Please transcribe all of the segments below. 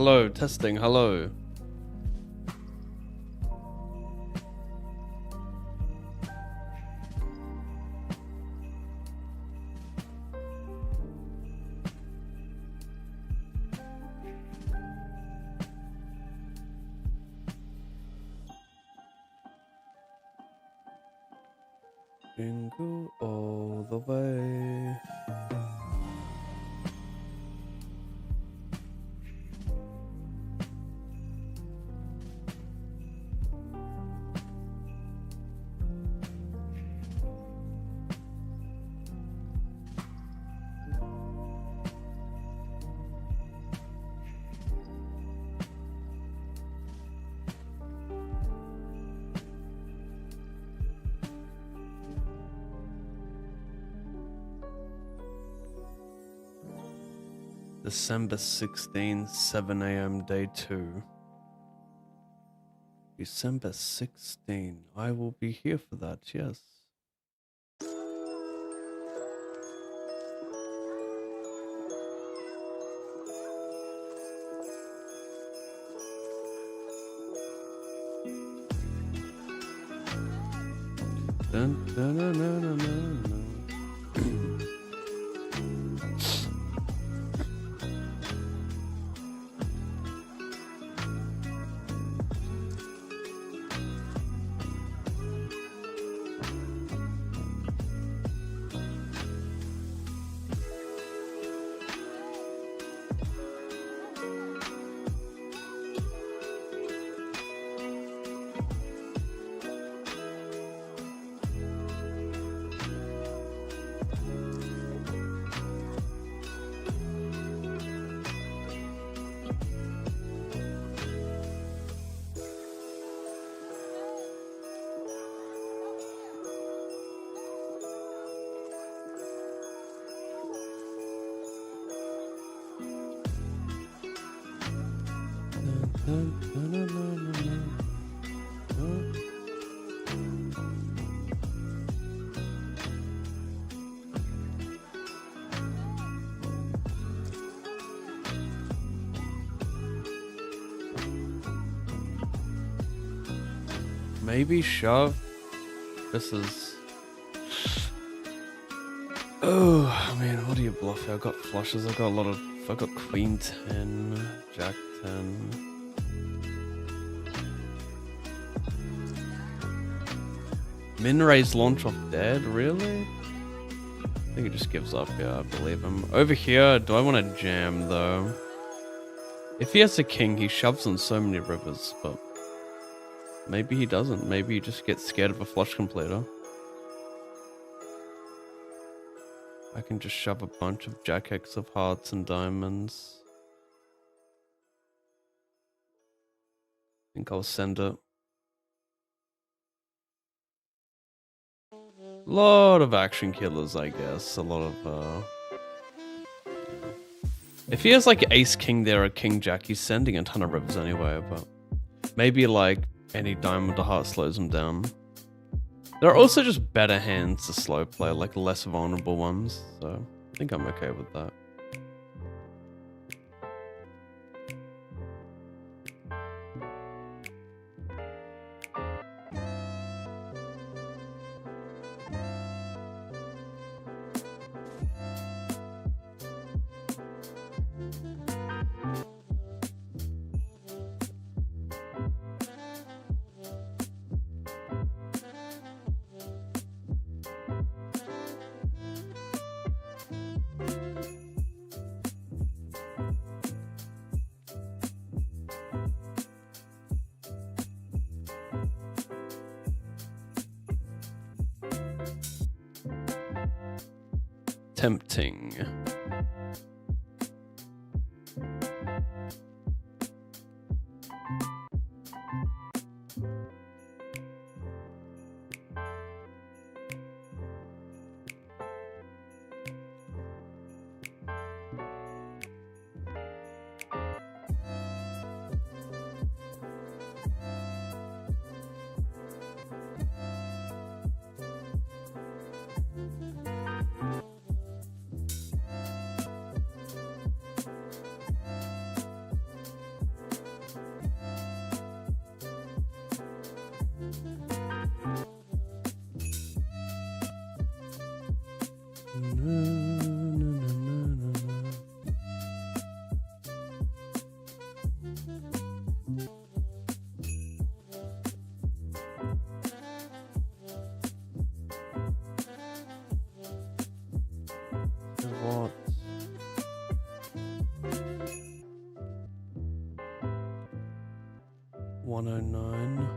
Hello, testing, hello. Jingle all the way. December 16, 7 a.m. day 2. December 16. I will be here for that, yes. Dun, dun, dun, dun, dun, dun, dun. Maybe shove. This is. Oh, I mean, what do you bluff here? I got flushes. I got a lot of. I got Queen 10, Jack 10. Min raise launch off dead, really? I think he just gives up. Yeah, I believe him. Over here, do I want to jam though? If he has a king, he shoves on so many rivers, but. Maybe he doesn't. Maybe he just gets scared of a flush completer. I can just shove a bunch of Jack X of hearts and diamonds. I think I'll send it. Lot of action killers, I guess. A lot of, If he has like Ace King there or King Jack, he's sending a ton of rivers anyway, but maybe like any diamond or heart slows him down. There are also just better hands to slow play, like less vulnerable ones, so I think I'm okay with that. Tempting. 109.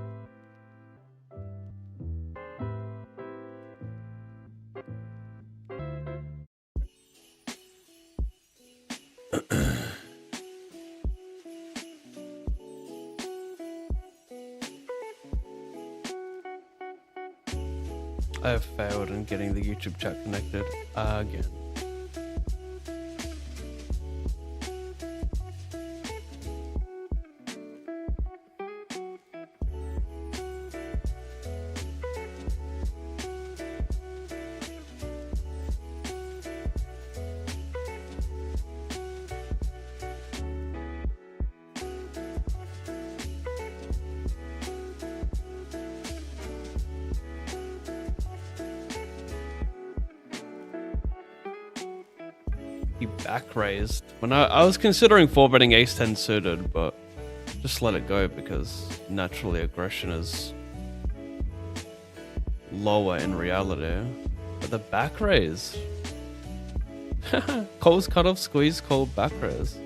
I have failed in getting the YouTube chat connected again. He back raised. When I was considering 4-betting ace-10 suited, but just let it go because naturally aggression is lower in reality. But the back raise. Cole's cutoff squeeze, Cole back raise.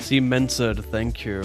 See Mensard, thank you.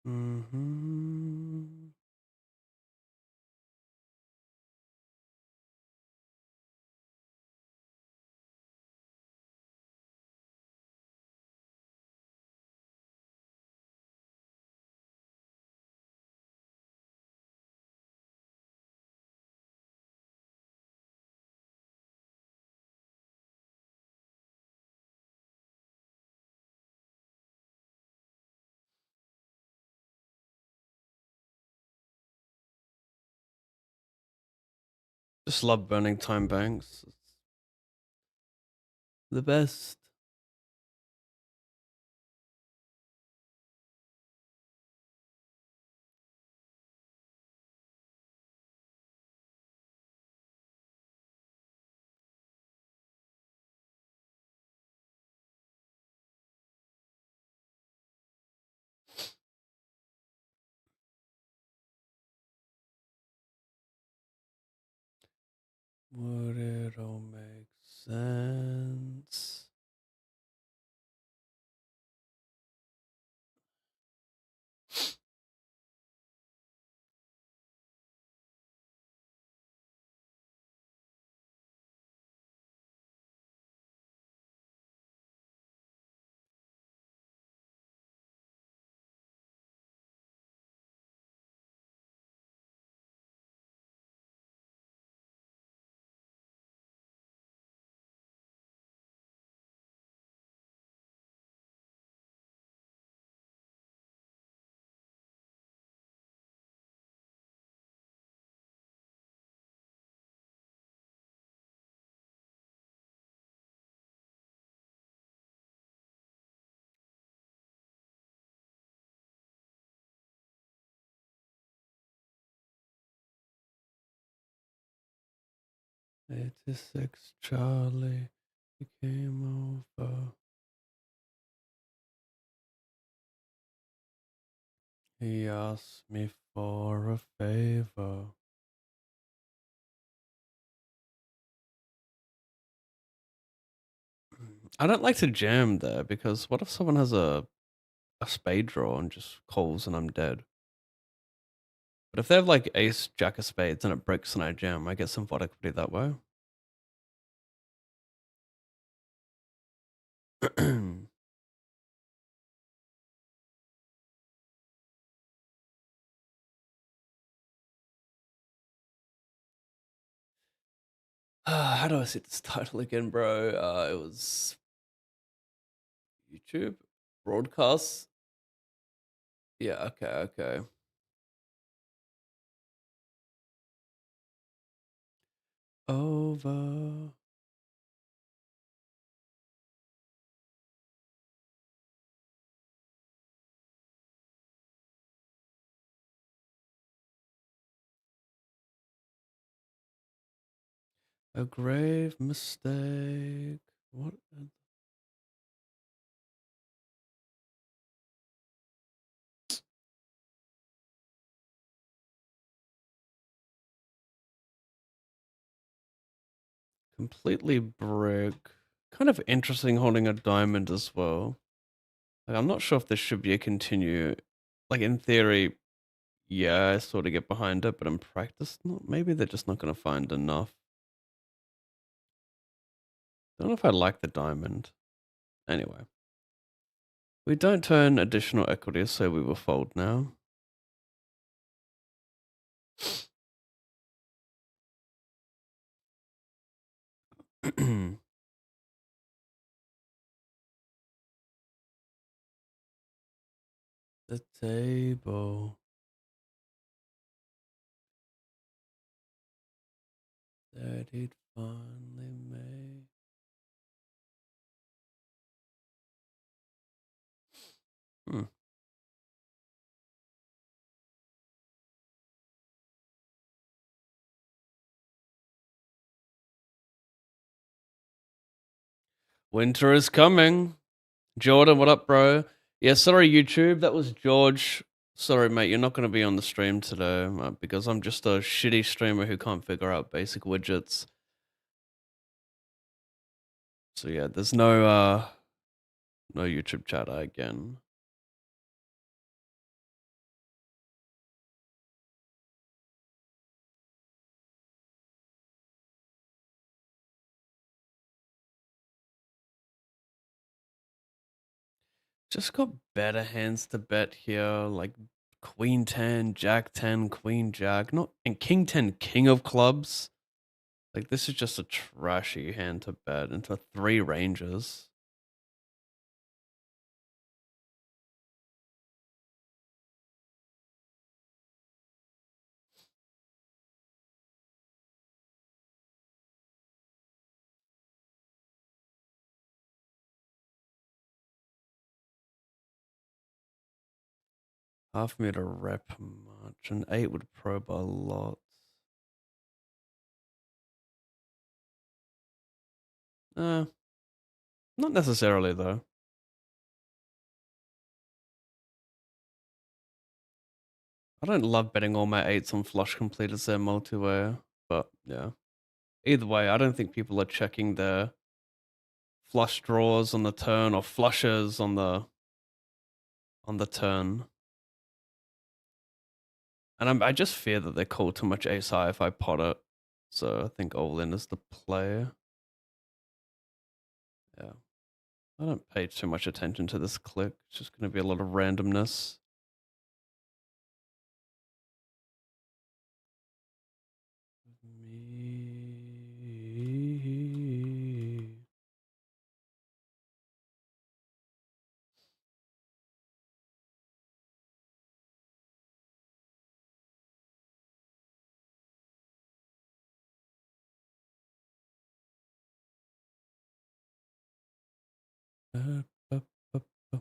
Mm-hmm. Just love burning time banks. It's the best. Would it all make sense? '86 Charlie, he came over. He asked me for a favor. I don't like to jam there because what if someone has a spade draw and just calls and I'm dead? But if they have like ace, jack of spades and it breaks and I jam, I get some pot equity that way. How do I see this title again, bro? It was YouTube broadcasts. Yeah, okay. Over. A grave mistake. What? Completely brick. Kind of interesting holding a diamond as well. Like, I'm not sure if this should be a continue. Like, in theory, yeah, I sort of get behind it, but in practice, not. Maybe they're just not going to find enough. Don't know if I like the diamond. Anyway. We don't turn additional equity, so we will fold now. The table that it finally made. Hmm. Winter is coming. Jordan, what up, bro? Yeah, sorry, YouTube. That was George. Sorry, mate. You're not going to be on the stream today because I'm just a shitty streamer who can't figure out basic widgets. So yeah, there's no YouTube chatter again. Just got better hands to bet here, like Queen 10, Jack 10, Queen Jack, not and King 10, King of Clubs. Like this is just a trashy hand to bet into 3 ranges. Half meter rep much. An 8 would probe a lot. Not necessarily though. I don't love betting all my 8s on flush completers there multi-way, but yeah. Either way, I don't think people are checking their flush draws on the turn or flushes on the turn. And I just fear that they call too much ace high if I pot it. So I think all in is the play. Yeah. I don't pay too much attention to this click. It's just going to be a lot of randomness. Me. Uh, uh, uh,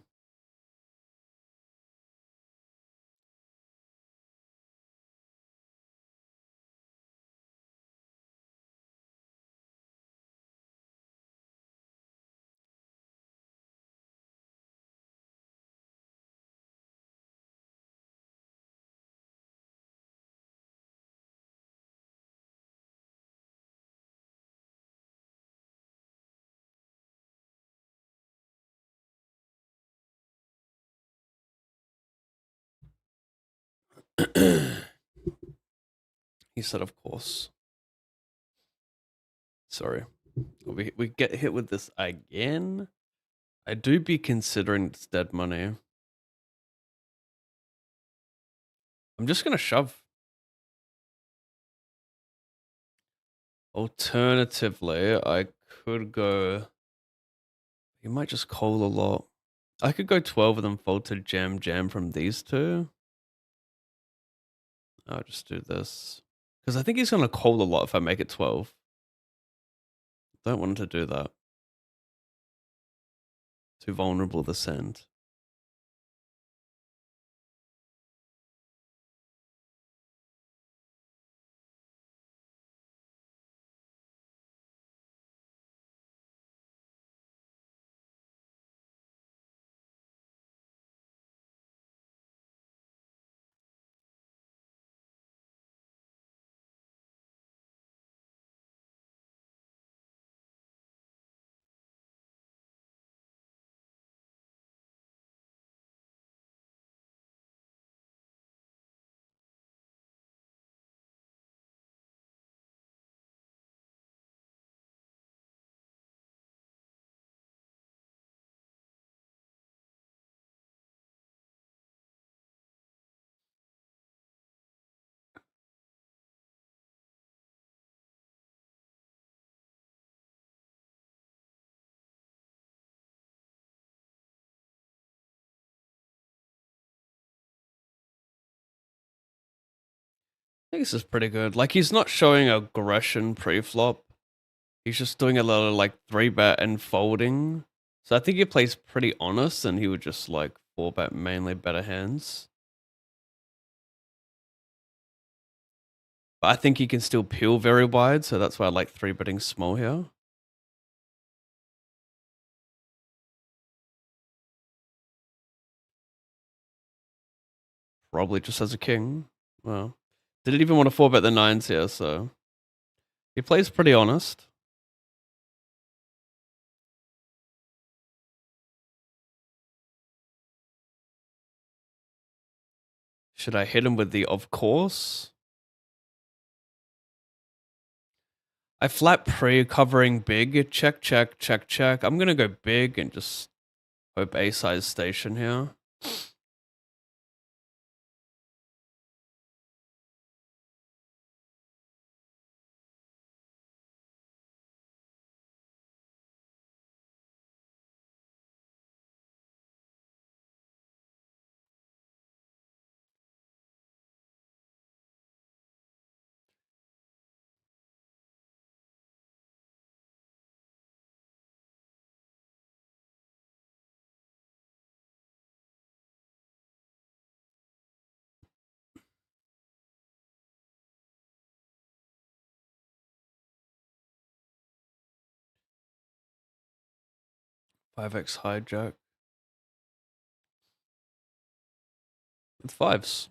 He said, of course. Sorry. We get hit with this again. I do be considering it's dead money. I'm just going to shove. Alternatively, I could go. You might just call a lot. I could go 12 of them fold to jam from these two. I'll just do this. Because I think he's going to call a lot if I make it 12. Don't want him to do that. Too vulnerable to send. I think this is pretty good. Like, he's not showing aggression pre-flop. He's just doing a lot of, like, 3-bet and folding. So I think he plays pretty honest, and he would just, like, 4-bet mainly better hands. But I think he can still peel very wide, so that's why I like 3-betting small here. Probably just as a king. Well, didn't even want to 4-bet the 9s here, so... He plays pretty honest. Should I hit him with the of course? I flat pre covering big. Check, check, check, check. I'm gonna go big and just hope A-size station here. 5x hijack. With fives.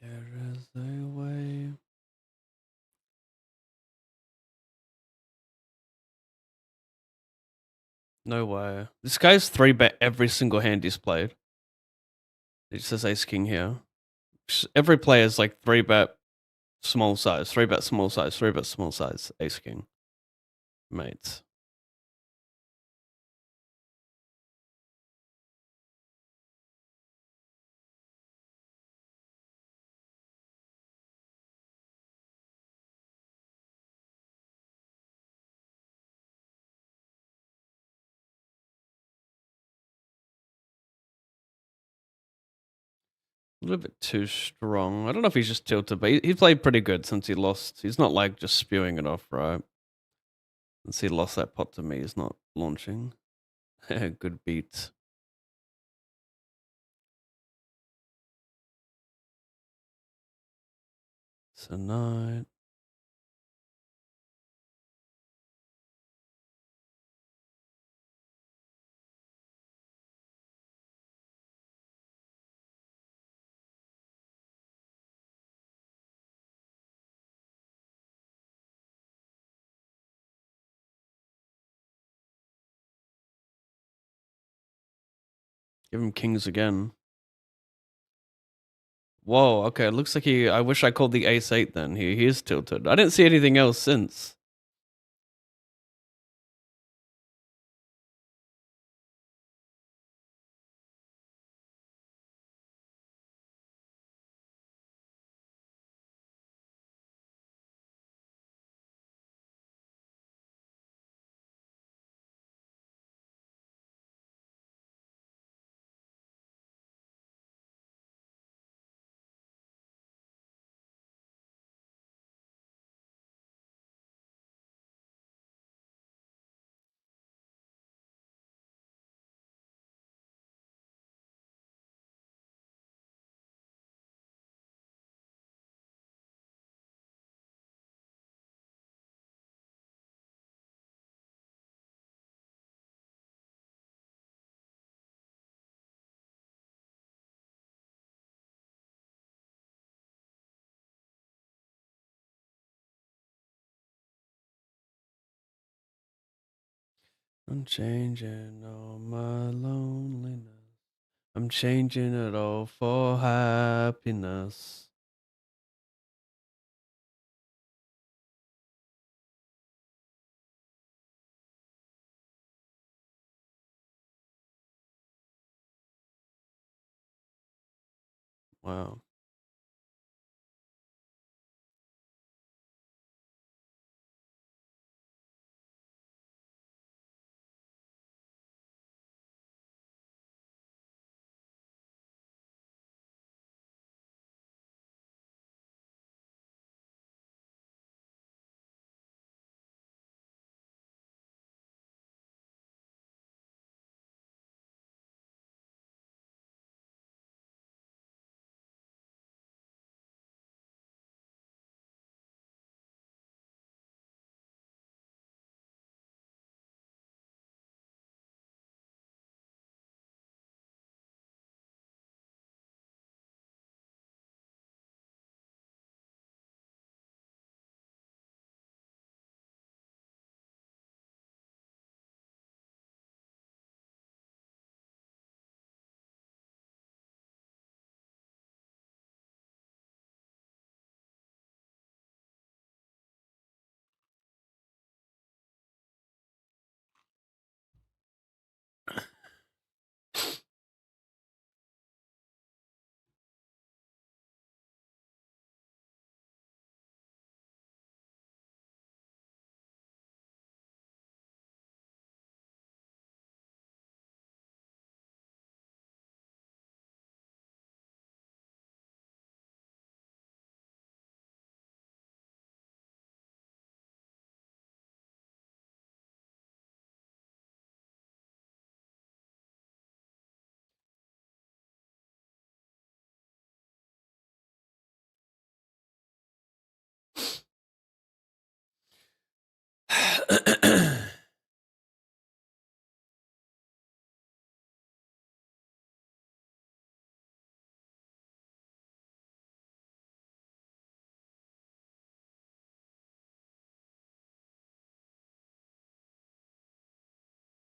There is a way. No way. This guy's 3-bet every single hand he's played. It says ace king here. Every player is like 3-bet small size, 3-bet small size, 3-bet small size, ace king. Mates. A little bit too strong. I don't know if he's just tilted, but he played pretty good since he lost. He's not like just spewing it off, right? Since he lost that pot to me, he's not launching. Good beat. So night. Give him kings again. Whoa, okay. It looks like I wish I called the ace 8 then. He is tilted. I didn't see anything else since. I'm changing all my loneliness. I'm changing it all for happiness. Wow.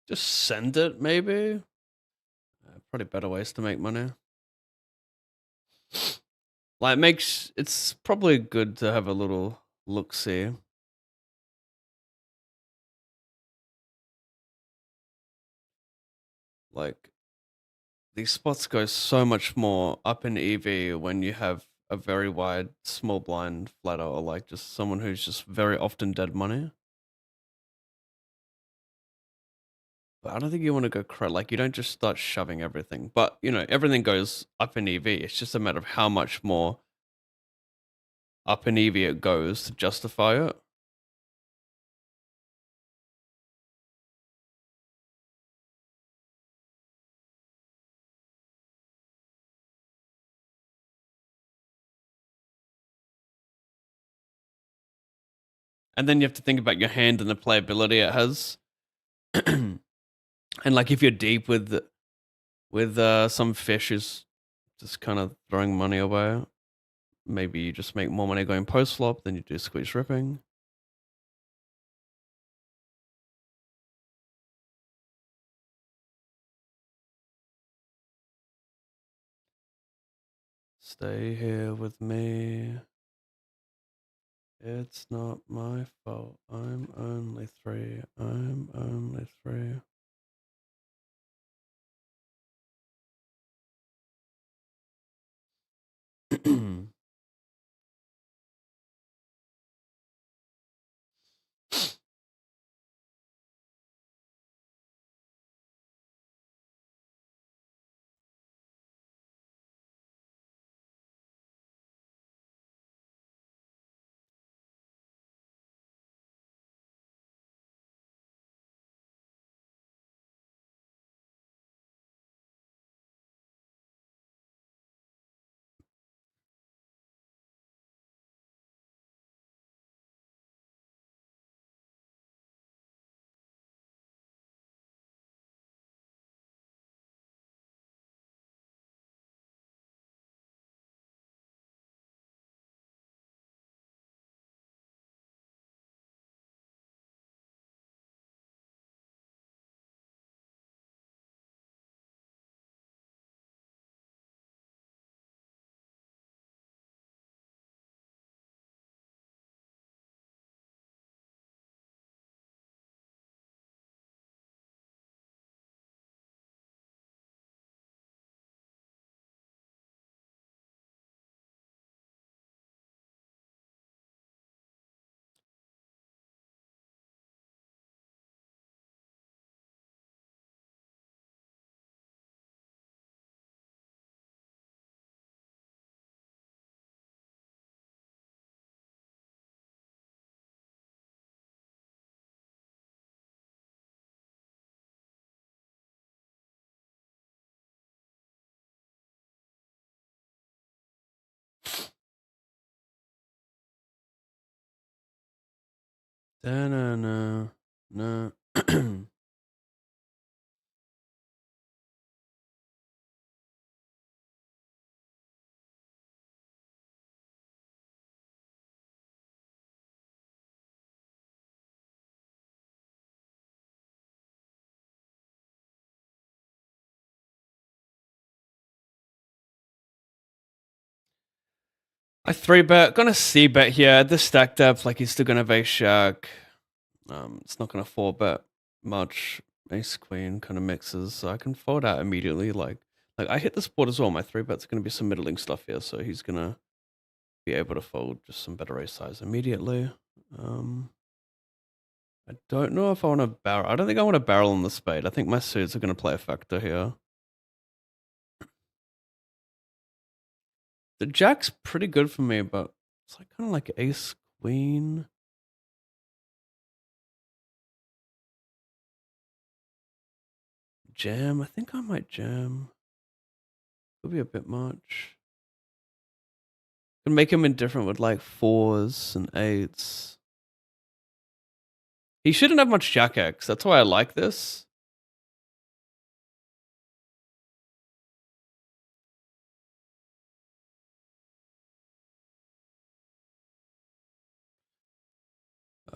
Just send it, maybe? Probably better ways to make money. Like, it's probably good to have a little look-see. Like, these spots go so much more up in EV when you have a very wide small blind flatter, or like just someone who's just very often dead money. But I don't think you want to go like you don't just start shoving everything. But you know, everything goes up in EV. It's just a matter of how much more up in EV it goes to justify it. And then you have to think about your hand and the playability it has. And like if you're deep with some fish is just kind of throwing money away. Maybe you just make more money going post flop than you do squeeze ripping. Stay here with me. It's not my fault. I'm only 3. I'm only 3. Da-na-na, na. I 3-bet, gonna C-bet here. The stack depth, like he's still gonna have ace shack. It's not gonna 4-bet much. Ace queen kind of mixes, so I can fold out immediately. Like I hit this board as well. My 3-bet's gonna be some middling stuff here, so he's gonna be able to fold just some better ace size immediately. I don't know if I want to barrel. I don't think I want to barrel on the spade. I think my suits are gonna play a factor here. The jack's pretty good for me, but it's like kind of like ace queen. Jam. I think I might jam. Could be a bit much. Can make him indifferent with like 4s and 8s. He shouldn't have much Jack X. That's why I like this.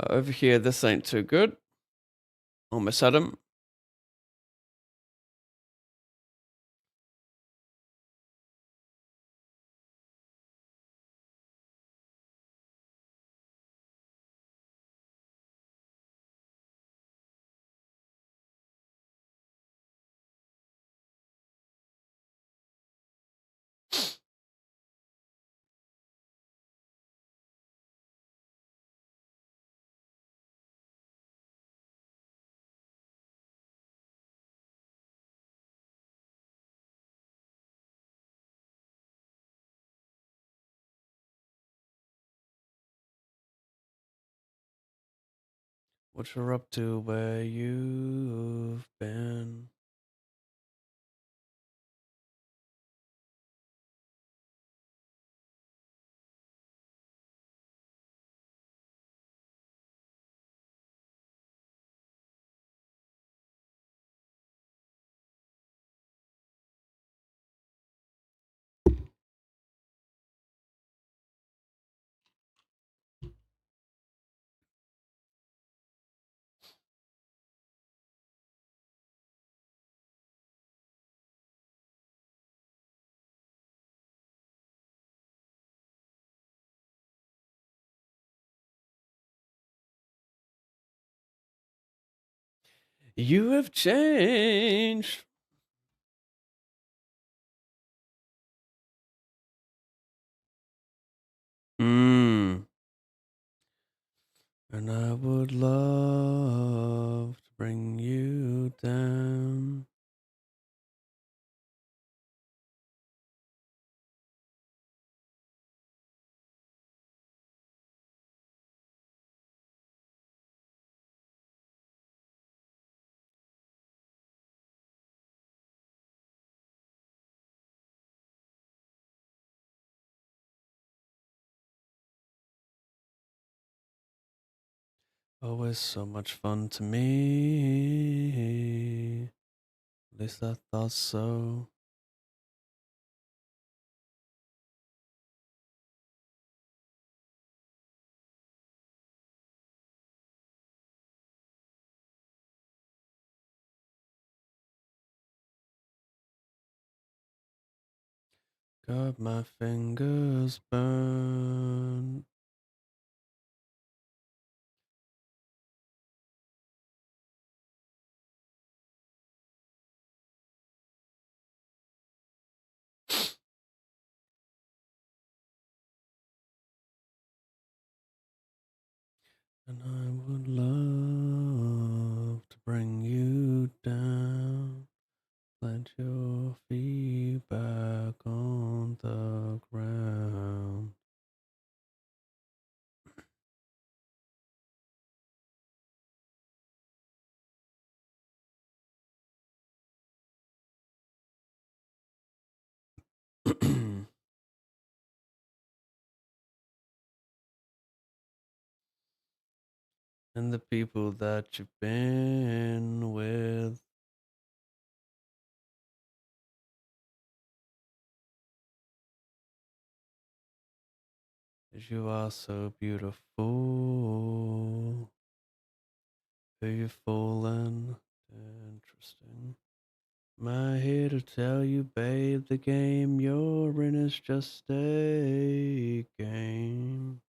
Over here, this ain't too good. Almost had him. What you're up to, where you've been. You have changed. And I would love to bring you down. Always so much fun to me. At least I thought so. Got my fingers burned. And I would love to bring you down. Plant your feet back on the ground. And the people that you've been with. As you are so beautiful. Who you've fallen. Interesting. Am I here to tell you, babe, the game you're in is just a game?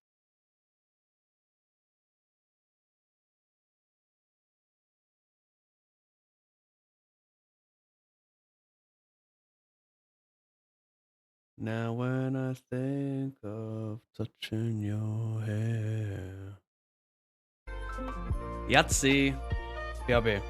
Now when I think of touching your hair. Yahtzee. BRB.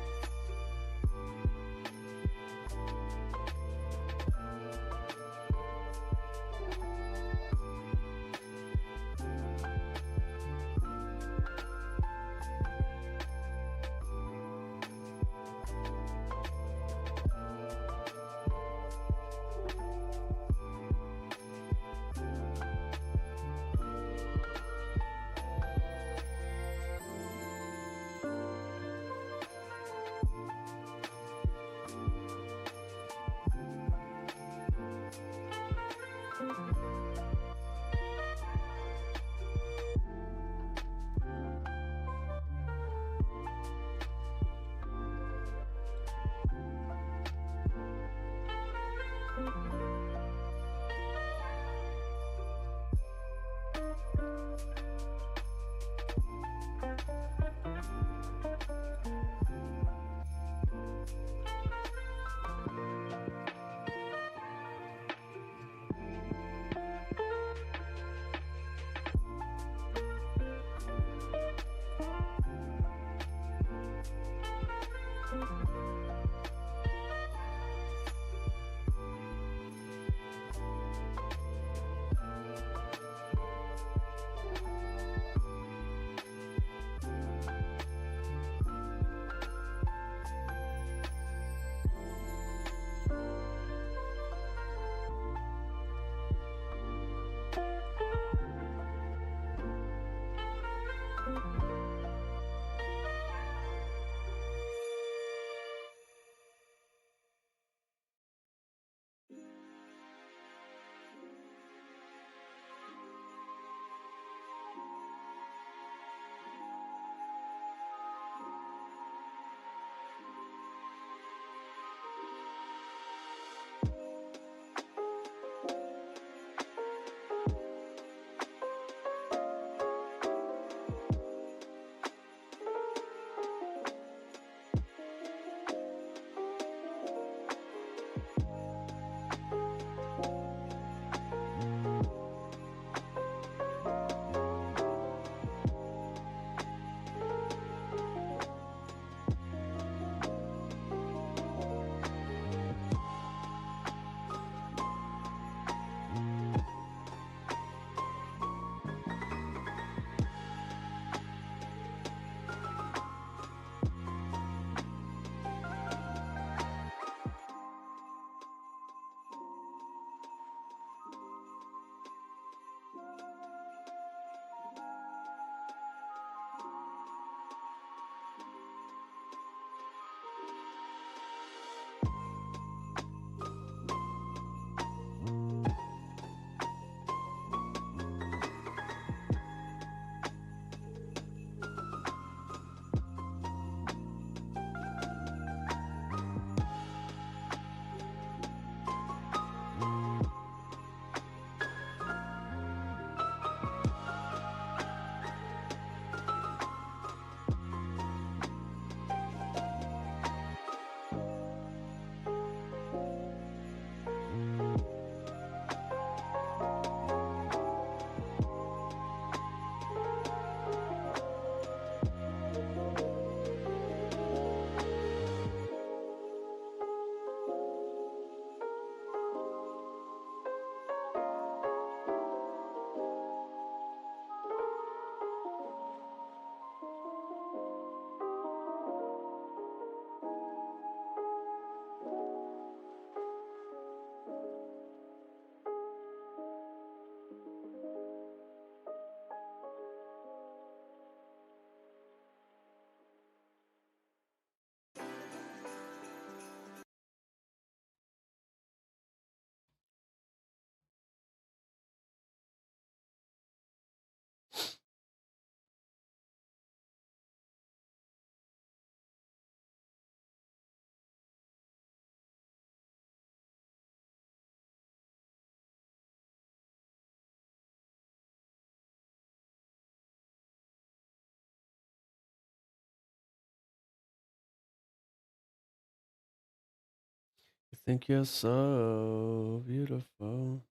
You think you're so beautiful.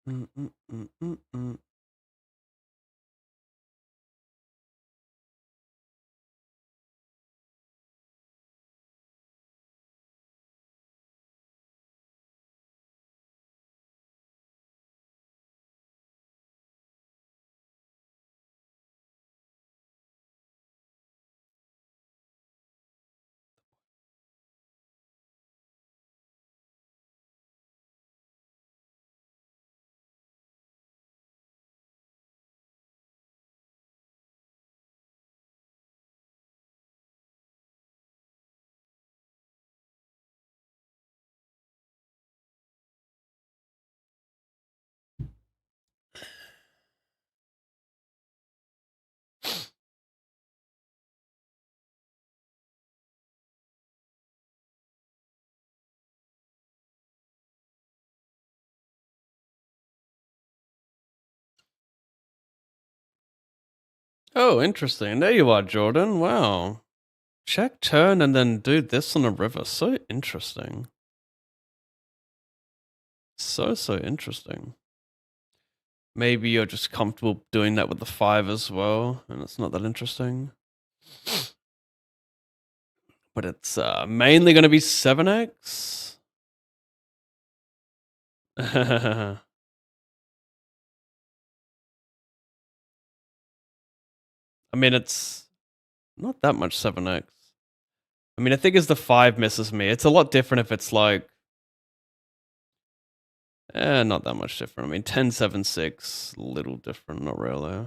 Mm, mm, mm, mm, mm. Oh, interesting. There you are, Jordan. Wow. Check turn and then do this on a river. So interesting. So interesting. Maybe you're just comfortable doing that with the 5 as well, and it's not that interesting. But it's mainly going to be 7x. I mean, it's not that much 7x. I mean, I think as the 5 misses me, it's a lot different if it's like, not that much different. I mean, 10, 7, 6, little different, not really.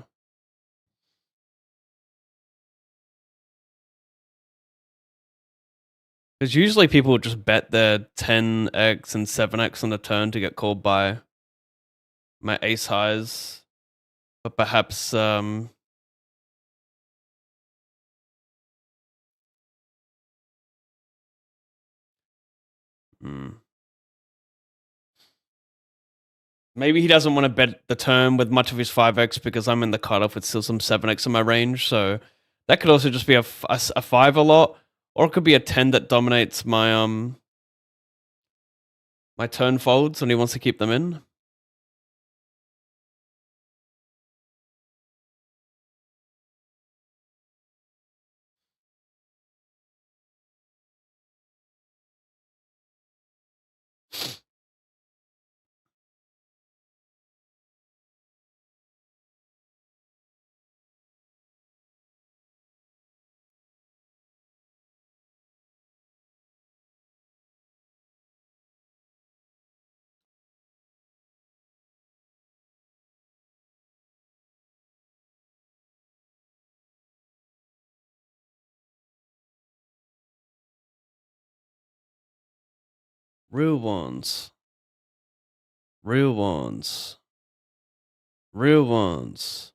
Because usually people would just bet their 10x and 7x on the turn to get called by my ace highs. But perhaps, maybe he doesn't want to bet the turn with much of his 5x because I'm in the cutoff with still some 7x in my range. So that could also just be a 5 a lot. Or it could be a 10 that dominates my turn folds and he wants to keep them in. Real ones. Real ones. Real ones.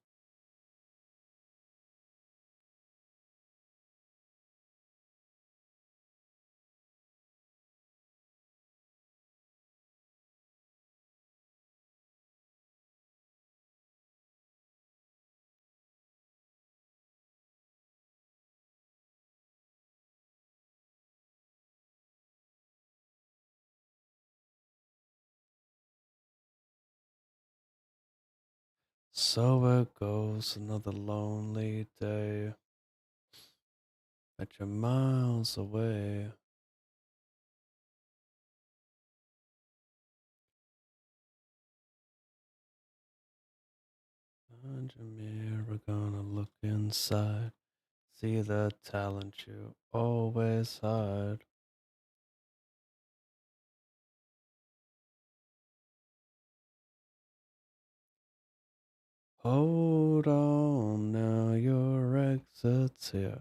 So it goes another lonely day. That you're miles away. Behind your mirror, gonna look inside. See the talent you always hide. Hold on now, your exit's here.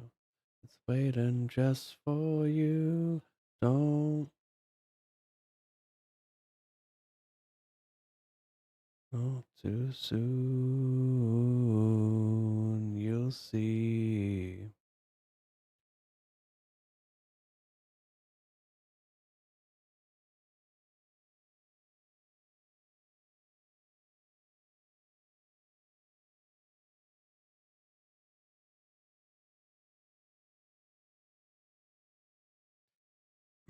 It's waiting just for you. Don't go too soon. You'll see.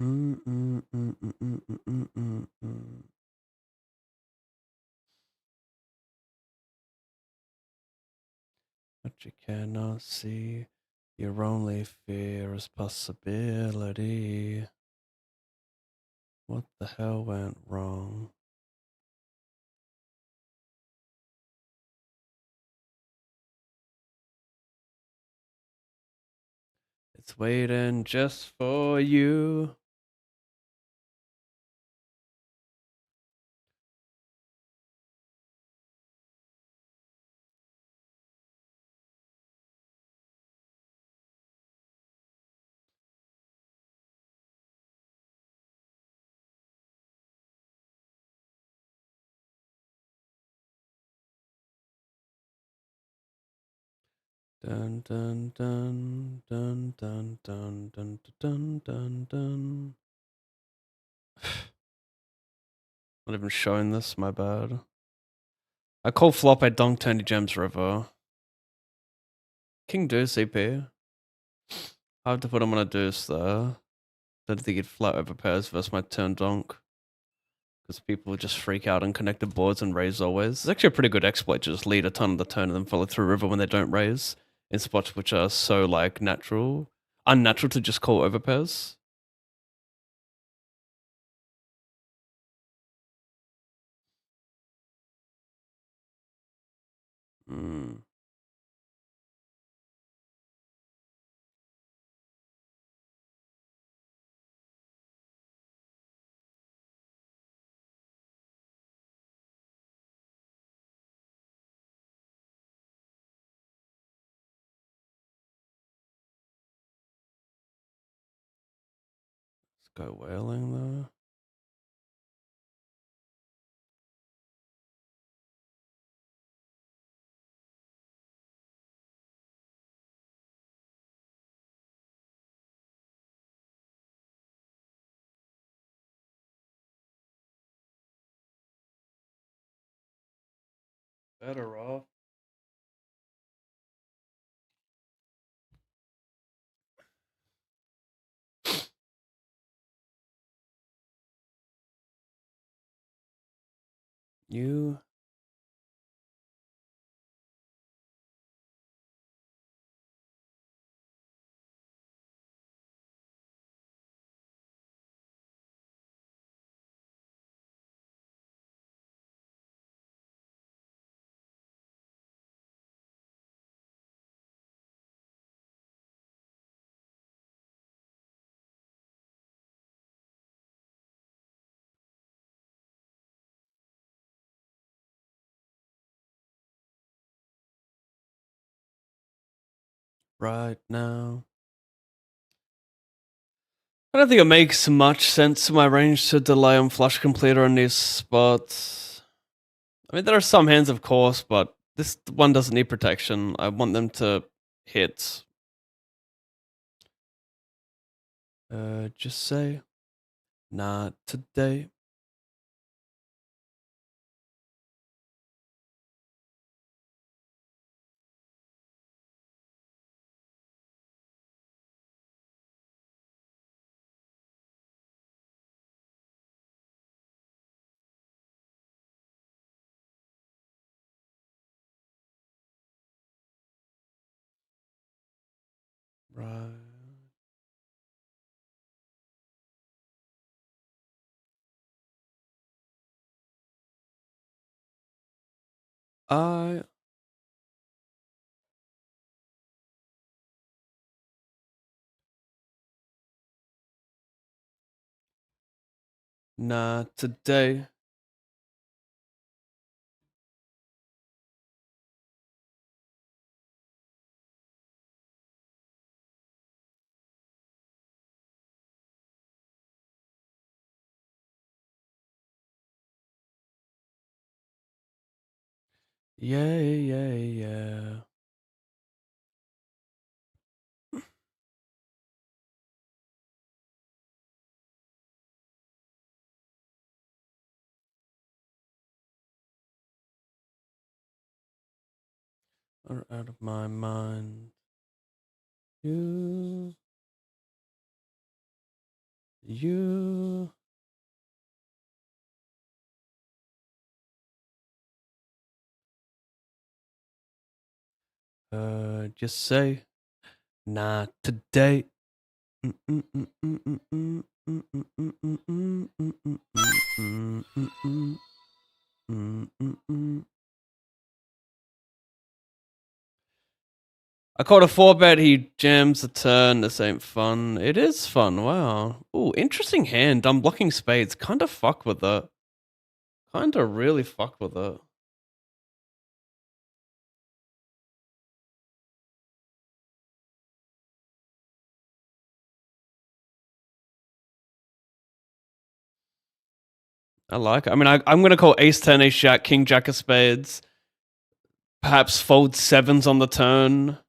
Mm, mm, mm, mm, mm, mm, mm, mm, mm. But you cannot see. Your only fear is possibility. What the hell went wrong? It's waiting just for you. Dun dun dun dun dun dun dun dun dun dun. Not even showing this, my bad. I call flop, I dunk Tony Gems River. King Deuce CP. I have to put him on a deuce there. Don't think he'd flat over pairs versus my turn donk. Because people just freak out on connected boards and raise always. It's actually a pretty good exploit to just lead a ton of the turn and then follow through river when they don't raise. In spots which are so like unnatural to just call over pairs. Mm. Let's go whaling there. Better off. You right now. I don't think it makes much sense to my range to delay on flush completer on these spots. I mean, there are some hands, of course, but this one doesn't need protection. I want them to hit. Just say, not today. Right. I not today. Yeah, yeah, yeah. Out of my mind. You. You. Just say, not today. I called a 4-bet, he jams a turn, this ain't fun. It is fun, wow. Ooh, interesting hand. I'm blocking spades. Kinda fuck with it. Kinda really fuck with it. I like it. I mean, I'm gonna call ace 10, ace jack, king jack of spades. Perhaps fold sevens on the turn.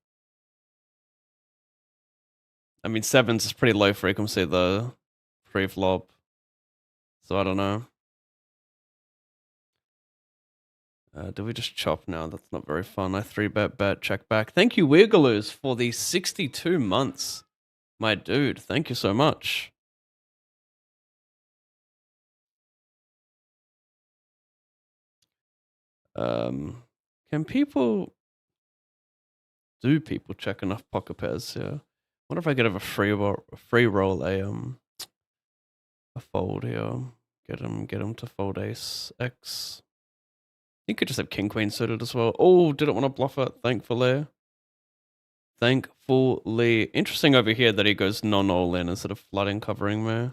I mean, sevens is pretty low frequency, though. Pre-flop. So I don't know. Do we just chop now? That's not very fun. I 3-bet, check back. Thank you, Wiggaloos, for the 62 months. My dude, thank you so much. Can people... Do people check enough pocket pairs? Yeah. What if I get a free roll a fold here? Get him to fold ace X. You could just have king queen suited as well. Oh, didn't want to bluff it. Thankfully. Interesting over here that he goes non all in instead of flooding covering me.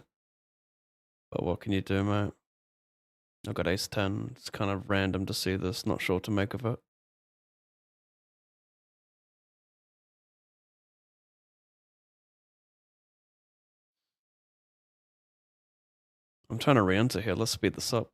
But what can you do, mate? I've got ace 10. It's kind of random to see this. Not sure what to make of it. I'm trying to re-enter here. Let's speed this up.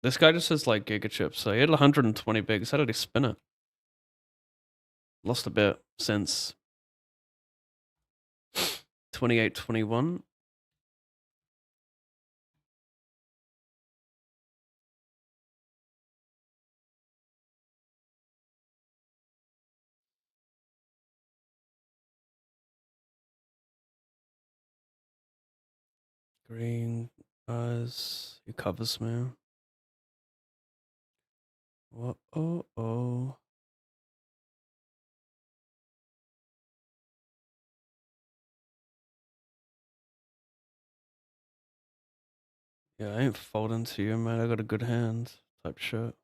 This guy just has like giga chips. So he had 120 bigs. How did he spin it? Lost a bit since 28-21. Green eyes. He covers me. What? Oh. Yeah, I ain't folding to you, man. I got a good hand. Type shit.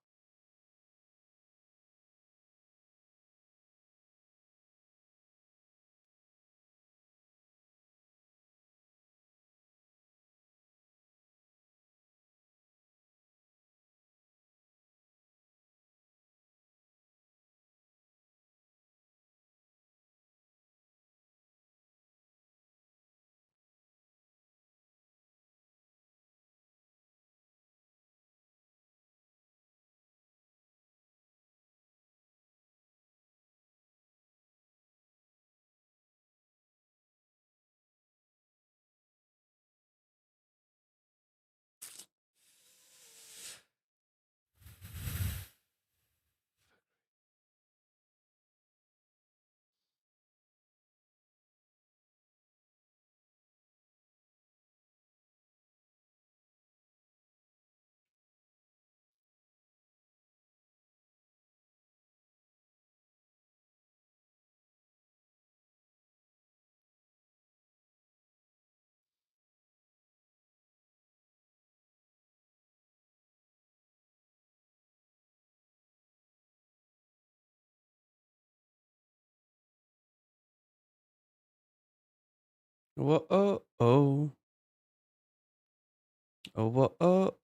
Whoa, oh. Oh, whoa.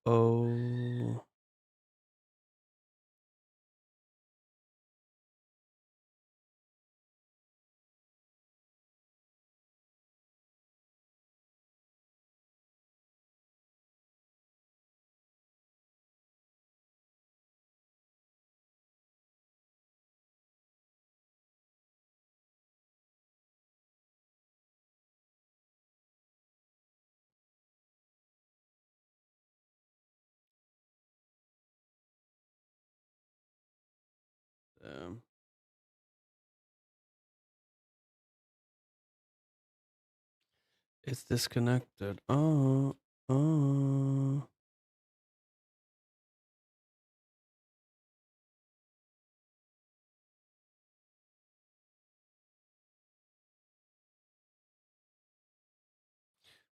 It's disconnected. Oh.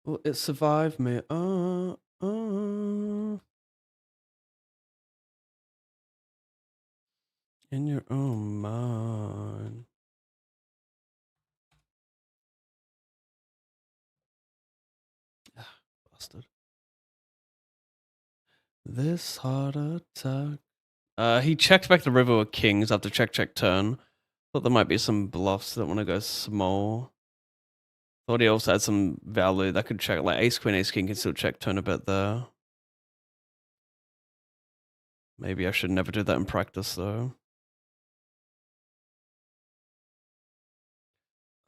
Well, it survived me. In your own mind. Bastard. This heart attack. He checked back the river with kings after check turn. Thought there might be some bluffs that want to go small. Thought he also had some value that could check, like ace queen, ace king can still check turn a bit there. Maybe I should never do that in practice though.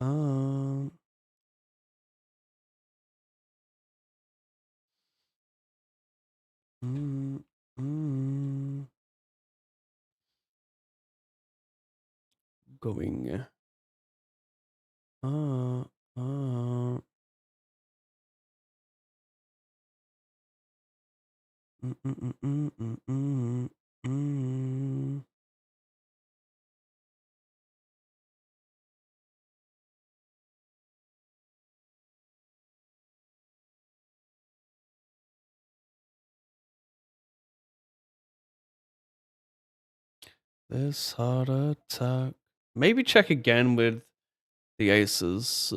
Um. Mm, mm, going. Uh, uh. Mm, mm, mm, mm, mm, mm, mm. This heart attack. Maybe check again with the aces.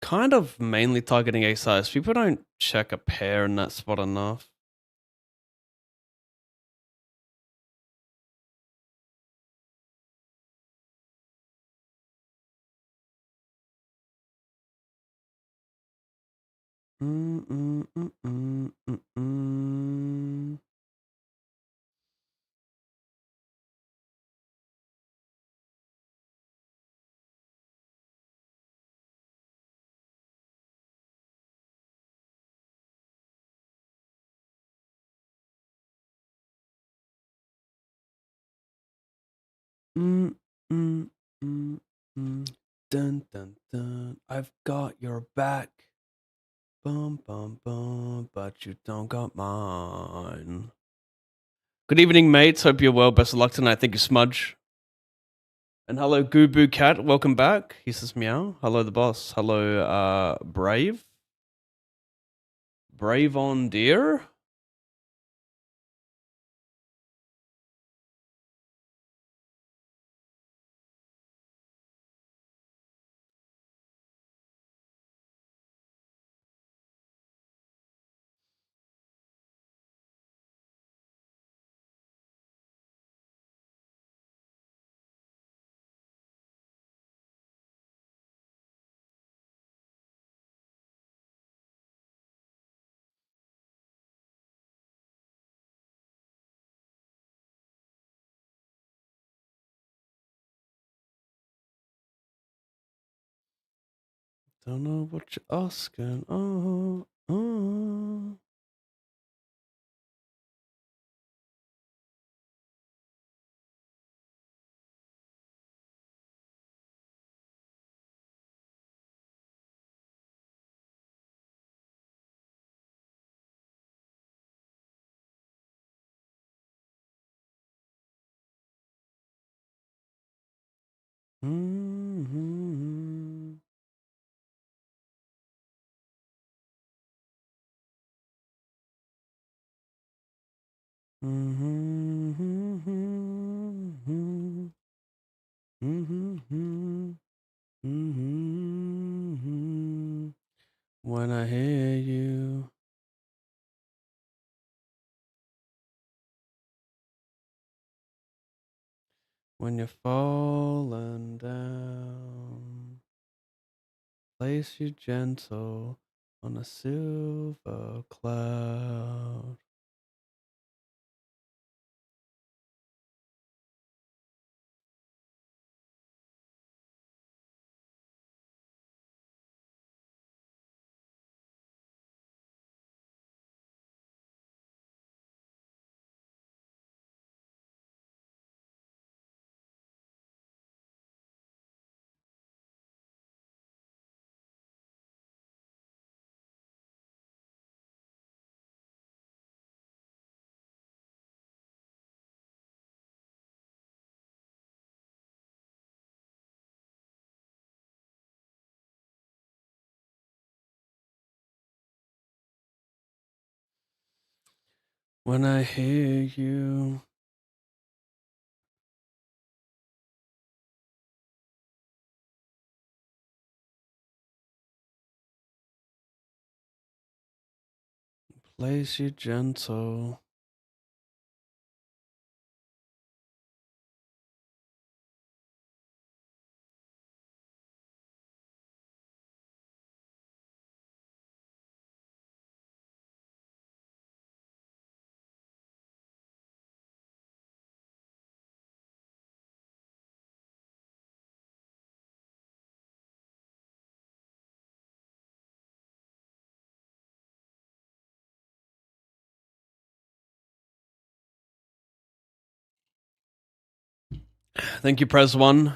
Kind of mainly targeting ace highs. People don't check a pair in that spot enough. Mm, mm, mm, mm, mm, mm. Mm, mm, mm, mm. Dun, dun, dun. I've got your back. Bum, bum, bum. But you don't got mine. Good evening, mates. Hope you're well. Best of luck tonight. Thank you, Smudge. And hello, Goobu Cat. Welcome back. He says meow. Hello, the boss. Hello, Brave. Brave on deer. Don't know what you're asking. Oh. Mm-hmm. Mm-hmm. Mm-hmm. Mm-hmm. When I hear you, when you're falling down, place you gentle on a silver cloud. When I hear you. Place you gentle. Thank you, Press One.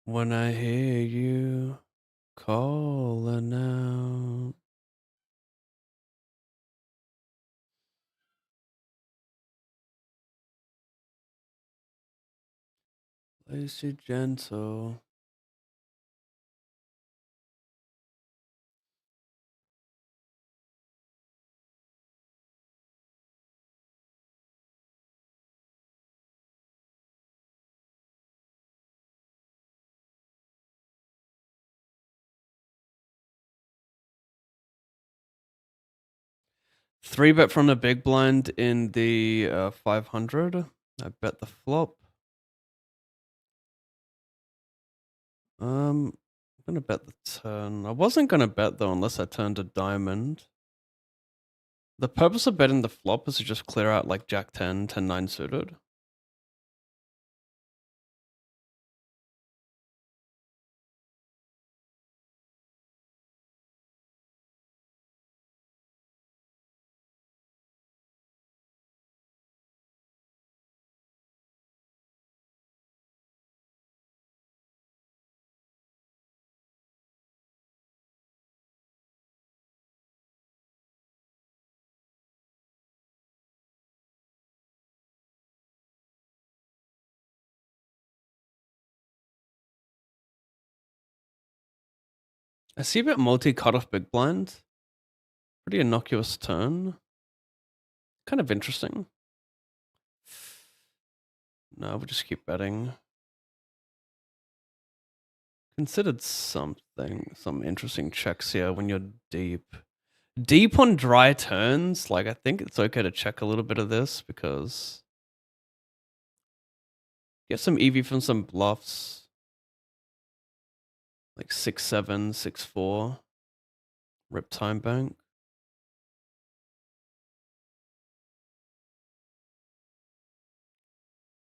When I hear you calling out. Place you gentle. Three bet from the big blind in the 500. I bet the flop. I'm gonna bet the turn. I wasn't gonna bet though unless I turned a diamond. The purpose of betting the flop is to just clear out like Jack 10, 10 9 suited. I see a bit multi cutoff big blind. Pretty innocuous turn. Kind of interesting. No, we'll just keep betting. Considered something, some interesting checks here when you're deep. Deep on dry turns, like I think it's okay to check a little bit of this because get some EV from some bluffs. Like 6-7, 6-4. Rip time bank.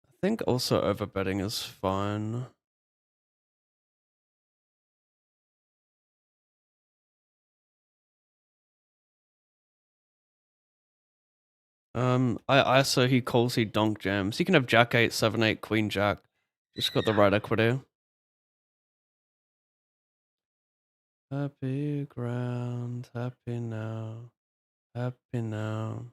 I think also overbetting is fine. I ISO, he calls, he donk jams. He can have Jack 8, 7, 8, Queen Jack. Just got the right equity. Happy ground, happy now, happy now.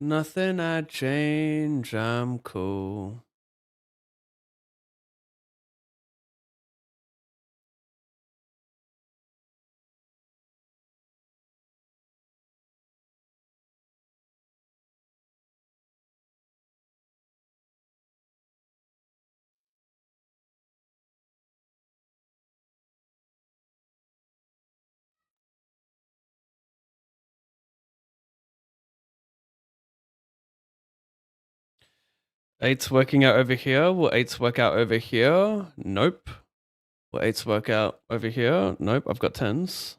Nothing I'd change, I'm cool. Eight's working out over here. Will eights work out over here? Nope. Will 8s work out over here? Nope, I've got 10s.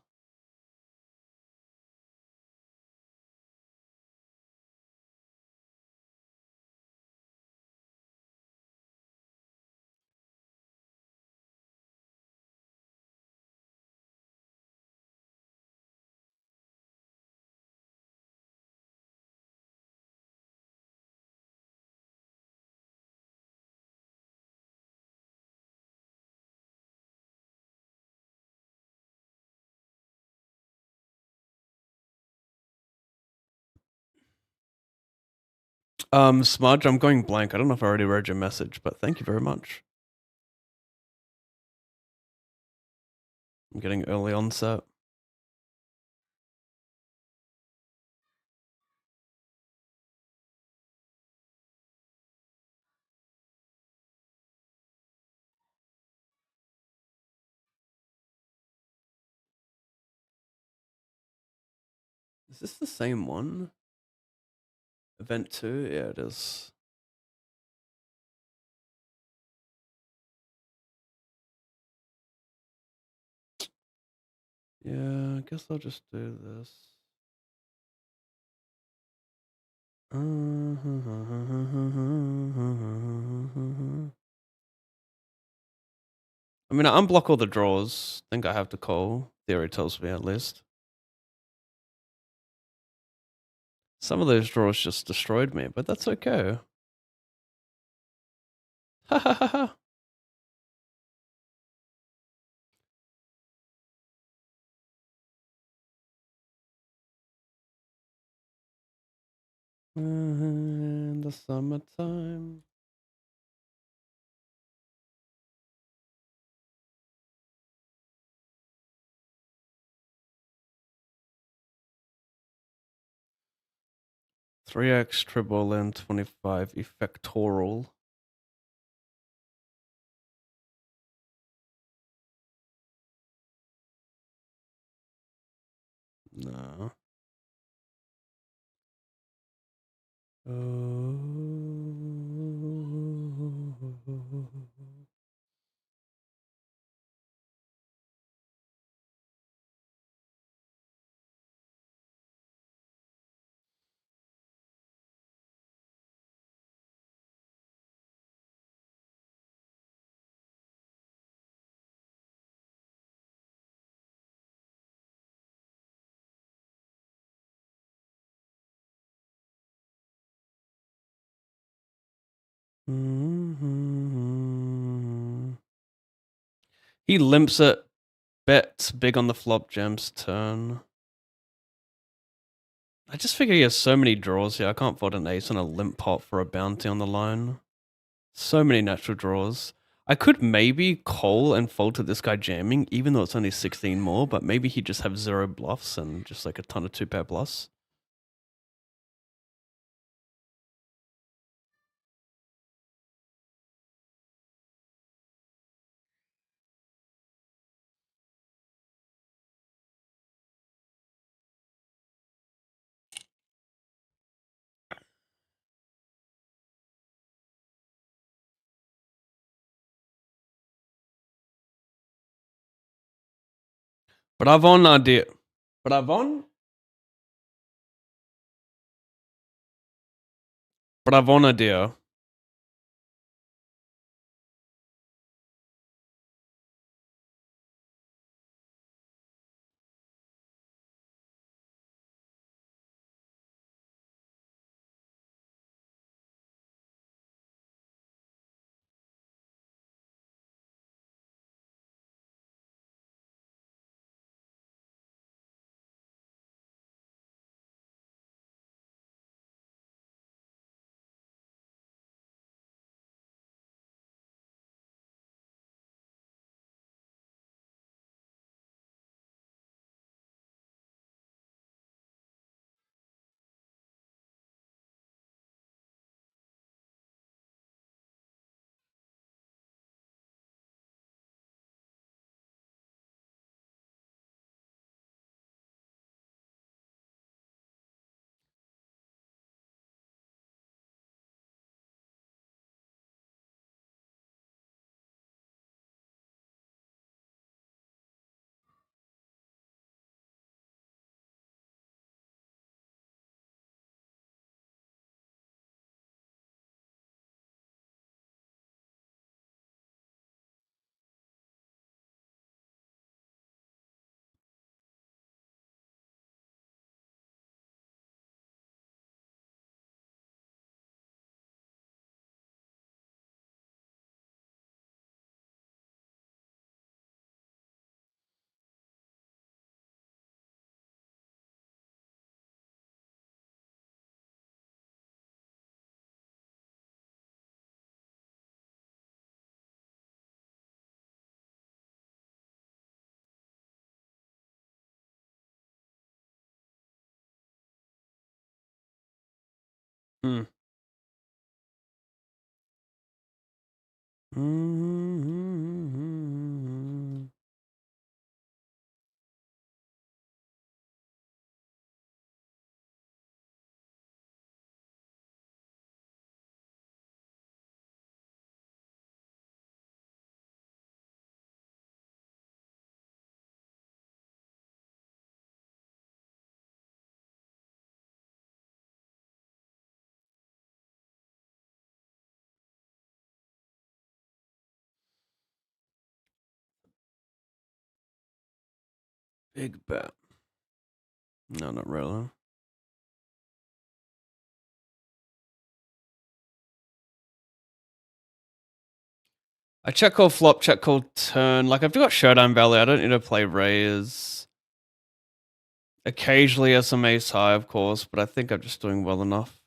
Smudge, I'm going blank. I don't know if I already read your message, but thank you very much. I'm getting early onset. Is this the same one? Event 2? Yeah, it is. Yeah, I guess I'll just do this. I mean, I unblock all the draws. I think I have to call. Theory tells me at least. Some of those draws just destroyed me, but that's okay. Ha ha ha ha. In the summertime. Three X triple and 25 effectoral. No. He limps it. Bets big on the flop gems turn. I just figure he has so many draws here. I can't fold an ace on a limp pot for a bounty on the line. So many natural draws. I could maybe call and fold to this guy jamming, even though it's only 16 more, but maybe he just have 0 bluffs and just like a ton of 2-pair plus. Bravon idea. Bravon? Bravon idea. Hmm. Mm-hmm. Big bet. No, not really. I check call flop, check call turn. Like I've got Showdown Valley. I don't need to play Rays. Occasionally as some ace high, of course, but I think I'm just doing well enough.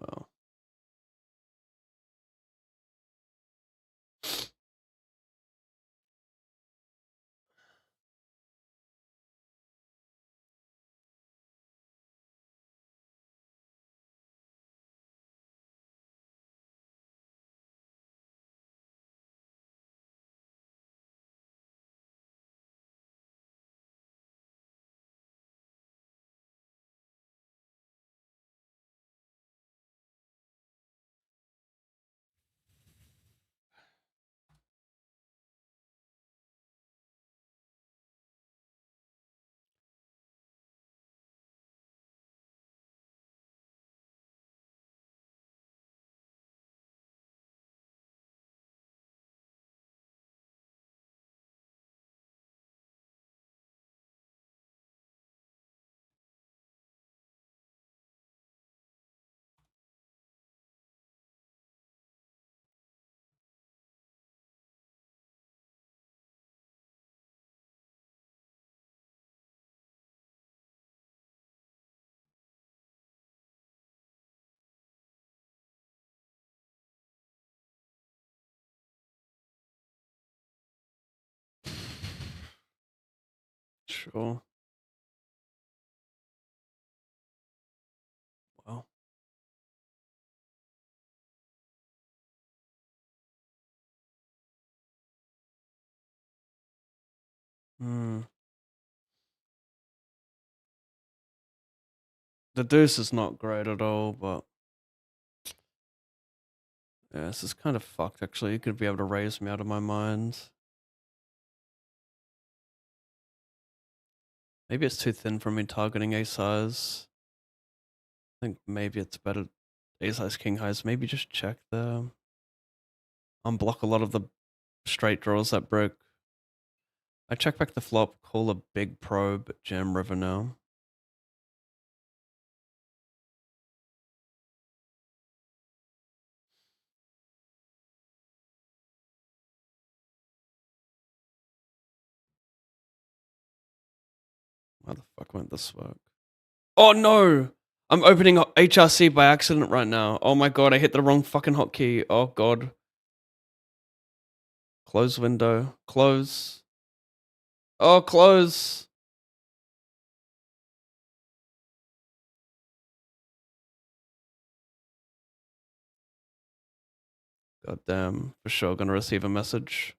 Wow. Sure. Well. Hmm. The deuce is not great at all, but yeah, this is kind of fucked actually. You could be able to raise me out of my mind. Maybe it's too thin for me targeting ace highs. I think maybe it's better ace highs, king highs. Maybe just check there. Unblock a lot of the straight draws that broke. I check back the flop, call a big probe, jam river now. Why the fuck went this fuck? Oh no! I'm opening HRC by accident right now. Oh my god, I hit the wrong fucking hotkey. Oh god. Close window. Close. Oh, close. God damn. For sure gonna receive a message.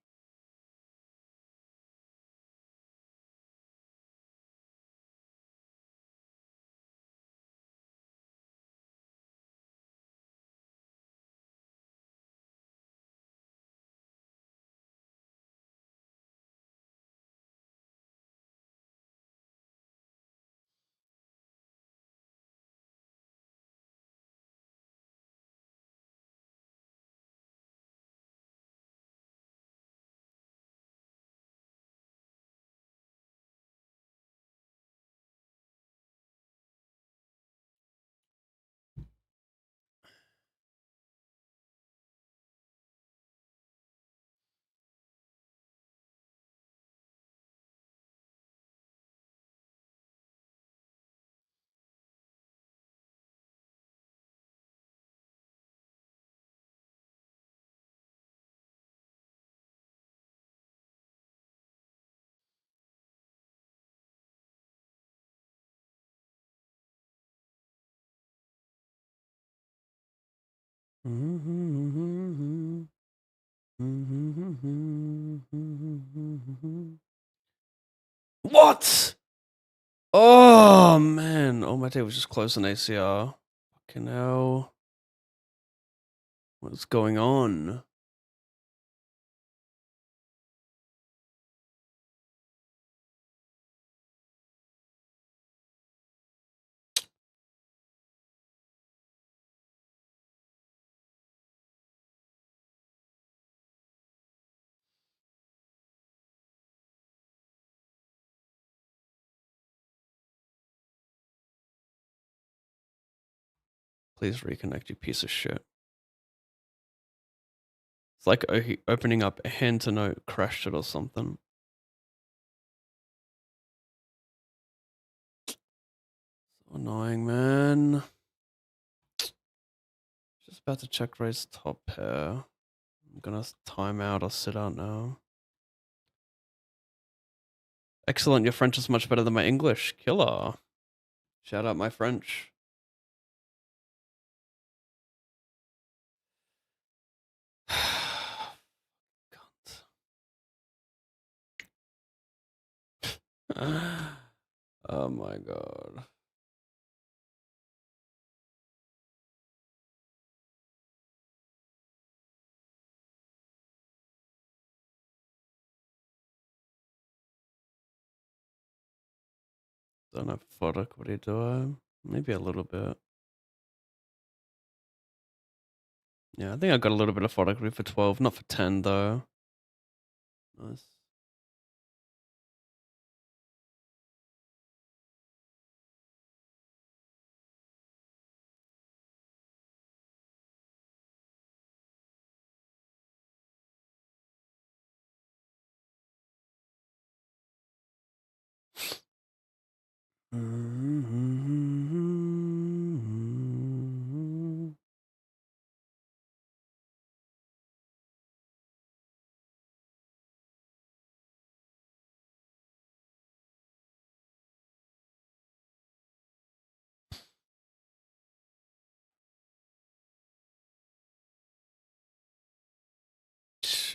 What? Oh man! Oh, my day was just close on ACR. Fucking hell! What's going on? Please reconnect, you piece of shit. It's like opening up a hand to note crashed it or something. So annoying, man. Just about to check raise top pair. I'm gonna time out or sit out now. Excellent, your French is much better than my English. Killer. Shout out my French. Oh my god. Don't have Fodok, what do I? Maybe a little bit. Yeah, I think I got a little bit of Fodok for 12, not for 10 though. Nice.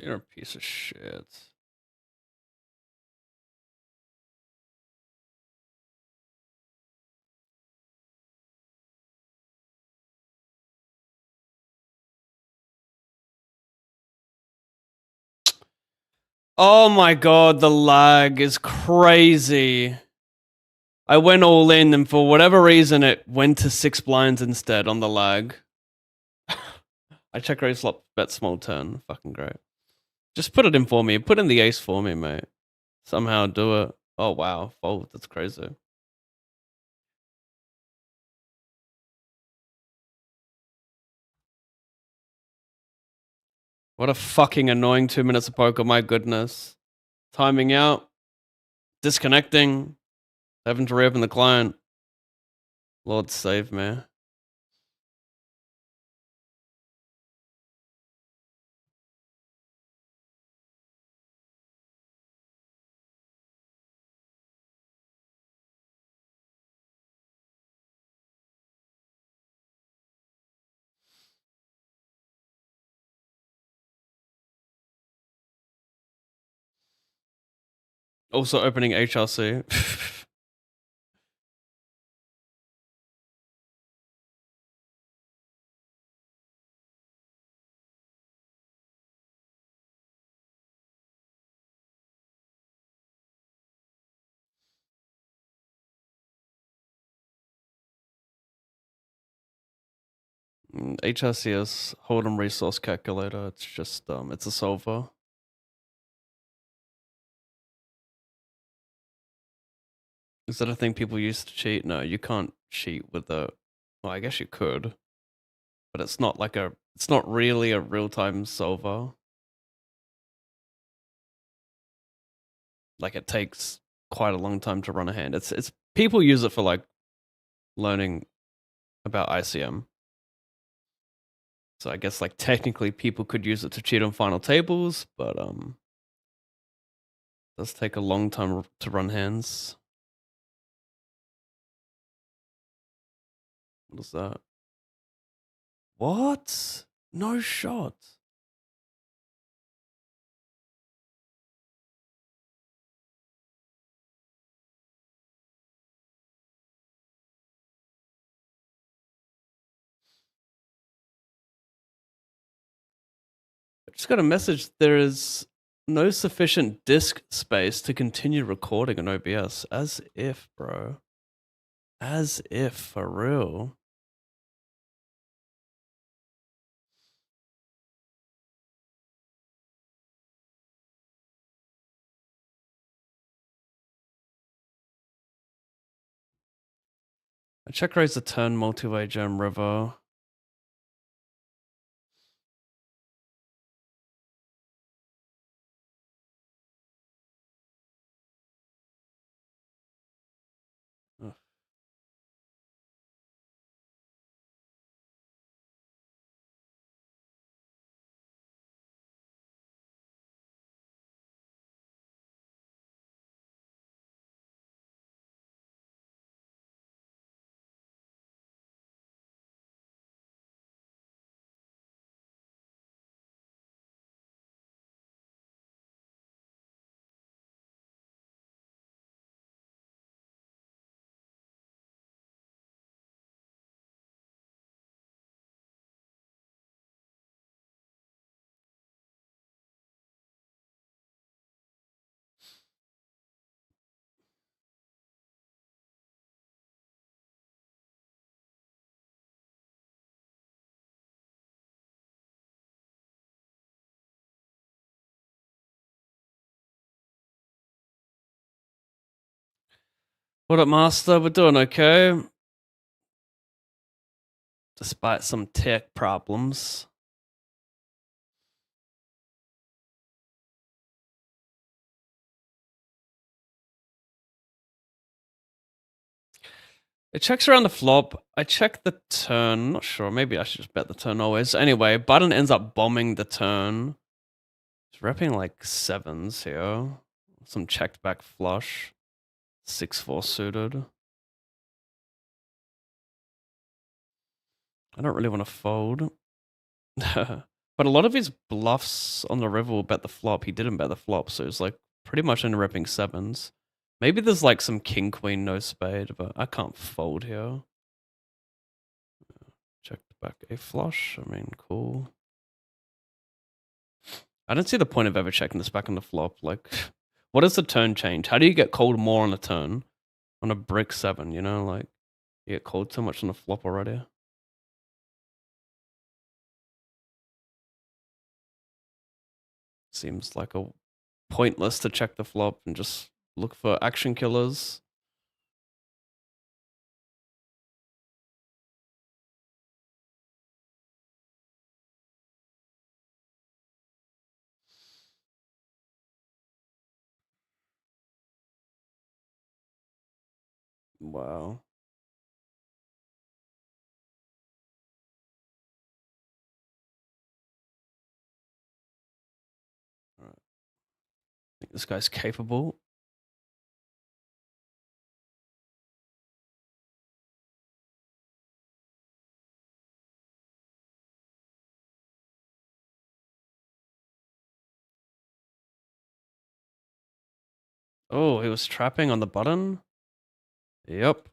You're a piece of shit. Oh my god, the lag is crazy. I went all in and for whatever reason it went to 6 blinds instead on the lag. I check raise flop, bet small turn. Fucking great. Just put it in for me. Put in the ace for me, mate. Somehow do it. Oh wow, fold. That's crazy. What a fucking annoying 2 minutes of poker, my goodness. Timing out. Disconnecting. Having to reopen the client. Lord save me. Also opening HRC. HRC is Hold'em Resource Calculator. It's just, it's a solver. Is that a thing people use to cheat? No, you can't cheat with a. Well, I guess you could, but it's not like a. It's not really a real-time solver. Like it takes quite a long time to run a hand. It's people use it for like learning about ICM. So I guess like technically people could use it to cheat on final tables, but it does take a long time to run hands. What is that? What? No shot. I just got a message. There is no sufficient disk space to continue recording in OBS. As if, bro. As if, for real. I check raise the turn multi-way gem river. Ugh. What up, Master? We're doing okay. Despite some tech problems. It checks around the flop. I check the turn. Not sure. Maybe I should just bet the turn always. Anyway, button ends up bombing the turn. He's repping like sevens here. Some checked back flush. 6-4 suited. I don't really want to fold. But a lot of his bluffs on the river will bet the flop. He didn't bet the flop, so it's like pretty much in repping sevens. Maybe there's like some king, queen, no spade, but I can't fold here. Checked back a flush. I mean, cool. I don't see the point of ever checking this back on the flop. Like, what does the turn change? How do you get called more on a turn? On a brick 7, you know? Like, you get called so much on the flop already. Seems like a pointless to check the flop and just look for action killers. Wow. All right. I think this guy's capable. Oh, he was trapping on the button? Yep.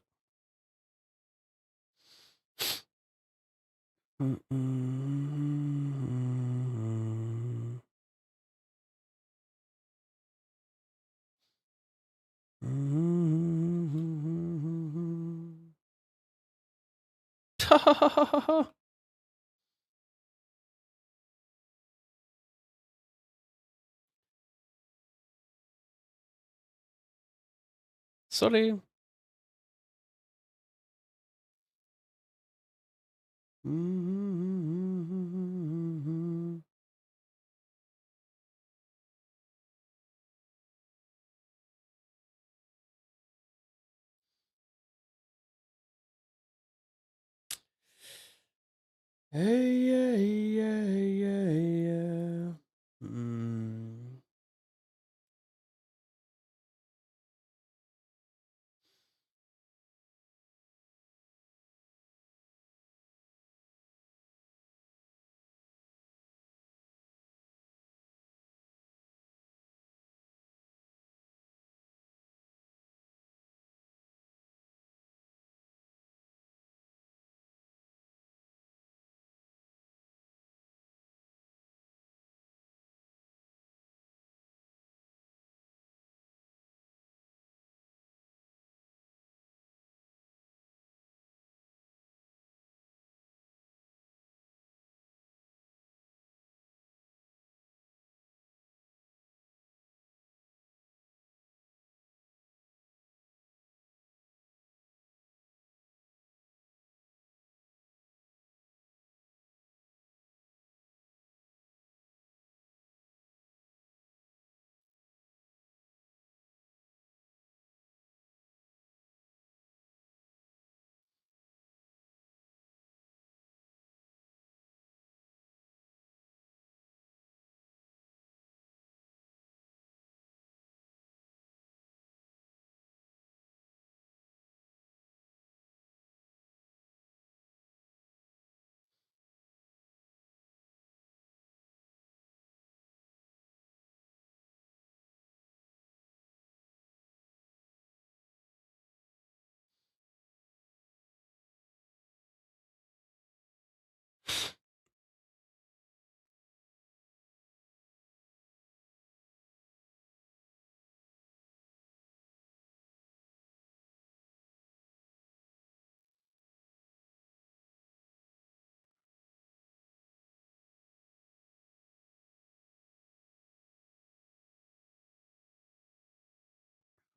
Sorry. Hey, yeah, yeah, yeah, yeah.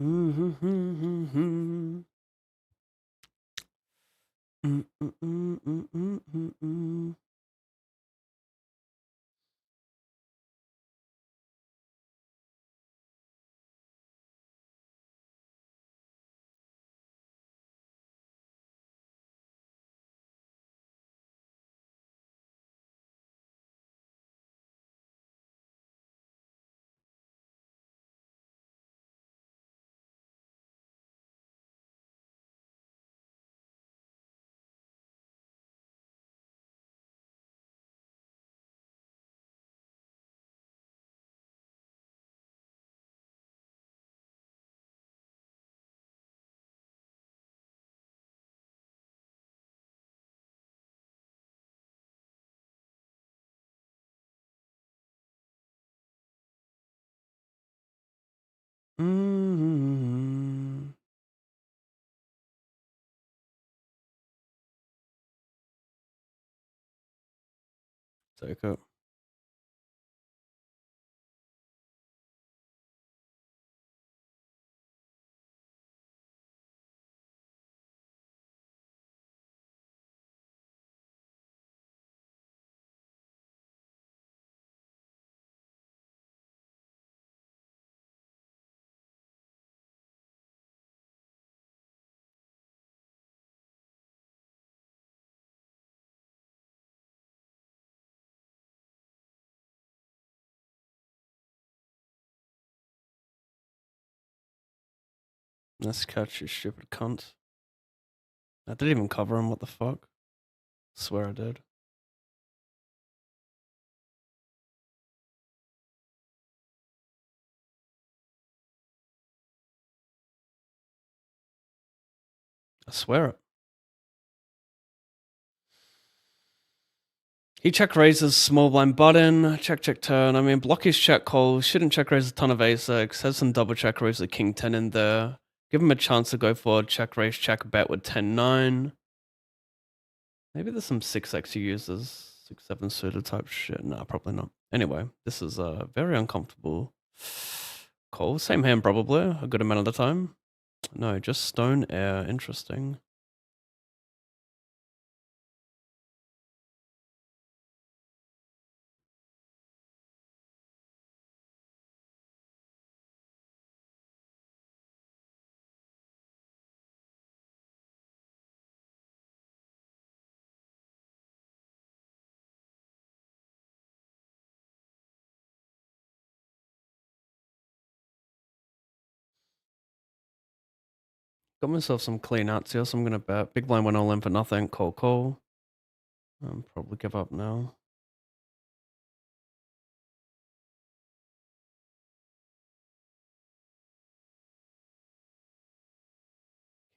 Mm-hmm. Mm-hmm. Take it. Let's catch you, stupid cunt. I didn't even cover him. What the fuck? Swear I did. I swear it. He check raises small blind button, check turn. I mean, block his check call. Shouldn't check raise a ton of ace-x. Has some double check raise with king 10 in there. Give him a chance to go for check raise, check bet with 10-9. Maybe there's some 6x he uses. 6-7 suited type shit. Nah, probably not. Anyway, this is a very uncomfortable call. Same hand probably, a good amount of the time. No, just stone air. Interesting. Got myself some clean outs here, so I'm gonna bet. Big blind went all in for nothing. Call. Probably give up now.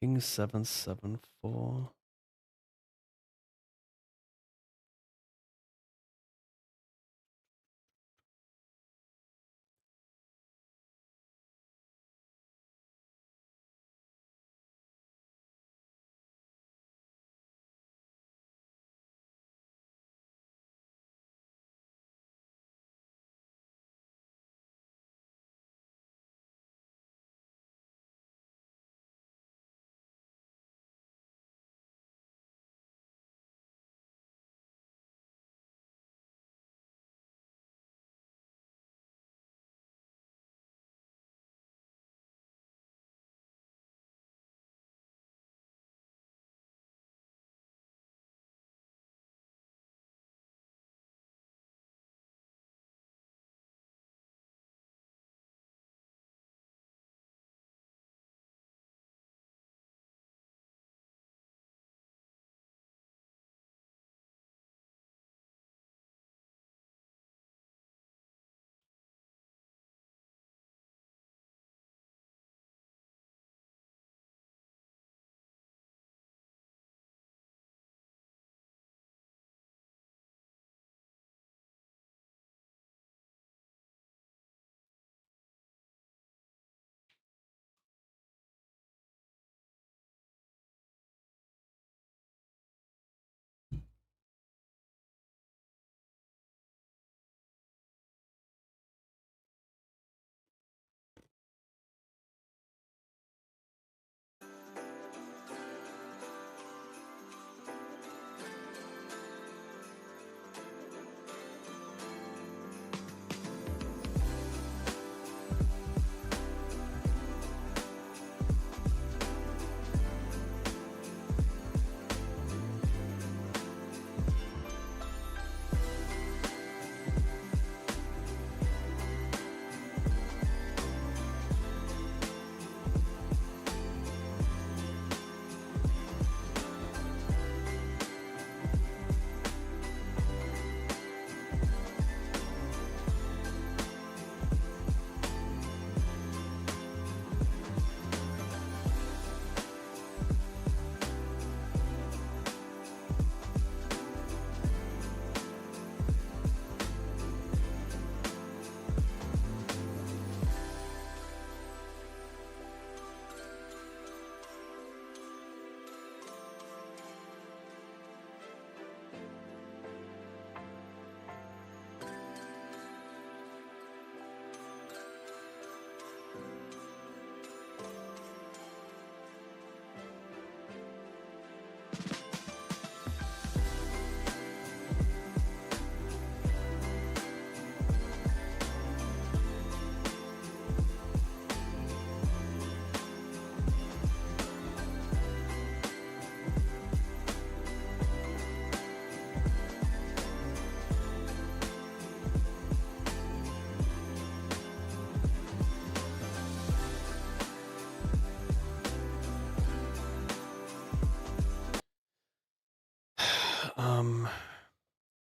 King 7-7-4.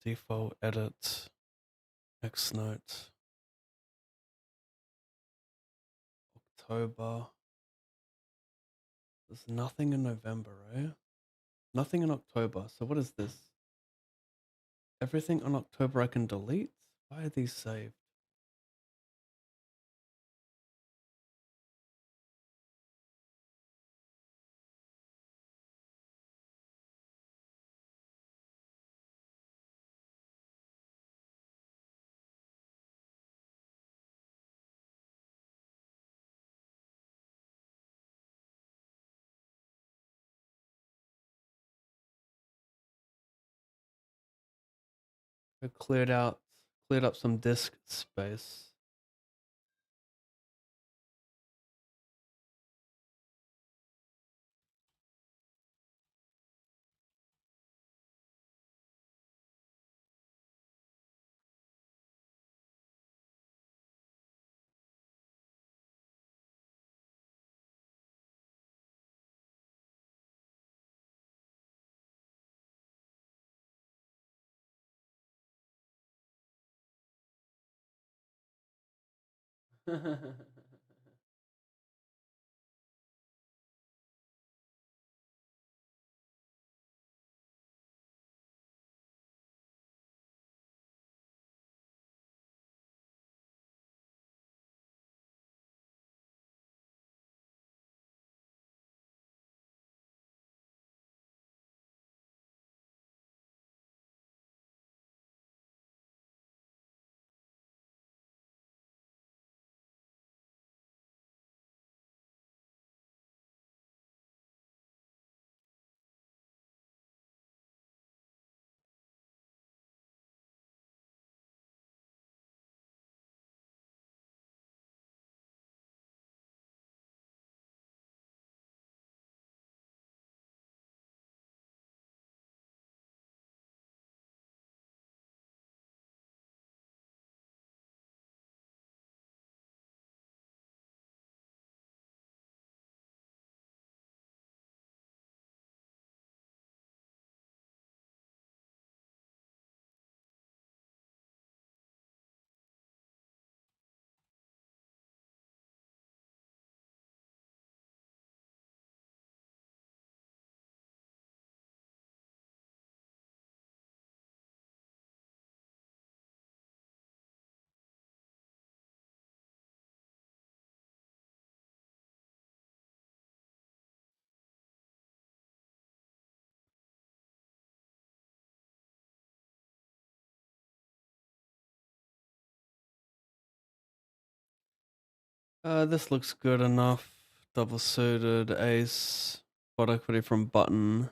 Default edit, X note, October. There's nothing in November, right? Nothing in October. So what is this? Everything on October I can delete? Why are these saved? I cleared up some disk space. This looks good enough. Double suited, ace, spot equity from button.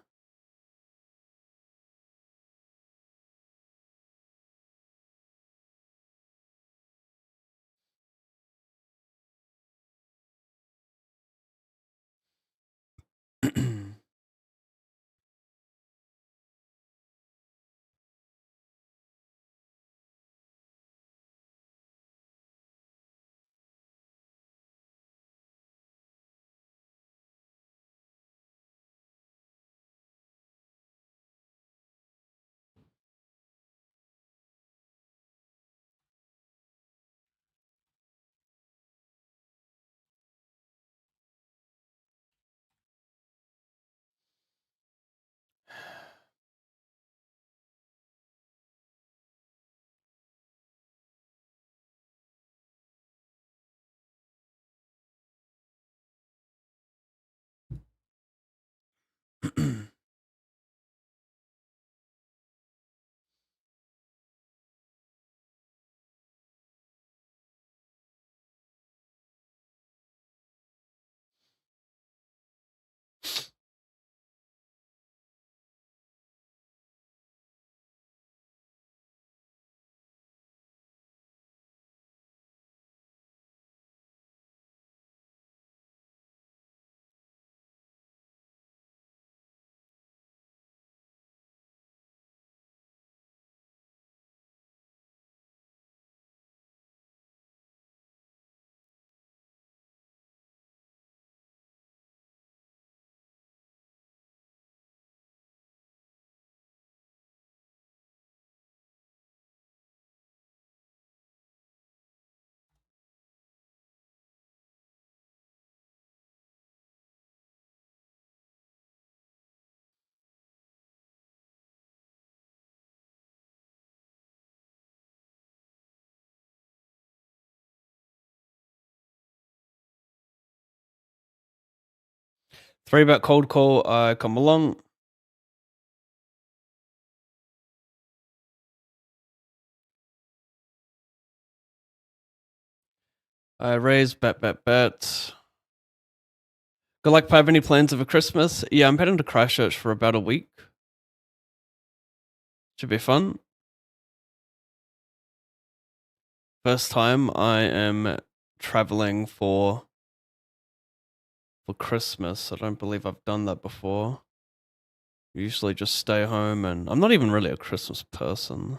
3-bet cold call. I come along. I raise, bet. Good luck, Pipe. Any plans over Christmas? Yeah, I'm heading to Christchurch for about a week. Should be fun. First time I am traveling for Christmas. I don't believe I've done that before. Usually just stay home, and I'm not even really a Christmas person.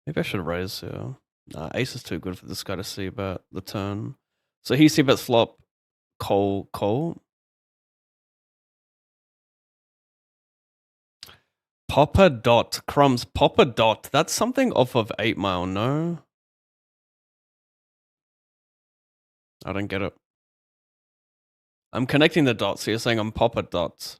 Maybe I should raise here. Nah, ace is too good for this guy to see bet the turn. So he see bets flop, call. Popper dot, crumbs, popper dot. That's something off of 8 Mile, no? I don't get it. I'm connecting the dots, so you're saying I'm popper dots.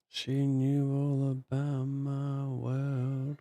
She knew all about my world.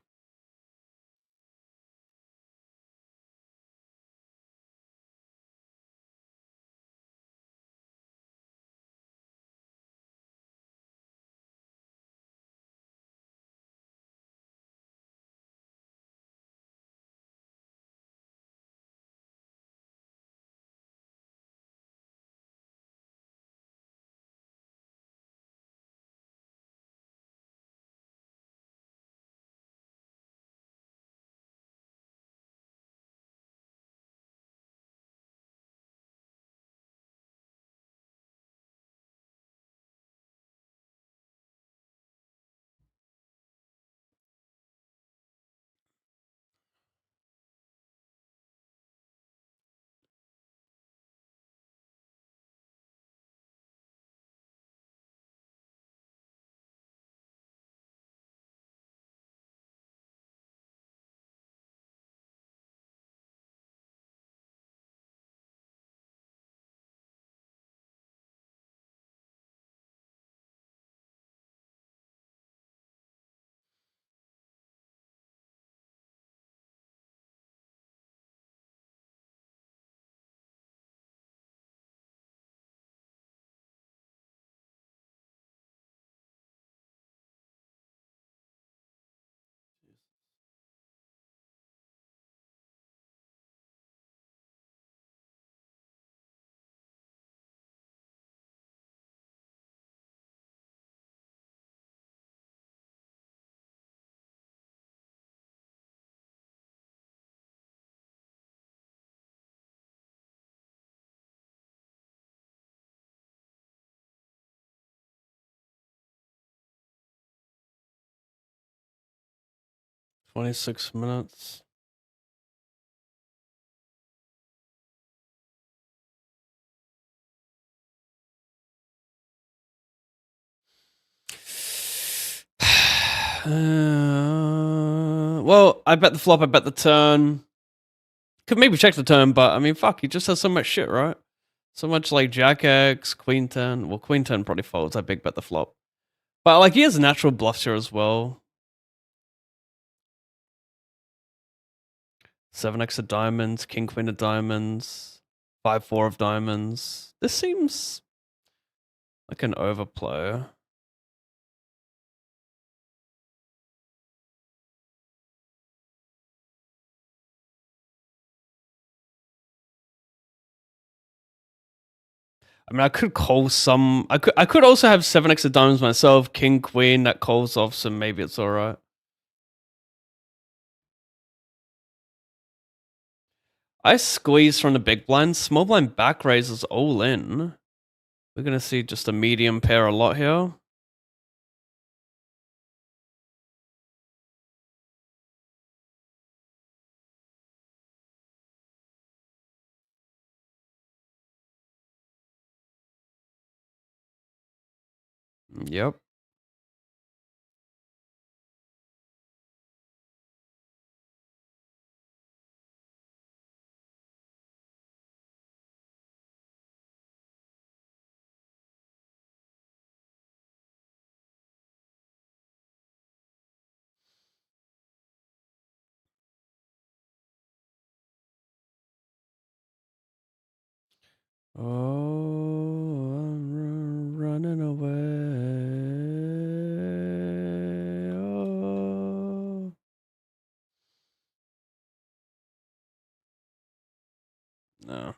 $26 minutes. Well, I bet the flop, I bet the turn. Could maybe check the turn, but I mean, fuck, he just has so much shit, right? So much like Jack X, Queen 10. Well, Queen 10 probably folds. I big bet the flop. But like, he has natural bluffs here as well. 7x of diamonds, King Queen of diamonds, 5-4 of diamonds. This seems like an overplay. I mean, I could call some. I could also have 7x of diamonds myself, King Queen that calls off, so maybe it's all right. I squeeze from the big blind. Small blind back raises all in. We're gonna see just a medium pair a lot here. Yep. Oh, I'm running away. Oh. No.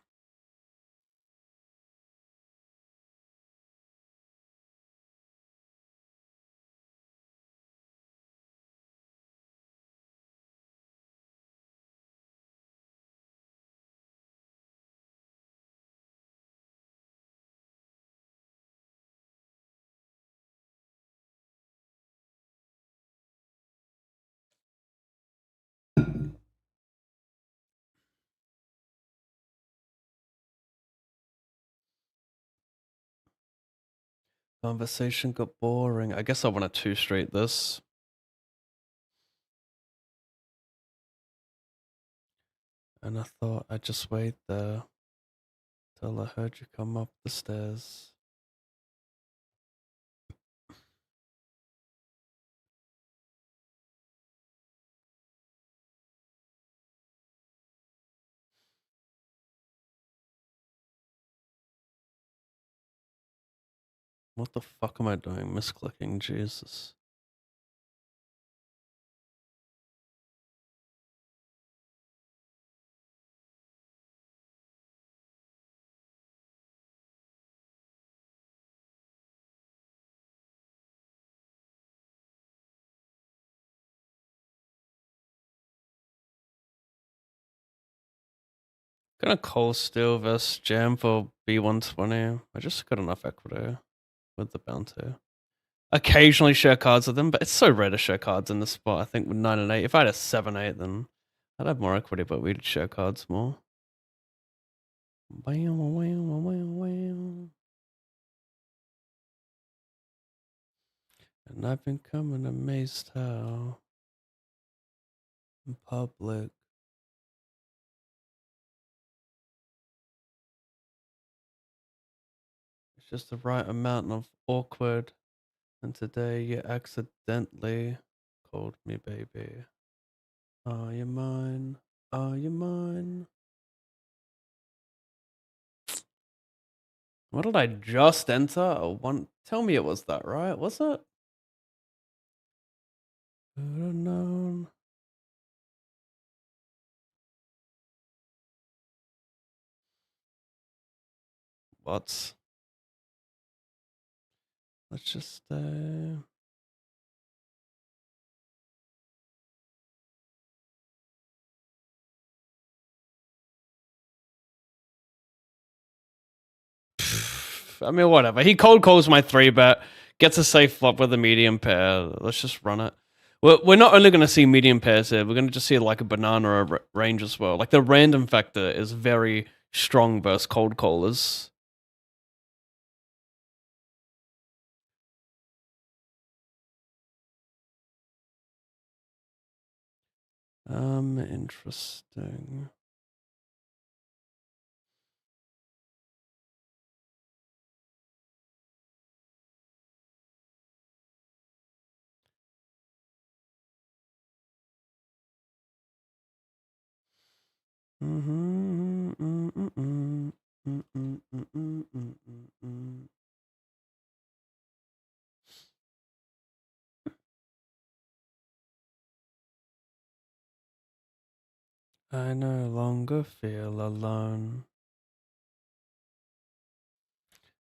Conversation got boring. I guess I want to two straight this. And I thought I'd just wait there till I heard you come up the stairs. What the fuck am I doing? Misclicking, Jesus. Gonna call still versus jam for B120. I just got enough equity with the bounty. Occasionally share cards with them, but it's so rare to share cards in this spot. I think with 9 and 8. If I had a 7 8, then I'd have more equity, but we'd share cards more. Bam, wham, wham, wham. And I've been coming amazed how in public. It's just the right amount of awkward. And today you accidentally called me baby. Are you mine? Are you mine? What did I just enter? One. Tell me it was that, right? Was it? Could have known. What? Let's just stay. I mean, whatever. He cold calls my 3-bet, gets a safe flop with a medium pair. Let's just run it. We're not only going to see medium pairs here, we're going to just see like a banana or a range as well. Like the random factor is very strong versus cold callers. Interesting. I no longer feel alone.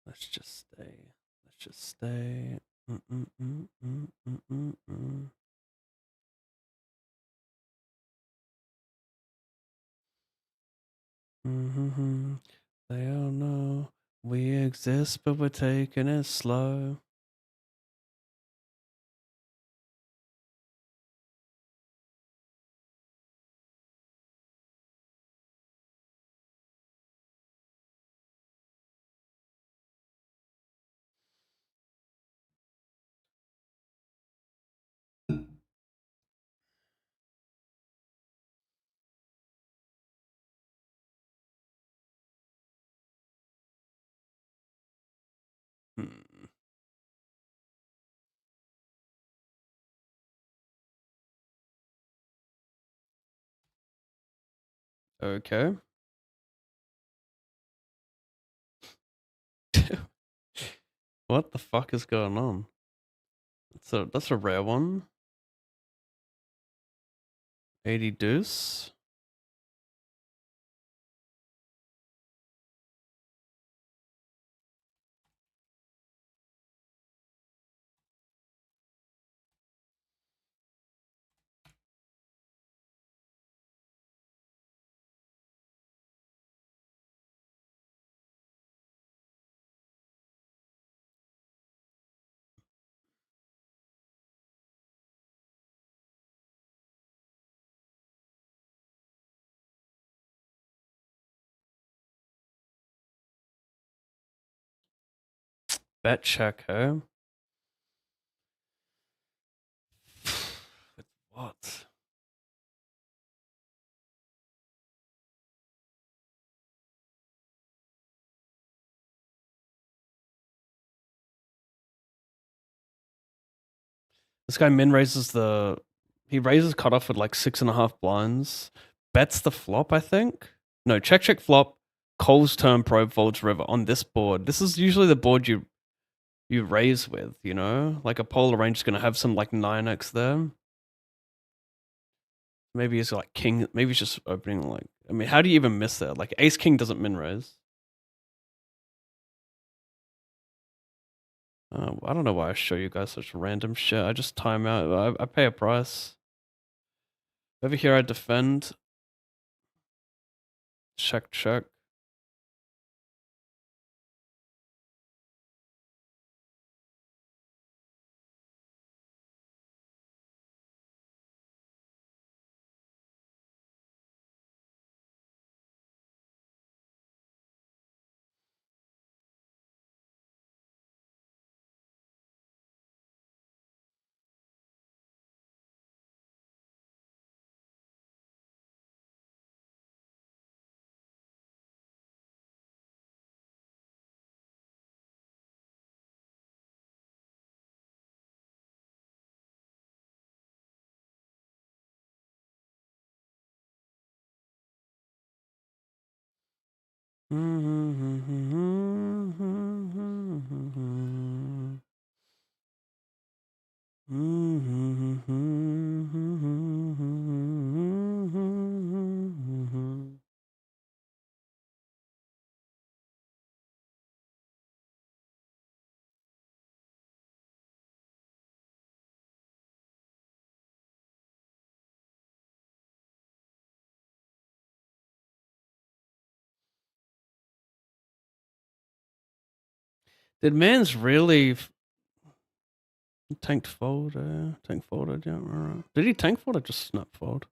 Let's just stay. Let's just stay. They all know we exist, but we're taking it slow. Okay. What the fuck is going on? That's a rare one. 80 deuce. Bet check, huh? What? This guy min raises the. He raises cutoff with like 6.5 blinds. Bets the flop, I think. No, check flop. Calls turn probe folds river on this board. This is usually the board you raise with, you know? Like a polar range is gonna have some like 9x there. Maybe it's like king. Maybe it's just opening like. I mean, how do you even miss that? Like ace king doesn't min raise. I don't know why I show you guys such random shit. I just time out. I pay a price. Over here, I defend. Check. Did Mans really tanked fold? Tank folded, yeah. Right. Did he tank fold or just snap fold?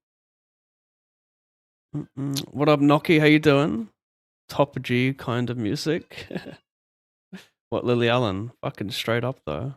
What up, Noki? How you doing? Top G kind of music. What, Lily Allen? Fucking straight up though.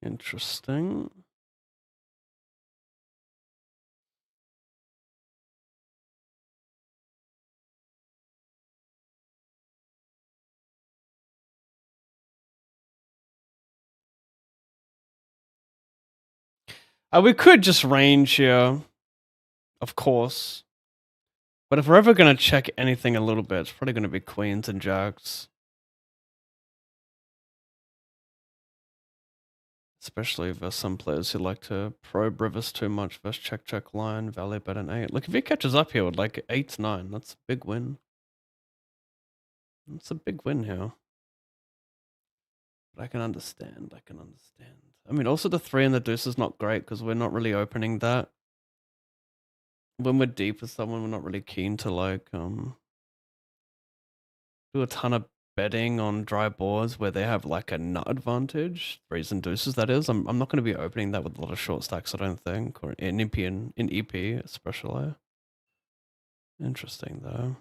Interesting. We could just range here, of course. But if we're ever going to check anything a little bit, it's probably going to be queens and jacks. Especially if there's some players who like to probe rivers too much versus check line, valet bet an 8. Look, if he catches up here with like 8-9, that's a big win. That's a big win here. But I can understand. I mean, also the 3 and the deuce is not great because we're not really opening that. When we're deep with someone, we're not really keen to like do a ton of betting on dry boards where they have like a nut advantage, 3s and deuces that is. I'm not going to be opening that with a lot of short stacks, I don't think, or in EP especially. Interesting though.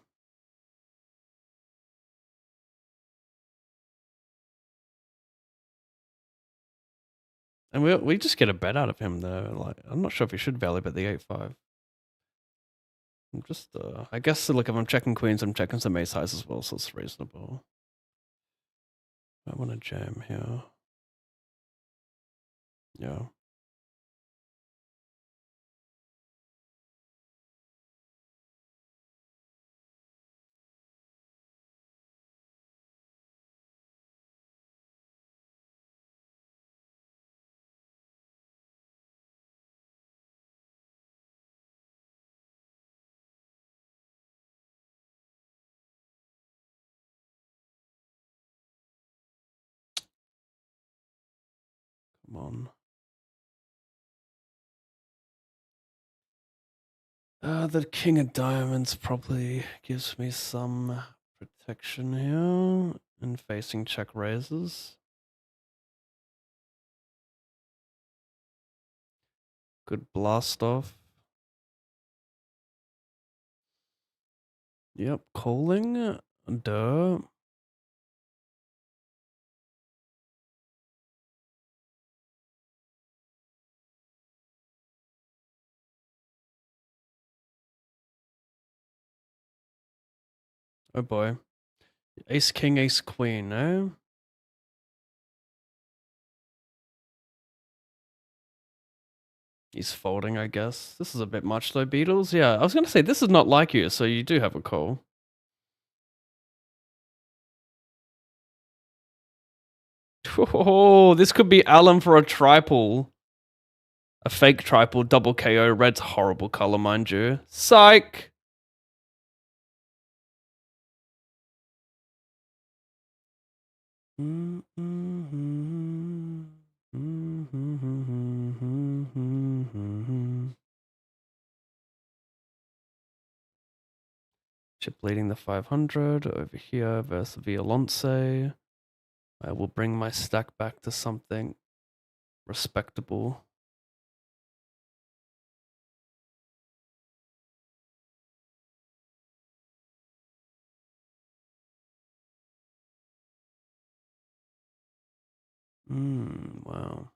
And we just get a bet out of him though. Like I'm not sure if he should value bet the 8-5. I'm just I guess look, if I'm checking queens, I'm checking some ace highs as well, so it's reasonable. I want to jam here. Yeah. Come on. The king of diamonds probably gives me some protection here and facing check raises. Good blast off. Yep, calling. Duh. Oh boy. Ace king, ace queen, no? He's folding, I guess. This is a bit much though, Beatles. Yeah, I was gonna say this is not like you, so you do have a call. Oh, this could be Alan for a triple. A fake triple, double KO. Red's horrible color, mind you. Psych! Chip leading the 500 over here versus Violonce. I will bring my stack back to something respectable. Wow.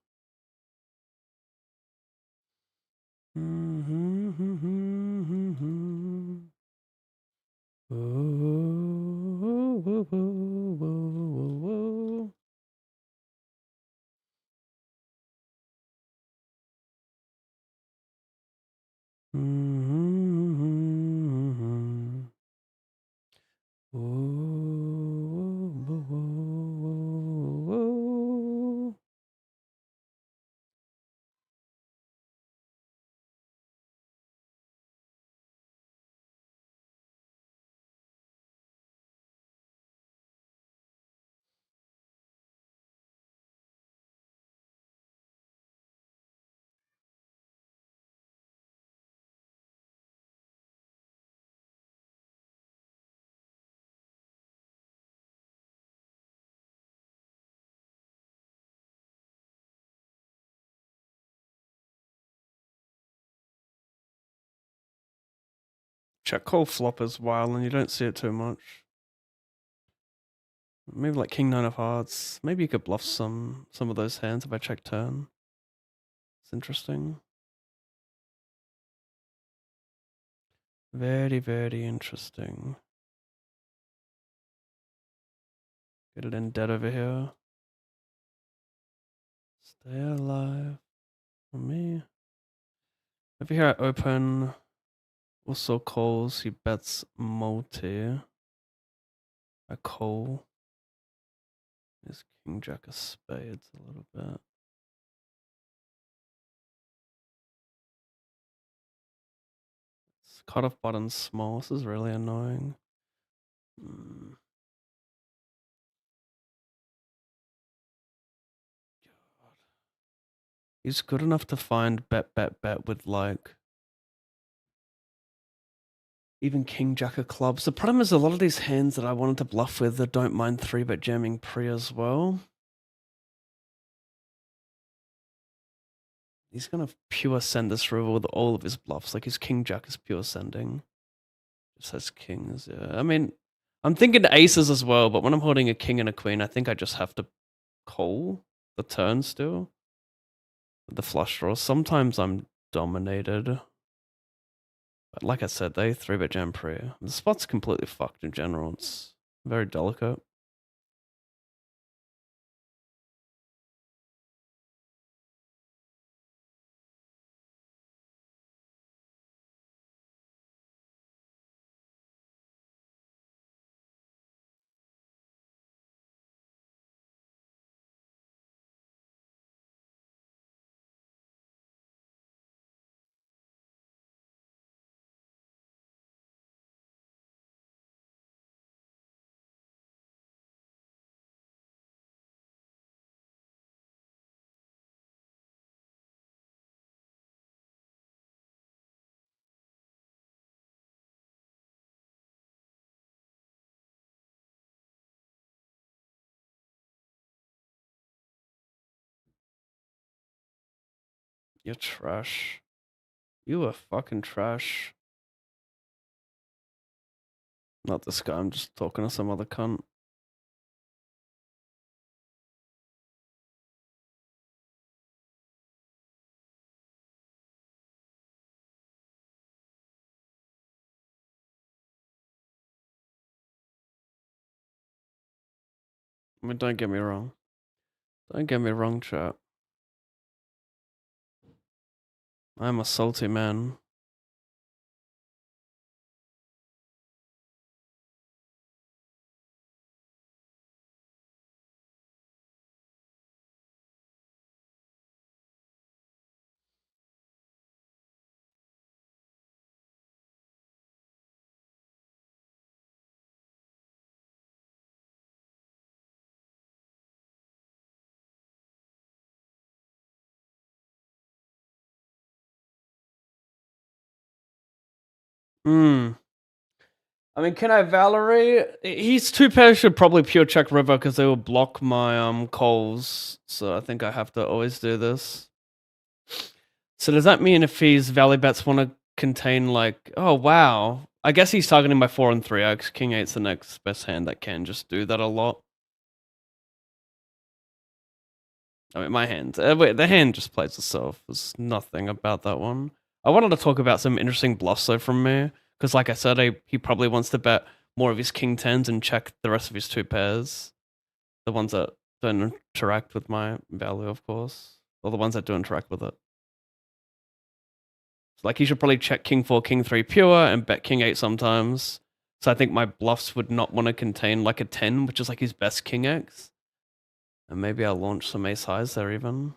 Check call flop as well, and you don't see it too much. Maybe like king nine of hearts. Maybe you could bluff some of those hands if I check turn. It's interesting. Very, very interesting. Get it in dead over here. Stay alive for me. Over here I open. Also calls. He bets multi. I call. Is king jack of spades a little bit. Cut off button small. This is really annoying. God. He's good enough to find bet with like even king jack of clubs. The problem is a lot of these hands that I wanted to bluff with that don't mind 3-bet jamming pre as well. He's gonna pure send this river with all of his bluffs. Like his king jack is pure sending. Just has kings. Yeah. I mean, I'm thinking aces as well, but when I'm holding a king and a queen, I think I just have to call the turn still. With the flush draw. Sometimes I'm dominated. But like I said, they 3-bet jam pre. The spot's completely fucked in general. It's very delicate. You're trash. You are fucking trash. Not this guy, I'm just talking to some other cunt. I mean, don't get me wrong. Don't get me wrong, chat. I'm a salty man. Hmm. I mean, can I Valerie? He's two pairs should probably pure check river because they will block my calls. So I think I have to always do this. So does that mean if his valley bets want to contain like, oh wow, I guess he's targeting my 4 and 3 X. King 8's the next best hand that can just do that a lot. I mean, my hand. Wait, the hand just plays itself. There's nothing about that one. I wanted to talk about some interesting bluffs though from me because, like I said, he probably wants to bet more of his king tens and check the rest of his two pairs, the ones that don't interact with my value, of course, or the ones that do interact with it. So, like he should probably check king 4, king 3 pure and bet king 8 sometimes. So I think my bluffs would not want to contain like a 10, which is like his best king X. And maybe I'll launch some ace highs there even.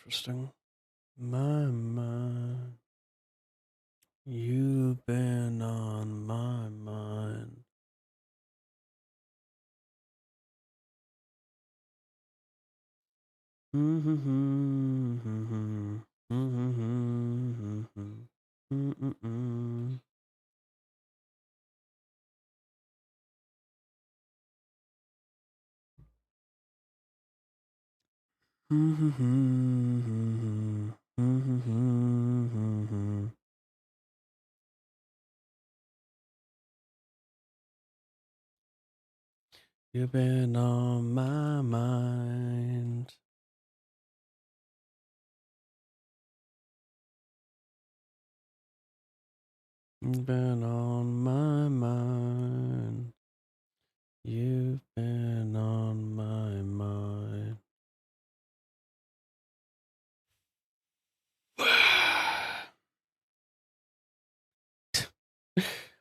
interesting. My mind. You've been on my mind. You've been on my mind. You've been on my mind. You've been on my mind.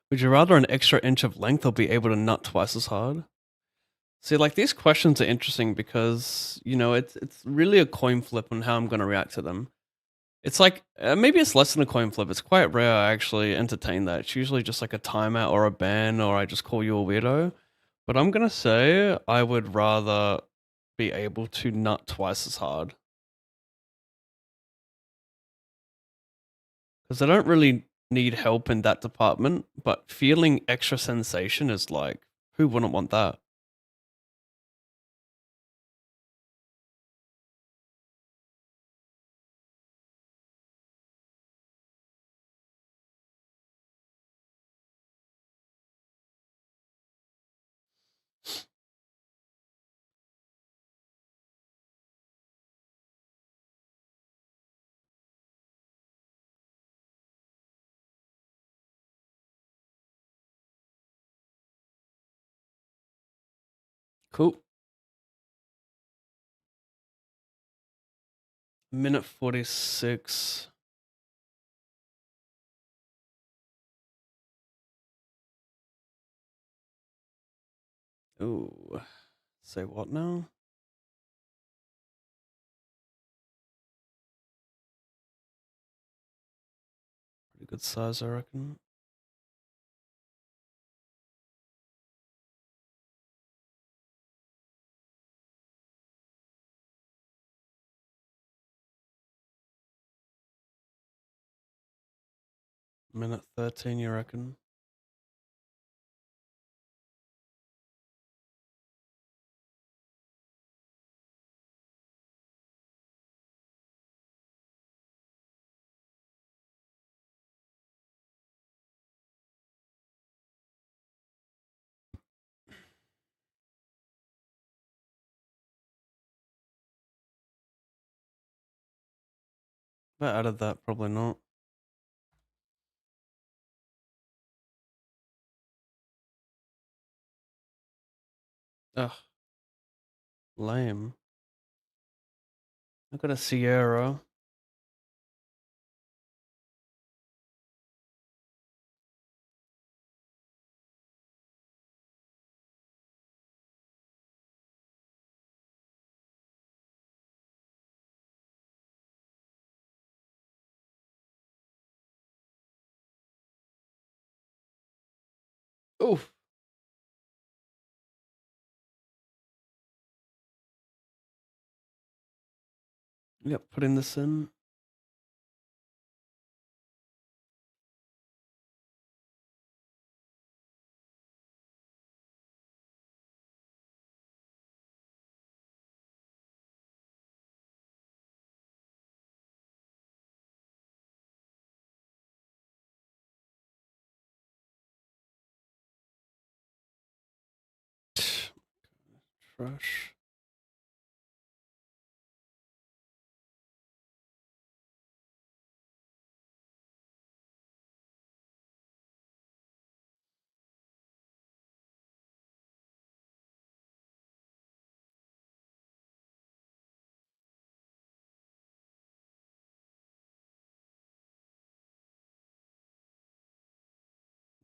Would you rather an extra inch of length or be able to nut twice as hard? See, like these questions are interesting because it's really a coin flip on how I'm going to react to them. It's like maybe it's less than a coin flip. It's quite rare I actually entertain that. It's usually just like a timeout or a ban, or I just call you a weirdo. But I'm gonna say I would rather be able to nut twice as hard because I don't really need help in that department. But feeling extra sensation is like, who wouldn't want that? Cool. Minute 46. Ooh. Say what now? Pretty good size, I reckon. Minute 13, you reckon? If I added that, probably not. Ugh, lame. I got a Sierra. Oof. Yep, putting this in. Trash.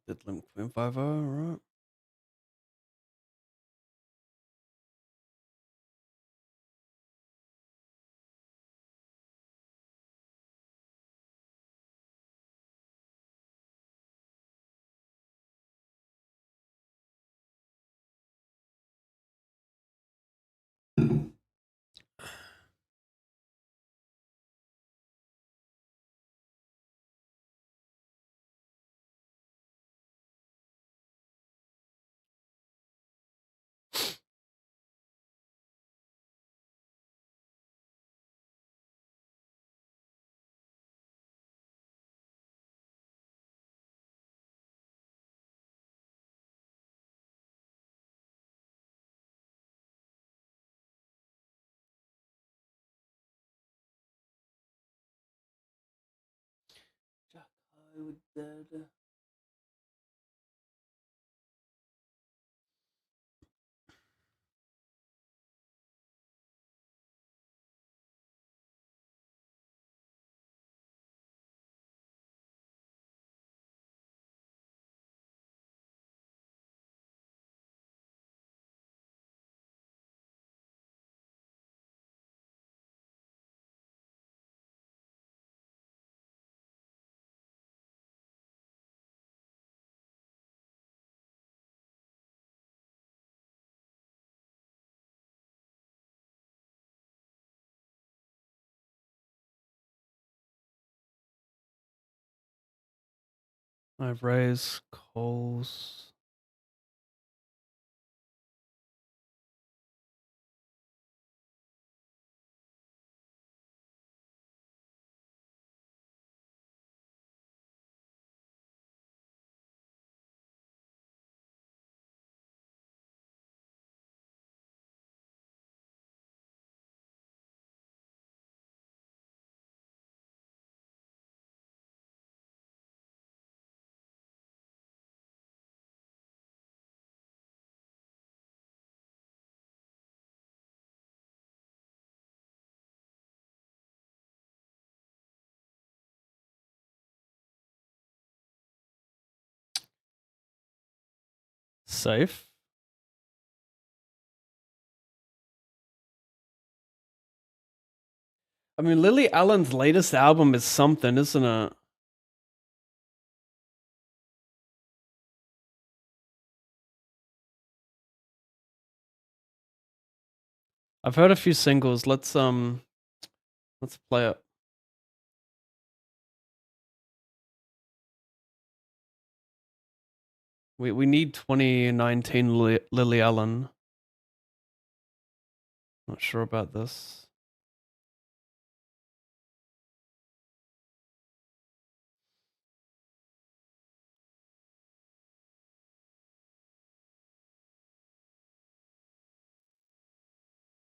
Did limp queen 5 right? Hollywood Dead. I've raised calls. Safe. I mean, Lily Allen's latest album is something, isn't it? I've heard a few singles. Let's play it. We need 2019 Lily Allen. Not sure about this.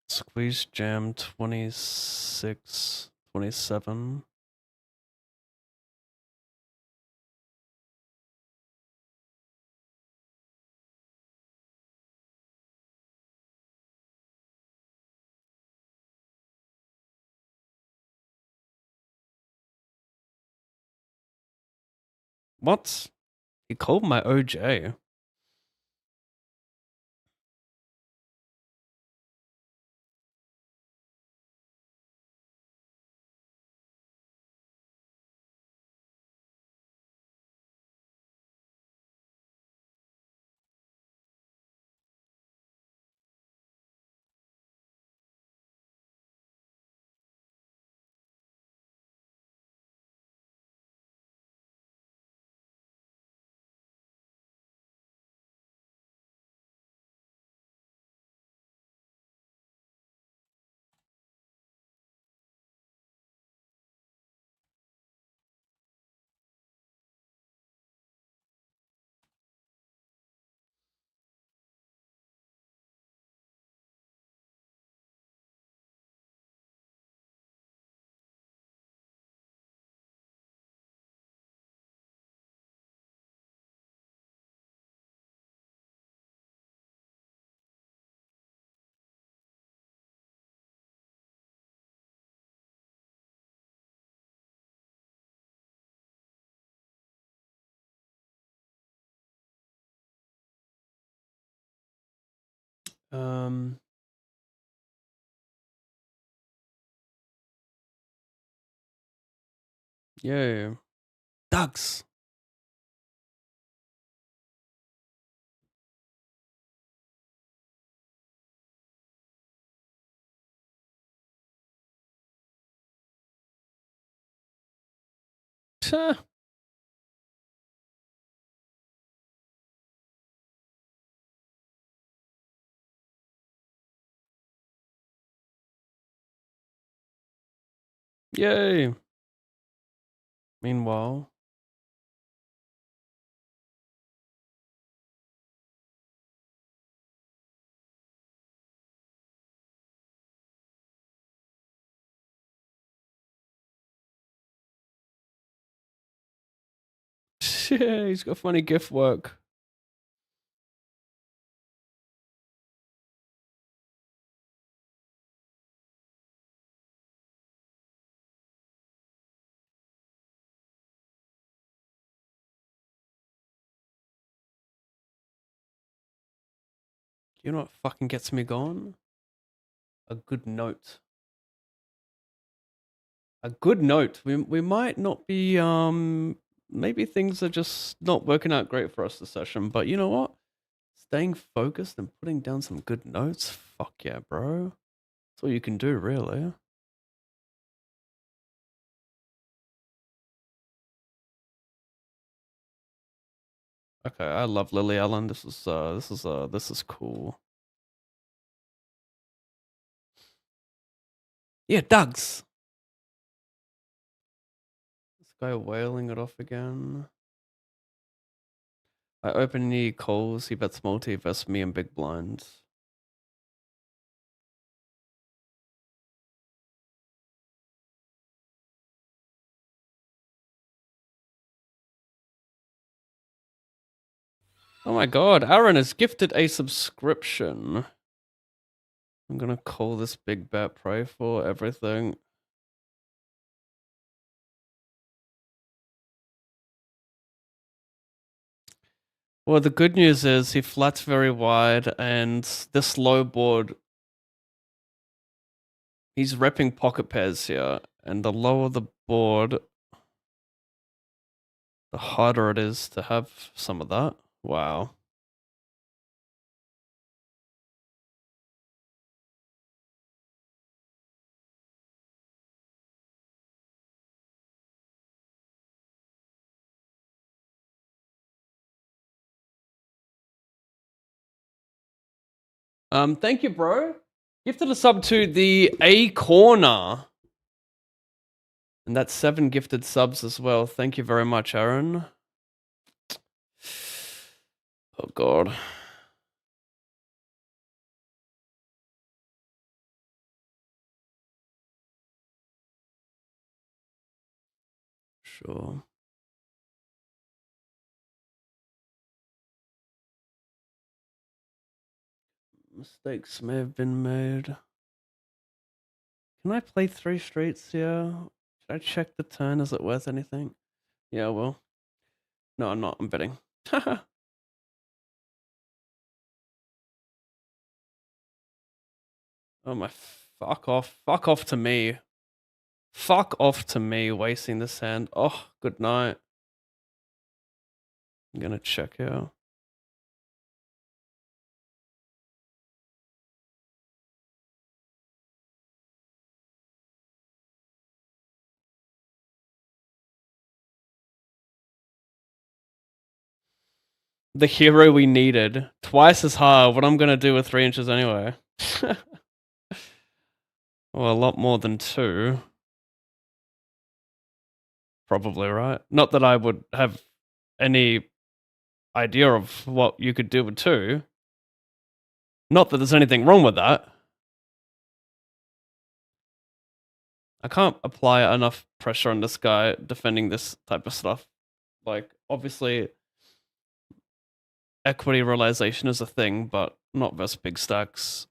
Squeeze Jam 26, 27. What? He called my OJ. Um, yeah. Ducks. Tuh. Yay. Meanwhile, Yeah, he's got funny gift work. You know what fucking gets me going? A good note. A good note. We might not be maybe things are just not working out great for us this session, but you know what? Staying focused and putting down some good notes. Fuck yeah, bro. That's all you can do, really. Okay, I love Lily Allen. This is cool. Yeah, Doug's. This guy wailing it off again. I open the calls. He bets multi versus me and big blinds. Oh my god, Aaron has gifted a subscription. I'm gonna call this big bet, pray for everything. Well, the good news is he flats very wide, and this low board, he's repping pocket pairs here, and the lower the board, the harder it is to have some of that. Wow. Thank you, bro. Gifted a sub to the A Corner. And that's 7 gifted subs as well. Thank you very much, Aaron. Oh, God. Sure. Mistakes may have been made. Can I play 3 streets here? Should I check the turn? Is it worth anything? Yeah, well. No, I'm not. I'm betting. Oh my, fuck off. Fuck off to me. Fuck off to me wasting this hand. Oh, good night. I'm gonna check here. The hero we needed. Twice as hard. What I'm gonna do with 3 inches anyway. Well, a lot more than 2. Probably, right? Not that I would have any idea of what you could do with 2. Not that there's anything wrong with that. I can't apply enough pressure on this guy defending this type of stuff. Like, obviously, equity realization is a thing, but not versus big stacks.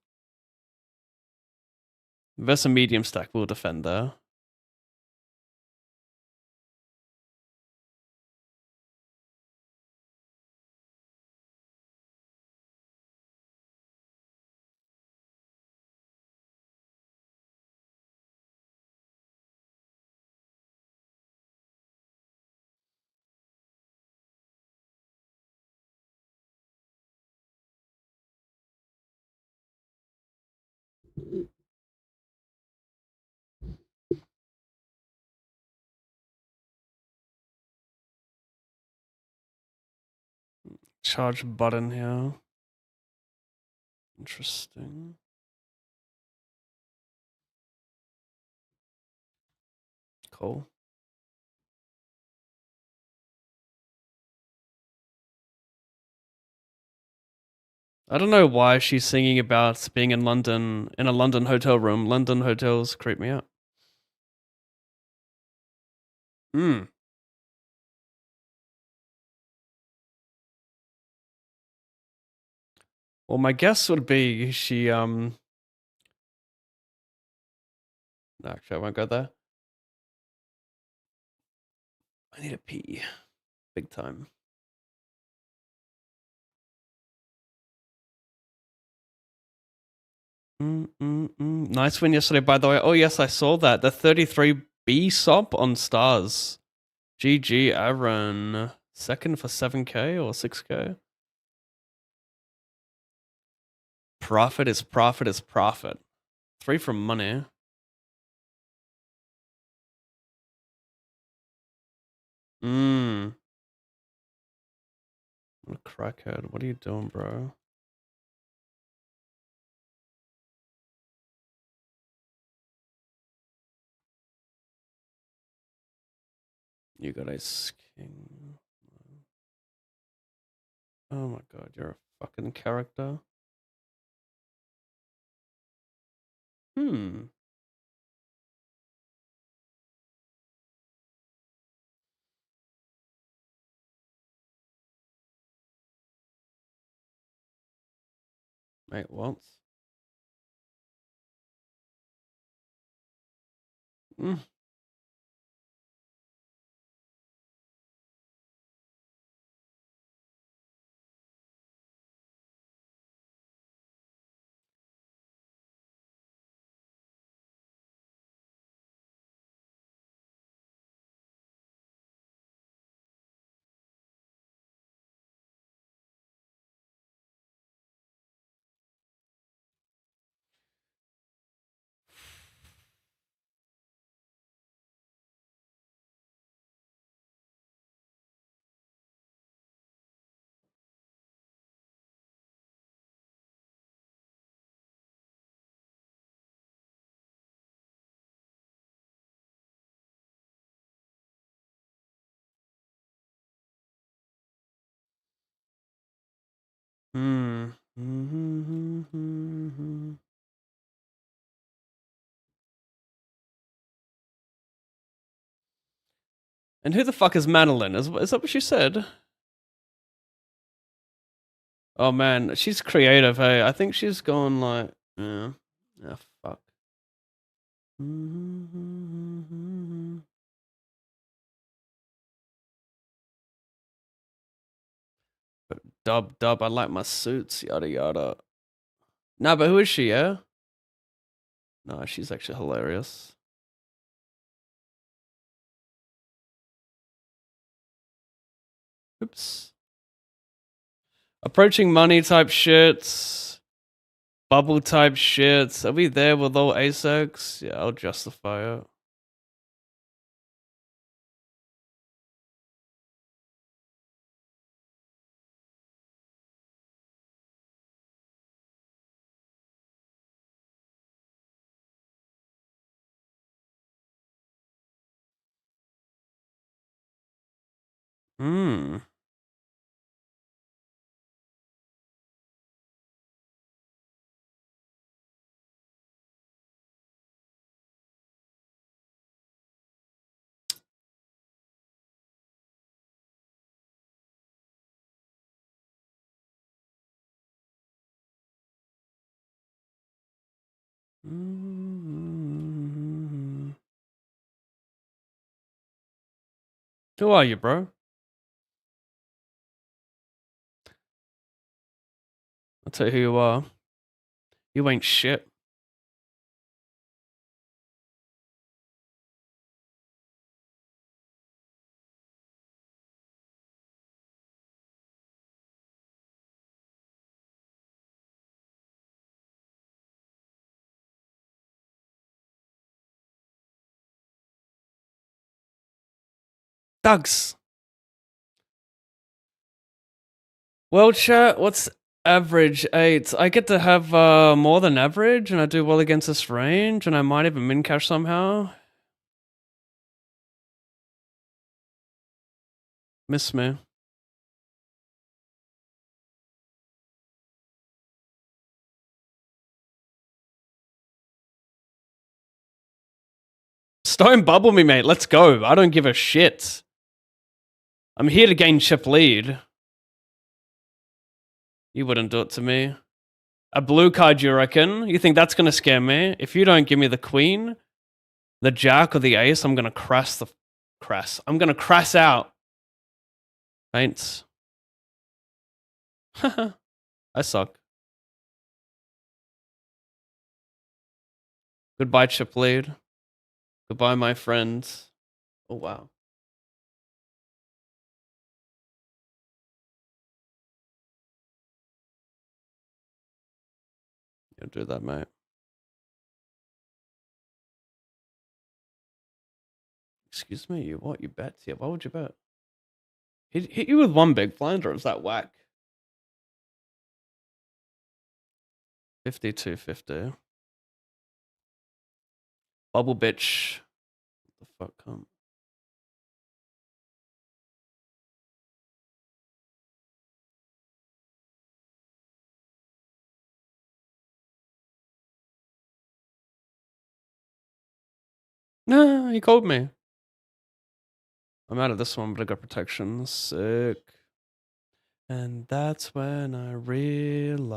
Versus a medium stack will defend there. Charge button here. Interesting. Cool. I don't know why she's singing about being in London, in a London hotel room. London hotels creep me out. Hmm. Well, my guess would be she no, actually I won't go there. I need a pee. Big time. Nice win yesterday, by the way. Oh yes, I saw that. The 33B sop on stars. GG Aaron. Second for 7k or 6k. Profit is profit is profit. 3 from money. What a crackhead. What are you doing, bro? You got ace king. Oh my god, you're a fucking character. Wait, what? And who the fuck is Madeline? Is that what she said? Oh man, she's creative, hey. I think she's gone like, yeah. Yeah, fuck. Dub, I like my suits, yada yada. Nah, but who is she, yeah? No, she's actually hilarious. Oops. Approaching money type shits. Bubble type shits. Are we there with all ASEX? Yeah, I'll justify it. Who are you, bro? I'll tell you who you are. You ain't shit. Dugs. Well, chat, what's average? 8. I get to have more than average, and I do well against this range, and I might even min cash somehow. Miss me. Stone bubble me, mate. Let's go. I don't give a shit. I'm here to gain chip lead. You wouldn't do it to me. A blue card, you reckon? You think that's gonna scare me? If you don't give me the queen, the jack, or the ace, I'm gonna crass I'm gonna crass out. Thanks. I suck. Goodbye, chip lead. Goodbye, my friends. Oh, wow. You do that, mate. Excuse me, you what? You bet? Yeah, why would you bet? Hit you with one big blind, or is that whack? 52-50. Bubble bitch. What the fuck, come? Nah, he called me. I'm out of this one, but I got protection. Sick. And that's when I realized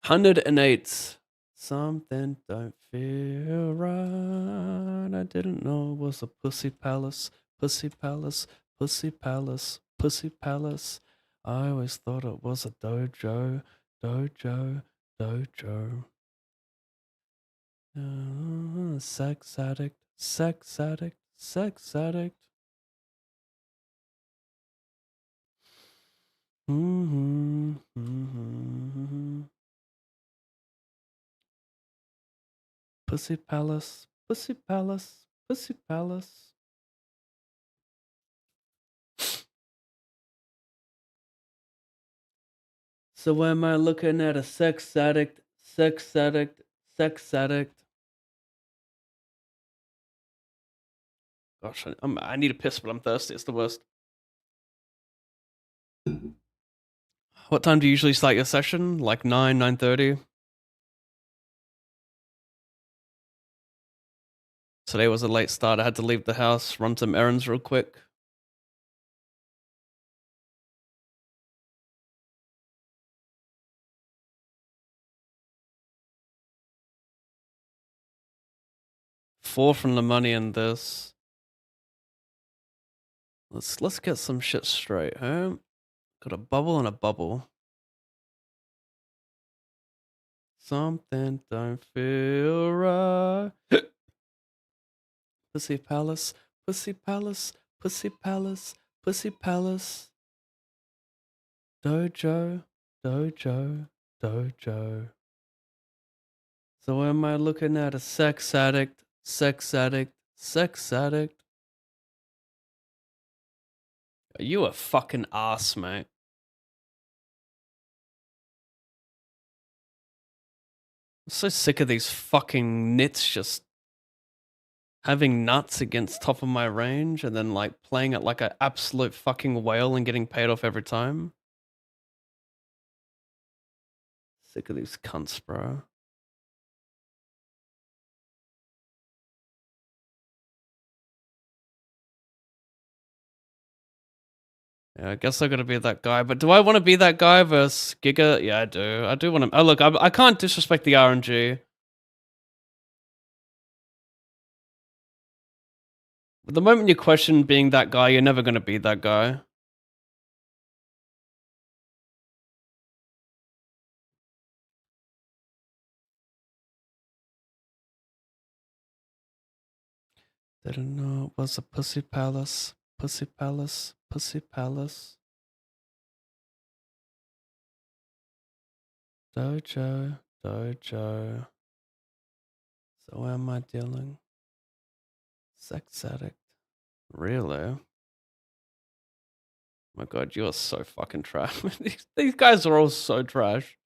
108. Something don't feel right. I didn't know it was a pussy palace, pussy palace, pussy palace, pussy palace. I always thought it was a dojo, dojo, dojo. Sex addict, sex addict, sex addict. Pussy palace, pussy palace, pussy palace. So am I looking at a sex addict, sex addict, sex addict? Gosh, I need a piss, but I'm thirsty. It's the worst. What time do you usually start your session? Like 9:30? Today was a late start. I had to leave the house, run some errands real quick. Four from the money and this. Let's get some shit straight, huh? Got a bubble and a bubble. Something don't feel right. Pussy palace, pussy palace, pussy palace, pussy palace. Dojo, dojo, dojo. So am I looking at a sex addict, sex addict, sex addict? Are you a fucking ass, mate? I'm so sick of these fucking nits just having nuts against top of my range and then like playing it like an absolute fucking whale and getting paid off every time. Sick of these cunts, bro. Yeah, I guess I gotta be that guy. But do I want to be that guy versus Giga? Yeah, I do. I do want to. Oh, look, I can't disrespect the RNG. But the moment you question being that guy, you're never gonna be that guy. Didn't know it was a pussy palace, pussy palace, pussy palace. Dojo, dojo. So am I dealing? Sex addict. Really? Oh my god, you are so fucking trash. These guys are all so trash.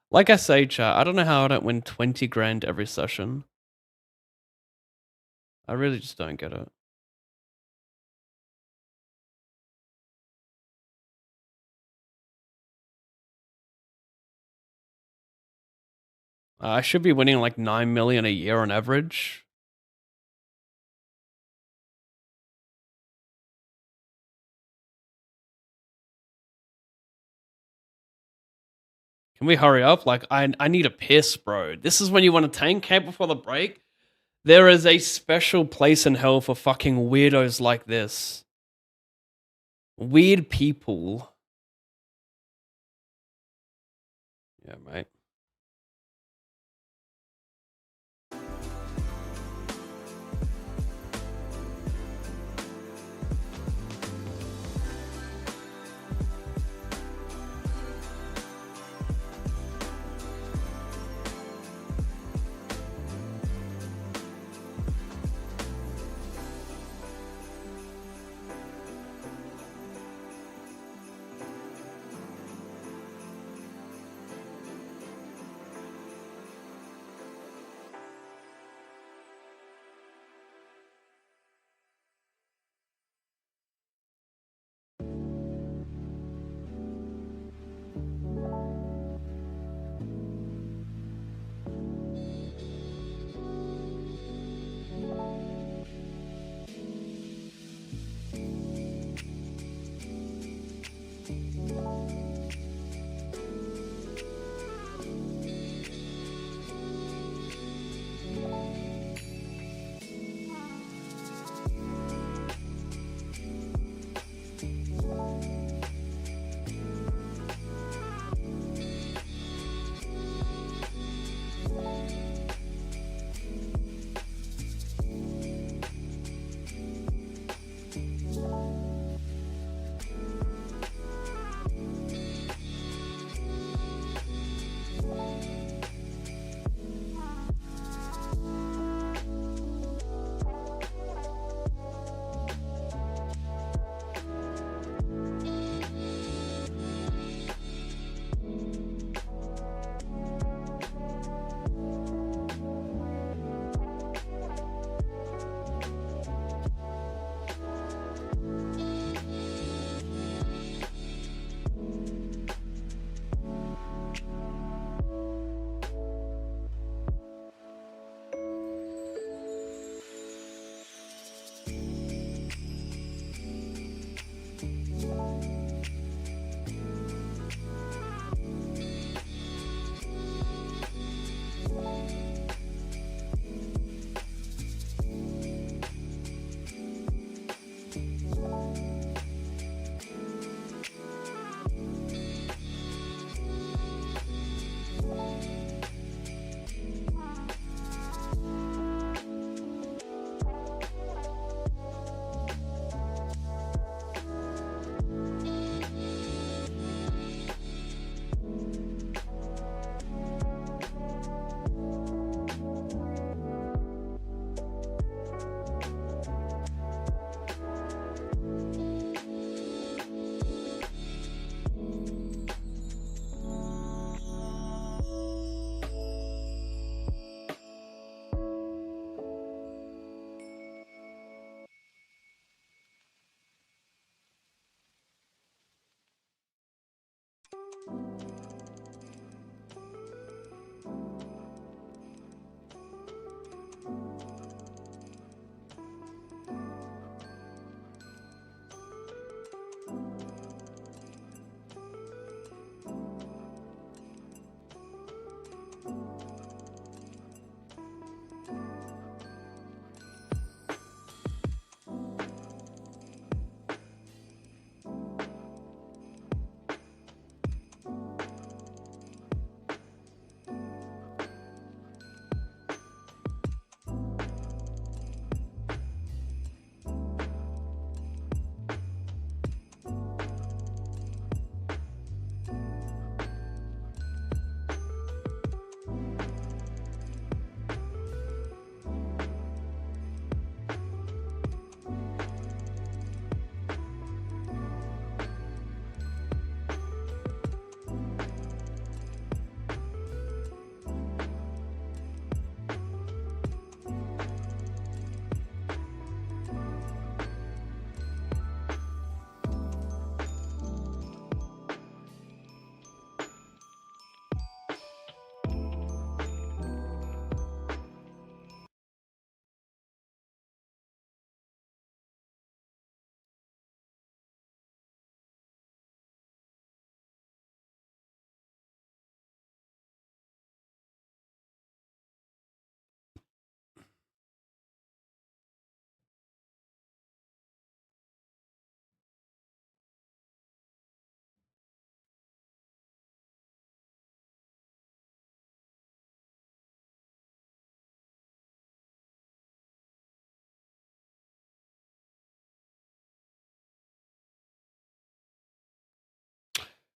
Like I say, chat, I don't know how I don't win 20 grand every session. I really just don't get it. I should be winning like 9 million a year on average. Can we hurry up? Like, I need a piss, bro. This is when you want to tank camp before the break. There is a special place in hell for fucking weirdos like this. Weird people. Yeah, mate.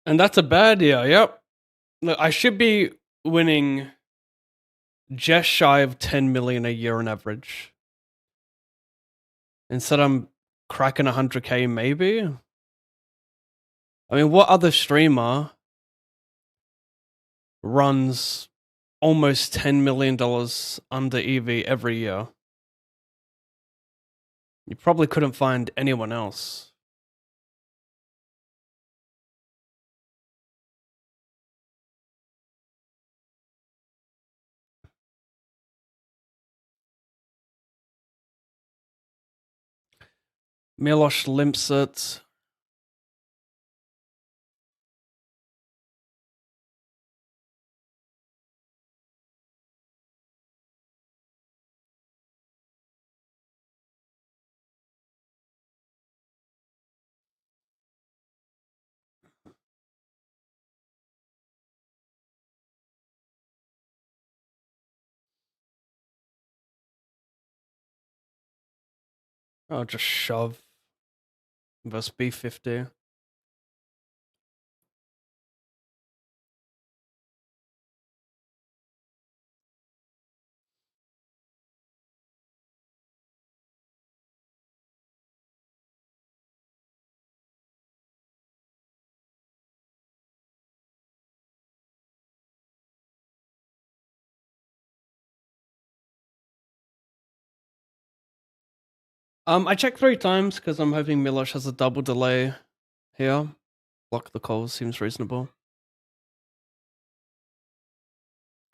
And that's a bad year, yep. Look, I should be winning just shy of 10 million a year on average. Instead I'm cracking 100k maybe. I mean, what other streamer runs almost $10 million under EV every year? You probably couldn't find anyone else. Milos limps it. I'll just shove versus B50. I checked 3 times because I'm hoping Milos has a double delay here. Block the calls seems reasonable.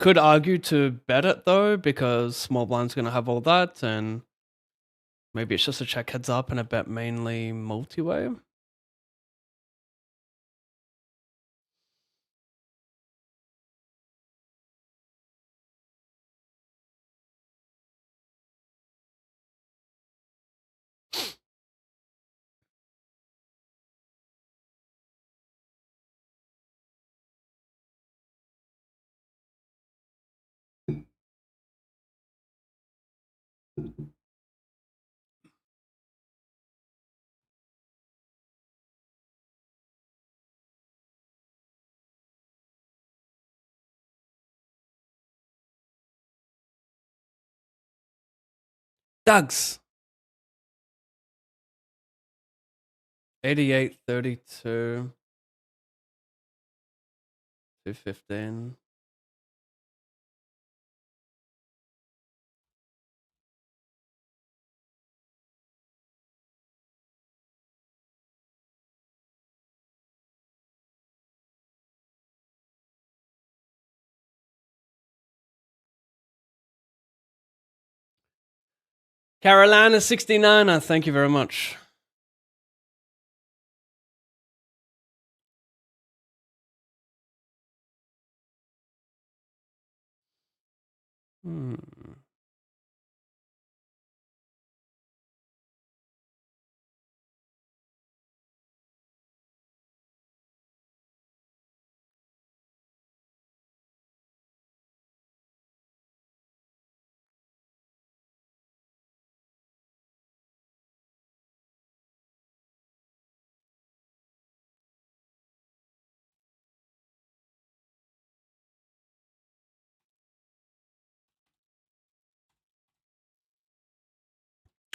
Could argue to bet it though, because small blind's gonna have all that, and maybe it's just a check heads up and a bet mainly multi-way. Dugs. 88.32. 215. Carolina 69er, thank you very much.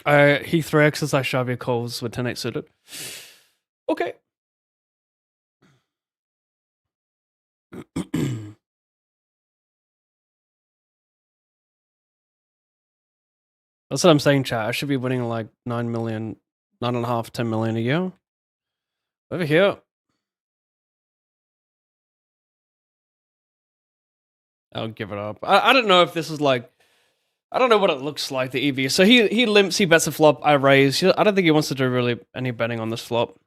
He 3x's I shove your calls with 10-8 suited. Okay. That's what I'm saying, chat. I should be winning like 9 million, 9.5, 10 million a year. Over here. I'll give it up. I don't know if this is like, I don't know what it looks like, the EV. So he limps, he bets a flop, I raise. I don't think he wants to do really any betting on this flop.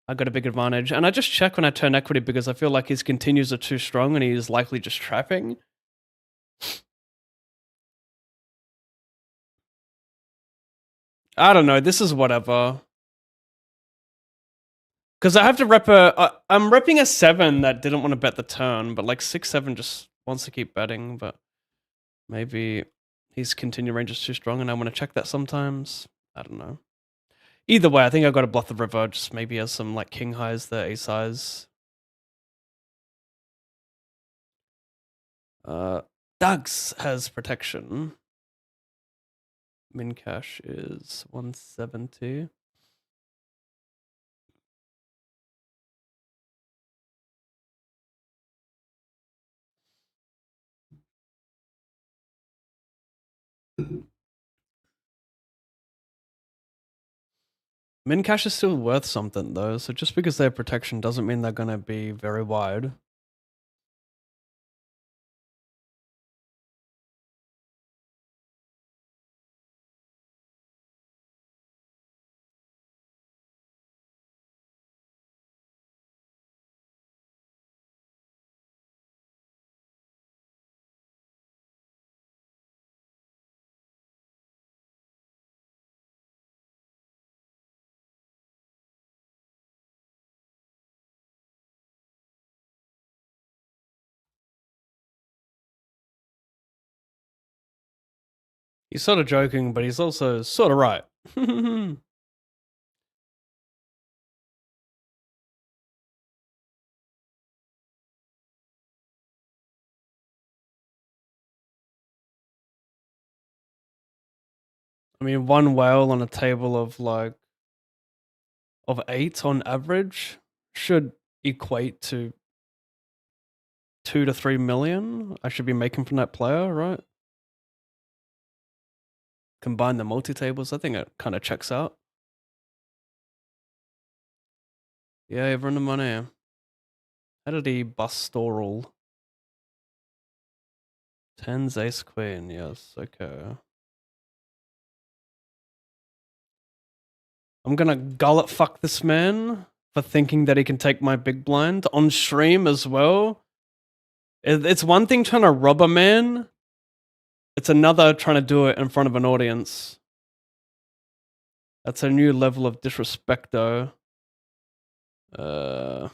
I got a big advantage. And I just check when I turn equity because I feel like his continues are too strong and he's likely just trapping. I don't know. This is whatever. Because I have to rep I'm repping a 7 that didn't want to bet the turn, but like 6-7 just wants to keep betting, but maybe his continue range is too strong and I want to check that sometimes. I don't know. Either way, I think I got to bluff the river. Just maybe has some like king highs there, ace highs. Dugs has protection. Min cash is 170. Min cash is still worth something though, so just because they have protection doesn't mean they're gonna be very wide. He's sort of joking, but he's also sort of right. I mean, one whale on a table of like of 8 on average should equate to 2 to 3 million. I should be making from that player, right? Combine the multi tables, I think it kind of checks out. Yeah, everyone the money. How did he bust oral? 10's ace queen, yes, okay. I'm gonna gullet fuck this man for thinking that he can take my big blind on stream as well. It's one thing trying to rob a man. It's another trying to do it in front of an audience. That's a new level of disrespect though. Let's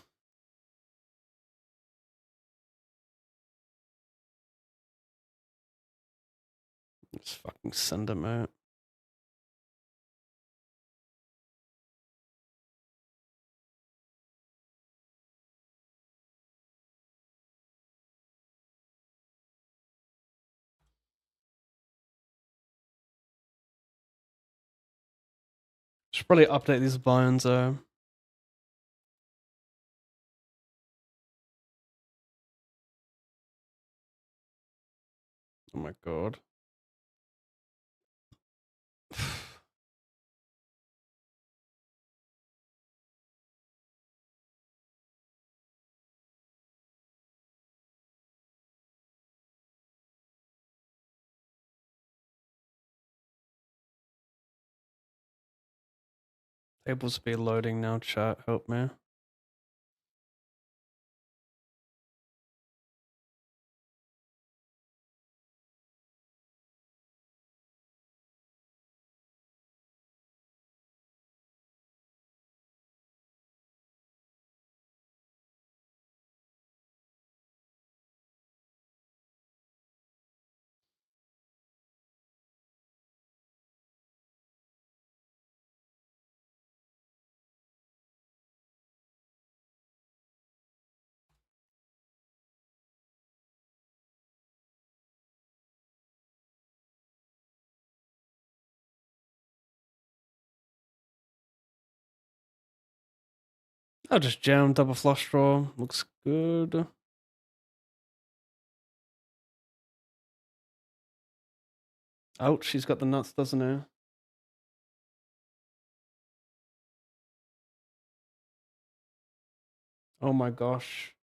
fucking send him out. Should probably update these blinds though. Oh my god. Tables be loading now, chat. Help me. I'll just jam double flush draw. Looks good. Ouch, she's got the nuts, doesn't he? Oh my gosh.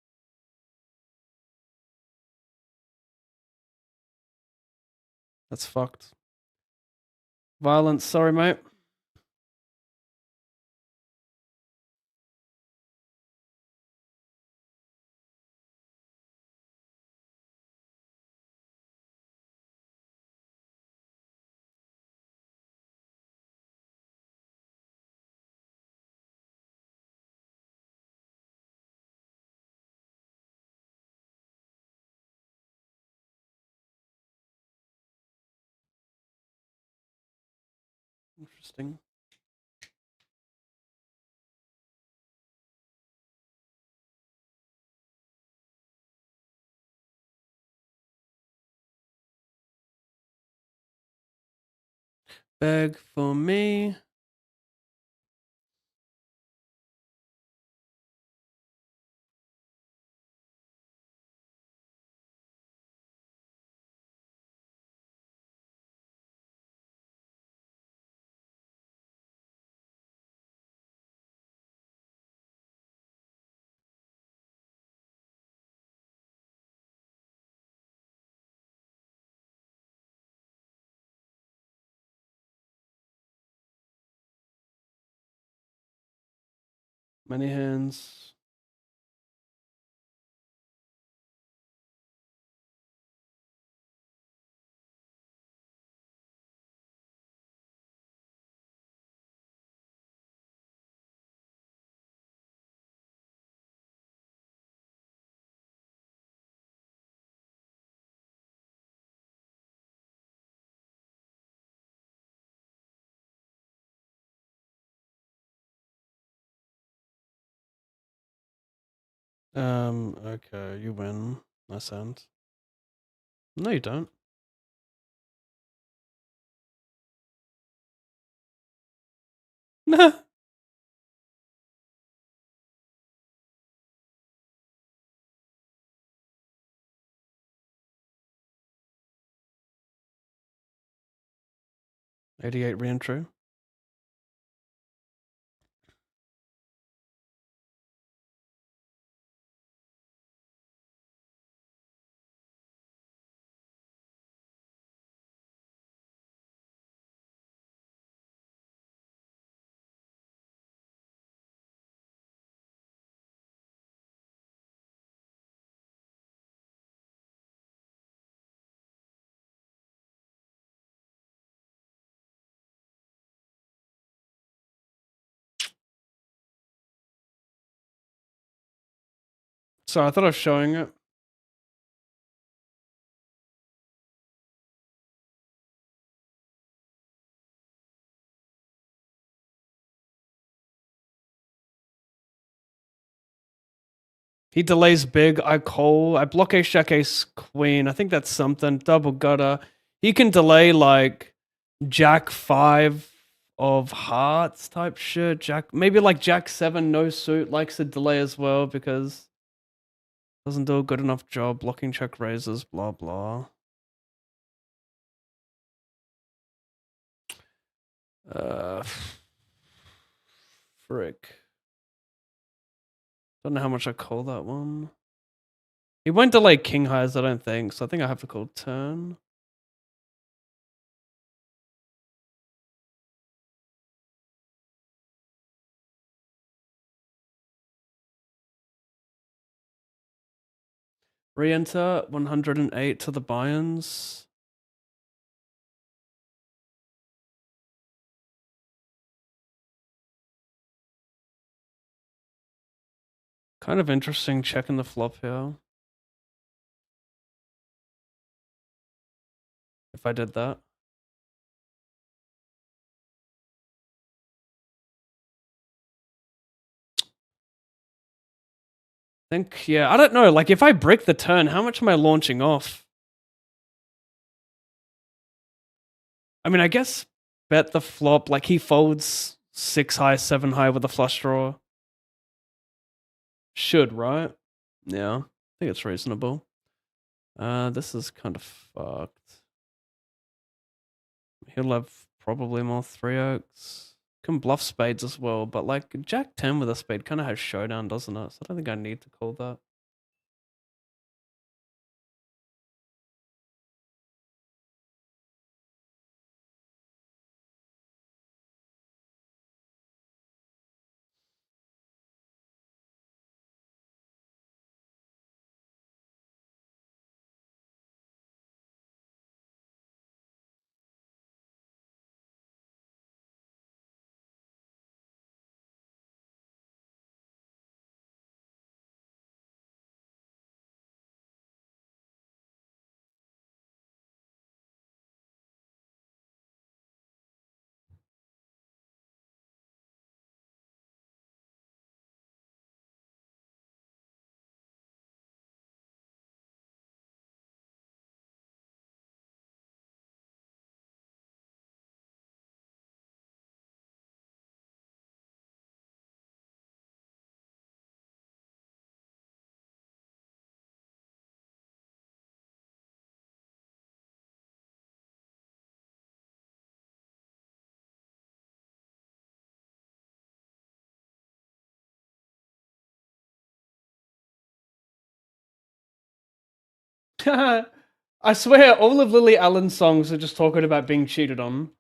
That's fucked. Violence, sorry, mate. Interesting. Beg for me. Many hands. Okay, you win. Nice hand. No, you don't. Nah. 88 reentry. So I thought I was showing it. He delays big. I call. I block ace jack ace queen. I think that's something. Double gutter. He can delay like jack 5 of hearts type shit. Jack, maybe like jack 7 no suit likes to delay as well because doesn't do a good enough job blocking check raises. Blah blah. Uh, frick. Don't know how much I call that one. He won't delay king highs, I don't think. So I think I have to call turn. Re-enter 108 to the buy-ins. Kind of interesting checking the flop here. If I did that. Think, yeah, I don't know. Like, if I break the turn, how much am I launching off? I mean, I guess bet the flop. Like, he folds 6 high, 7 high with a flush draw. Should, right? Yeah, I think it's reasonable. This is kind of fucked. He'll have probably more 3-oaks. Can bluff spades as well, but like jack 10 with a spade kind of has showdown, doesn't it? So I don't think I need to call that. I swear, all of Lily Allen's songs are just talking about being cheated on.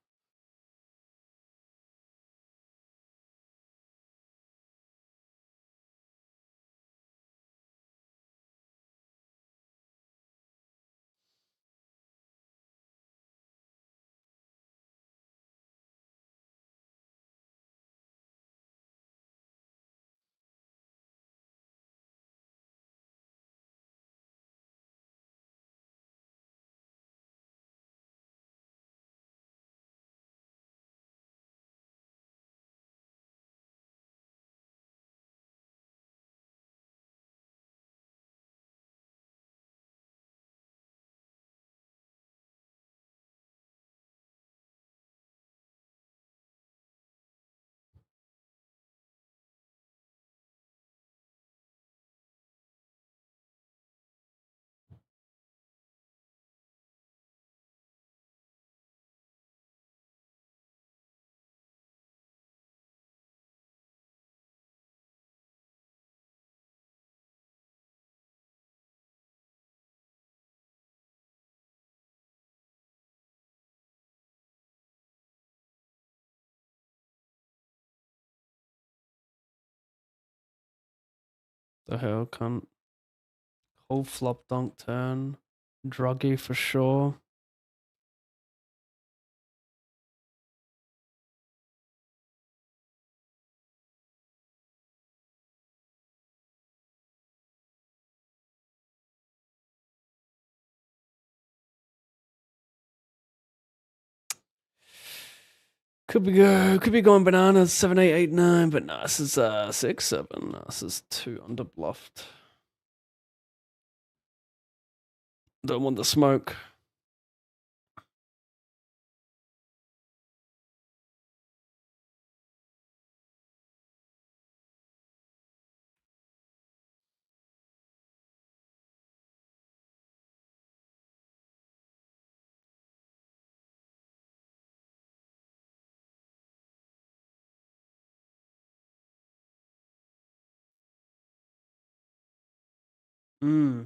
The hell, cunt. Whole flop dunk turn. Druggy for sure. Could be going bananas. 7, 8, 8, 9, but no, this is 6, 7. No, this is 2 under bluffed. Don't want the smoke. Hmm.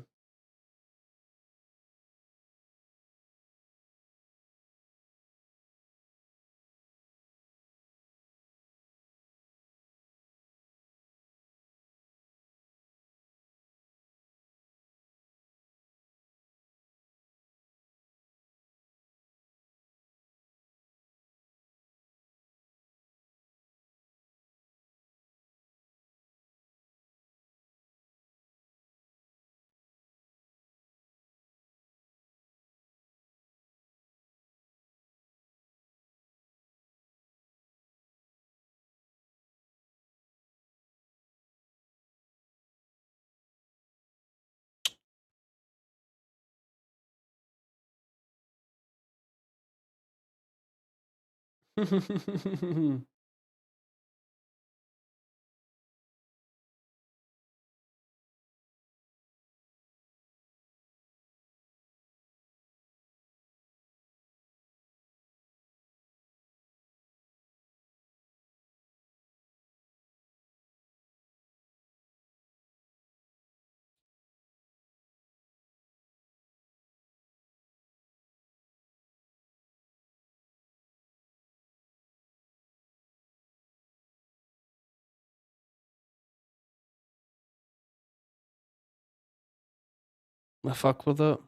I fuck with it.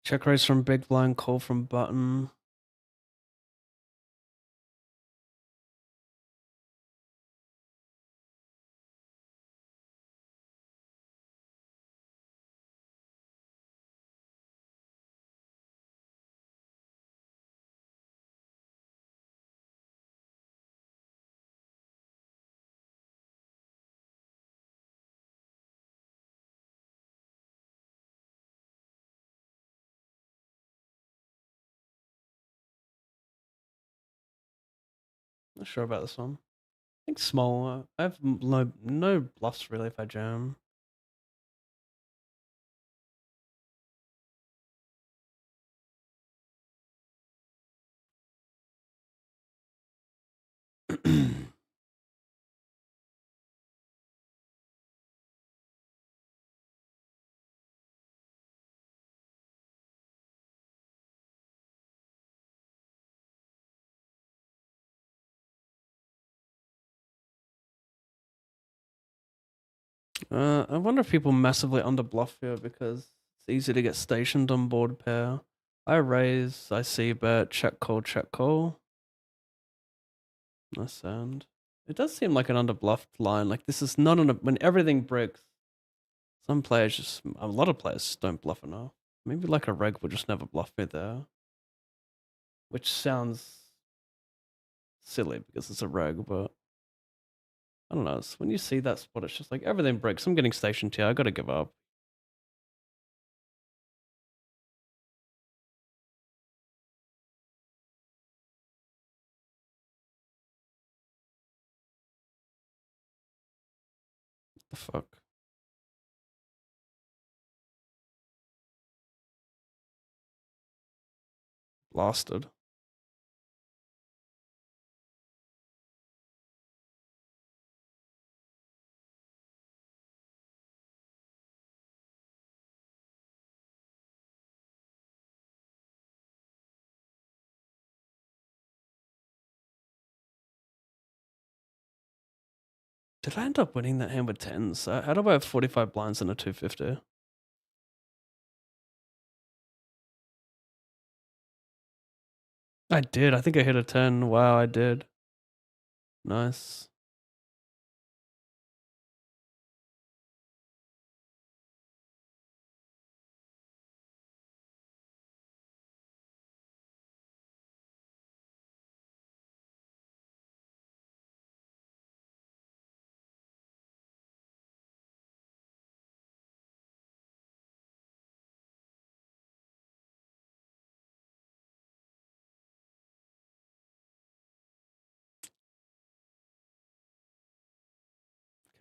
Check raise from big blind, call from button. Not sure about this one. I think small. I have no bluffs really if I jam. I wonder if people massively underbluff here because it's easy to get stationed on board pair. I raise, I see bet, check call, check call. Nice sound. It does seem like an underbluffed line. Like this is not when everything breaks. Some players a lot of players just don't bluff enough. Maybe like a reg would just never bluff me there. Which sounds silly because it's a reg, but I don't know. When you see that spot, it's just like everything breaks. I'm getting stationed here. I gotta give up. What the fuck? Blasted. Did I end up winning that hand with tens? How do I have 45 blinds and a 250? I did. I think I hit a 10. Wow, I did. Nice.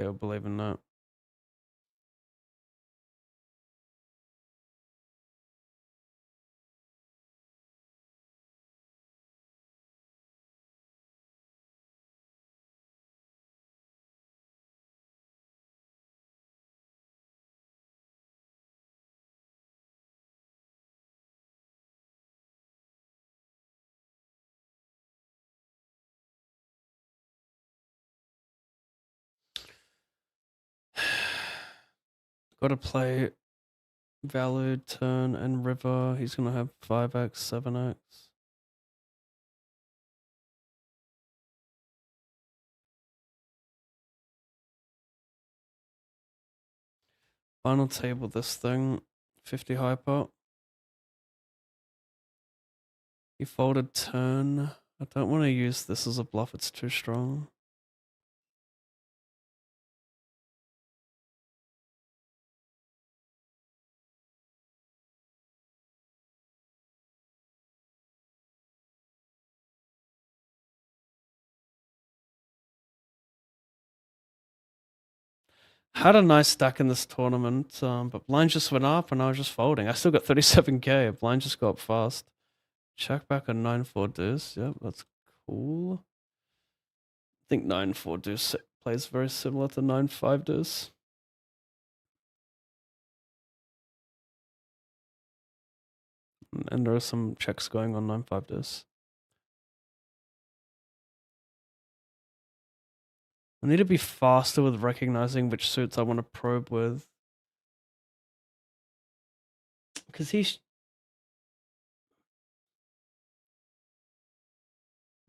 Okay, I believe in that. Gotta play value, turn, and river. He's gonna have 5x, 7x. Final table this thing. 50 hyper. He folded turn. I don't want to use this as a bluff. It's too strong. Had a nice stack in this tournament, but blind just went up and I was just folding. I still got 37k. Blind just got up fast. Check back a 9-4 deuce. Yep, that's cool. I think 9-4 deuce plays very similar to 9-5 deuce. And there are some checks going on 9-5 deuce. I need to be faster with recognizing which suits I want to probe with. Because he's...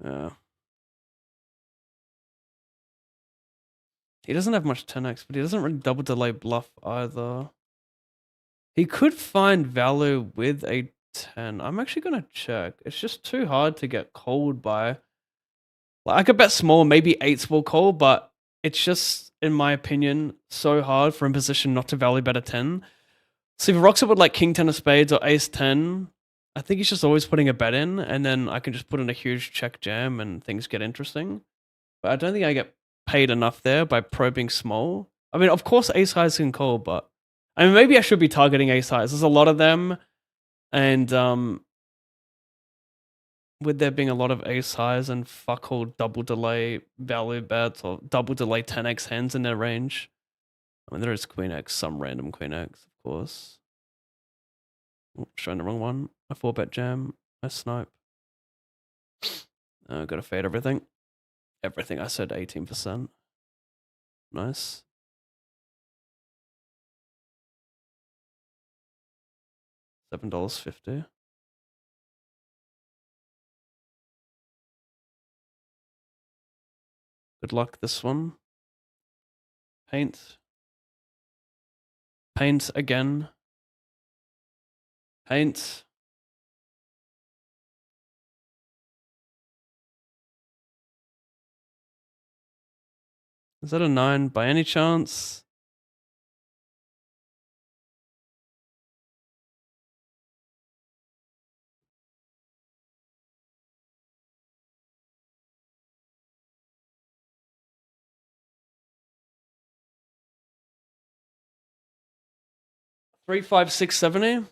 Yeah. He doesn't have much 10x, but he doesn't really double delay bluff either. He could find value with a 10. I'm actually going to check. It's just too hard to get called by. Like, I could bet small, maybe 8s will call, but it's just, in my opinion, so hard for imposition not to value bet a 10. So if he rocks it with like king 10 of spades or ace 10, I think he's just always putting a bet in, and then I can just put in a huge check jam and things get interesting. But I don't think I get paid enough there by probing small. I mean, of course, ace highs can call, but I mean, maybe I should be targeting ace highs. There's a lot of them, and with there being a lot of ace highs and fuck all double delay value bets or double delay 10x hands in their range. I mean, there is queen x, some random queen x, of course. Oh, showing the wrong one. I 4-bet jam. I snipe. Gotta fade everything. Everything. I said 18%. Nice. $7.50. Good luck this one. Paint. Paint again. Paint. Is that a 9 by any chance? Three, 5, 6, 70.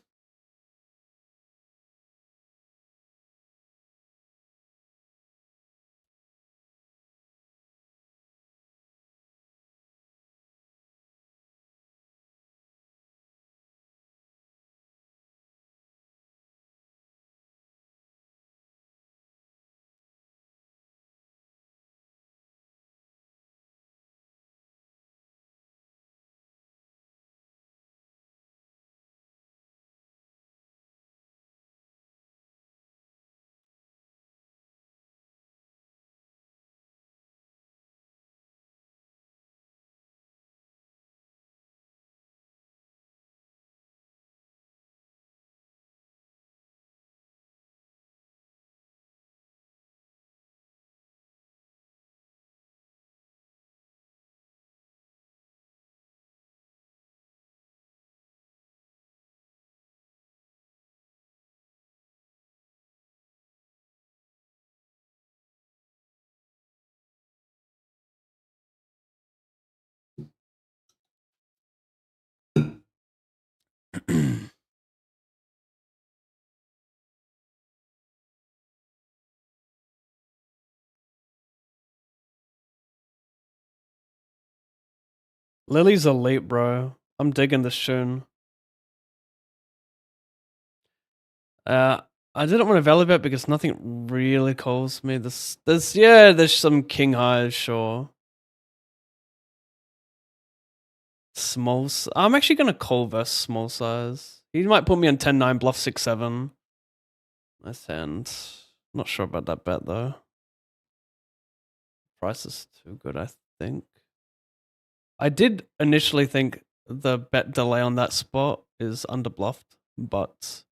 Lily's elite, bro. I'm digging this tune. I didn't want to value bet because nothing really calls me. There's some king highs, sure. I'm actually gonna call versus small size. He might put me on 10-9, bluff 6-7. Nice hand. Not sure about that bet though. Price is too good, I think. I did initially think the bet delay on that spot is underbluffed, but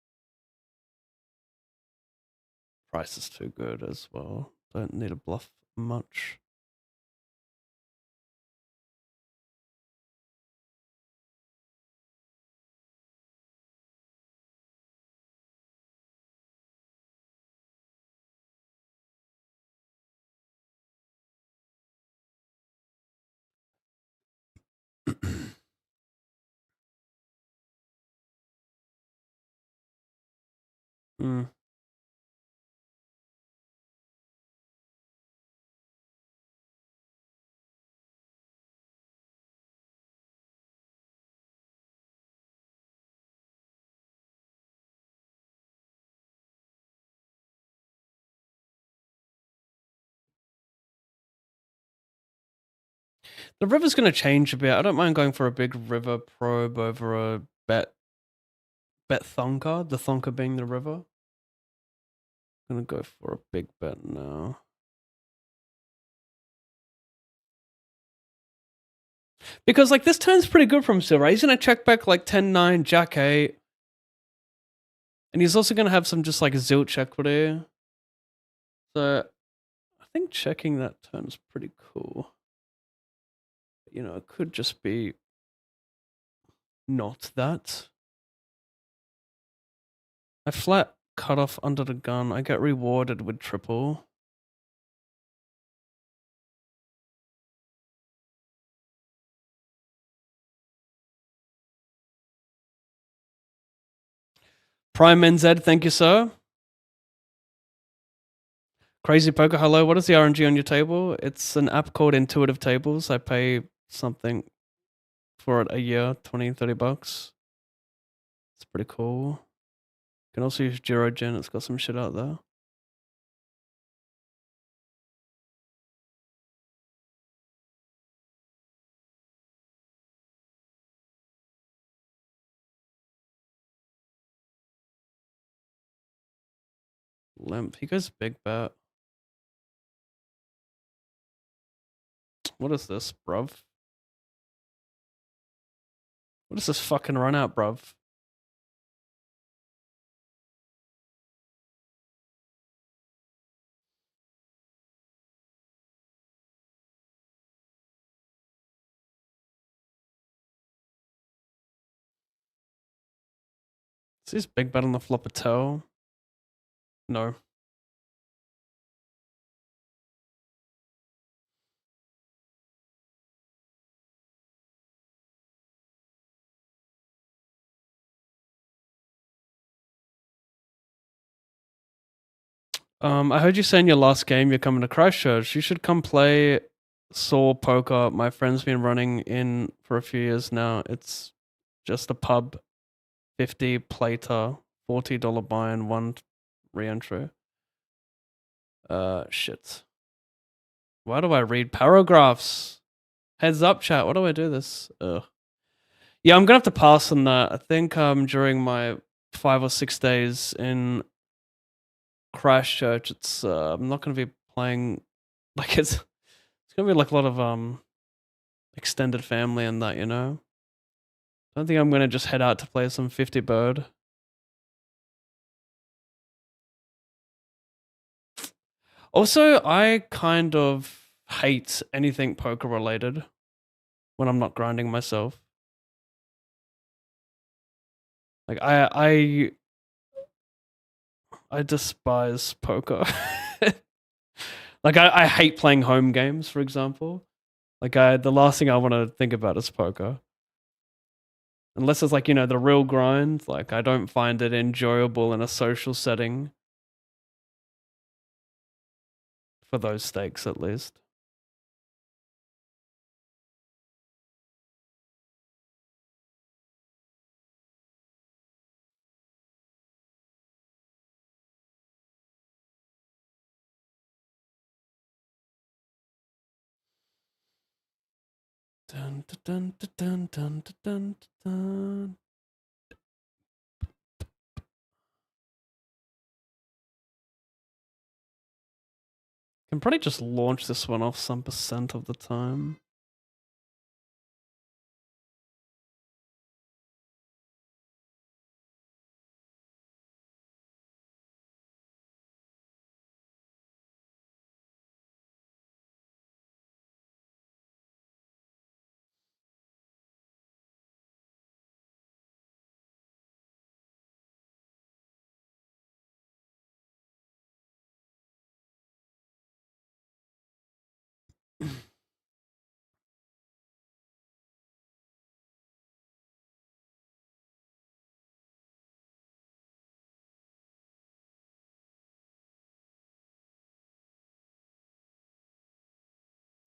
price is too good as well. Don't need to bluff much. Mm. The river's going to change a bit. I don't mind going for a big river probe over a bet thonka, the thonka being the river. I'm going to go for a big bet now. Because like this turn's pretty good from Silver. He's going to check back like 10-9, Jack 8. And he's also going to have some just like zilch equity. So I think checking that turn's pretty cool. You know, it could just be not that. I flat cut off under the gun. I get rewarded with triple. Prime NZ, thank you, sir. Crazy Poker, hello. What is the RNG on your table? It's an app called Intuitive Tables. I pay something for it a year, 20, 30 bucks. It's pretty cool. You can also use GeroGen. It's got some shit out there. Limp. He goes big bet. What is this, bruv? What is this fucking run out, bruv? Is this big bet on the flop a toe? No. I heard you say in your last game you're coming to Christchurch. You should come play Saw Poker. My friend's been running in for a few years now. It's just a pub, 50 plater, $40 buy-in, 1 re-entry. Shit. Why do I read paragraphs? Heads up, chat. Why do I do this? Ugh. Yeah, I'm gonna have to pass on that. I think during my 5 or 6 days in Christchurch, it's I'm not gonna be playing like it's gonna be like a lot of extended family and that, you know. I don't think I'm gonna just head out to play some 50 bird. Also, I kind of hate anything poker related when I'm not grinding myself. Like I despise poker. Like I hate playing home games, for example. Like the last thing I want to think about is poker. Unless it's like, you know, the real grind, like I don't find it enjoyable in a social setting. For those stakes at least. Dun, dun, dun, dun, dun, dun, dun. Can probably just launch this one off some percent of the time.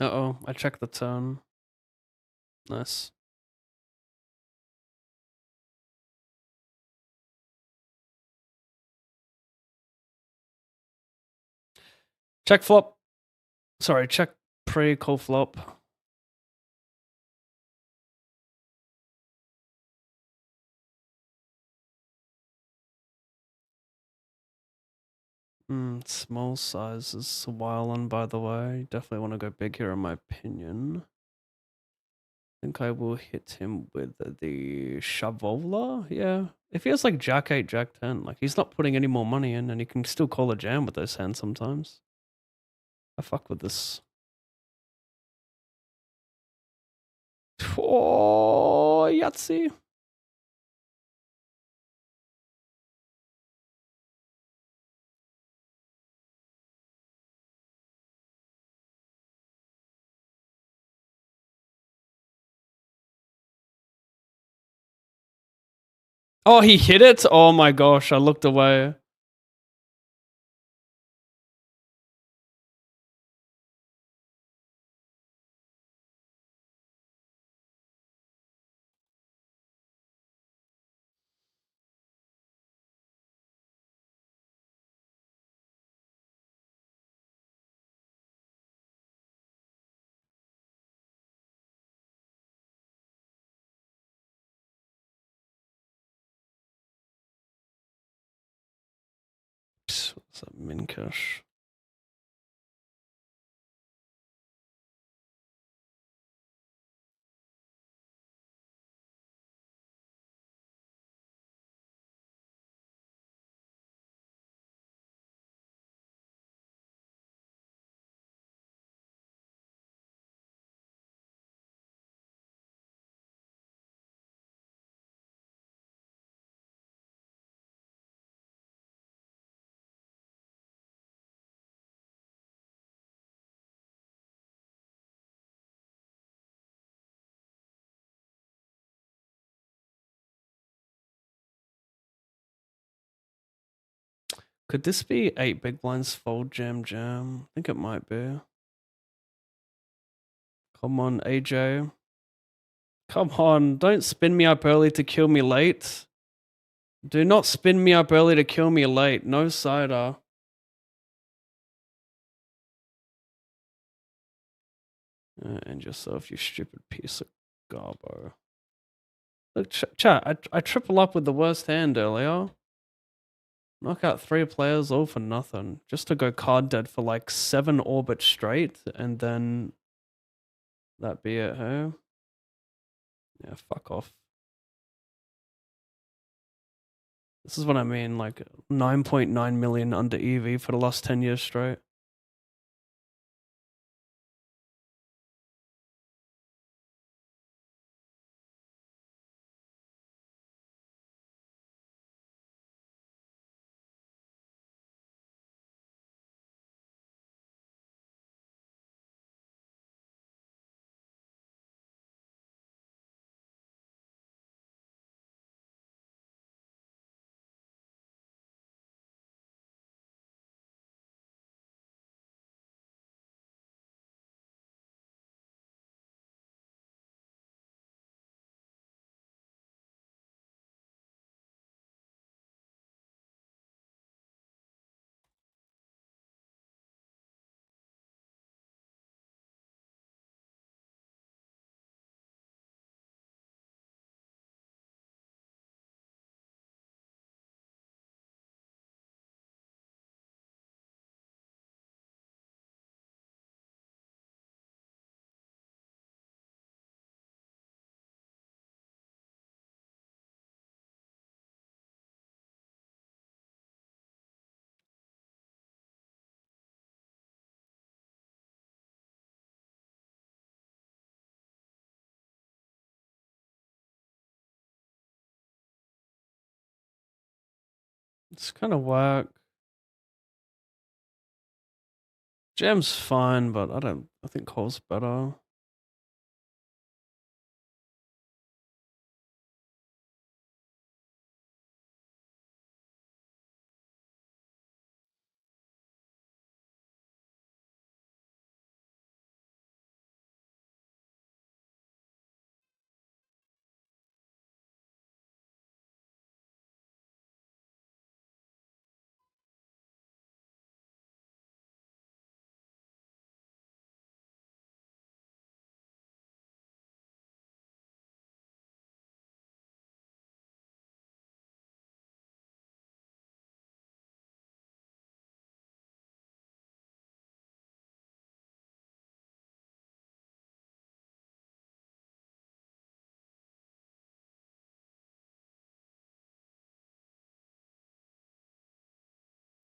Uh-oh, I checked the turn. Nice. Check flop. Sorry, check pre-call flop. Small size is a while on, by the way. Definitely want to go big here, in my opinion. I think I will hit him with the Shavola. Yeah. If he has like Jack 8, Jack 10, like he's not putting any more money in and he can still call a jam with those hands sometimes. I fuck with this. Oh, Yahtzee. Oh, he hit it? Oh my gosh, I looked away. Psst, what's that, Minkush? Could this be 8 big blinds fold jam jam? I think it might be. Come on, AJ. Come on, don't spin me up early to kill me late. Do not spin me up early to kill me late. No cider. And yourself, you stupid piece of garbo. Look, chat, I triple up with the worst hand earlier. Knock out 3 players all for nothing. Just to go card dead for like 7 orbits straight, and then that be it, hey? Yeah, fuck off. This is what I mean, like 9.9 million under EV for the last 10 years straight. It's kind of whack. Jam's fine, but I think Cole's better.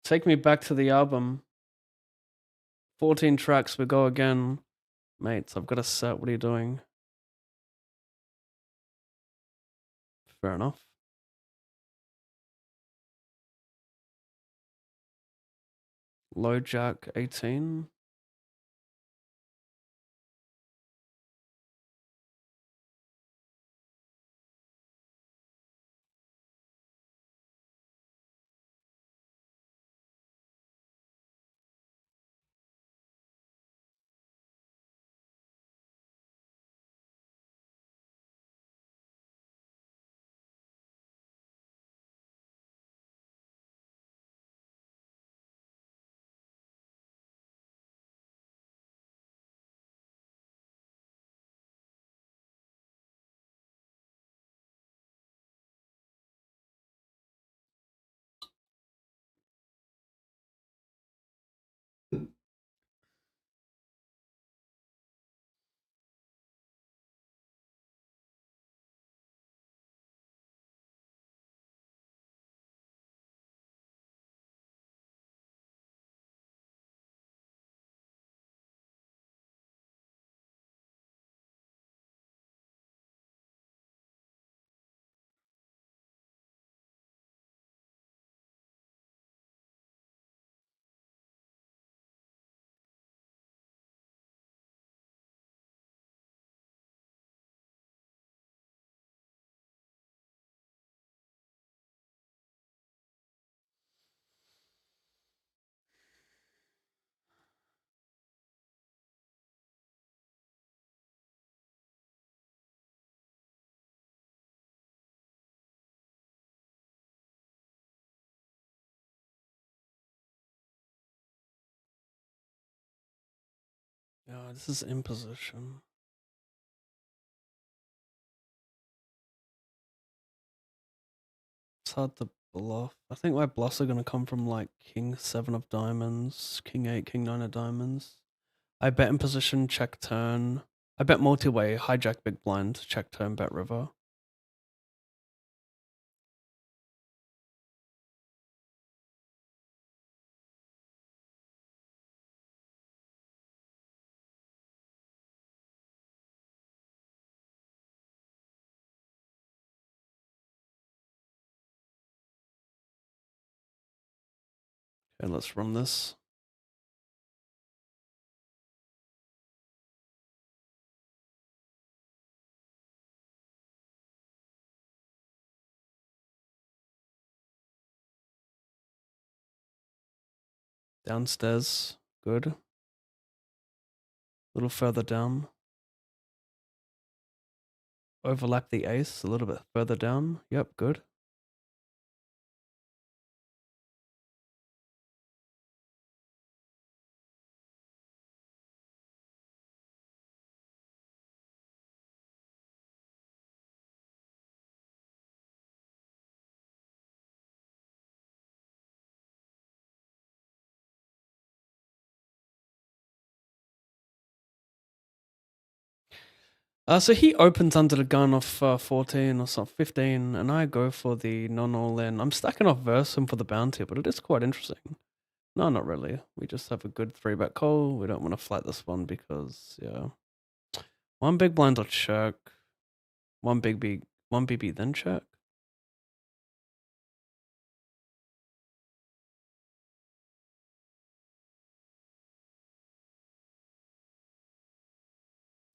Take me back to the album. 14 tracks, we go again. Mates, I've got a set. What are you doing? Fair enough. Low jack 18. This is imposition. It's hard to bluff. I think my bluffs are gonna come from like king 7 of diamonds, king 8, king 9 of diamonds. I bet in position, check turn. I bet multi-way, hijack big blind, check turn, bet river. Okay, let's run this. Downstairs, good. A little further down. Overlap the ace a little bit further down. Yep, good. So he opens under the gun of 14 or something, 15, and I go for the non-all-in. I'm stacking off Versum for the bounty, but it is quite interesting. No, not really. We just have a good 3-bet call. We don't want to flat this one because, yeah. One big blind or check. One BB, then check.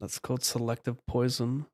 That's called selective poison.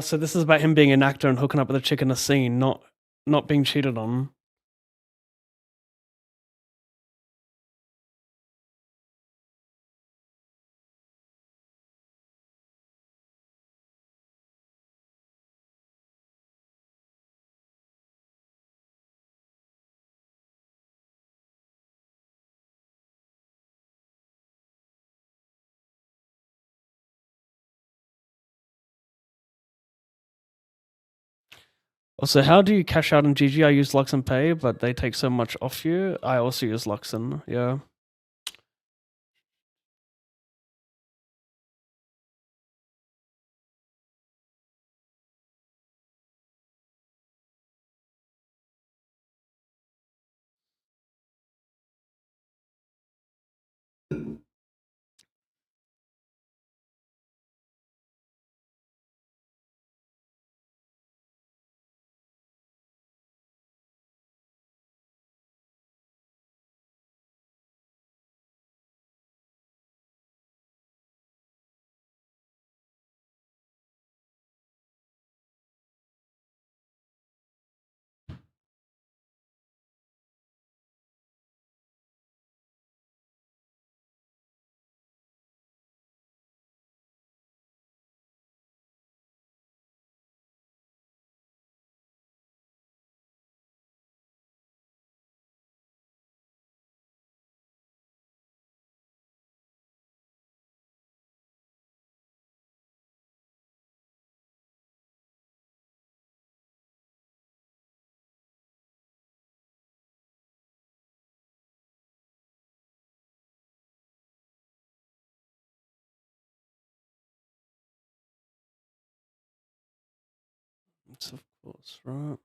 So this is about him being an actor and hooking up with a chick in a scene, not being cheated on. Also, how do you cash out in GG? I use Luxon Pay, but they take so much off you. I also use Luxon, yeah. Yes, of course, right?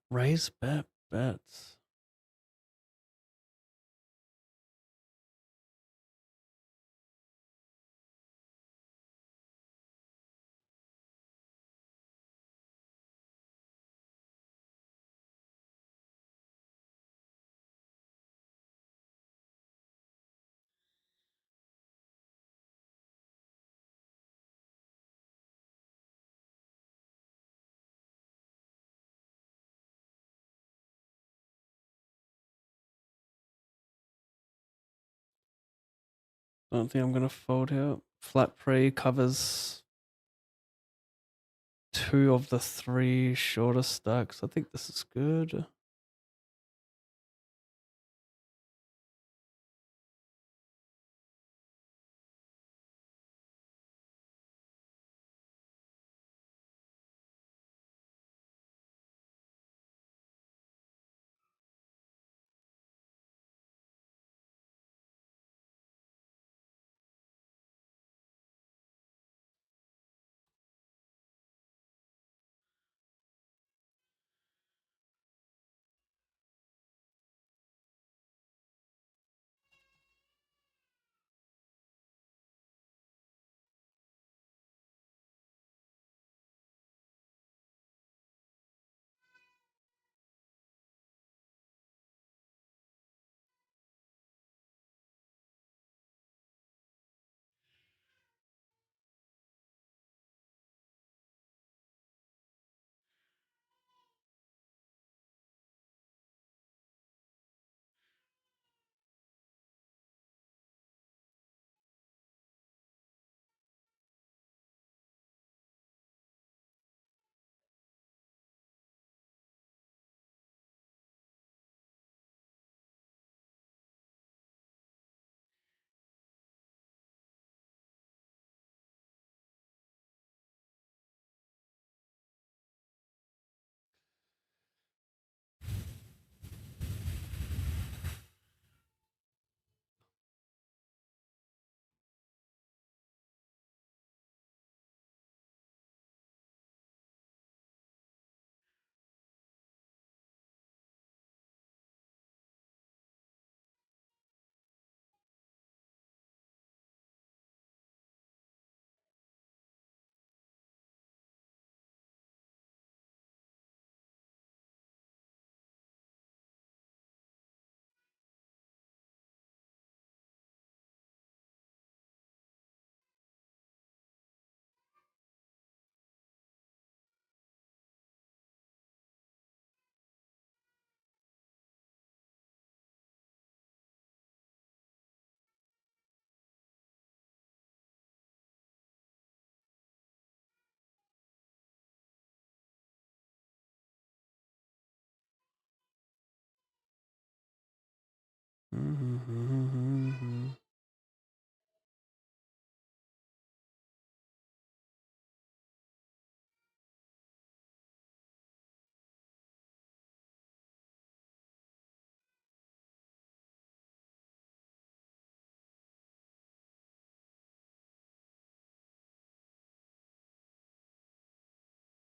Raise bets. I don't think I'm gonna fold here. Flat pre covers two of the three shorter stacks. I think this is good.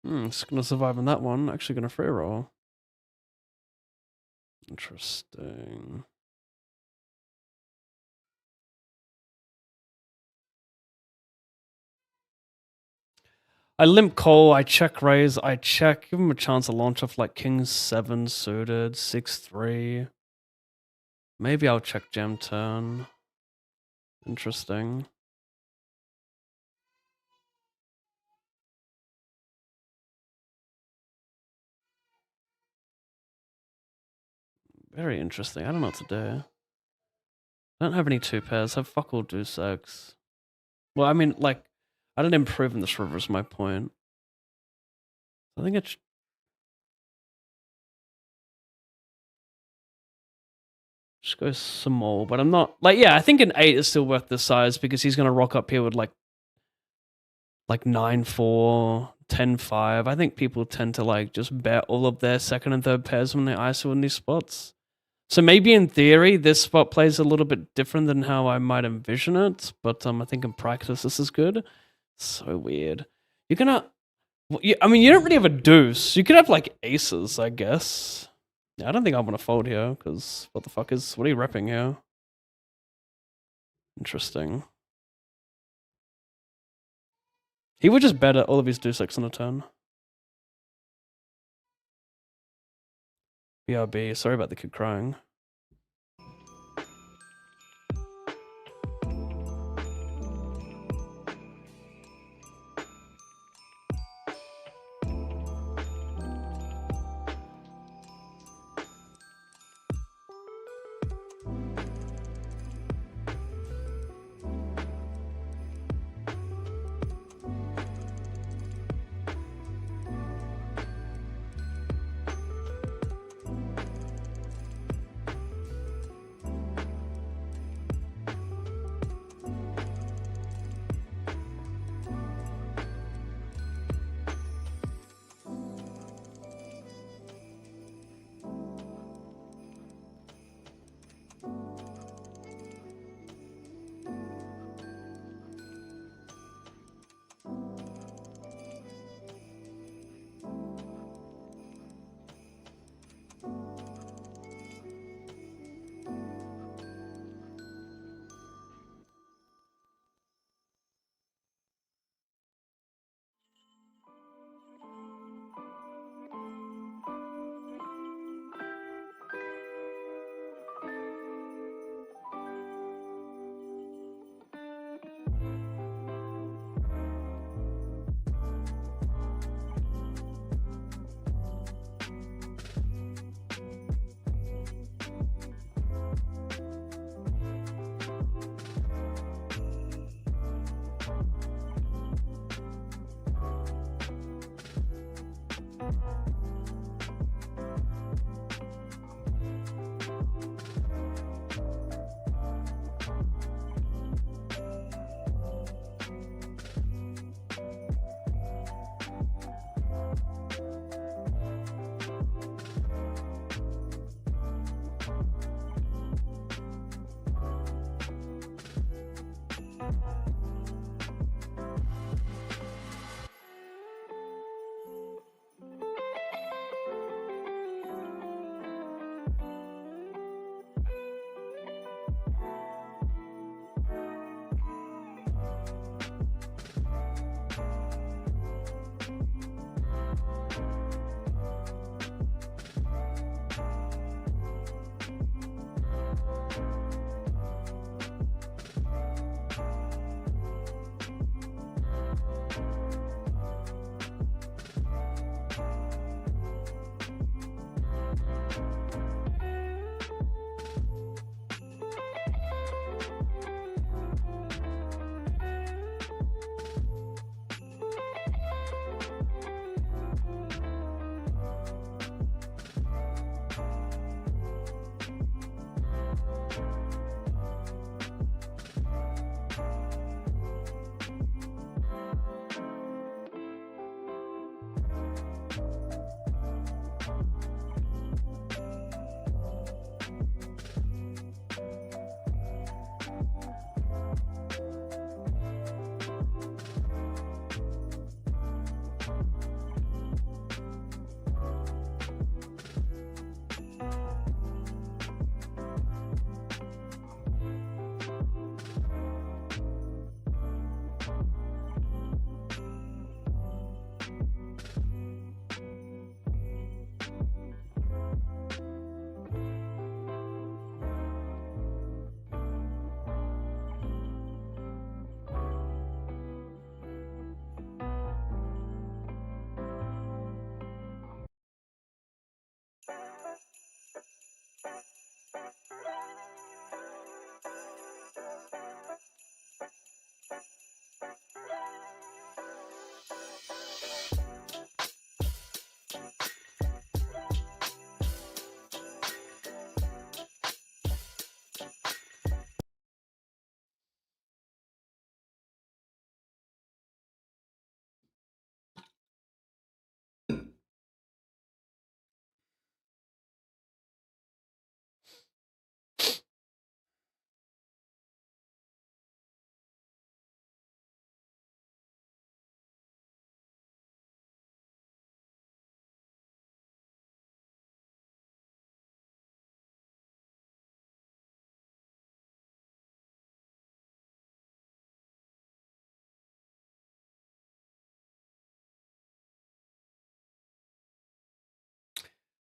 It's gonna survive on that one. Actually gonna free roll. Interesting. I limp call, I check raise, I check, give him a chance to launch off like King 7 suited, 6-3. Maybe I'll check jam turn. Interesting. Very interesting. I don't know what to do. I don't have any 2 pairs. I have fuck all deuce X. Well, I mean, like, I didn't improve in this river is my point. I think it's... Just go small, but I'm not... Like, yeah, I think an 8 is still worth the size because he's going to rock up here with, like 9-4, 10-5. I think people tend to, like, just bet all of their second and third pairs when they ISO in these spots. So maybe in theory, this spot plays a little bit different than how I might envision it, but I think in practice this is good. So weird. You're gonna... I mean, you don't really have a deuce. You could have, like, aces, I guess. Yeah, I don't think I want to fold here, because what the fuck is... What are you repping here? Interesting. He would just bet at all of his deuce X on a turn. BRB, sorry about the kid crying.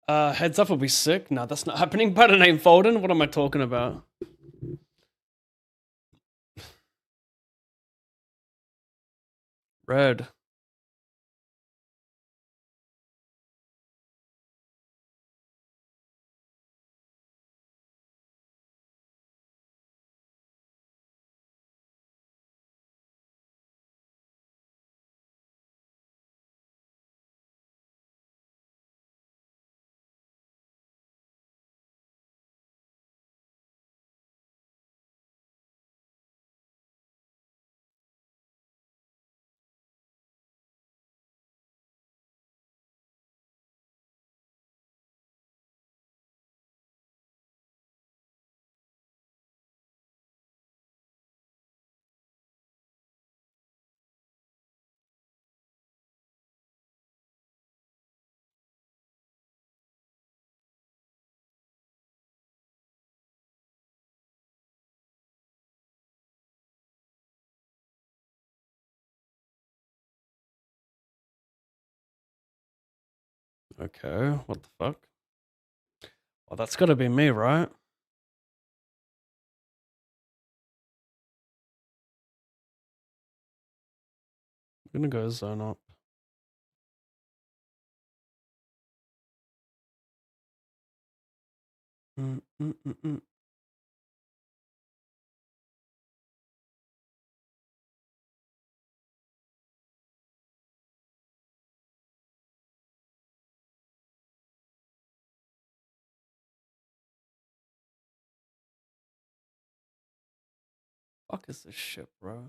Heads up will be sick. No, that's not happening. Better name Folden. What am I talking about? Red. Okay, what the fuck? Well, that's gotta be me, right? I'm gonna go zone up. Mm. Fuck is this shit, bro?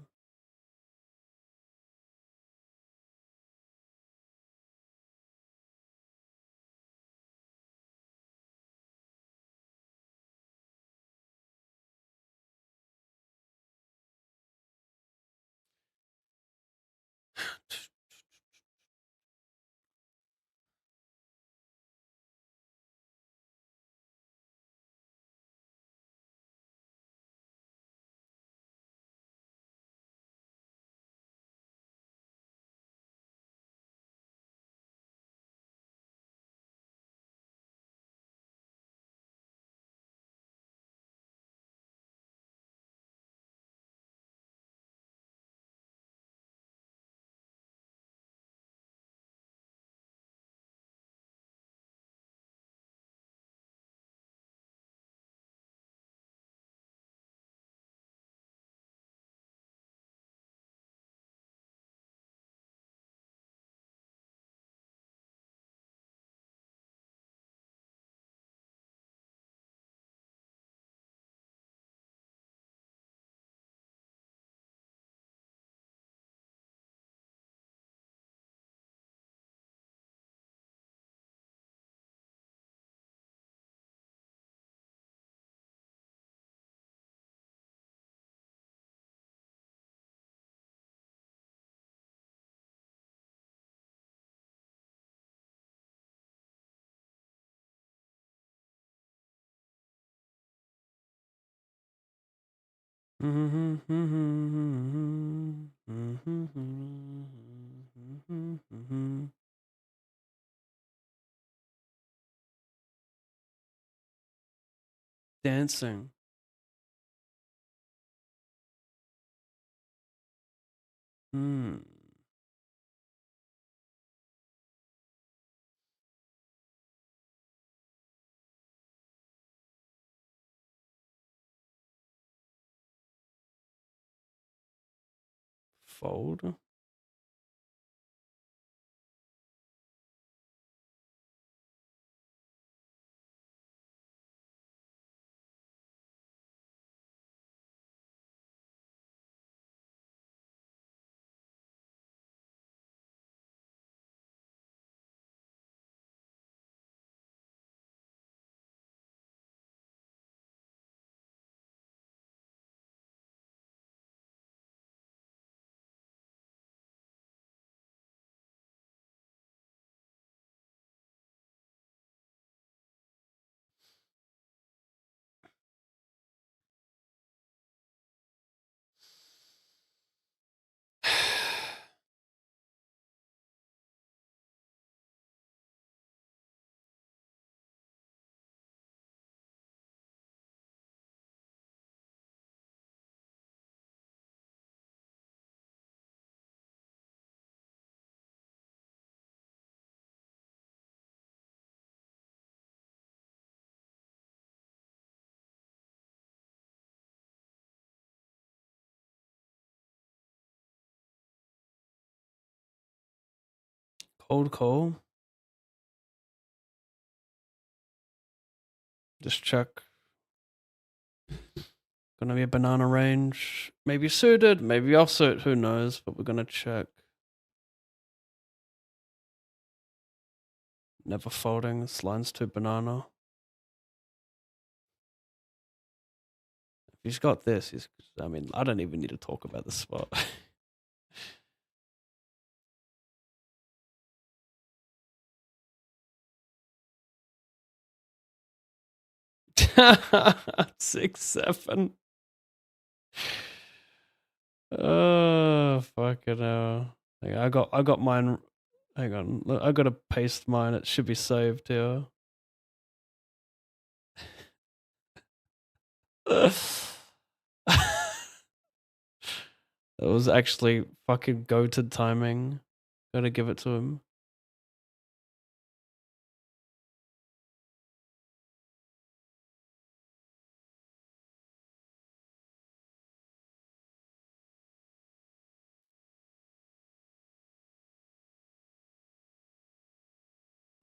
Dancing. Hmm. Fold. Cold call. Just check. Gonna be a banana range. Maybe suited, maybe offsuit, who knows, but we're gonna check. Never folding, this line's too banana. If he's got this, I mean, I don't even need to talk about this spot. Six, seven. Oh, fucking hell. I got mine. Hang on, I gotta paste mine. It should be saved here. That was actually fucking goated timing. Gotta give it to him.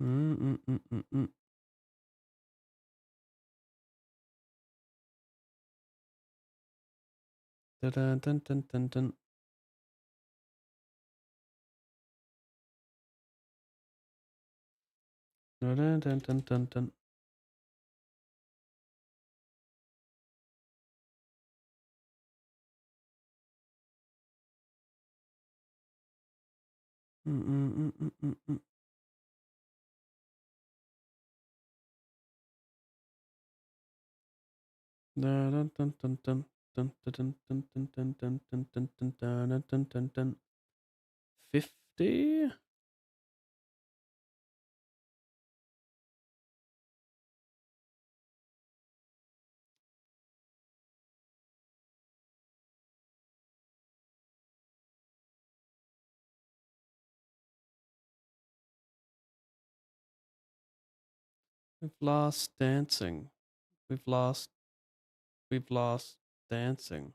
Mm-mm-mm-mm-mm. Dun dun dun dun dun. Dun dun dun dun dun dun. Mm-mm-mm-mm-mm. Dun dun dun dun dun. Dun dun dun dun dun dun dun dun dun dun dun dun dun. 50? We've lost dancing. We've lost dancing.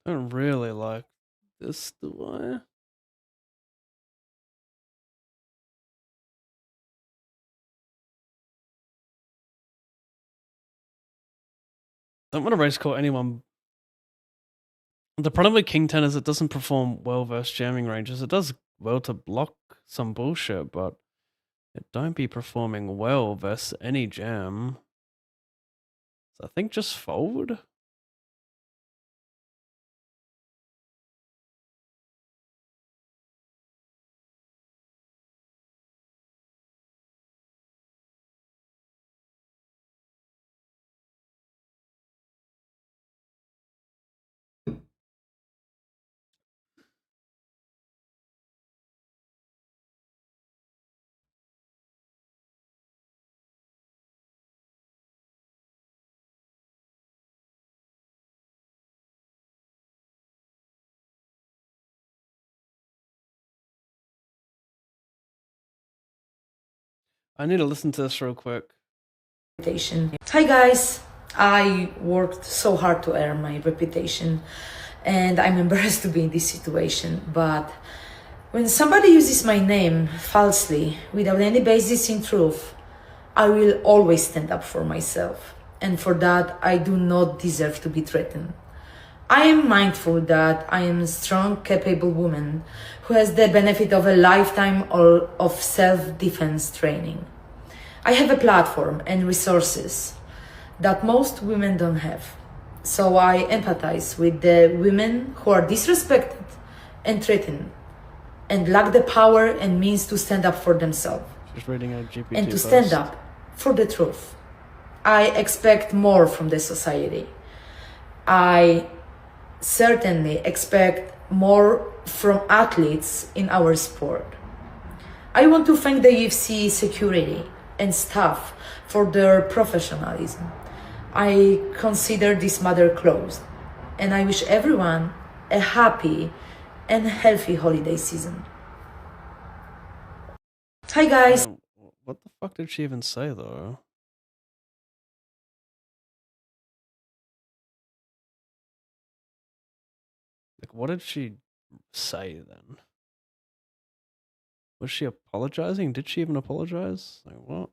I don't really like this, do I? Don't want to raise call anyone. The problem with King 10 is it doesn't perform well versus jamming ranges. It does well to block some bullshit, but it don't be performing well versus any jam. So I think just fold. I need to listen to this real quick. Hi guys, I worked so hard to earn my reputation and I'm embarrassed to be in this situation, but when somebody uses my name falsely without any basis in truth, I will always stand up for myself, and for that I do not deserve to be threatened. I am mindful that I am a strong, capable woman who has the benefit of a lifetime of self-defense training. I have a platform and resources that most women don't have. So I empathize with the women who are disrespected and threatened and lack the power and means to stand up for themselves Just reading a GPT and to post. stand up for the truth. I expect more from the society. I certainly expect more from athletes in our sport. I want to thank the UFC security and staff for their professionalism. I consider this matter closed, and I wish everyone a happy and healthy holiday season. Hi guys. What the fuck did she even say though? Like, what did she say then? Was she apologizing? Did she even apologize? Like, what?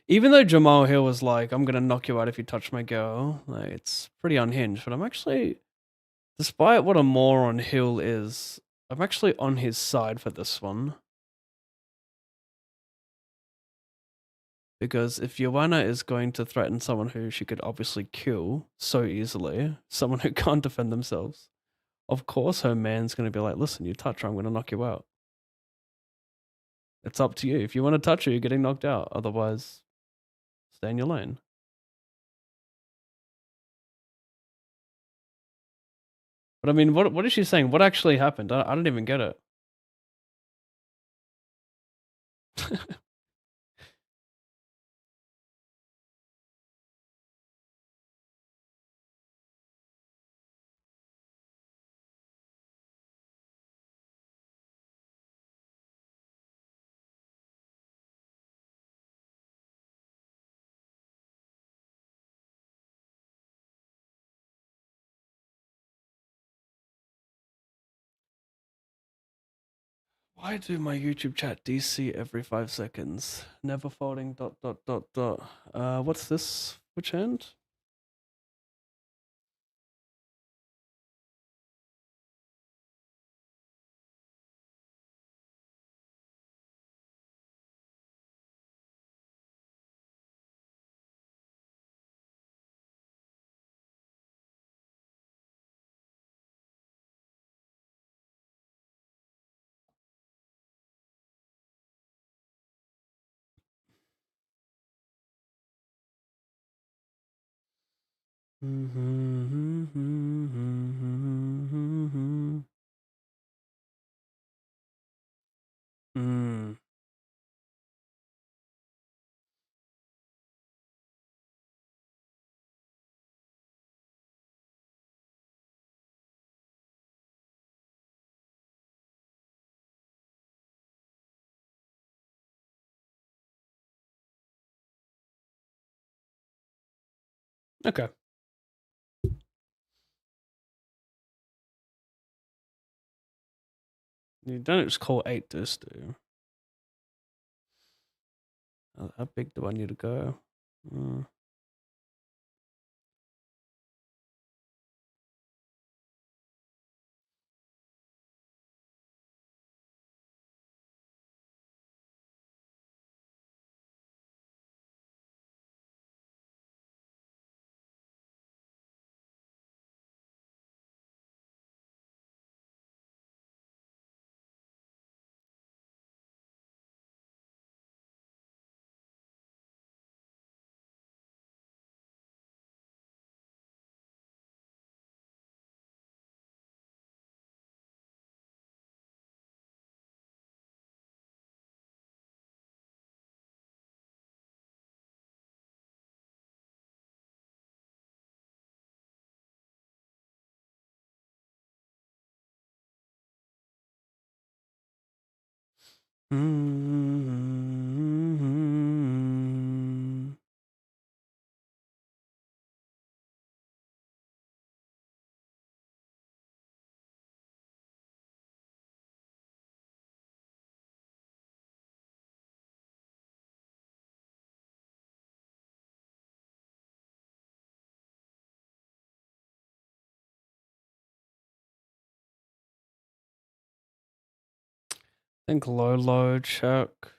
Even though Jamal Hill was like, I'm gonna knock you out if you touch my girl, like, it's pretty unhinged. But I'm actually, despite what a moron Hill is, I'm actually on his side for this one. Because if Joanna is going to threaten someone who she could obviously kill so easily, someone who can't defend themselves, of course her man's going to be like, listen, you touch her, I'm going to knock you out. It's up to you. If you want to touch her, you're getting knocked out. Otherwise, stay in your lane. But I mean, what is she saying? What actually happened? I don't even get it. Why do my YouTube chat DC every 5 seconds? Never folding ... What's this? Which hand? Hmm. Okay. You don't just call 8 this, do you? How big do I need to go? think low check.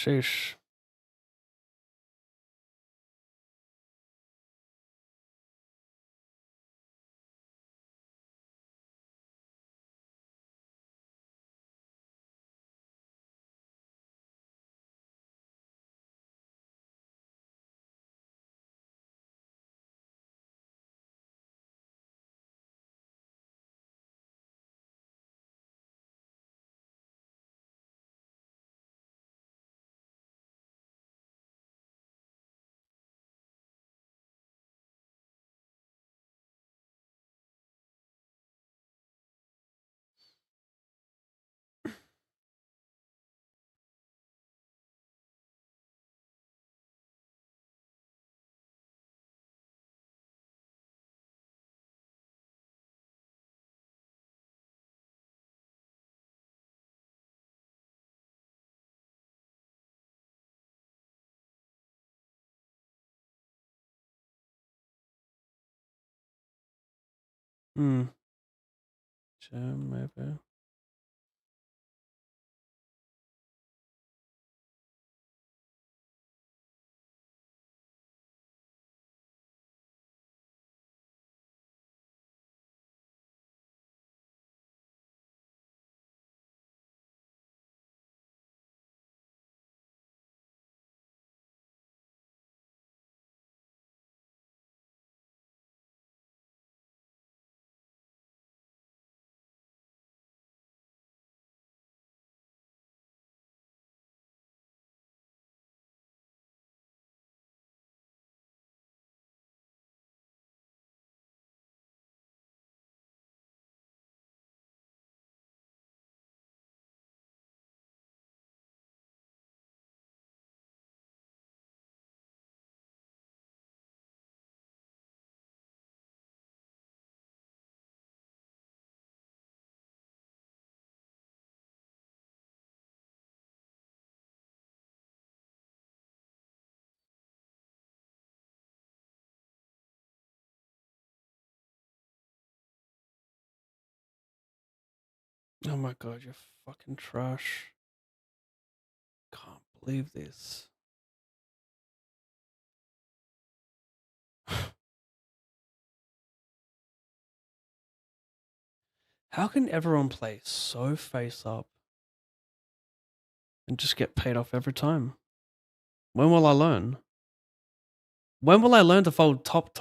Sheesh. Hmm. Jam, maybe. Oh my god, you're fucking trash. Can't believe this. How can everyone play so face up and just get paid off every time? When will I learn? When will I learn to fold top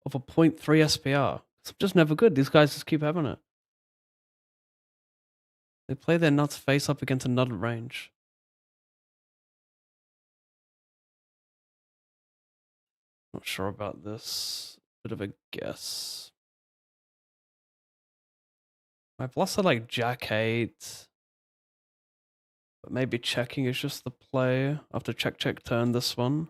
of a .3 SPR? It's just never good. These guys just keep having it. They play their nuts face up against a nutted range. Not sure about this. Bit of a guess. My bluffs are like Jack 8. But maybe checking is just the play. After check, check, turn this one.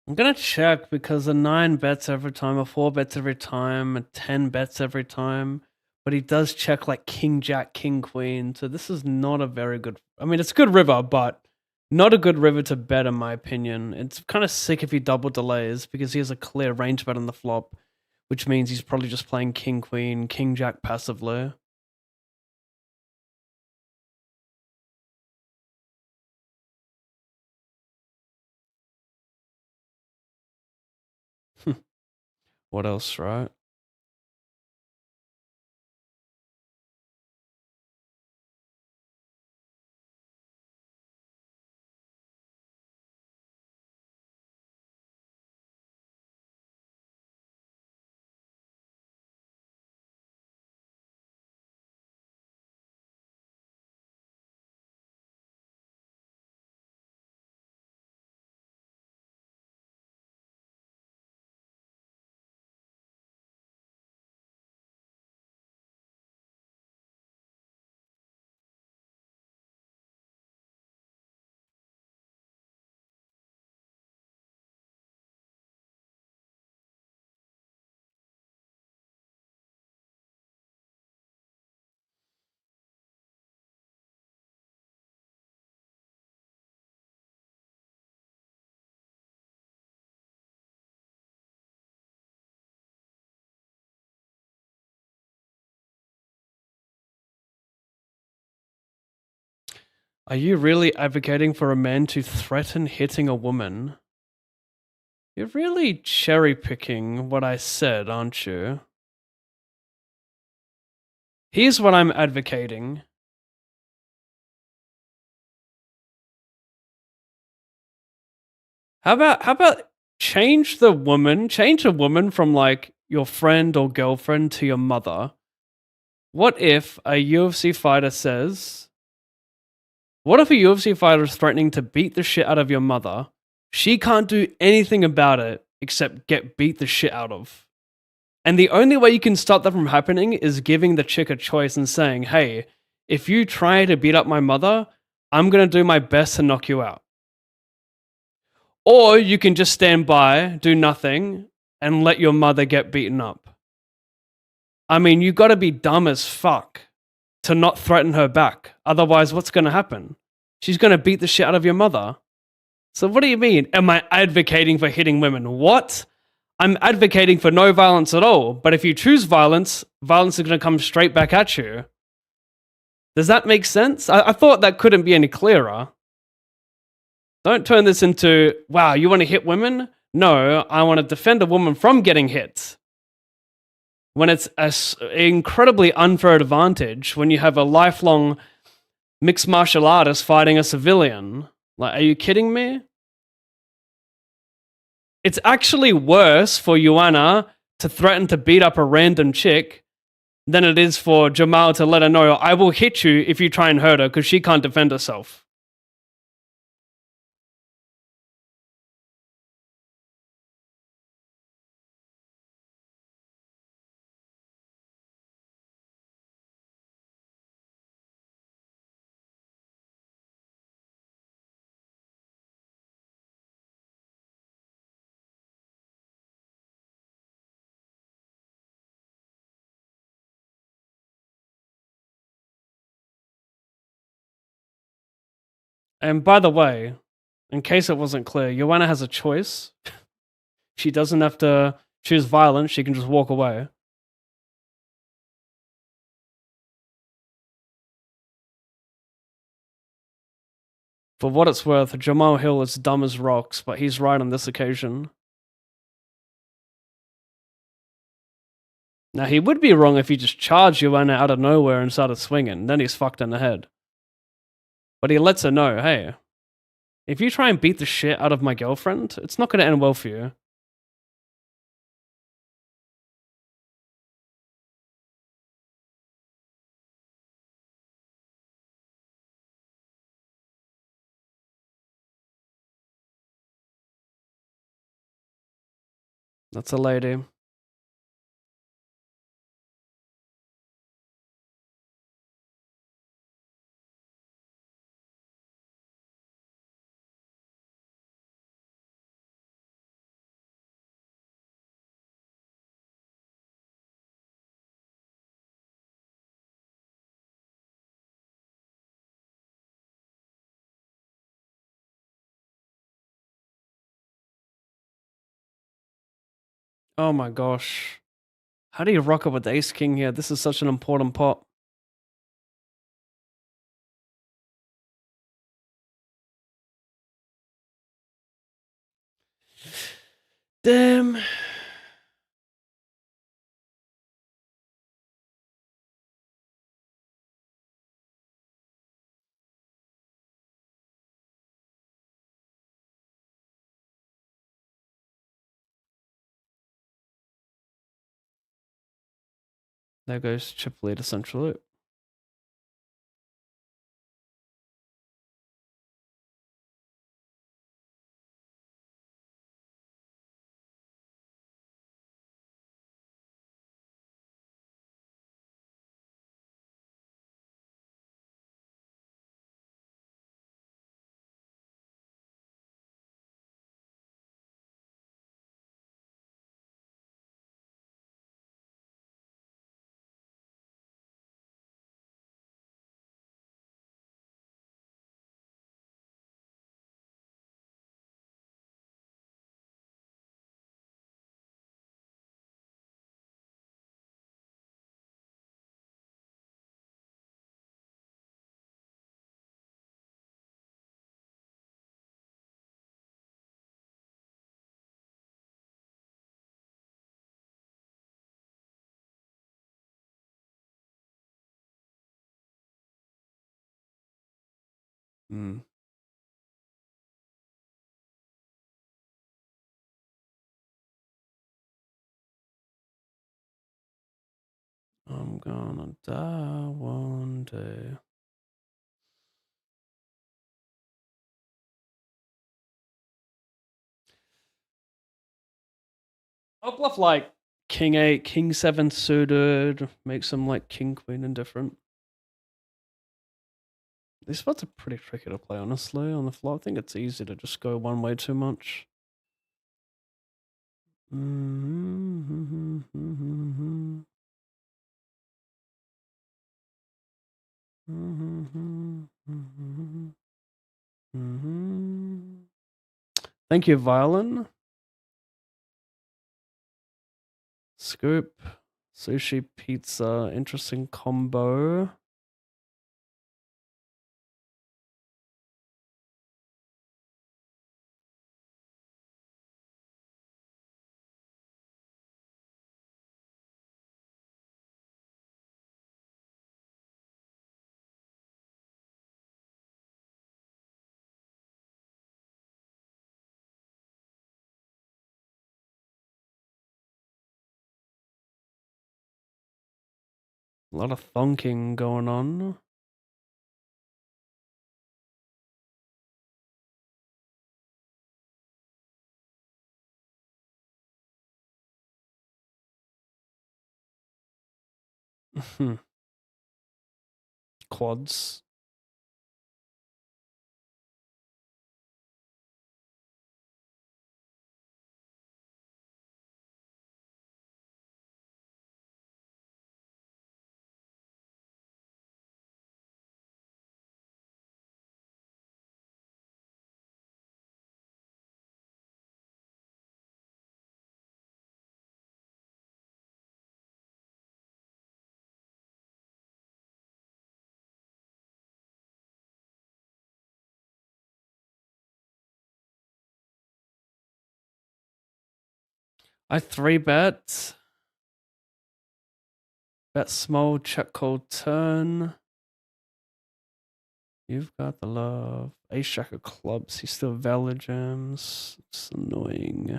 I'm gonna check because a 9 bets every time, a 4 bets every time, a 10 bets every time. But he does check like King Jack, King Queen. So this is not a very good. I mean, it's a good river, but not a good river to bet, in my opinion. It's kind of sick if he double delays because he has a clear range bet on the flop, which means he's probably just playing King Queen, King Jack passively. What else, right? Are you really advocating for a man to threaten hitting a woman? You're really cherry picking what I said, aren't you? Here's what I'm advocating. How about change a woman from like your friend or girlfriend to your mother? What if a UFC fighter says, what if a UFC fighter is threatening to beat the shit out of your mother? She can't do anything about it except get beat the shit out of. And the only way you can stop that from happening is giving the chick a choice and saying, hey, if you try to beat up my mother, I'm going to do my best to knock you out. Or you can just stand by, do nothing, and let your mother get beaten up. I mean, you gotta be dumb as fuck to not threaten her back. Otherwise, what's gonna happen? She's gonna beat the shit out of your mother. So what do you mean? Am I advocating for hitting women? What? I'm advocating for no violence at all. But if you choose violence, violence is gonna come straight back at you. Does that make sense? I thought that couldn't be any clearer. Don't turn this into, wow, you want to hit women? No, I want to defend a woman from getting hit. When it's an incredibly unfair advantage, when you have a lifelong mixed martial artist fighting a civilian. Like, are you kidding me? It's actually worse for Joanna to threaten to beat up a random chick than it is for Jamal to let her know, I will hit you if you try and hurt her because she can't defend herself. And by the way, in case it wasn't clear, Joanna has a choice. She doesn't have to choose violence, she can just walk away. For what it's worth, Jamal Hill is dumb as rocks, but he's right on this occasion. Now, he would be wrong if he just charged Joanna out of nowhere and started swinging. Then he's fucked in the head. But he lets her know, hey, if you try and beat the shit out of my girlfriend, it's not going to end well for you. That's a lady. Oh my gosh. How do you rock up with Ace King here? This is such an important pot. Damn. There goes Chipley to Central Loop. Hmm. I'm gonna die one day. I'll bluff like King 8, King 7 suited, make some like King Queen indifferent. These spots are pretty tricky to play, honestly, on the flop. I think it's easy to just go one way too much. Thank you, Violin. Scoop. Sushi, pizza. Interesting combo. A lot of thonking going on. Quads. I 3-bet. Bet small, check call turn. You've got the love. Ace jack of clubs. He's still valid jams. It's annoying.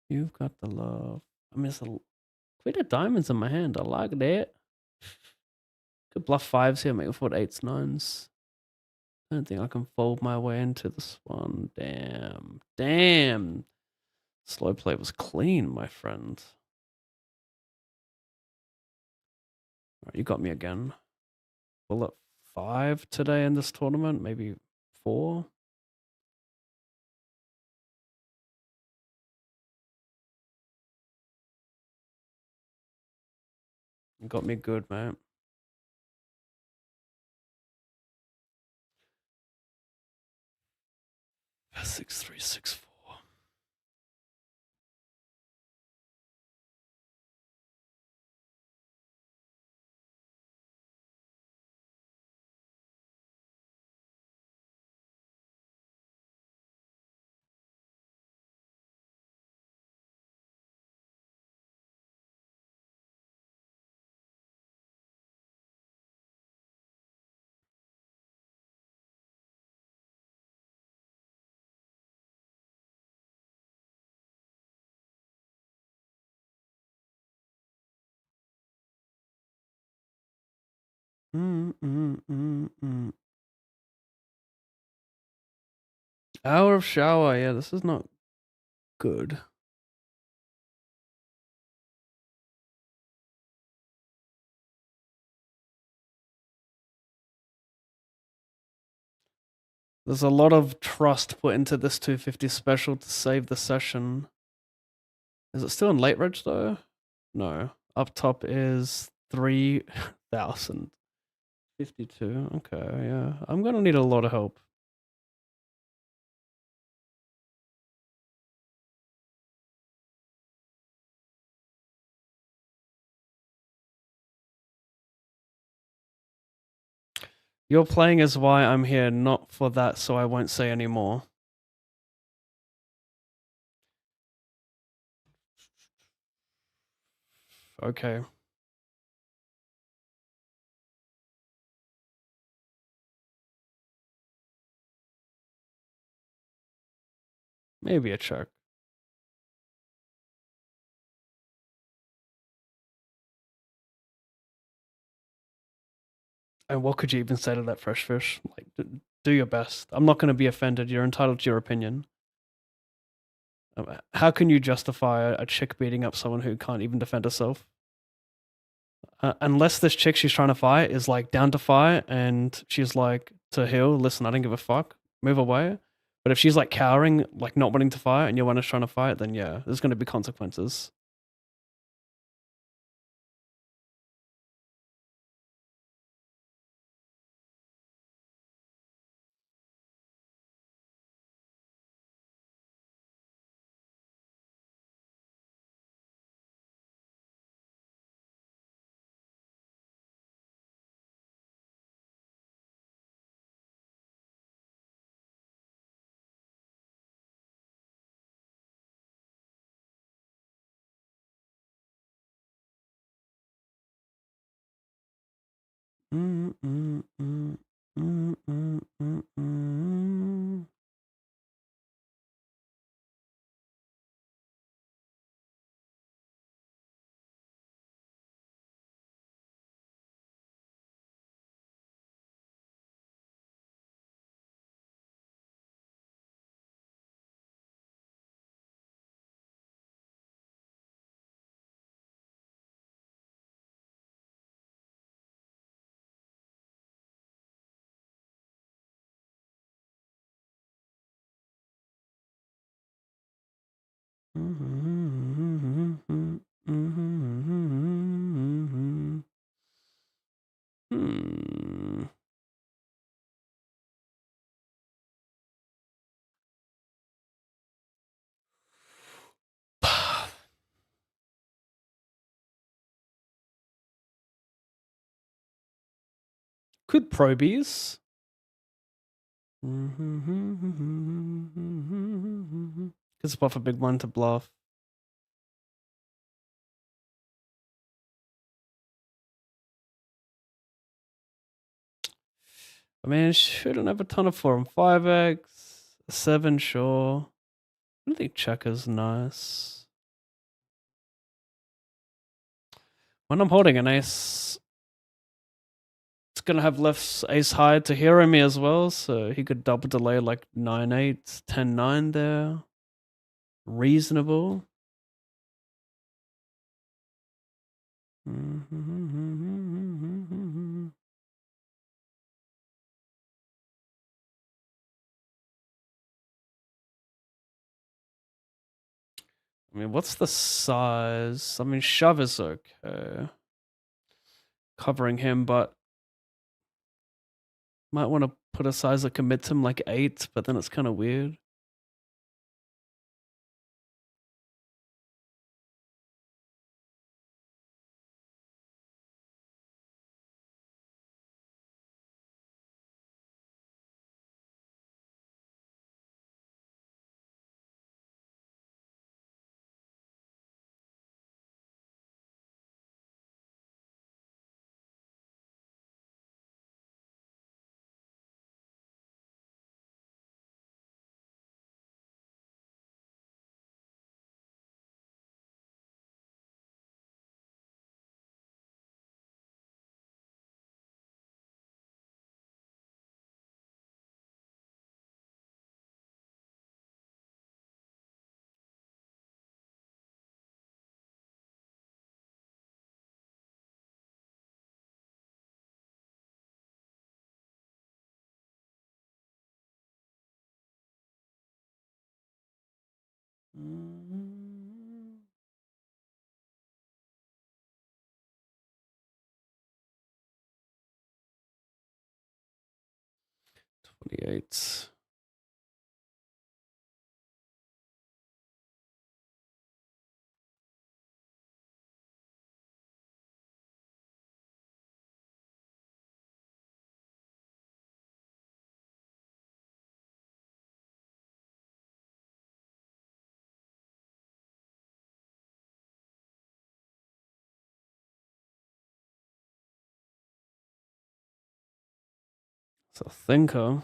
You've got the love. I mean, it's a queen of diamonds in my hand. I like that. Could bluff fives here, make it fold eights, nines. I don't think I can fold my way into this one. Damn. Damn. Slow play was clean, my friend. All right, you got me again. Bullet 5 today in this tournament, maybe 4. You got me good, mate. 6-3-6-4. Hour of shower. Yeah, this is not good. There's a lot of trust put into this 250 special to save the session. Is it still in late reg though? No. Up top is 3,000. 52. Okay, yeah. I'm gonna need a lot of help. Your playing is why I'm here, not for that, so I won't say any more. Okay. Maybe a check. And what could you even say to that fresh fish? Like, do your best. I'm not going to be offended. You're entitled to your opinion. How can you justify a chick beating up someone who can't even defend herself? unless this chick she's trying to fight is like down to fight and she's like to heal, listen, I don't give a fuck, move away. But if she's like cowering, like not wanting to fight, and your one is trying to fight, then yeah, there's going to be consequences. Mm, mm, mm, mm, mm, mm, mm. Hmm. Could probies. Because bluff a big one to bluff. I mean, shouldn't have a ton of 4 and 5x. 7, sure. I don't think checker's nice. When I'm holding an ace, it's gonna have left ace high to hero me as well, so he could double delay like 9-8, 10-9 there. Reasonable. I mean, what's the size? I mean, shove is okay. Covering him, but might want to put a size that commits him like 8, but then it's kind of weird. Mm-hmm. 28. It's a thinker.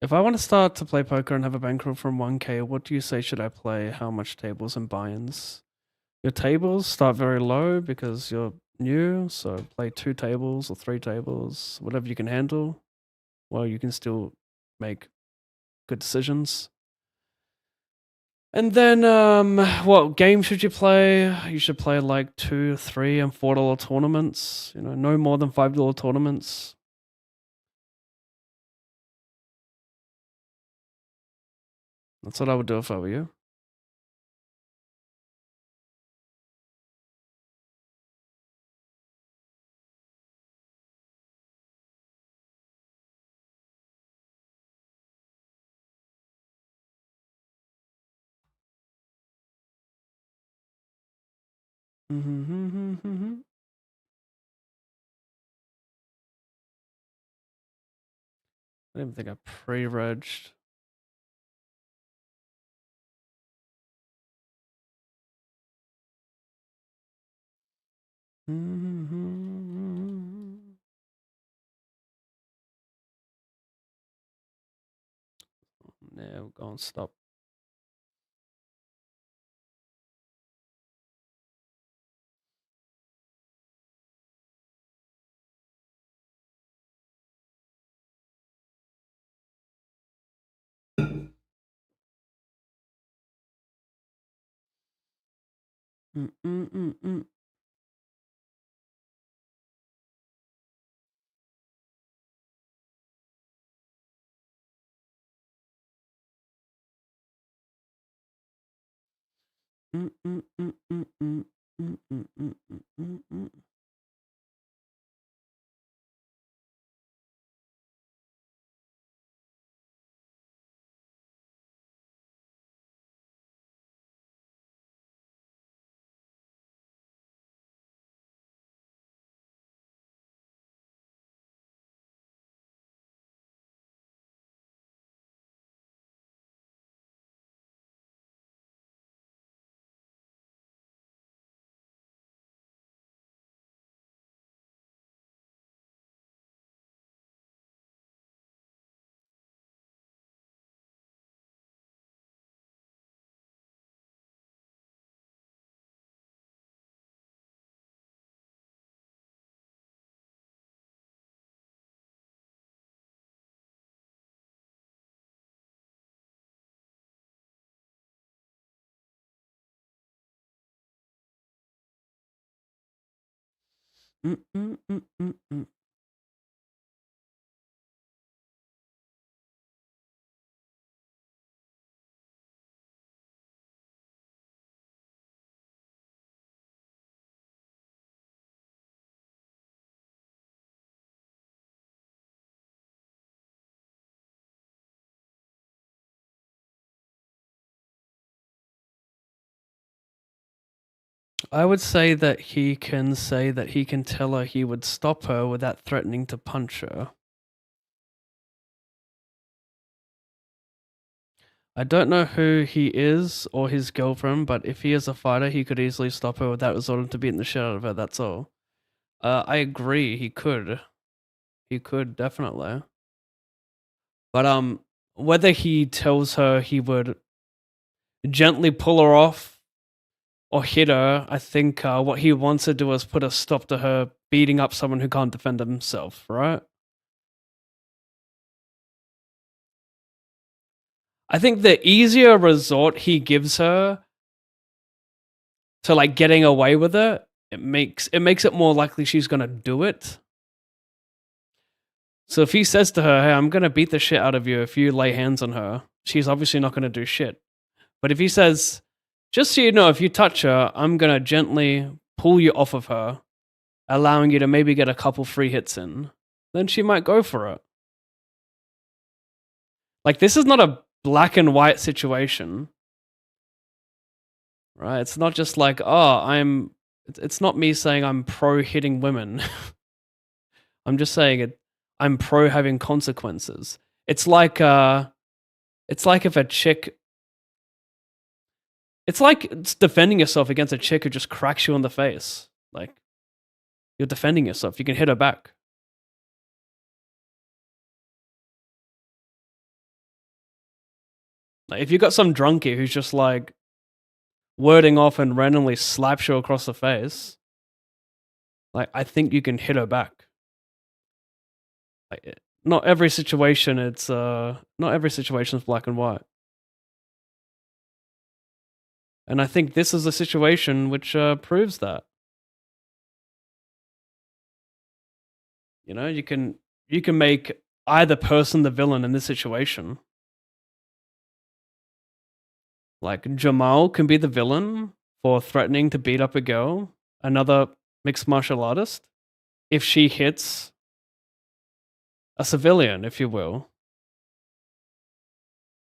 If I want to start to play poker and have a bankroll from 1K, what do you say should I play? How much tables and buy-ins? Your tables start very low because you're new, so play 2 tables or 3 tables, whatever you can handle, while you can still make good decisions. And then, what game should you play? You should play like $2, $3, and $4 tournaments. You know, no more than $5 tournaments. That's what I would do if I were you. I don't even think I pre-regged. No, go and stop. I would say that he can tell her he would stop her without threatening to punch her. I don't know who he is or his girlfriend, but if he is a fighter, he could easily stop her without resorting to beating the shit out of her, that's all. I agree, he could. He could, definitely. But, whether he tells her he would gently pull her off or hit her, I think what he wants to do is put a stop to her beating up someone who can't defend himself, right? I think the easier resort he gives her to like getting away with it, it makes it more likely she's gonna do it. So if he says to her, "Hey, I'm gonna beat the shit out of you if you lay hands on her," she's obviously not gonna do shit. But if he says, "Just so you know, if you touch her, I'm gonna gently pull you off of her, allowing you to maybe get a couple free hits in," then she might go for it. Like, this is not a black and white situation, right? It's not just like, oh, it's not me saying I'm pro hitting women. I'm just saying I'm pro having consequences. It's like if a chick, it's defending yourself against a chick who just cracks you on the face. Like, you're defending yourself. You can hit her back. Like, if you got some drunkie who's just like wording off and randomly slaps you across the face, like, I think you can hit her back. Like, not every situation it's not every situation is black and white. And I think this is a situation which proves that. You know, you can make either person the villain in this situation. Like, Jamal can be the villain for threatening to beat up a girl, another mixed martial artist, if she hits a civilian, if you will.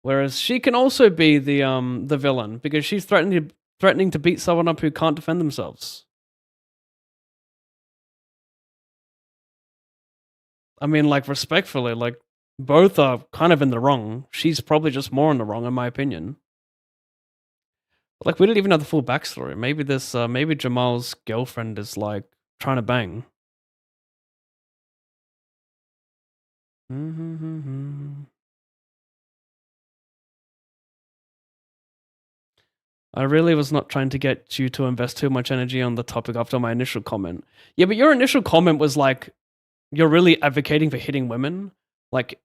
Whereas she can also be the villain because she's threatening to beat someone up who can't defend themselves. I mean, like, respectfully, like, both are kind of in the wrong. She's probably just more in the wrong, in my opinion. Like, we didn't even know the full backstory. Maybe this, maybe Jamal's girlfriend is like trying to bang. I really was not trying to get you to invest too much energy on the topic after my initial comment. Yeah, but your initial comment was like, you're really advocating for hitting women. Like,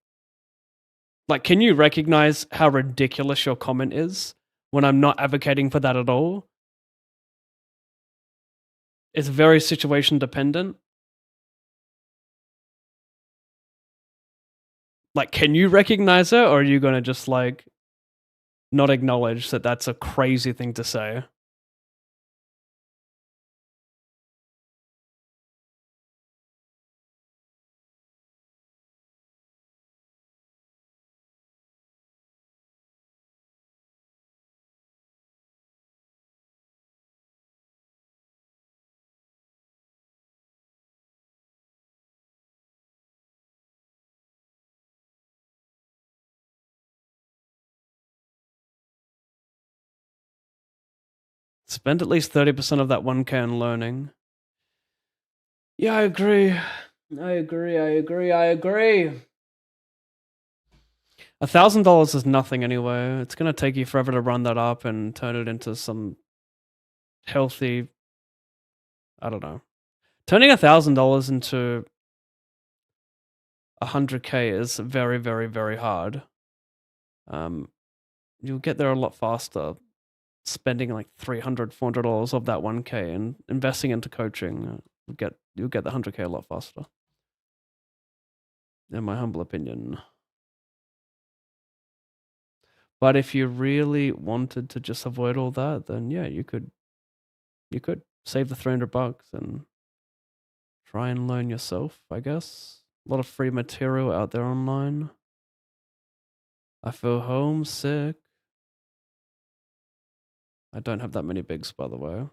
can you recognize how ridiculous your comment is when I'm not advocating for that at all? It's very situation dependent. Like, can you recognize it, or are you gonna just like not acknowledge that that's a crazy thing to say? Spend at least 30% of that 1K on learning. Yeah, I agree. $1,000 is nothing anyway. It's gonna take you forever to run that up and turn it into some healthy. I don't know. Turning $1,000 into 100K is very, very, very hard. You'll get there a lot faster spending like $300, $400 of that 1K and investing into coaching. You'll get the 100K a lot faster, in my humble opinion. But if you really wanted to just avoid all that, then yeah, you could save the $300 and try and learn yourself, I guess. A lot of free material out there online. I feel homesick. I don't have that many bigs, by the way.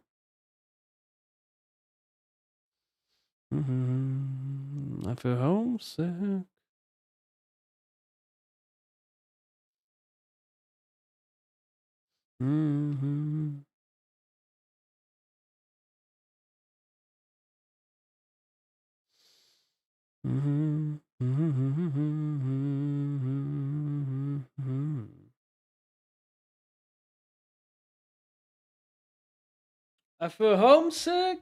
I feel homesick. I feel homesick.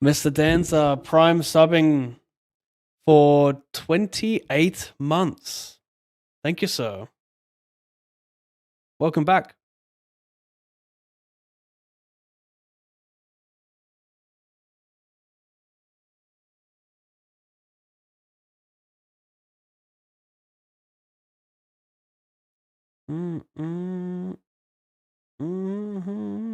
Mr. Danza Prime subbing for 28 months. Thank you, sir. Welcome back. Mm-mm. Mm-hmm.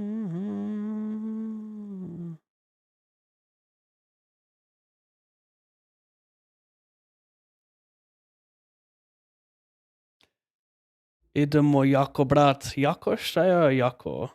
Idemo jako brat. Jako šta je jako?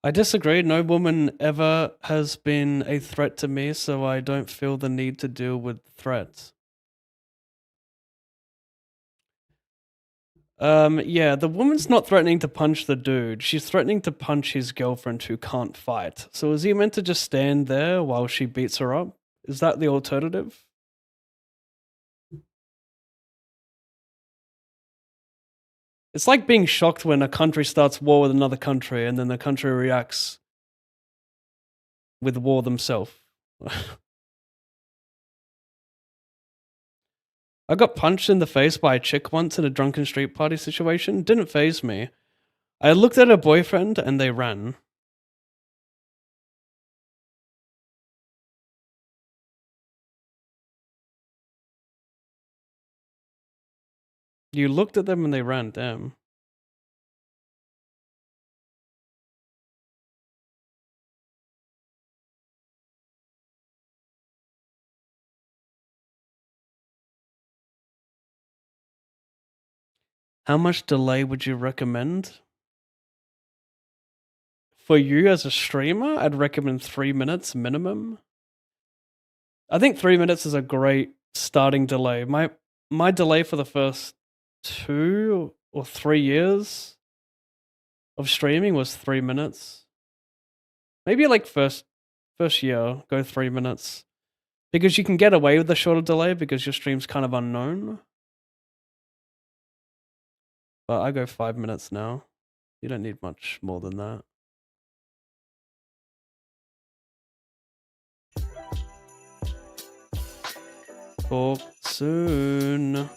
I disagree. No woman ever has been a threat to me, so I don't feel the need to deal with threats. Yeah, the woman's not threatening to punch the dude. She's threatening to punch his girlfriend who can't fight. So is he meant to just stand there while she beats her up? Is that the alternative? It's like being shocked when a country starts war with another country and then the country reacts with war themselves. I got punched in the face by a chick once in a drunken street party situation. Didn't faze me. I looked at her boyfriend and they ran. You looked at them and they ran, damn. How much delay would you recommend? For you as a streamer, I'd recommend 3 minutes minimum. I think 3 minutes is a great starting delay. My delay for the first 2 or 3 years of streaming was 3 minutes. Maybe like first year, go 3 minutes. Because you can get away with the shorter delay because your stream's kind of unknown. But I go 5 minutes now. You don't need much more than that. Talk soon.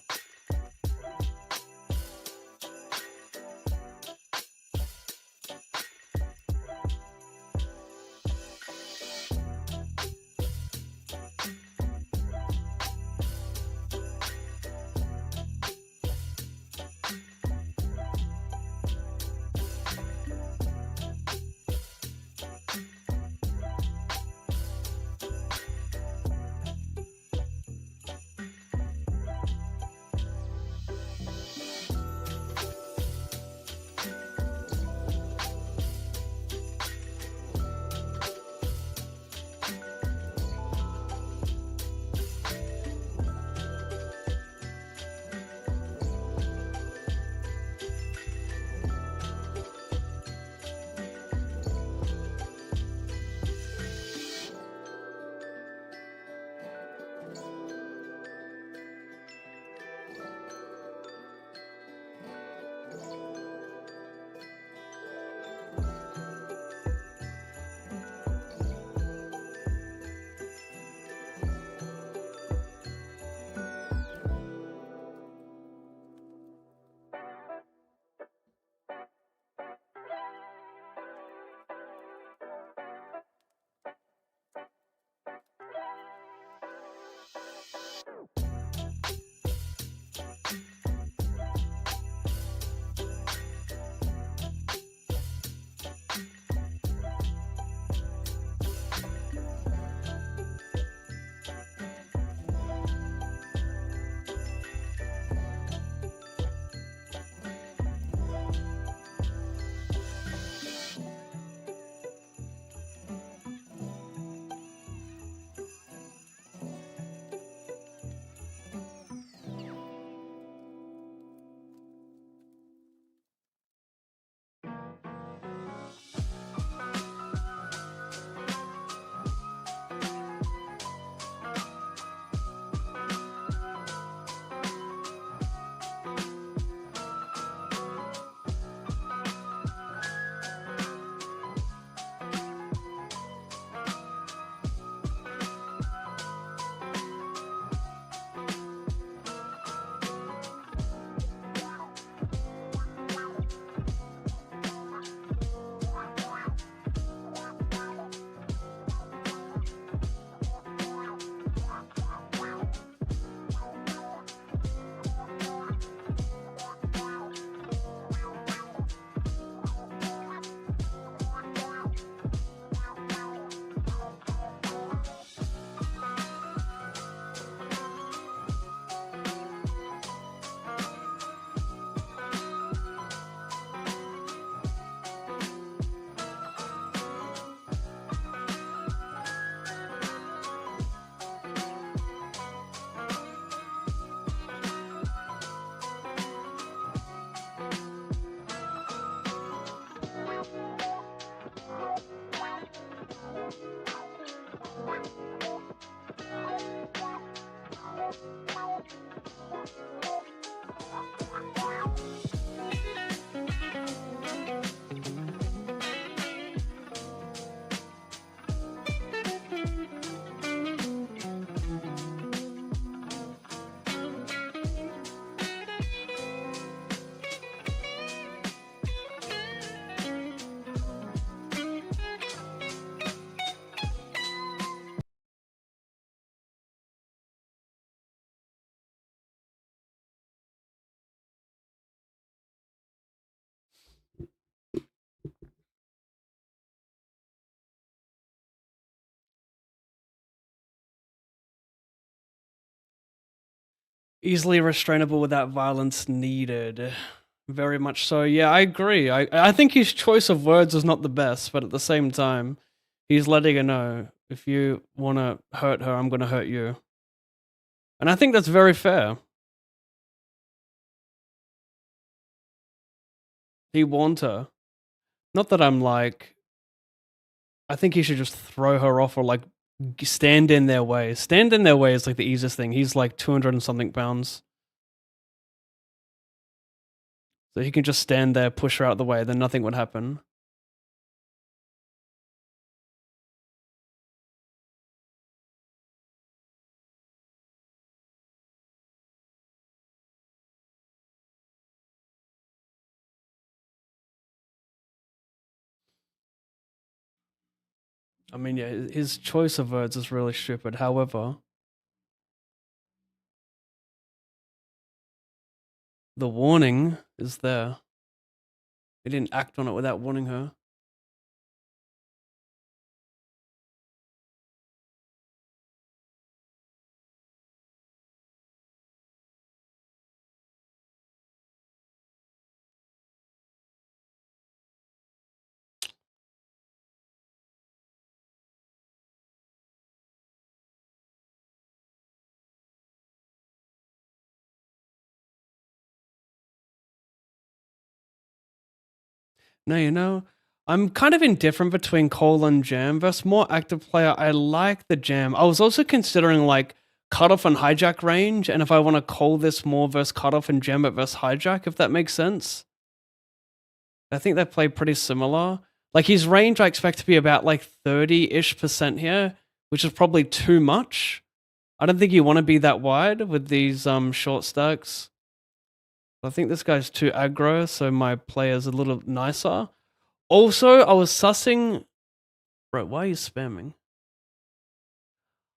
Easily restrainable without violence needed. Very much so. Yeah, I agree. I think his choice of words is not the best, but at the same time, he's letting her know, if you want to hurt her, I'm going to hurt you. And I think that's very fair. He warned her. Not that I'm like, I think he should just throw her off or like stand in their way. Stand in their way is like the easiest thing. He's like 200 and something pounds. So he can just stand there, push her out the way, then nothing would happen. I mean, yeah, his choice of words is really stupid. However, the warning is there. He didn't act on it without warning her. No, you know, I'm kind of indifferent between Cole and Jam versus more active player. I like the Jam. I was also considering like cutoff and hijack range, and if I want to call this more versus cutoff and Jam it versus hijack, if that makes sense. I think they play pretty similar. Like his range, I expect to be about like 30-ish% here, which is probably too much. I don't think you want to be that wide with these short stacks. I think this guy's too aggro, so my player's a little nicer. Also, I was sussing. Bro, why are you spamming?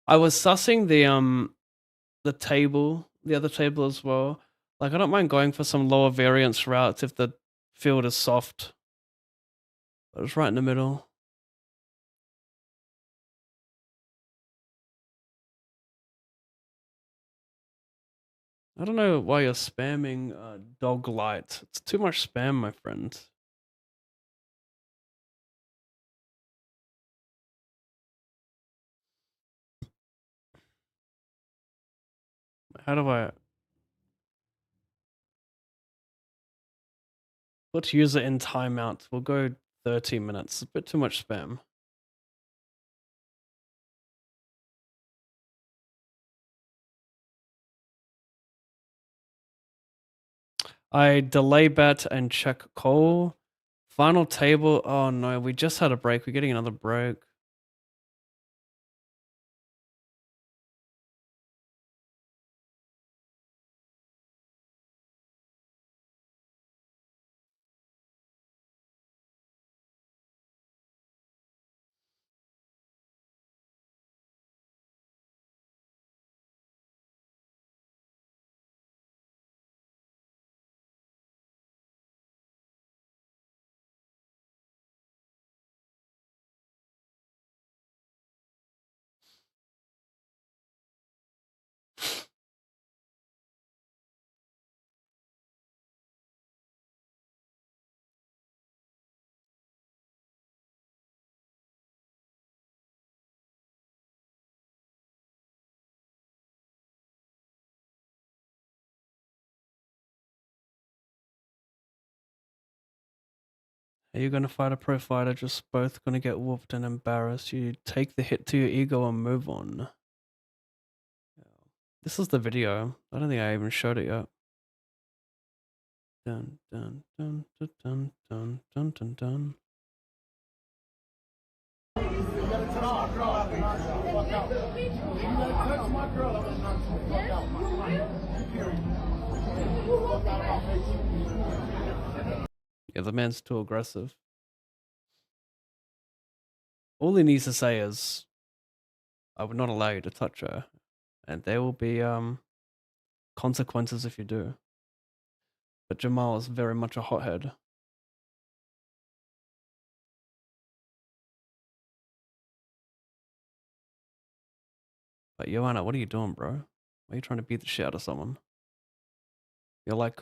I was sussing the table, the other table as well. Like, I don't mind going for some lower variance routes if the field is soft. But it's right in the middle. I don't know why you're spamming dog light. It's too much spam, my friend. How do I put user in timeout? We'll go 30 minutes. A bit too much spam. I delay bet and check call. Final table. Oh no, we just had a break. We're getting another break. Are you gonna fight a pro fighter? Just both gonna get whooped and embarrassed. You take the hit to your ego and move on. This is the video. I don't think I even showed it yet. Dun dun dun dun dun dun dun dun dun. Yeah, the man's too aggressive. All he needs to say is, I would not allow you to touch her. And there will be consequences if you do. But Jamal is very much a hothead. But Joanna, what are you doing, bro? Why are you trying to beat the shit out of someone? You're like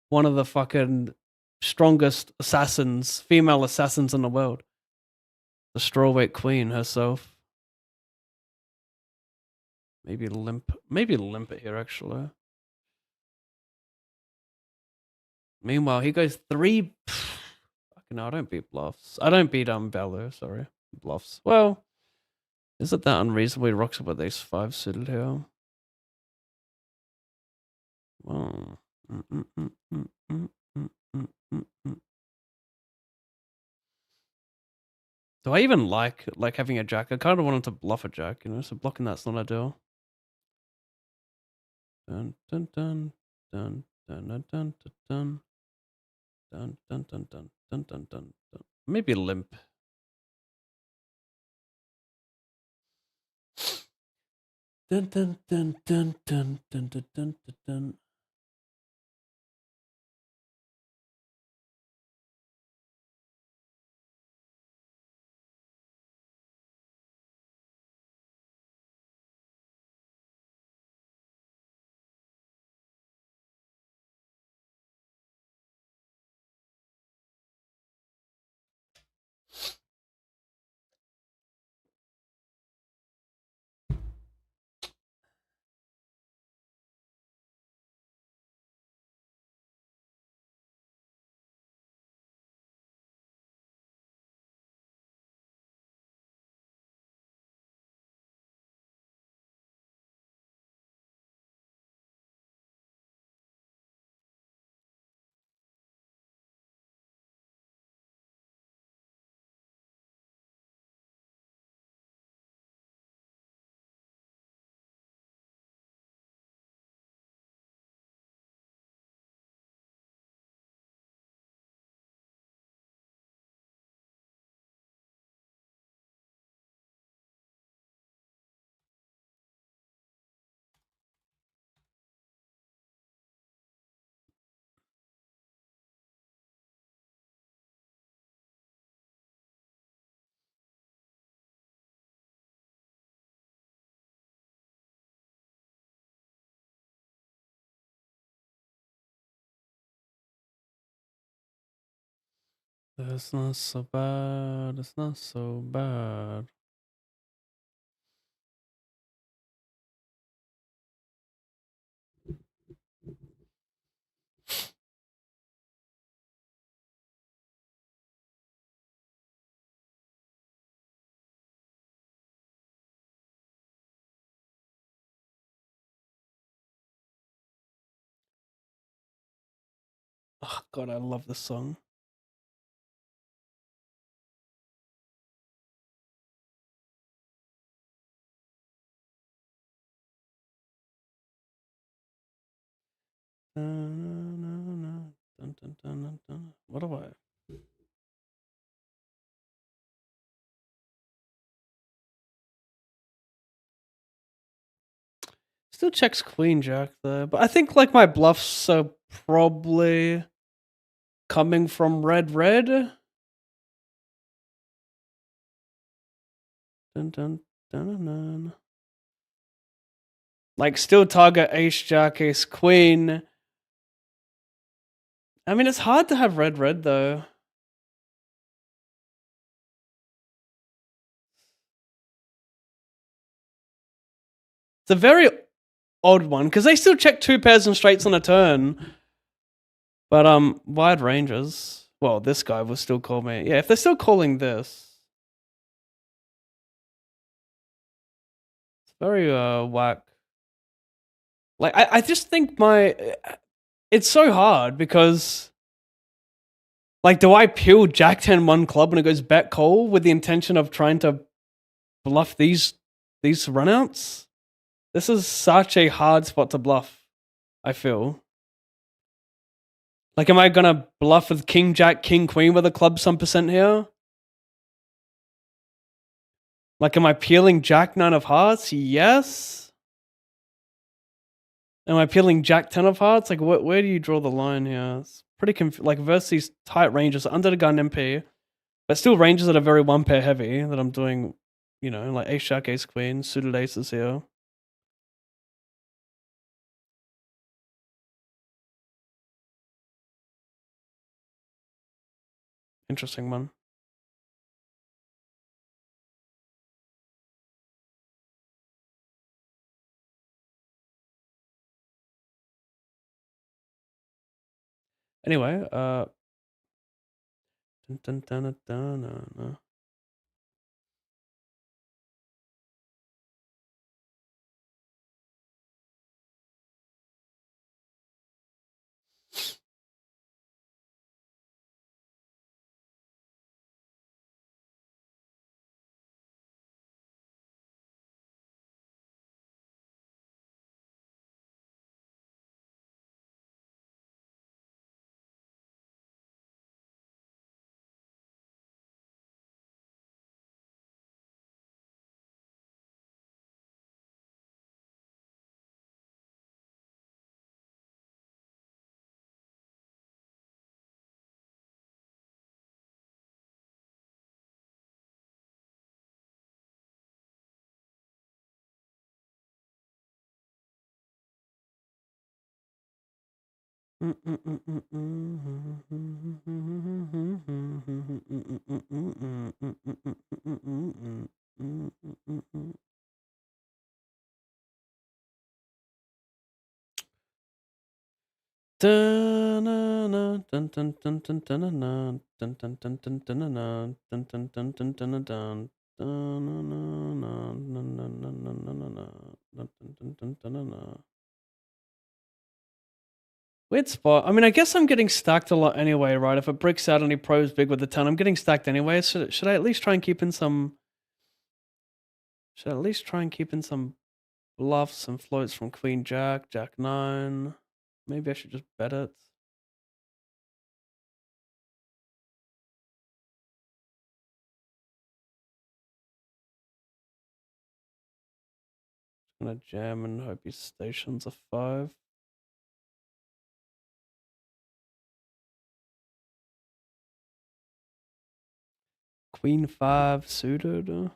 one of the fucking strongest assassins, female assassins in the world. The strawweight queen herself. Maybe limp it here actually. Meanwhile, he goes 3. Fucking no, I don't beat bluffs. I don't beat Valor, sorry. Bluffs. Well, is it that unreasonably rocks up with ace 5 suited here? Well, do I even like having a jack? I kind of wanted to bluff a jack, you know, so blocking that's not ideal. Dun dun dun dun dun dun dun dun dun dun dun dun dun dun dun. Maybe limp. Dun dun dun dun dun dun dun dun dun. That's not so bad. It's not so bad. Oh god, I love this song. What do I? Still checks queen jack though, but I think like my bluffs are probably coming from red. Dun, dun, dun, dun, dun. Like still target ace jack, ace queen. I mean, it's hard to have red though. It's a very odd one because they still check 2 pairs and straights on a turn. But wide ranges. Well, this guy will still call me. Yeah, if they're still calling this, it's very whack. Like, I just think it's so hard because, like, do I peel Jack 10 1 club when it goes bet call with the intention of trying to bluff these runouts? This is such a hard spot to bluff, I feel. Like, am I gonna bluff with King Jack, King Queen with a club some percent here? Like, am I peeling Jack 9 of hearts? Yes. Am I peeling Jack 10 of hearts? Like, where do you draw the line here? It's pretty like, versus these tight ranges, under the gun MP, but still ranges that are very one pair heavy that I'm doing, you know, like ace jack, ace queen, suited aces here. Interesting one. Anyway, dun, dun, dun, dun, dun, dun. Weird spot. I mean, I guess I'm getting stacked a lot anyway, right? If it bricks out and he pros big with the 10, I'm getting stacked anyway. Should I at least try and keep in some... Should I at least try and keep in some bluffs and floats from Queen Jack, Jack 9? Maybe I should just bet it. I'm gonna jam and hope he stations a 5. Queen 5 suited.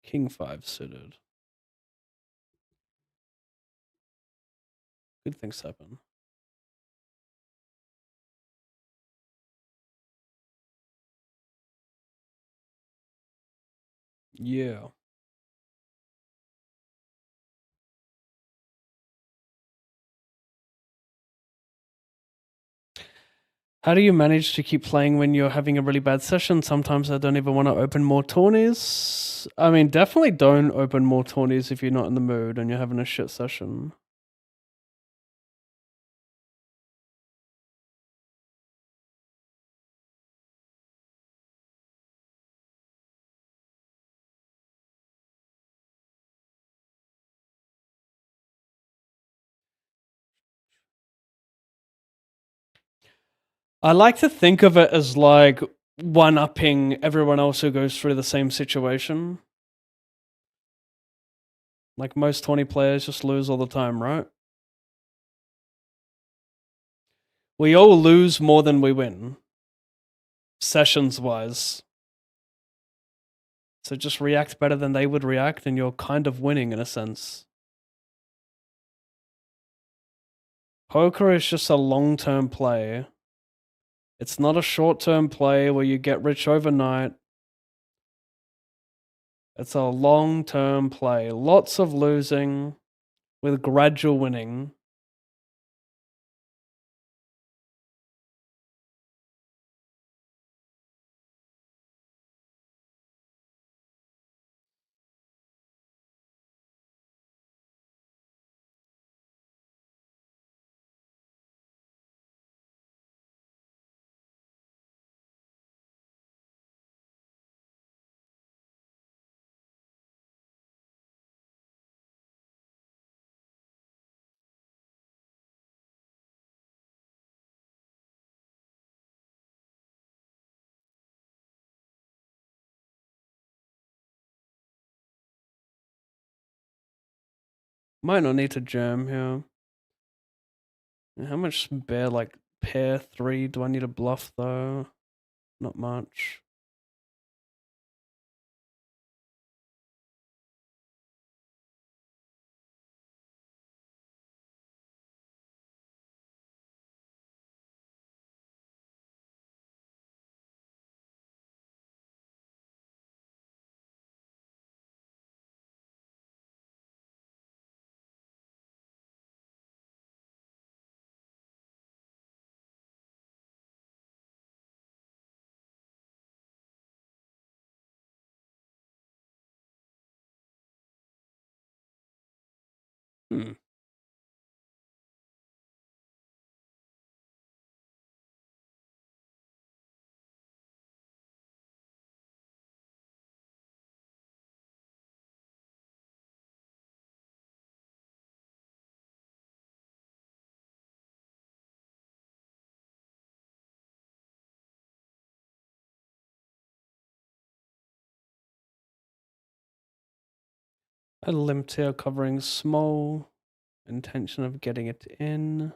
King 5 suited. Good things happen. Yeah. How do you manage to keep playing when you're having a really bad session? Sometimes I don't even want to open more tourneys. I mean, definitely don't open more tourneys if you're not in the mood and you're having a shit session. I like to think of it as like one-upping everyone else who goes through the same situation. Like most 20 players just lose all the time, right? We all lose more than we win, sessions-wise. So just react better than they would react and you're kind of winning in a sense. Poker is just a long-term play. It's not a short-term play where you get rich overnight. It's a long-term play. Lots of losing with gradual winning. Might not need to jam here. How much bear, like, pair 3 do I need to bluff, though? Not much. Hmm. I limped here covering small. Intention of getting it in.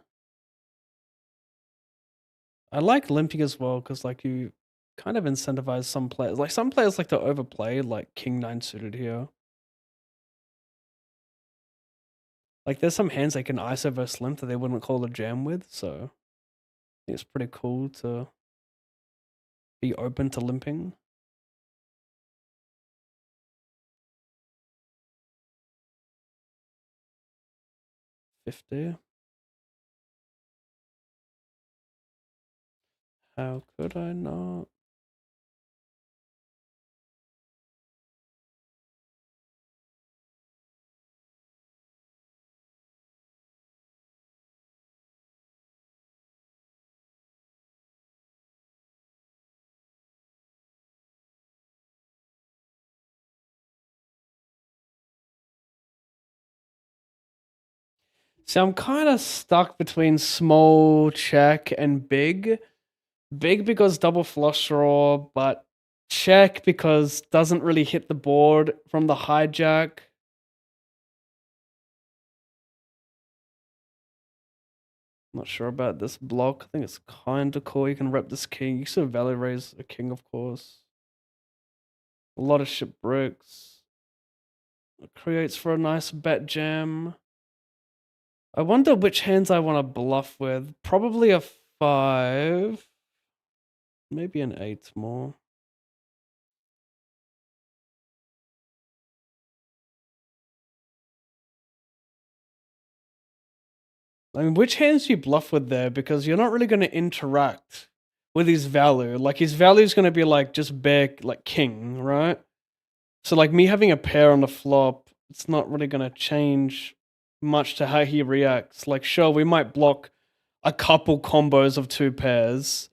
I like limping as well because, like, you kind of incentivize some players. Like, some players like to overplay, like King 9 suited here. Like, there's some hands they can ISO versus limp that they wouldn't call a jam with, so I think it's pretty cool to be open to limping. $50. How could I not? See, I'm kind of stuck between small check and big. Big because double flush draw, but check because doesn't really hit the board from the hijack. Not sure about this block. I think it's kind of cool. You can rep this king. You still value raise a king, of course. A lot of ship bricks. It creates for a nice bet jam. I wonder which hands I want to bluff with. Probably a 5. Maybe an 8 more. I mean, which hands do you bluff with there? Because you're not really going to interact with his value. Like, his value is going to be like just bare, like king, right? So, like, me having a pair on the flop, it's not really going to change much to how he reacts. Like, sure, we might block a couple combos of 2 pairs,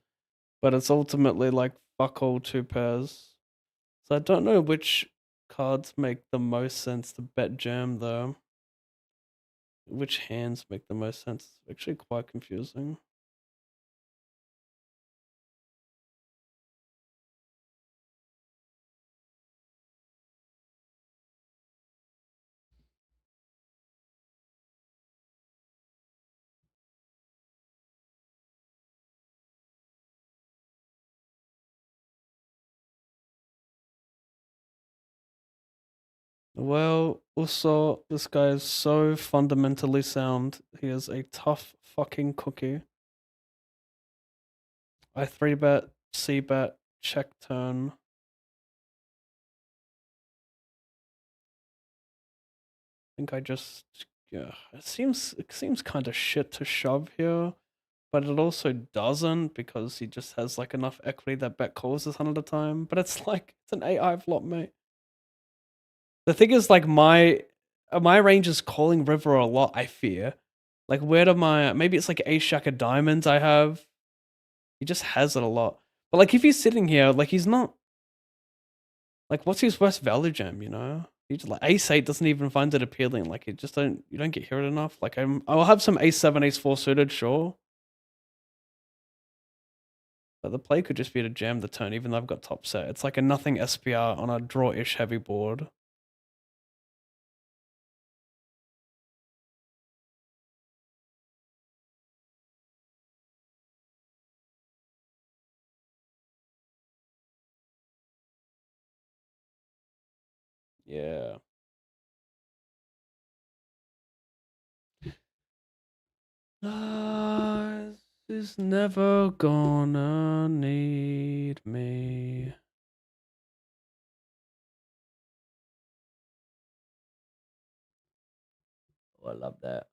but it's ultimately like fuck all 2 pairs. So I don't know which cards make the most sense to bet jam, though. Which hands make the most sense? It's actually quite confusing. Well, also, this guy is so fundamentally sound. He is a tough fucking cookie. I 3-bet, C-bet, check turn. I think I just, yeah, it seems kind of shit to shove here, but it also doesn't because he just has like enough equity that bet calls this 100 at a time. But it's like, it's an AI flop, mate. The thing is, like, my range is calling river a lot, I fear. Like, where do my, maybe it's like ace jack of diamonds I have. He just has it a lot. But like, if he's sitting here, like, he's not, like, what's his worst value jam, you know? He just, like, ace 8 doesn't even find it appealing. Like, you don't get hit enough. Like, I'll have some ace 7, ace 4 suited, sure. But the play could just be to jam the turn, even though I've got top set. It's like a nothing SPR on a draw-ish heavy board. Yeah. Lies is never gonna need me. Oh, I love that.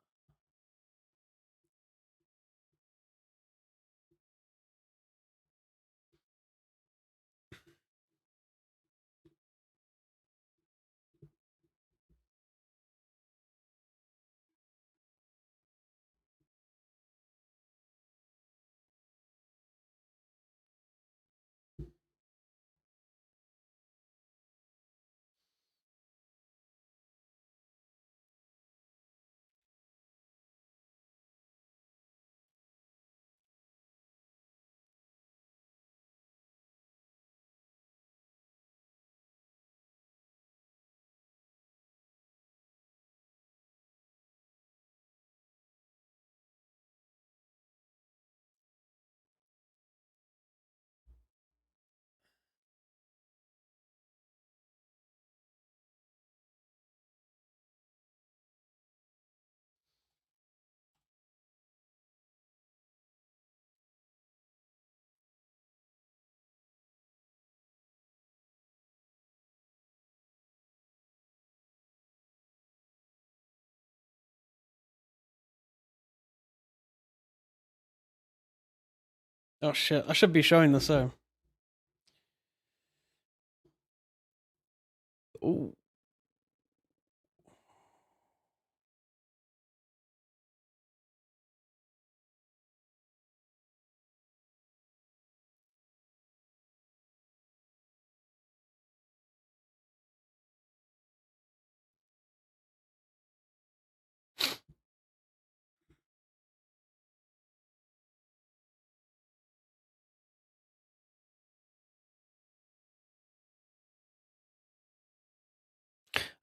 Oh shit! I should be showing this though. Ooh.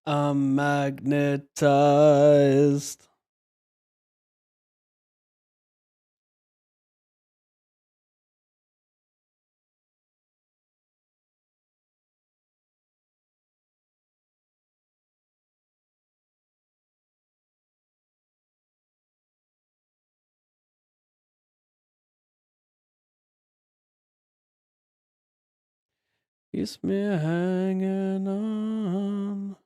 I'm magnetized. Keeps me hanging on.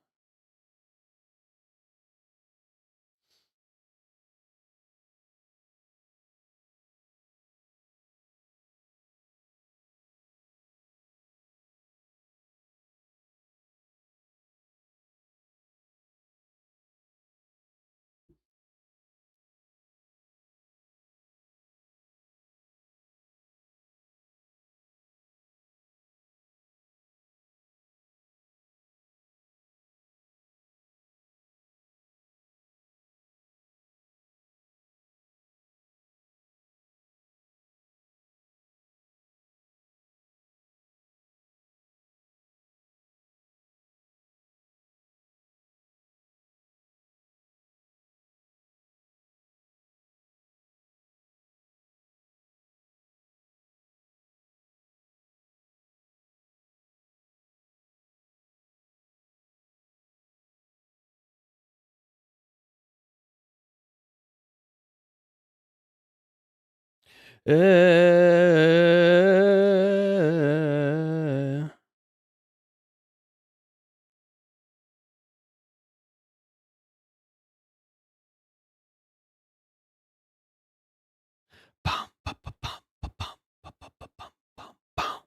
Bum, ba, ba, bum, ba, bum, ba, ba, ba, bum, bum, bum.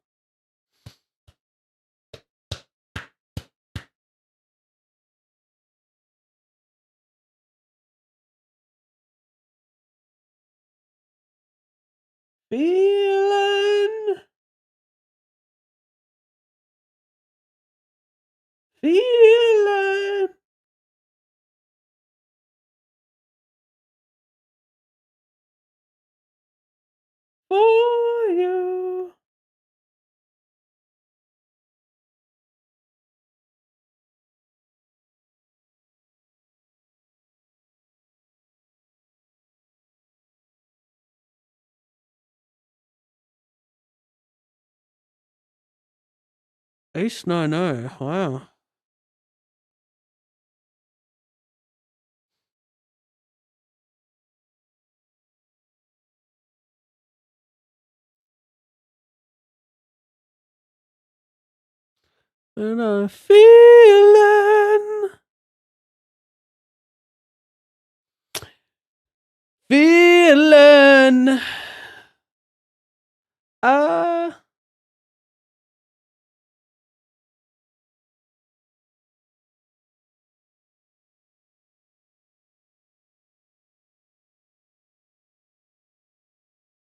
Feeling, feeling. For you. Ace 9-0. Wow. And I'm feeling. Ah.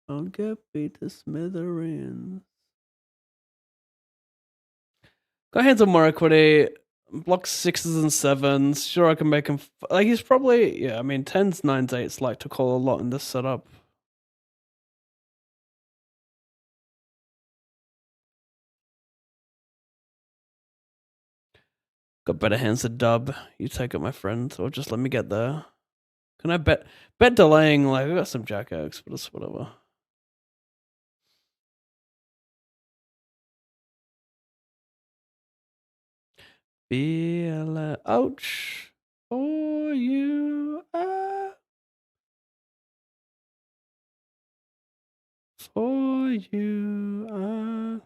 I'll get beat to smithereens. Got hands on Morokwitty. Block 6s and 7s. Sure, I can make him. Like, he's probably. Yeah, I mean, 10s, 9s, 8s like to call a lot in this setup. Got better hands to dub. You take it, my friend, or just let me get there. Can I bet delaying? Like, I got some jack X, but it's whatever. Feel it. Ouch. For you. For you.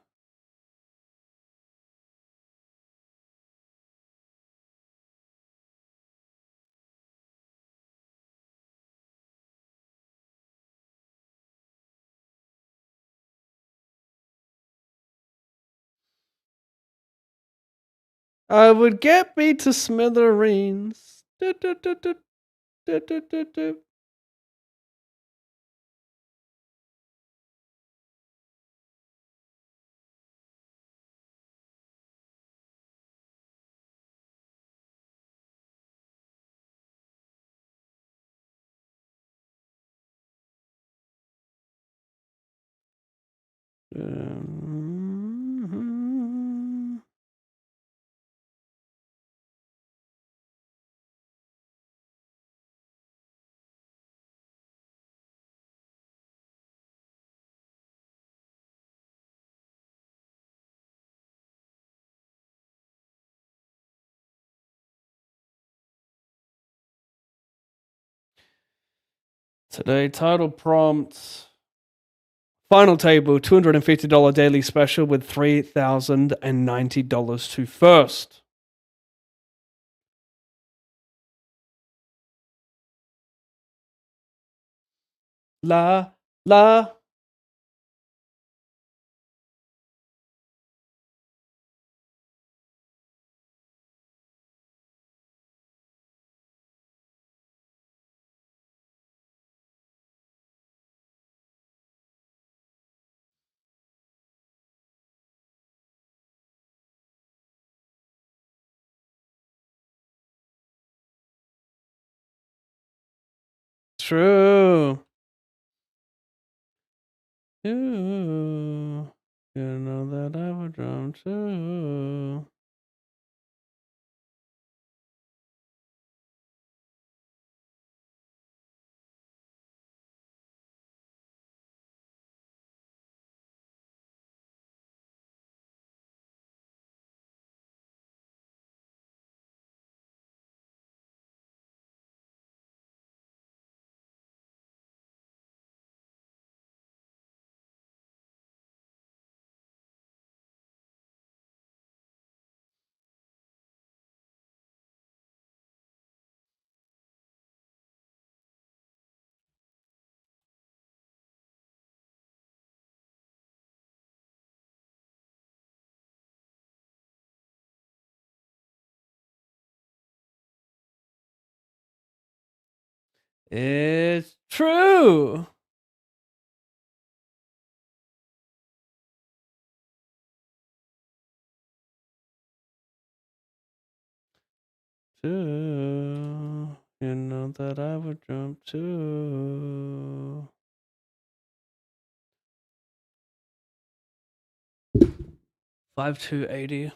I would get me to smithereens. Du, du, du, du, du, du, du, du. Today, title prompt. Final table, $250 daily special with $3,090 to first. La, la. True. You know that I would drum too. It's true. Too. You know that I would jump too. 5280.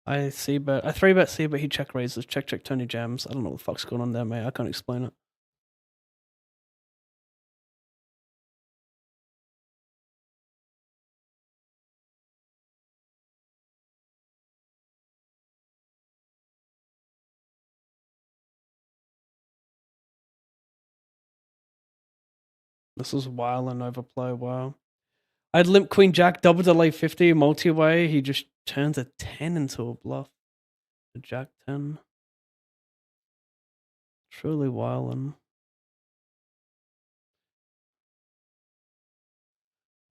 I see bet. I 3-bet C, but he check raises. Check, check, Tony jams. I don't know what the fuck's going on there, mate. I can't explain it. This is wild and overplay. Wow. I had limp queen jack, double delay 50, multi-way. He just turns a 10 into a bluff. A jack 10. Truly wildin'.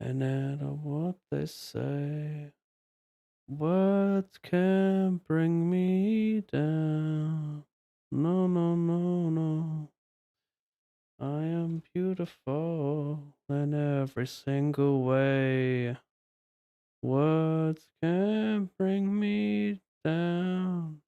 And no matter what they say, words can't bring me down. No, no, no, no. I am beautiful in every single way. Words can't bring me down.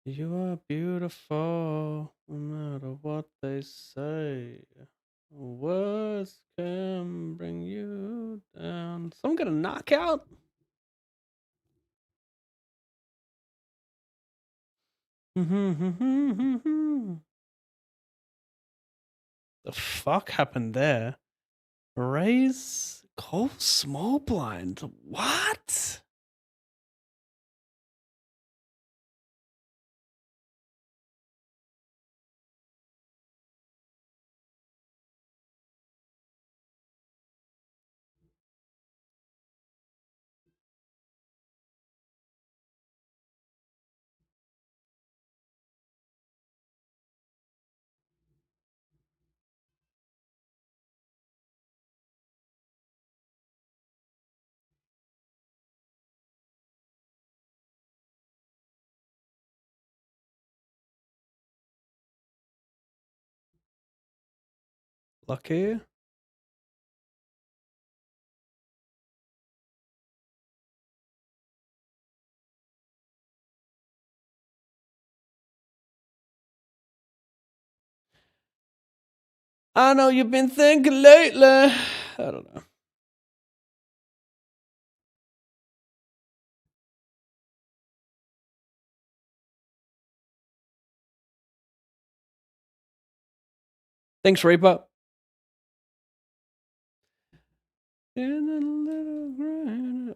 You are beautiful, no matter what they say. Words can bring you down. Someone got a knockout? The fuck happened there? Raise call small blind. What? Lucky? I know you've been thinking lately. I don't know. Thanks, Reaper.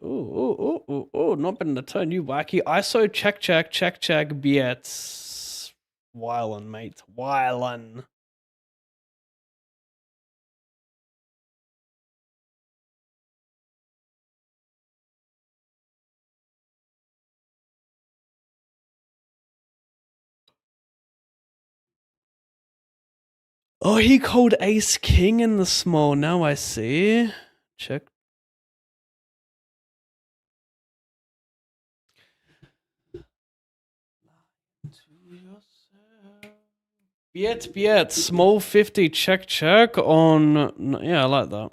Oh, not been to turn you wacky. ISO check, Biets. Wylan, mate. Wylan. Oh, he called ace king in the small. Now I see. Check. Biet, small 50, check on. Yeah, I like that.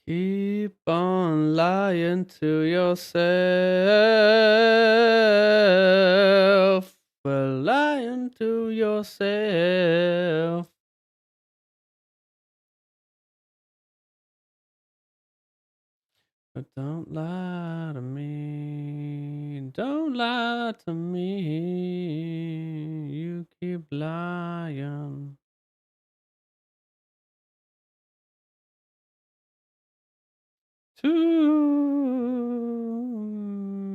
Keep on lying to yourself. Well, lying to yourself. But don't lie to me. Don't lie to me. You keep lying. To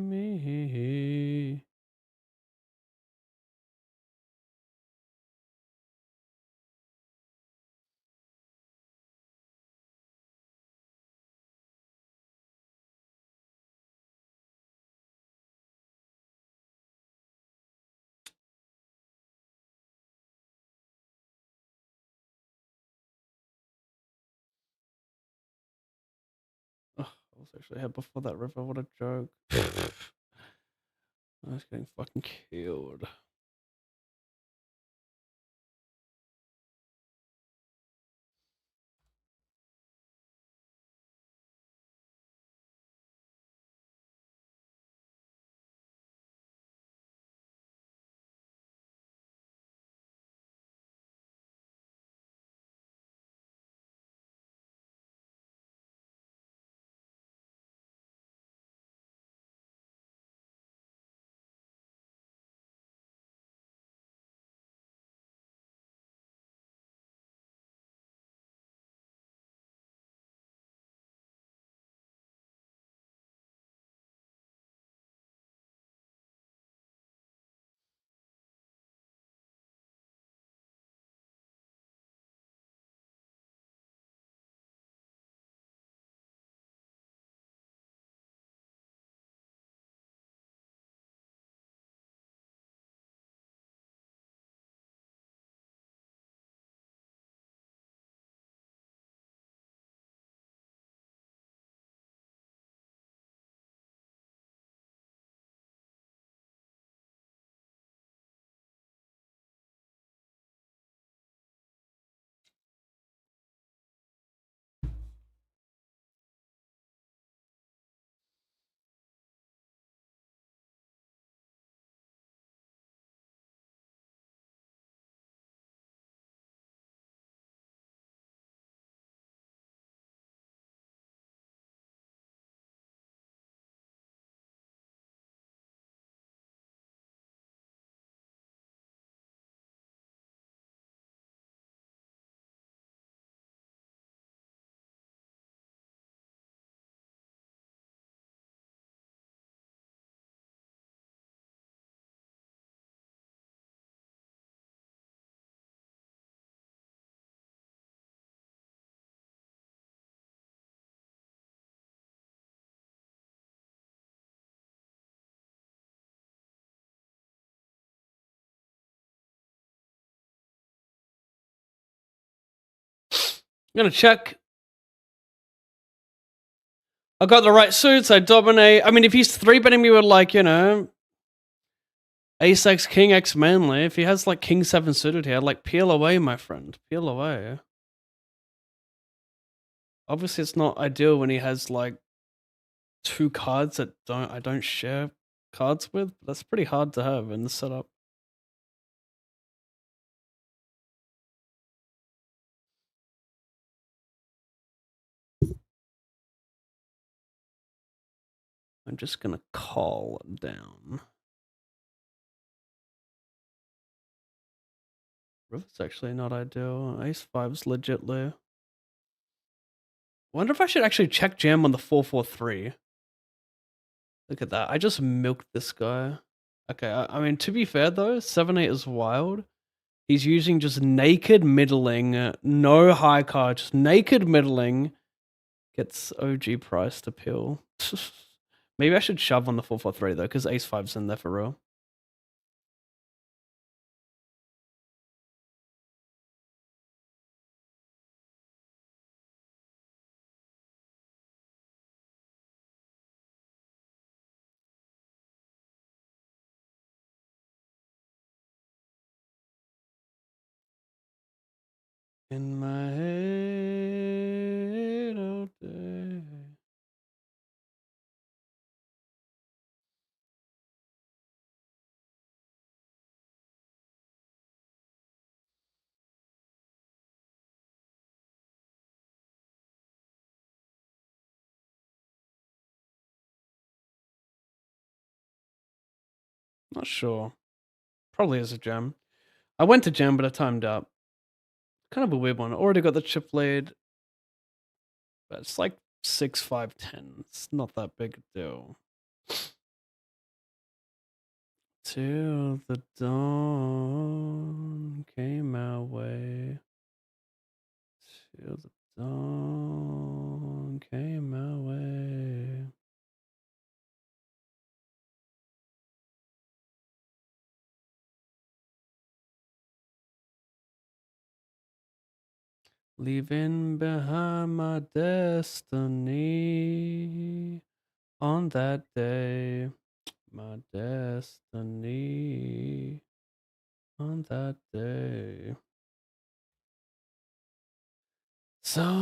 me. Oh, I was actually ahead before that river. What a joke. I was getting fucking killed. I'm gonna check. I got the right suits. I dominate. I mean, if he's 3-betting me with, like, you know, ace x, king x mainly, if he has like king 7 suited here, like, peel away, my friend. Peel away. Obviously, it's not ideal when he has like 2 cards that I don't share cards with. But that's pretty hard to have in the setup. I'm just gonna call down. River's actually not ideal. Ace 5's legitly. Wonder if I should actually check jam on the 4-4-3. Look at that. I just milked this guy. Okay, I mean, to be fair though, 7-8 is wild. He's using just naked middling, no high card, just naked middling. Gets OG price to peel. Maybe I should shove on the 4-4-3 though, because ace 5's in there for real. In my head all day. Not sure. Probably is a jam. I went to jam, but I timed out. Kind of a weird one. Already got the chip lead. But it's like 6, 5, 10. It's not that big a deal. Till the dawn came our way. Till the dawn came our way. Leaving behind my destiny on that day. My destiny on that day. Someday.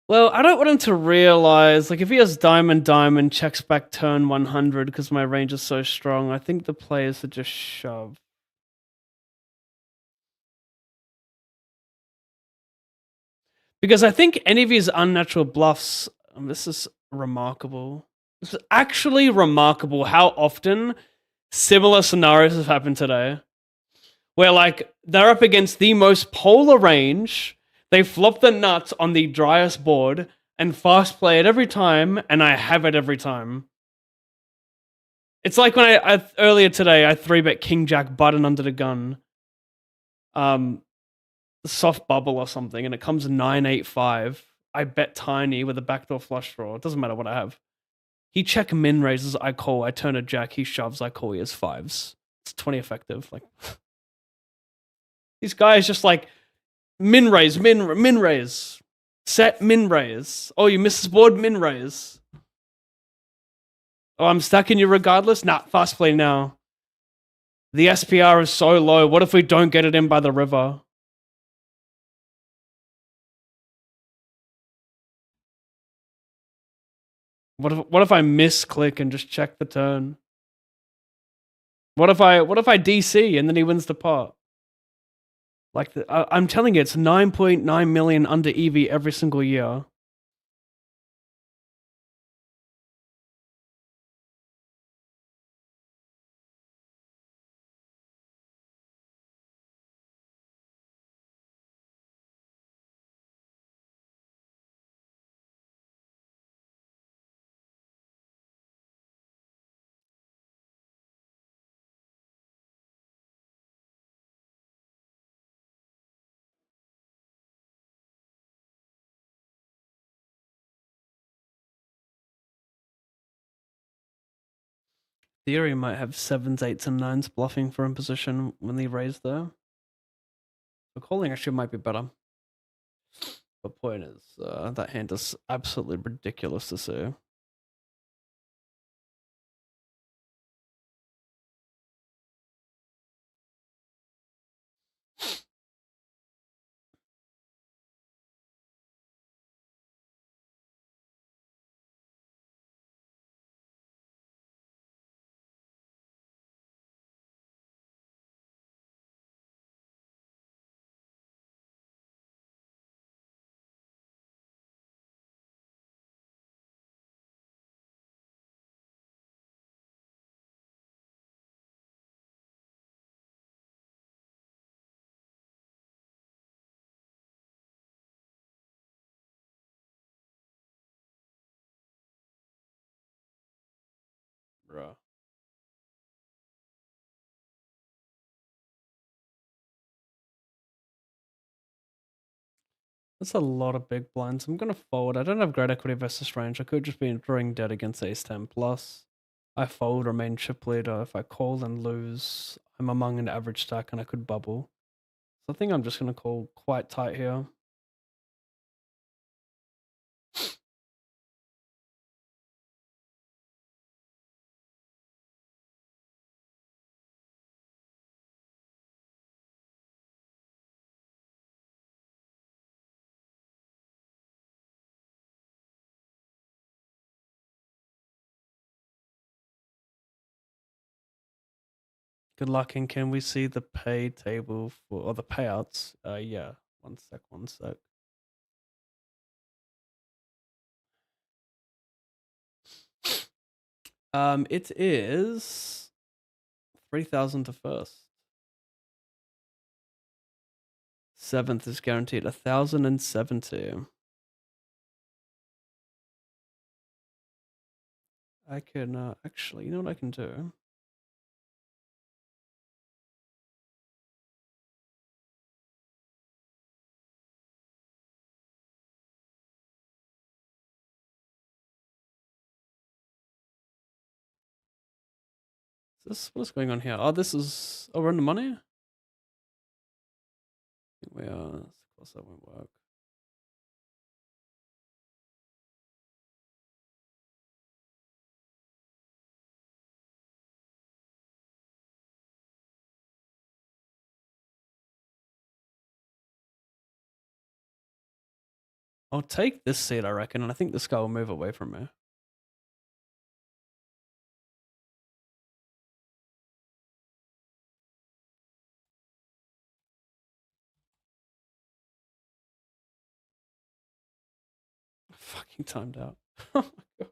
Well, I don't want him to realize, like, if he has diamond, diamond, checks back turn 100 because my range is so strong, I think the players should just shove. Because I think any of his unnatural bluffs, this is remarkable. This is actually remarkable how often similar scenarios have happened today. Where, like, they're up against the most polar range, they flop the nuts on the driest board, and fast play it every time, and I have it every time. It's like when I earlier today, I 3-bet King Jack button under the gun. Soft bubble or something, and it comes 9-8-5. I bet tiny with a backdoor flush draw. It doesn't matter what I have. He check min raises, I call. I turn a jack, he shoves, I call. He has fives. It's 20 effective. Like, these guys just like min raise, min raise, set min raise. Oh, you missed this board, min raise. Oh, I'm stacking you regardless. Nah, fast play now. The SPR is so low. What if we don't get it in by the river? What if I misclick and just check the turn? What if I DC and then he wins the pot? Like, I'm telling you, it's 9.9 million under EV every single year. Theory might have 7s, 8s, and 9s bluffing for imposition when they raise there. So calling actually might be better. The point is, that hand is absolutely ridiculous to see. Bruh. That's a lot of big blinds. I'm gonna fold. I don't have great equity versus range. I could just be drawing dead against ace 10 plus. I fold, remain chip leader. If I call and lose, I'm among an average stack and I could bubble. So I think I'm just gonna call quite tight here. Good luck, and can we see the pay table for, or the payouts? Yeah, one sec. It is 3,000 to first. 7th is guaranteed 1,070. I can actually, you know what I can do? What's going on here? Oh, this is. Oh, we're on the money? I think we are. Of course, that won't work. I'll take this seat, I reckon, and I think this guy will move away from me. Fucking timed out. Oh my god.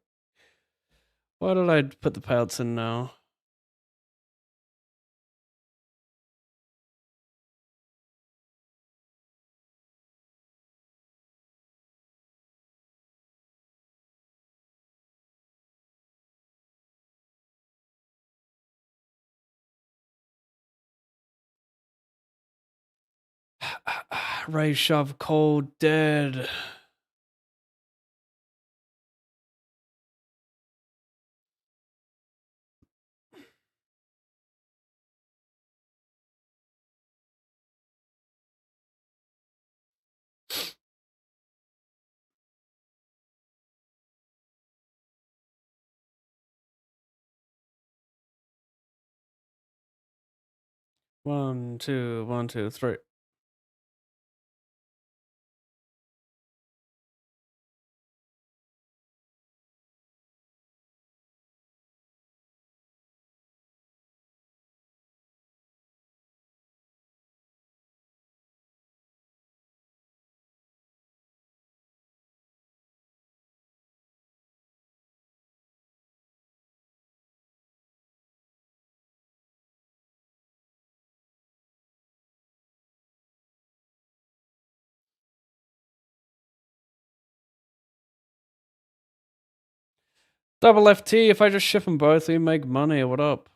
Why did I put the payouts in now? Ray Shove Cold dead. One, two, three. Double FT, if I just ship them both, we make money. What up?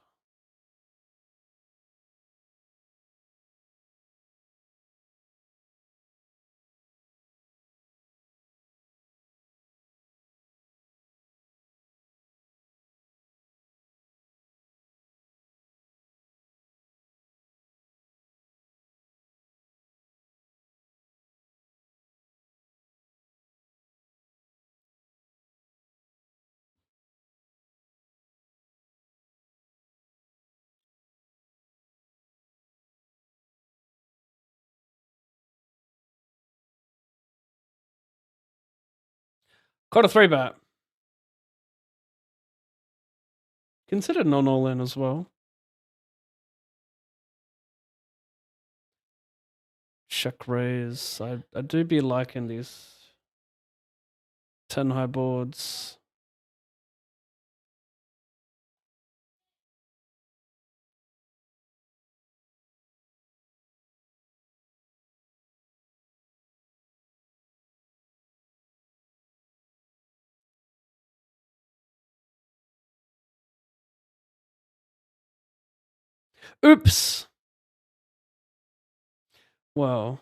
Got a 3-bet. Consider non all in as well. Check raise. I do be liking these 10 high boards. Oops. Well.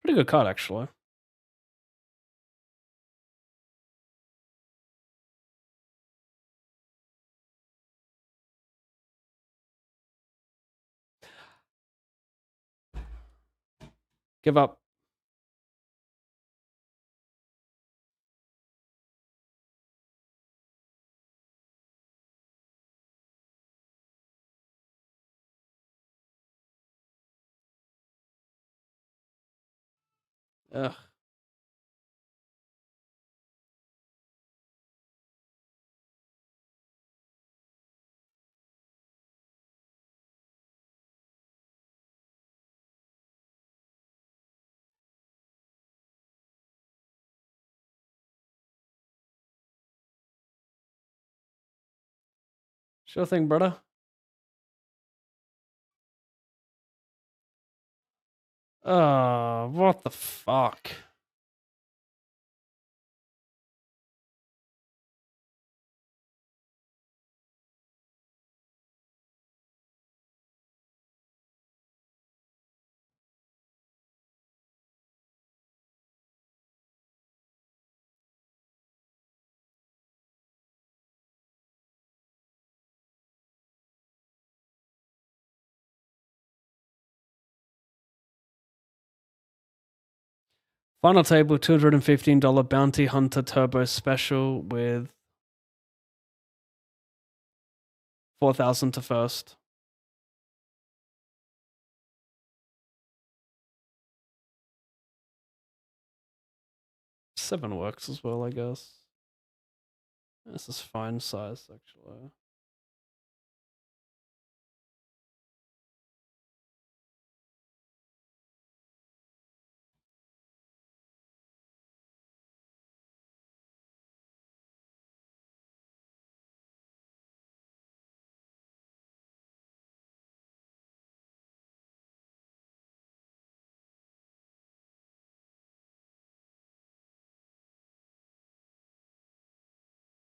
Pretty good card, actually. Give up. Ugh. Sure thing, brother. What the fuck? Final table, $215 Bounty Hunter Turbo Special with 4,000 to first. Seven works as well, I guess. This is fine size, actually.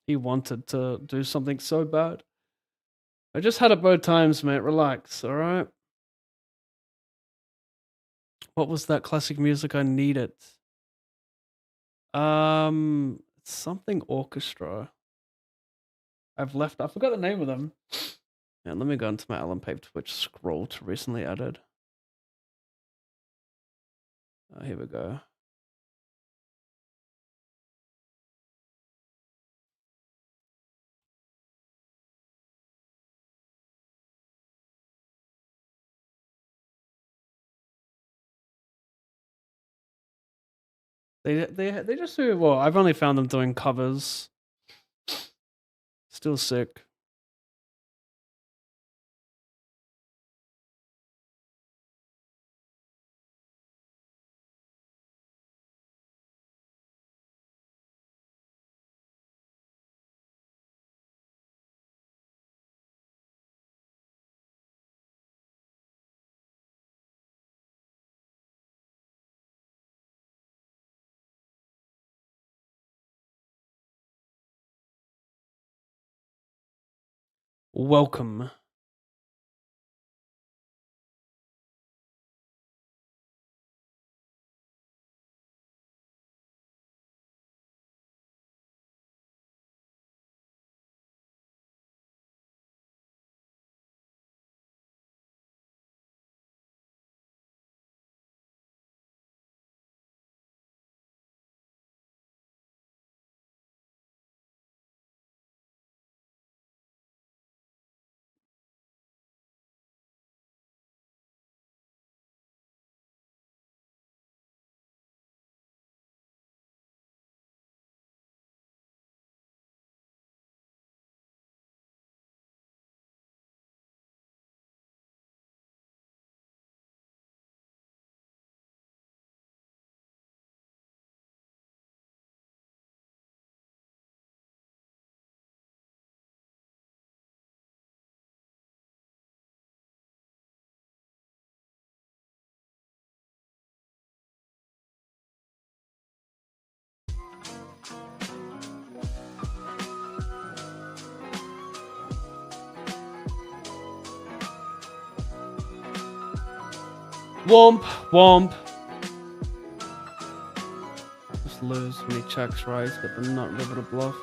He wanted to do something so bad. I just had it both times, mate. Relax, all right? What was that classic music? I need it. Something orchestra. I forgot the name of them. And let me go into my Alan Pape Twitch scroll to recently added. Here we go. They just do well. I've only found them doing covers. Still sick. Welcome. Womp, womp. Just lose when he checks raise, but they're not able to bluff.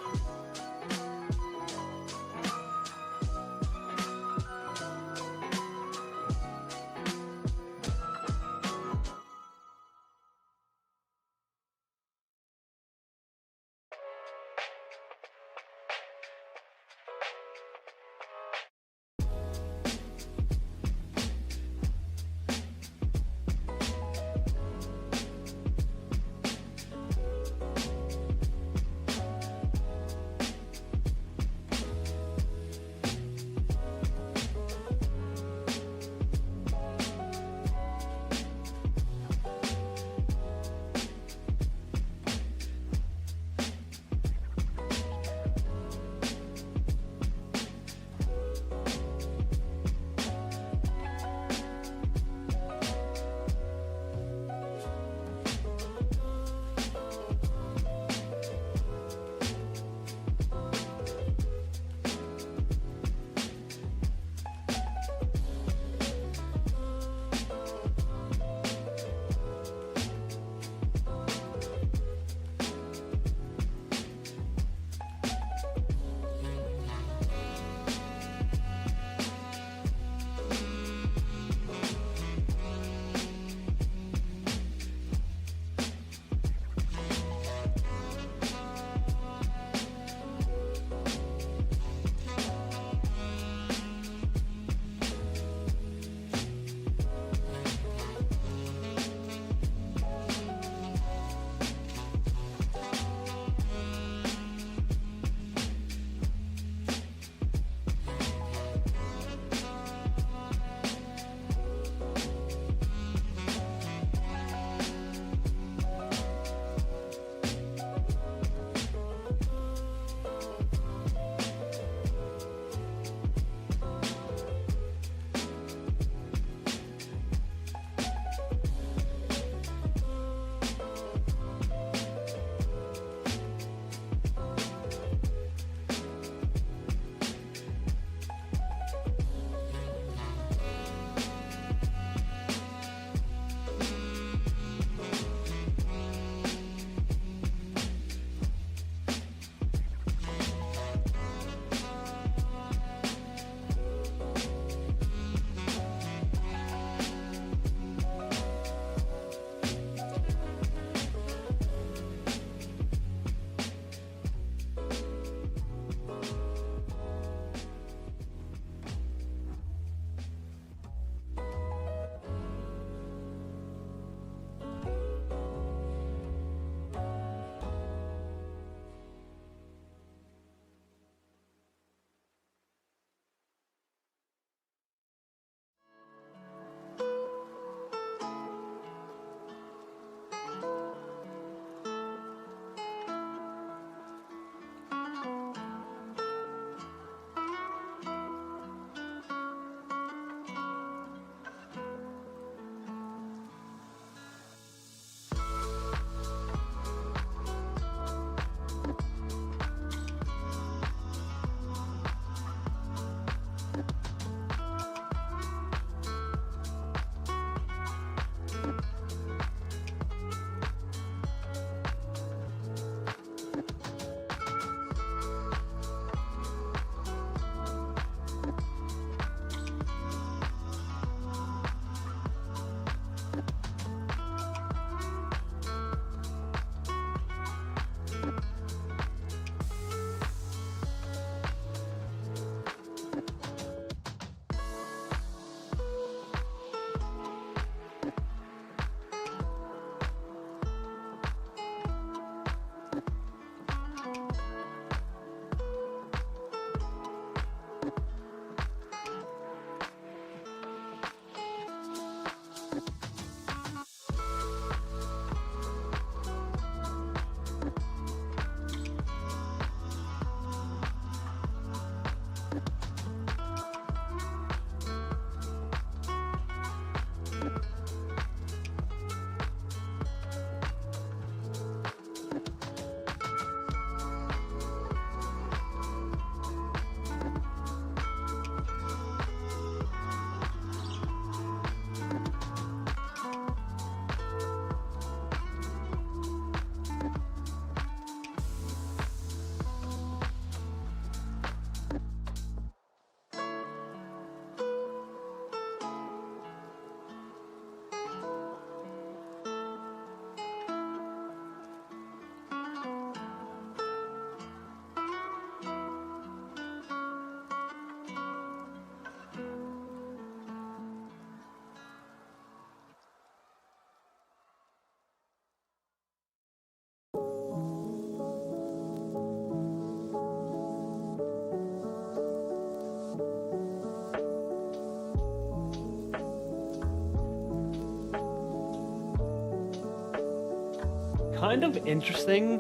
Kind of interesting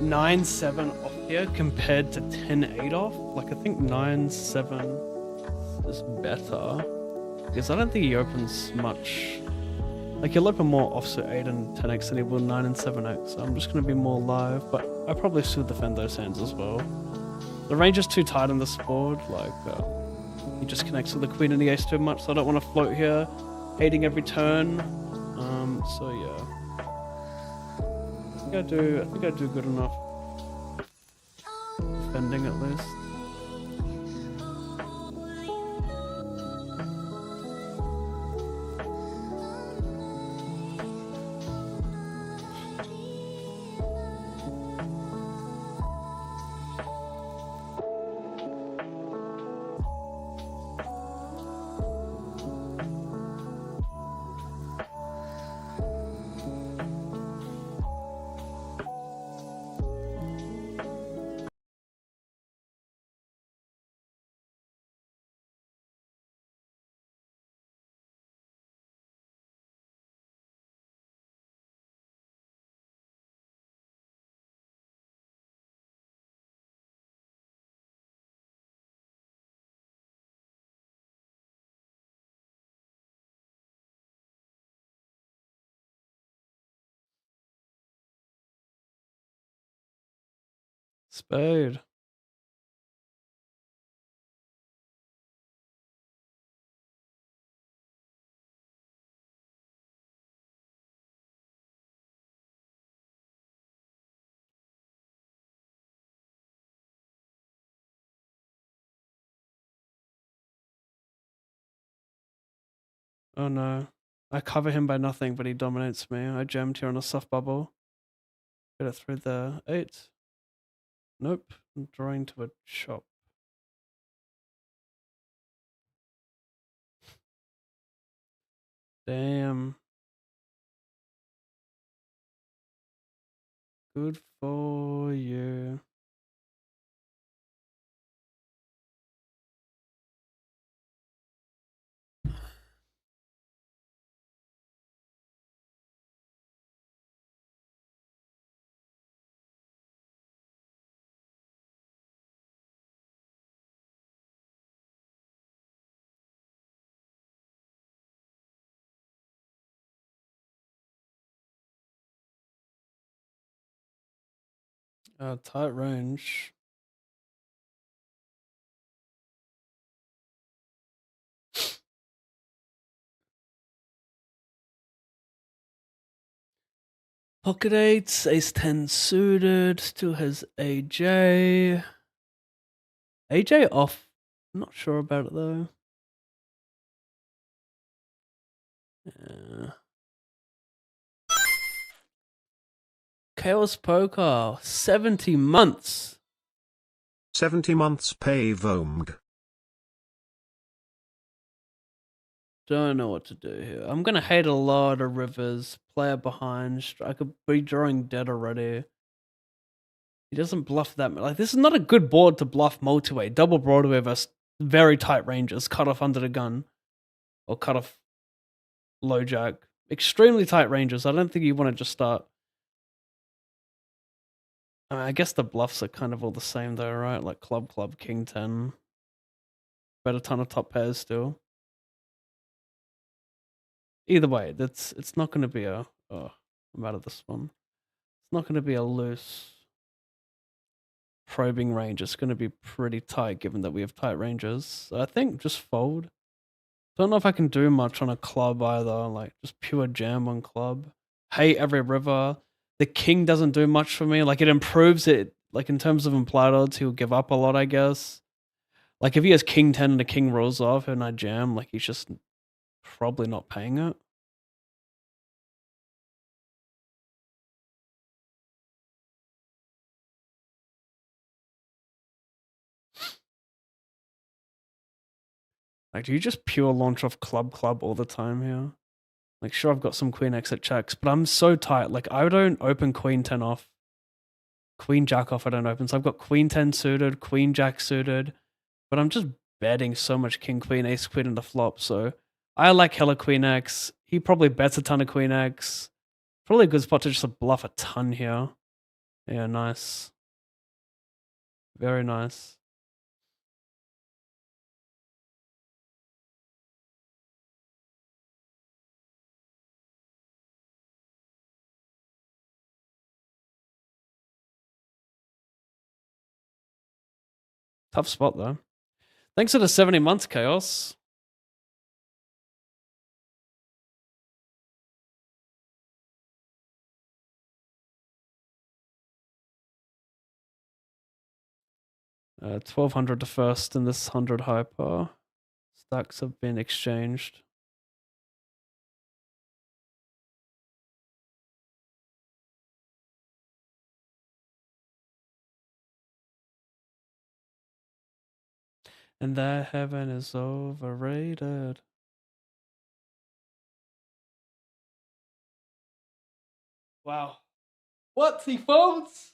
9-7 off here compared to 10-8 off. Like, I think 9-7 is better. Because I don't think he opens much. Like, he'll open more offsuit 8 and 10x than he will 9 and 7x. So I'm just going to be more live, but I probably still defend those hands as well. The range is too tight on this board. Like, he just connects with the queen and the ace too much, so I don't want to float here, hating every turn. So yeah. I think I do good enough. Defending at least. Spade. Oh no. I cover him by nothing, but he dominates me. I jammed here on a soft bubble. Get it through the 8. Nope. I'm drawing to a chop. Damn. Good for you. Tight range. Pocket 8s, ace 10 suited, still has AJ. AJ off. I'm not sure about it though. Yeah. Chaos Poker, 70 months. 70 months pay Vomg. Don't know what to do here. I'm gonna hate a lot of rivers. Player behind. I could be drawing dead already. He doesn't bluff that much. Like, this is not a good board to bluff multi-way. Double Broadway versus very tight ranges. Cut off under the gun. Or cut off low jack. Extremely tight ranges. I don't think you want to just start. I mean, I guess the bluffs are kind of all the same though, right? Like club, king 10. Bet a ton of top pairs still. Either way, it's not going to be a. Oh, I'm out of this one. It's not going to be a loose probing range. It's going to be pretty tight, given that we have tight ranges. So I think just fold. Don't know if I can do much on a club either. Like just pure jam on club. Hate every river. The king doesn't do much for me. Like it improves it. Like in terms of implied odds, he'll give up a lot, I guess. Like if he has king 10 and the king rolls off and I jam, like he's just probably not paying it. Like, do you just pure launch off club all the time here? Like, sure, I've got some queen X at checks, but I'm so tight. Like, I don't open queen 10 off. Queen jack off, I don't open. So I've got queen 10 suited, queen jack suited, but I'm just betting so much king, queen, ace, queen in the flop. So I like hella queen X. He probably bets a ton of queen X. Probably a good spot to just bluff a ton here. Yeah, nice. Very nice. Tough spot though. Thanks for the 70 months, Chaos. Uh, 1200 to first in this 100 hyper. Stacks have been exchanged. And that heaven is overrated. Wow. What? He folds?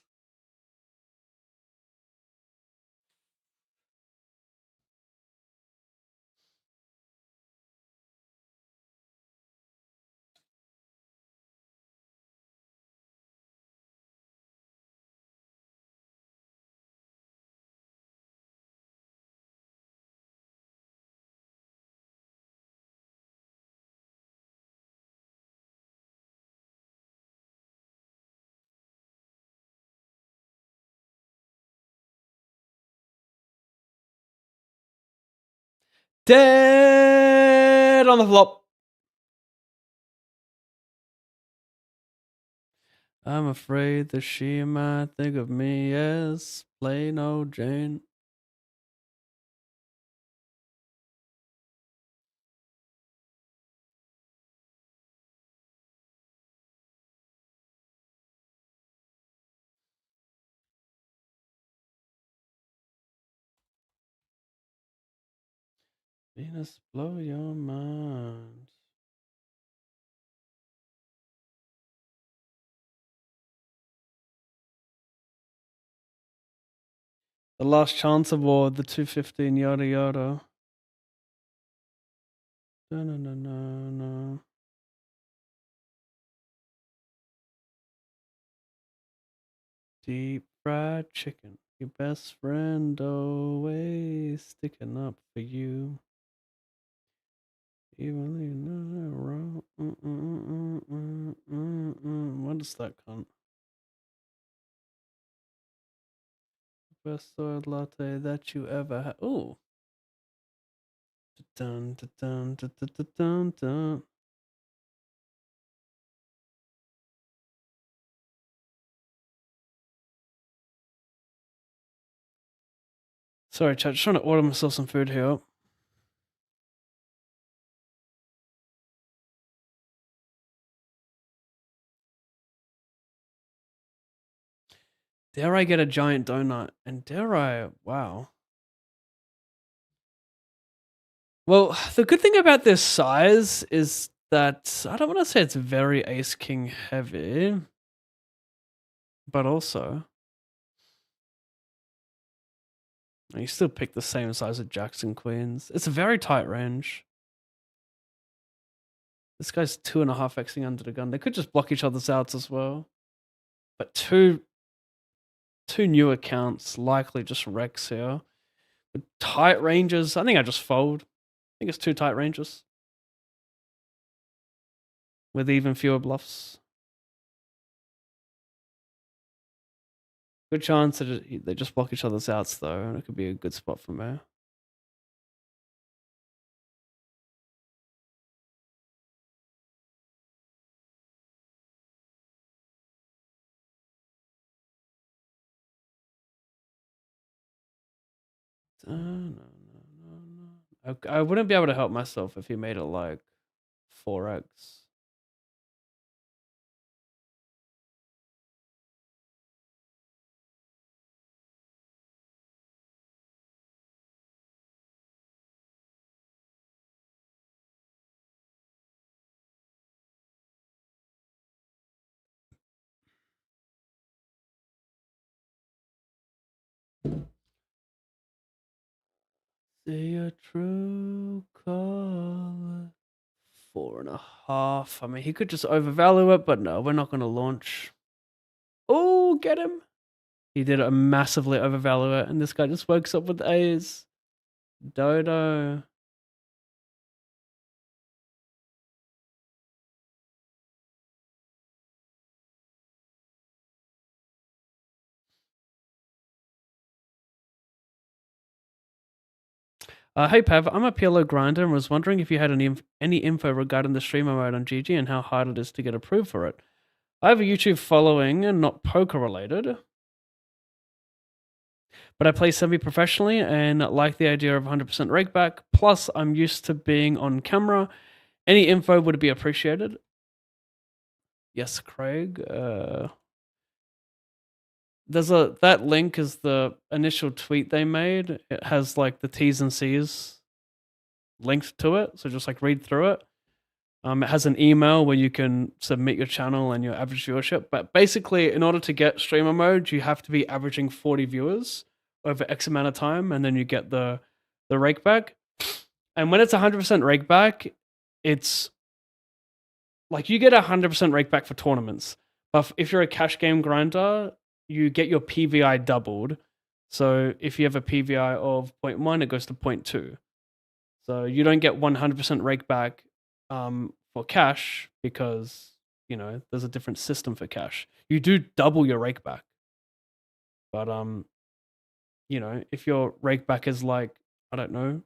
Dead on the flop. I'm afraid that she might think of me as plain old Jane. Venus, blow your mind. The last chance award, the 215 yada yada. No, no, no, no, no. Deep fried chicken. Your best friend always sticking up for you. Even though you're not wrong. What is that cunt? Best soy latte that you ever had. Ooh. Dun, dun, dun, dun, dun, dun, dun. Sorry, chat. Just trying to order myself some food here. Dare I get a giant donut? And dare I? Wow. Well, the good thing about this size is that I don't want to say it's very ace king heavy, but also you still pick the same size of jacks and queens. It's a very tight range. This guy's 2.5xing under the gun. They could just block each other's outs as well. But two new accounts likely just wrecks here. Tight ranges. I think I just fold. I think it's 2 tight ranges. With even fewer bluffs. Good chance that they just block each other's outs though, and it could be a good spot for me. I wouldn't be able to help myself if he made it like 4x. See a true color. 4.5. I mean, he could just overvalue it, but no, we're not going to launch. Oh, get him. He did a massively overvalue it, and this guy just wakes up with A's. Dodo. Hey Pav, I'm a PLO grinder and was wondering if you had any info regarding the streamer mode on GG and how hard it is to get approved for it. I have a YouTube following and not poker related, but I play semi-professionally and like the idea of 100% rakeback. Plus, I'm used to being on camera. Any info would be appreciated. Yes, Craig. That link is the initial tweet they made. It has like the T's and C's linked to it, so just like read through it. It has an email where you can submit your channel and your average viewership. But basically, in order to get streamer mode, you have to be averaging 40 viewers over X amount of time, and then you get the rake back. And when it's 100% rake back, it's like you get 100% rake back for tournaments. But if you're a cash game grinder, you get your PVI doubled. So if you have a PVI of 0.1, it goes to 0.2. So you don't get 100% rake back for cash because, you know, there's a different system for cash. You do double your rake back. But, you know, if your rake back is like, I don't know,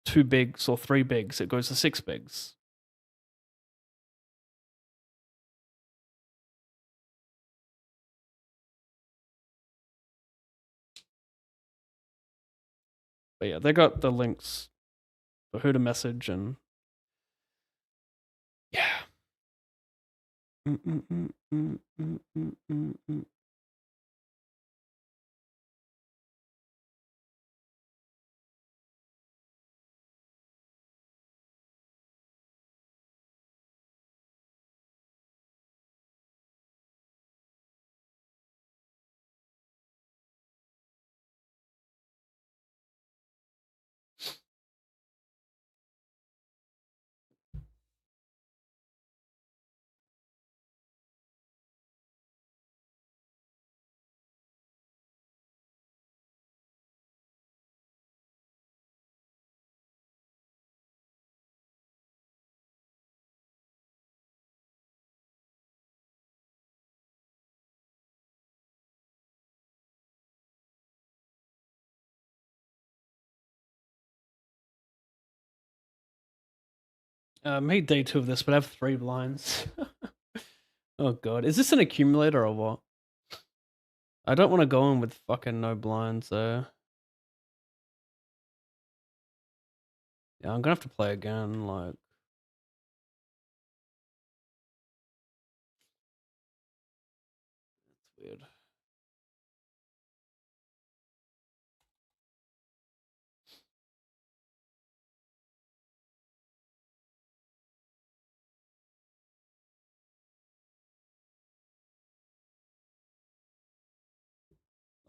2 bigs or 3 bigs, it goes to 6 bigs. But yeah, they got the links for who to message and yeah. Made day 2 of this, but I have 3 blinds. Oh god, is this an accumulator or what? I don't want to go in with fucking no blinds though. Yeah, I'm gonna have to play again, like. It's weird.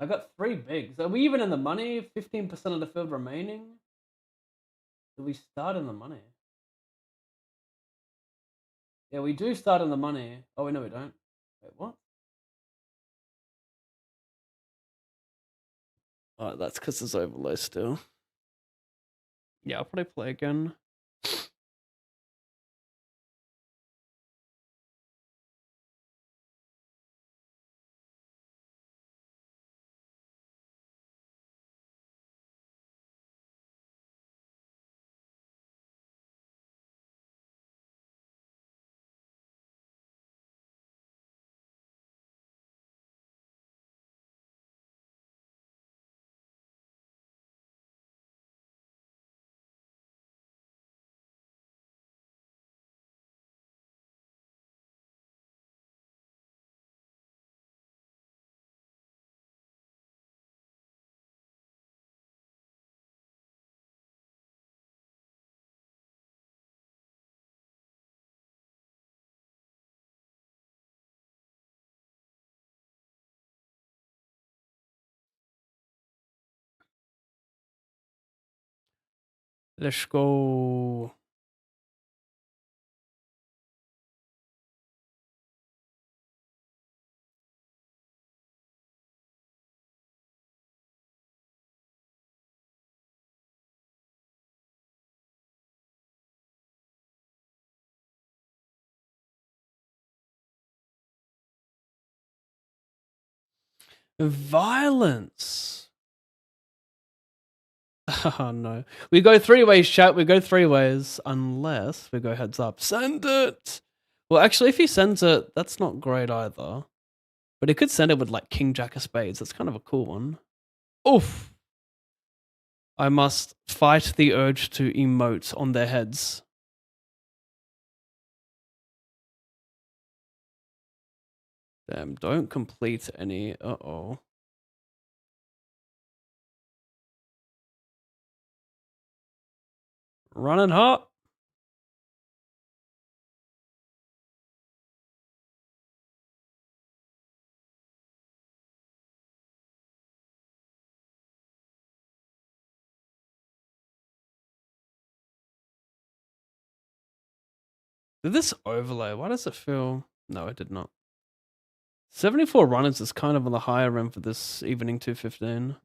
I got 3 bigs. Are we even in the money? 15% of the field remaining? Do we start in the money? Yeah, we do start in the money. Oh, no, we don't. Wait, what? Oh, that's because there's overlay still. Yeah, I'll probably play again. Let's go. Violence. Oh no. We go 3 ways, chat. We go 3 ways unless we go heads up. Send it. Well, actually, if he sends it, that's not great either. But he could send it with like King Jack of Spades. That's kind of a cool one. Oof. I must fight the urge to emote on their heads. Damn, don't complete any. Uh-oh. Running hot. Did this overlay? Why does it feel... No, it did not. 74 runners is kind of on the higher end for this evening 215.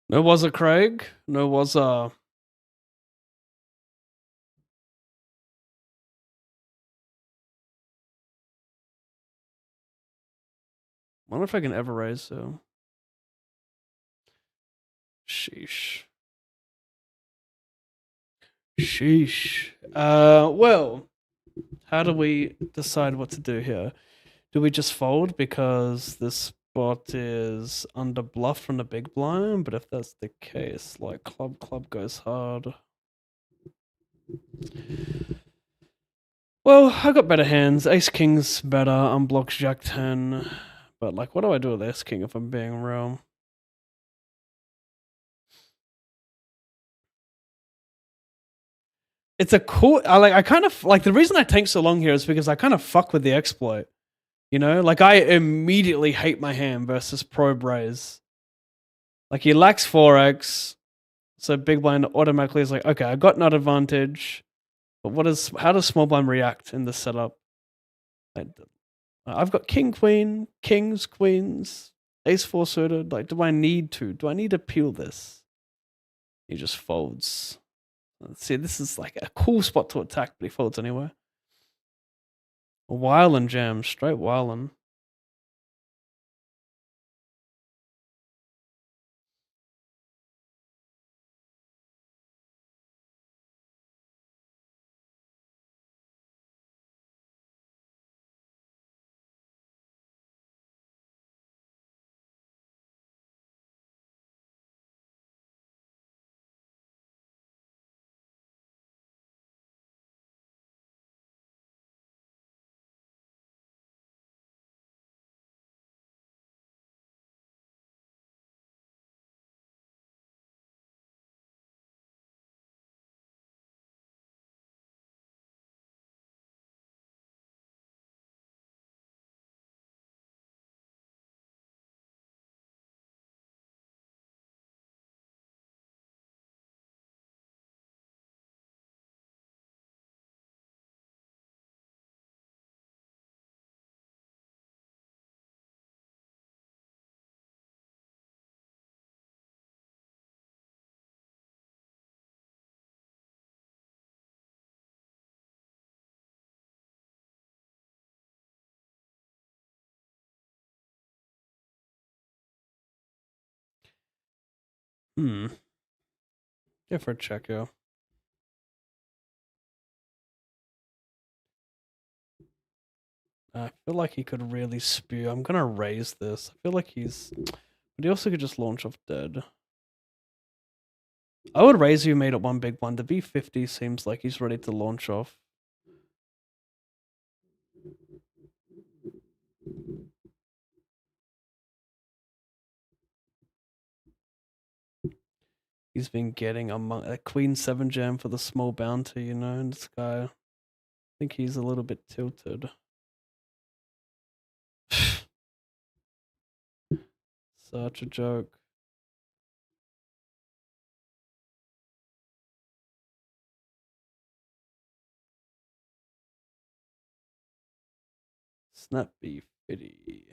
No was a Craig. No was a... I wonder if I can ever raise, so... Sheesh. Sheesh. Well, how do we decide what to do here? Do we just fold because this spot is under bluff from the big blind? But if that's the case, like club goes hard. Well, I got better hands. Ace King's better. Unblocks Jack 10. But like, what do I do with Ace King if I'm being real? It's a cool... I kind of... Like, the reason I tank so long here is because I kind of fuck with the exploit. You know? Like, I immediately hate my hand versus probe raise. Like, he lacks 4x. So big blind automatically is like, okay, I got nut advantage. But how does small blind react in this setup? I've got king, queen, kings, queens, ace 4 suited. Like, do I need to? Do I need to peel this? He just folds. See, this is like a cool spot to attack, but he folds anyway. Wildin' jam, straight wildin'. Hmm. Give her a check, yeah. I feel like he could really spew. I'm gonna raise this. I feel like he's... But he also could just launch off dead. I would raise you made it one big one. The V50 seems like he's ready to launch off. He's been getting a Queen 7 gem for the small bounty, you know, and this guy... I think he's a little bit tilted. Such a joke. Snappy fitty.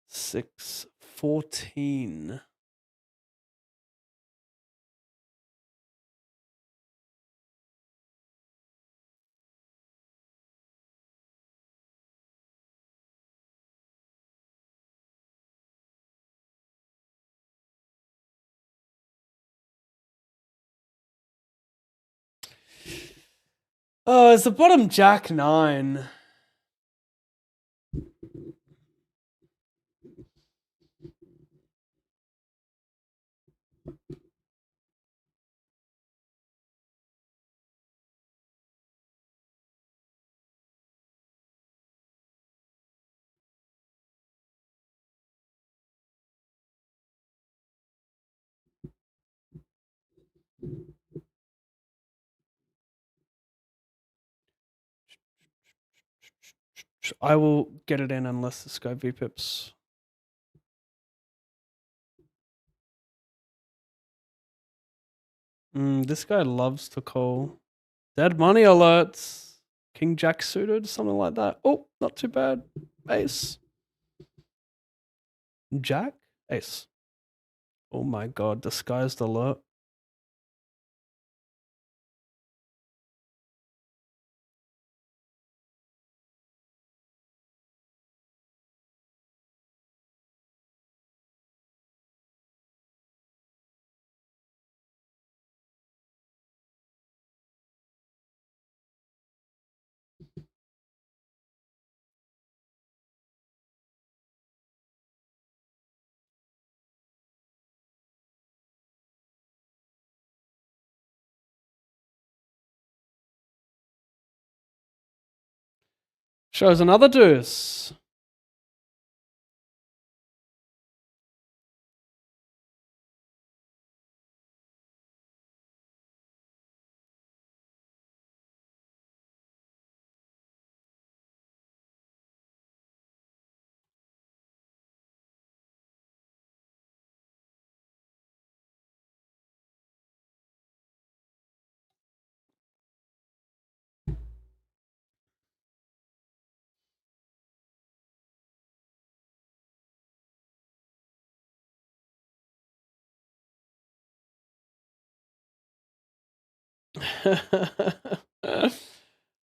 $6.14. Oh, it's the bottom jack 9. I will get it in unless this guy V-pips. This guy loves to call. Dead money alerts. King Jack suited, something like that. Oh, not too bad. Ace. Jack? Ace. Oh my god, disguised alert. Shows another deuce.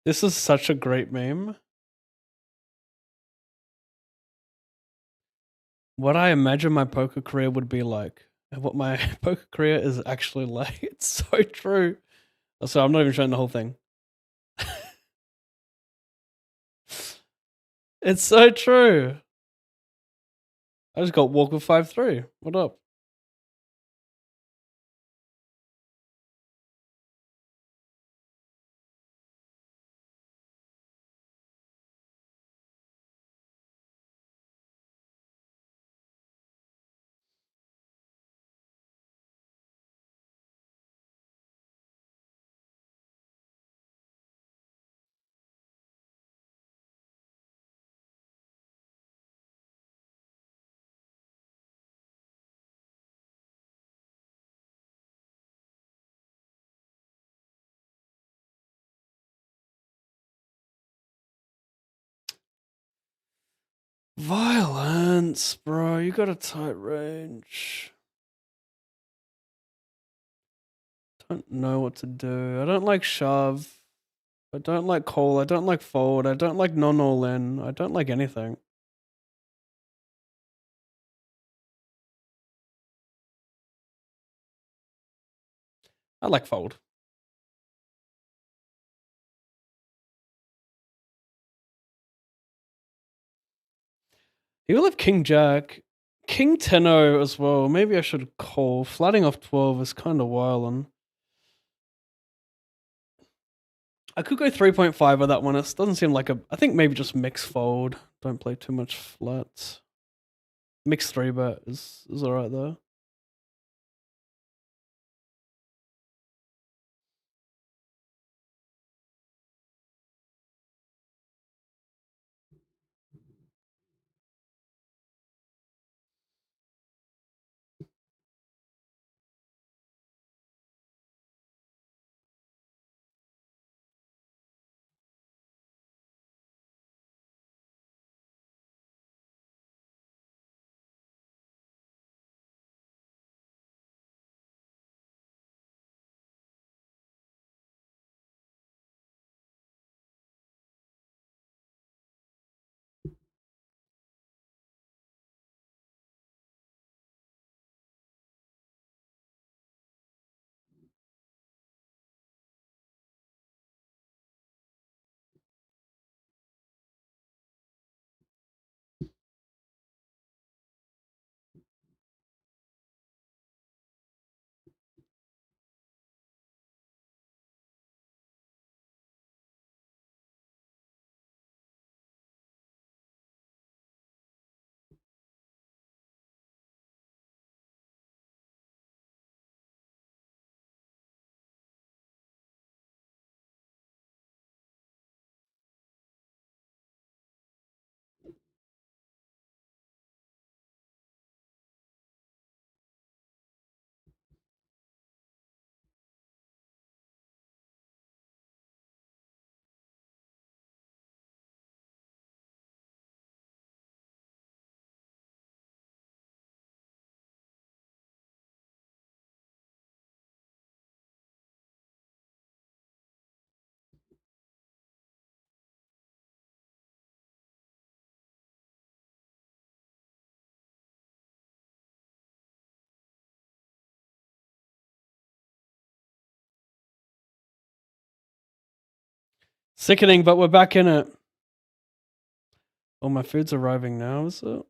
This is such a great meme. What I imagine my poker career would be like, and what my poker career is actually like. It's so true. So I'm not even showing the whole thing. It's so true. I just got walk with 5-3. What up? sense, bro. You got a tight range. Don't know what to do. I don't like shove. I don't like call. I don't like fold. I don't like non all in. I don't like anything. I like fold. He will have king jack. King 10-0 as well. Maybe I should call. Flatting off 12 is kind of wildin'. I could go 3.5 with that one. It doesn't seem like a... I think maybe just mix fold. Don't play too much flats. Mix 3-bet is alright though. Sickening, but we're back in it. Oh, my food's arriving now, is it?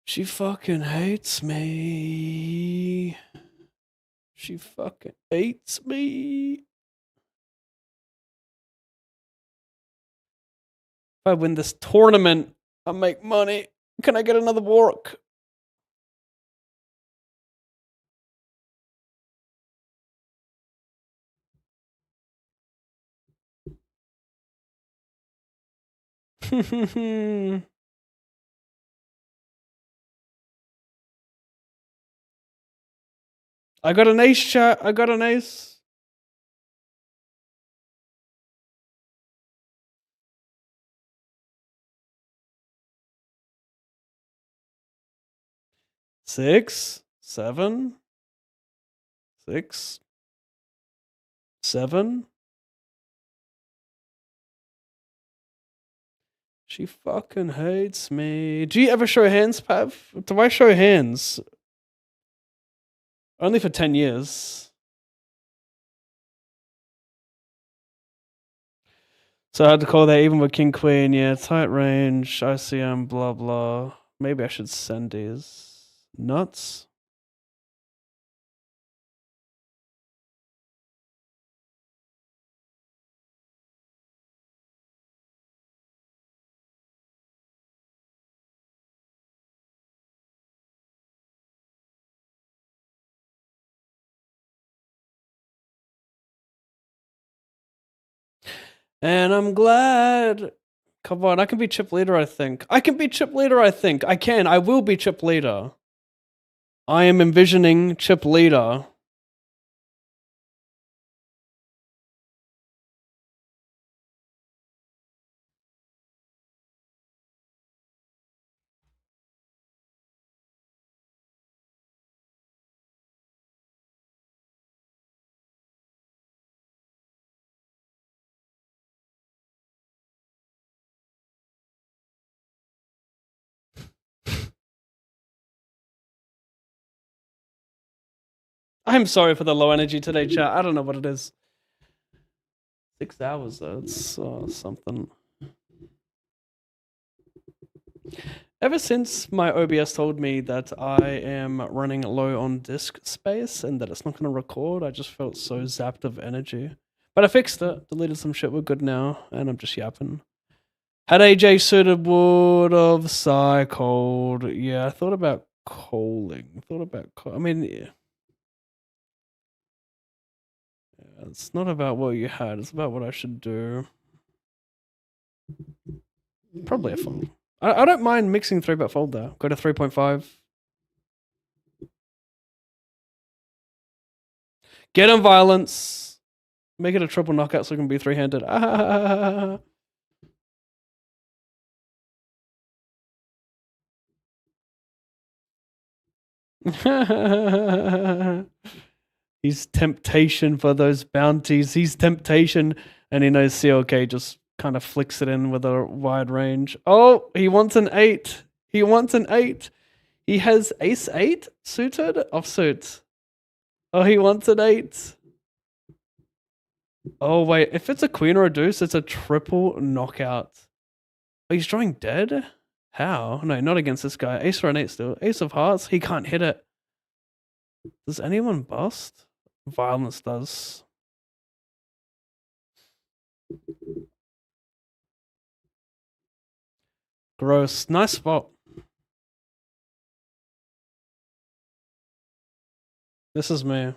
She fucking hates me. She fucking hates me. If I win this tournament, I make money. Can I get another Warwick? I got an ace, chat. I got an ace. Six, seven, 6, 7. She fucking hates me. Do you ever show hands, Pav? Do I show hands? Only for 10 years. So I had to call that even with King Queen. Yeah, tight range, ICM, blah blah. Maybe I should send these. Nuts. And I'm glad. Come on, I can be chip leader, I think. I can be chip leader, I think. I can. I will be chip leader. I am envisioning chip leader. I'm sorry for the low energy today, chat. I don't know what it is. 6 hours though. It's something. Ever since my OBS told me that I am running low on disk space and that it's not going to record, I just felt so zapped of energy. But I fixed it, deleted some shit, we're good now, and I'm just yapping. Had AJ suited would have cycled. Yeah, I thought about calling. I mean, yeah. It's not about what you had, it's about what I should do. Probably a fold. I don't mind mixing 3-bet fold though. Go to 3.5. Get him violence. Make it a triple knockout so it can be 3-handed. He's temptation for those bounties. He's temptation, and he knows CLK just kind of flicks it in with a wide range. Oh, he wants an 8. He wants an 8. He has ace 8 suited offsuit. Oh, he wants an 8. Oh, wait. If it's a queen or a deuce, it's a triple knockout. Oh, he's drawing dead? How? No, not against this guy. Ace or an 8 still. Ace of hearts. He can't hit it. Does anyone bust? Violence does. Gross. Nice spot. This is me.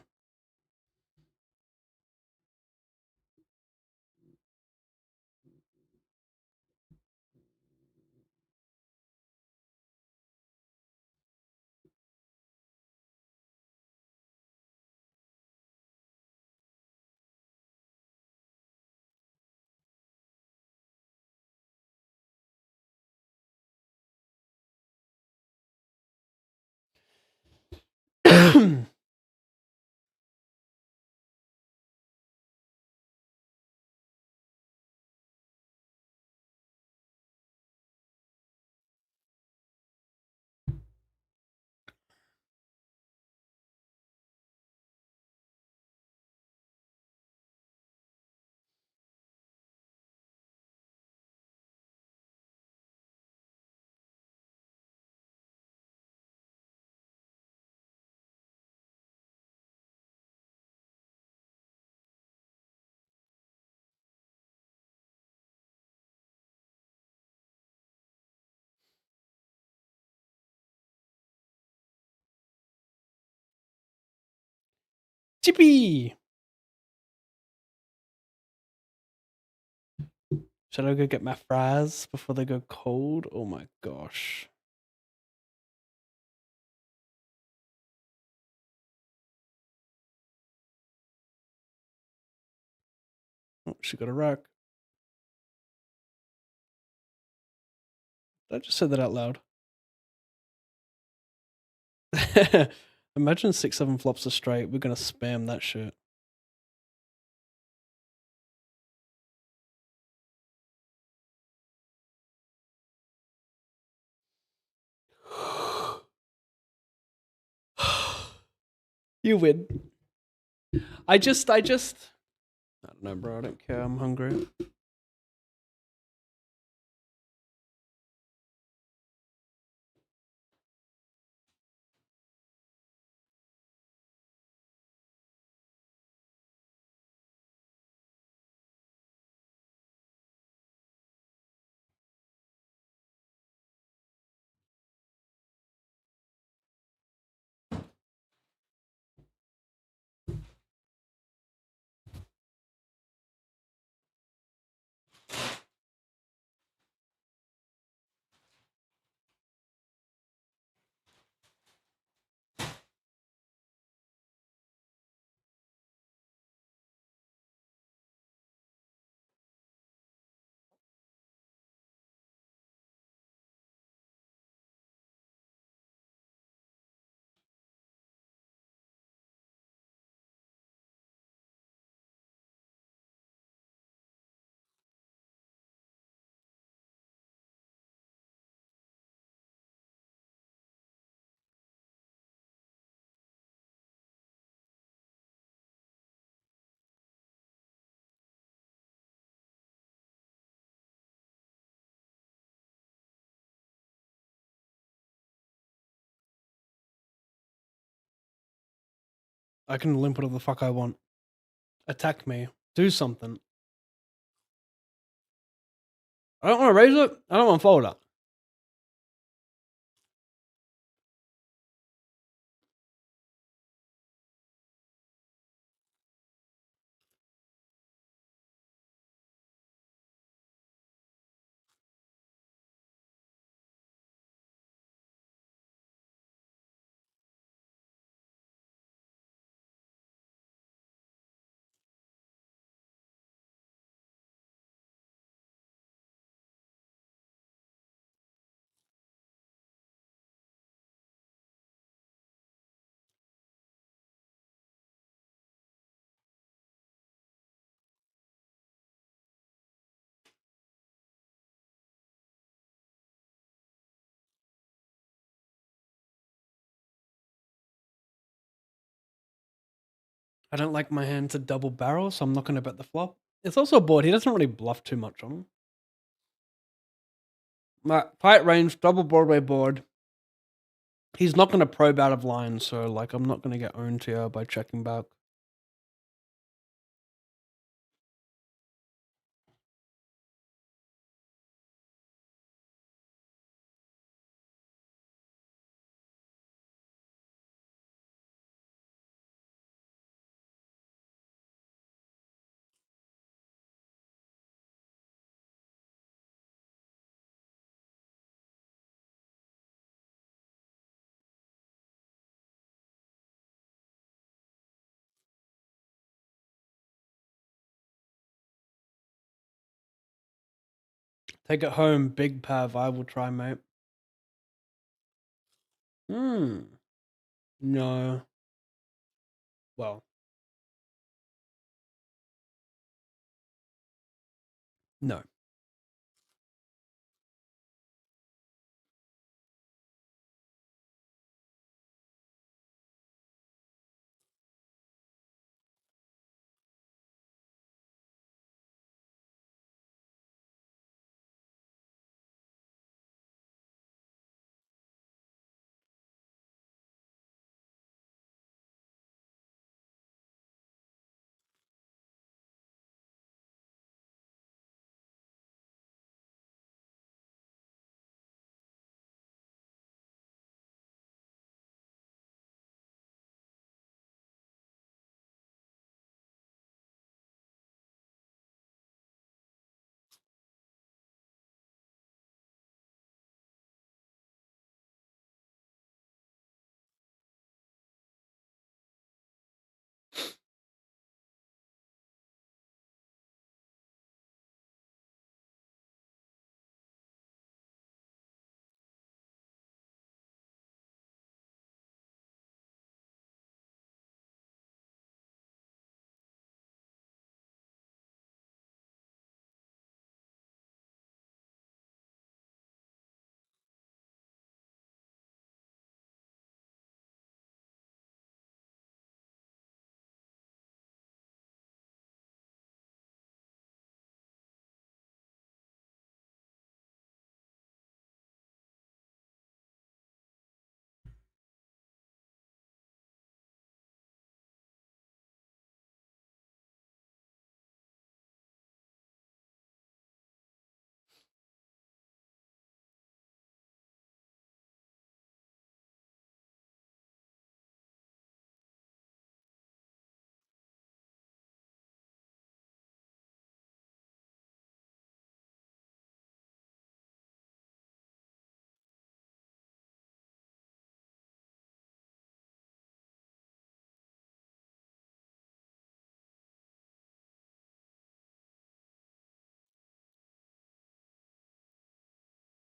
Chippy! Should I go get my fries before they go cold? Oh my gosh. Oh, she got a rack. I just said that out loud. Imagine 6-7 flops are straight. We're gonna spam that shit. You win. I don't know, bro. I don't care. I'm hungry. I can limp whatever the fuck I want. Attack me. Do something. I don't want to raise it. I don't want to fold it. I don't like my hand to double barrel, so I'm not going to bet the flop. It's also a board. He doesn't really bluff too much on him. Fight range, double Broadway board. He's not going to probe out of line, so like I'm not going to get owned here by checking back. Take it home, big pav. I will try, mate. No. Well. No.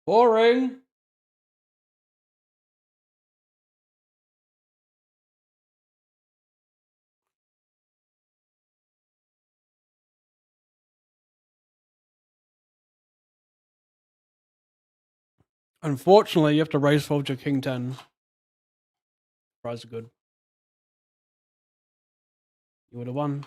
Boring. Unfortunately, you have to raise fold your king 10. Tries are good. You would have won.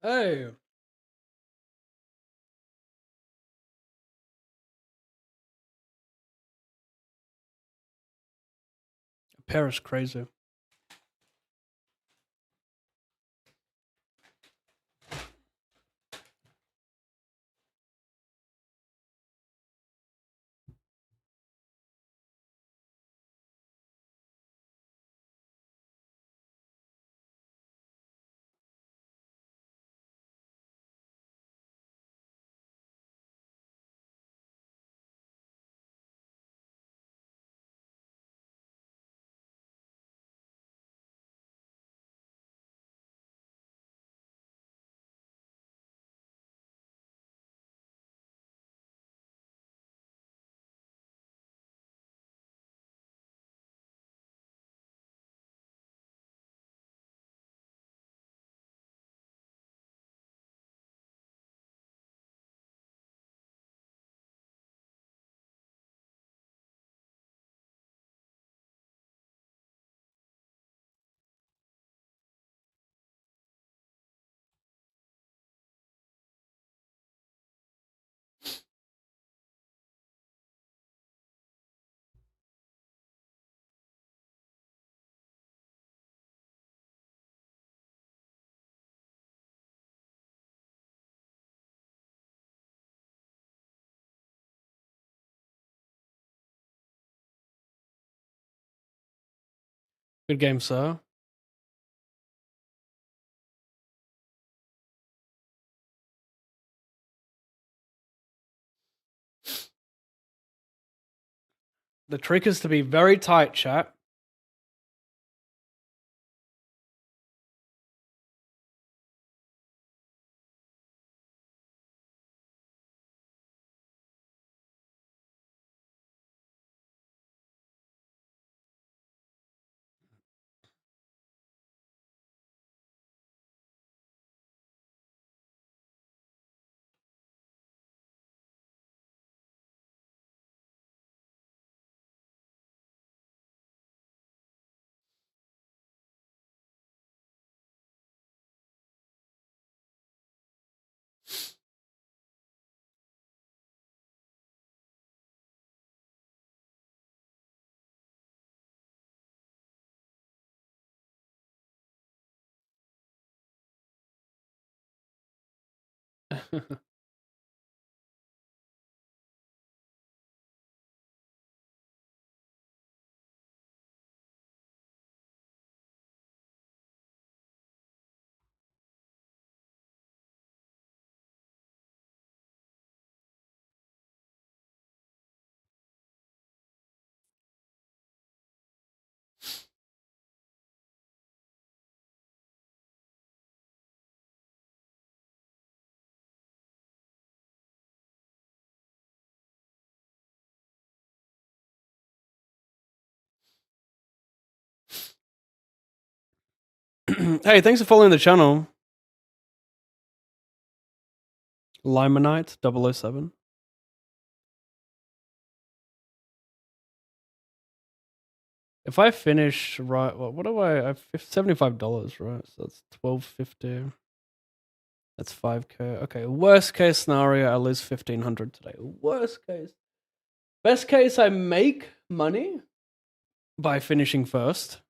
Hey. Paris crazy. Good game, sir. The trick is to be very tight, chat. Hey, thanks for following the channel. Limonite 007. If I finish right, what do I've $75, right? So that's $12.50. That's 5K. Okay, worst case scenario, I lose 1,500 today. Worst case. Best case, I make money by finishing first.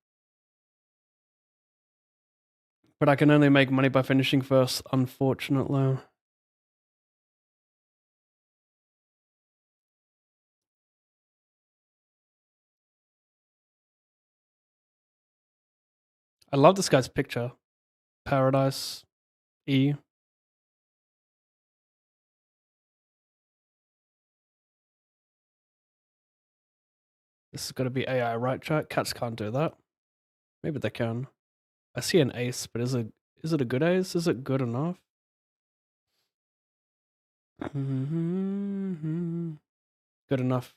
But I can only make money by finishing first, unfortunately. I love this guy's picture. Paradise E. This has got to be AI, right, chat? Cats can't do that. Maybe they can. I see an ace, but is it a good ace? Is it good enough? Good enough.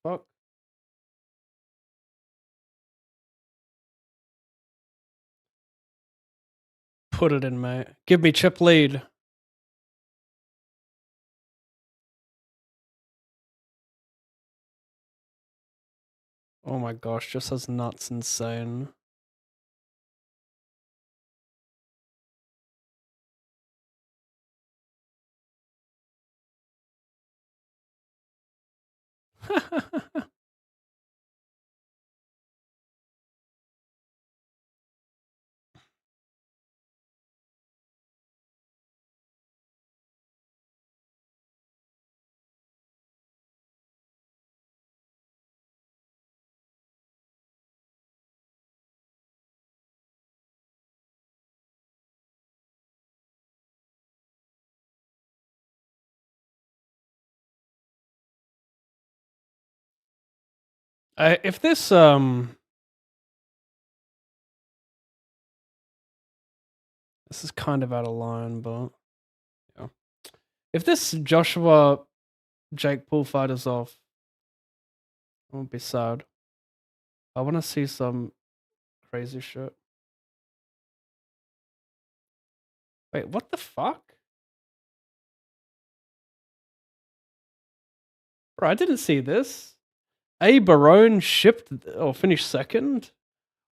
Fuck. Put it in, mate. Give me chip lead. Oh my gosh, just as nuts insane. If this this is kind of out of line, but yeah. If this Joshua Jake Paul fight is off, I won't be sad. I want to see some crazy shit. Wait, what the fuck? Bro, I didn't see this. A Barone shipped or finished second.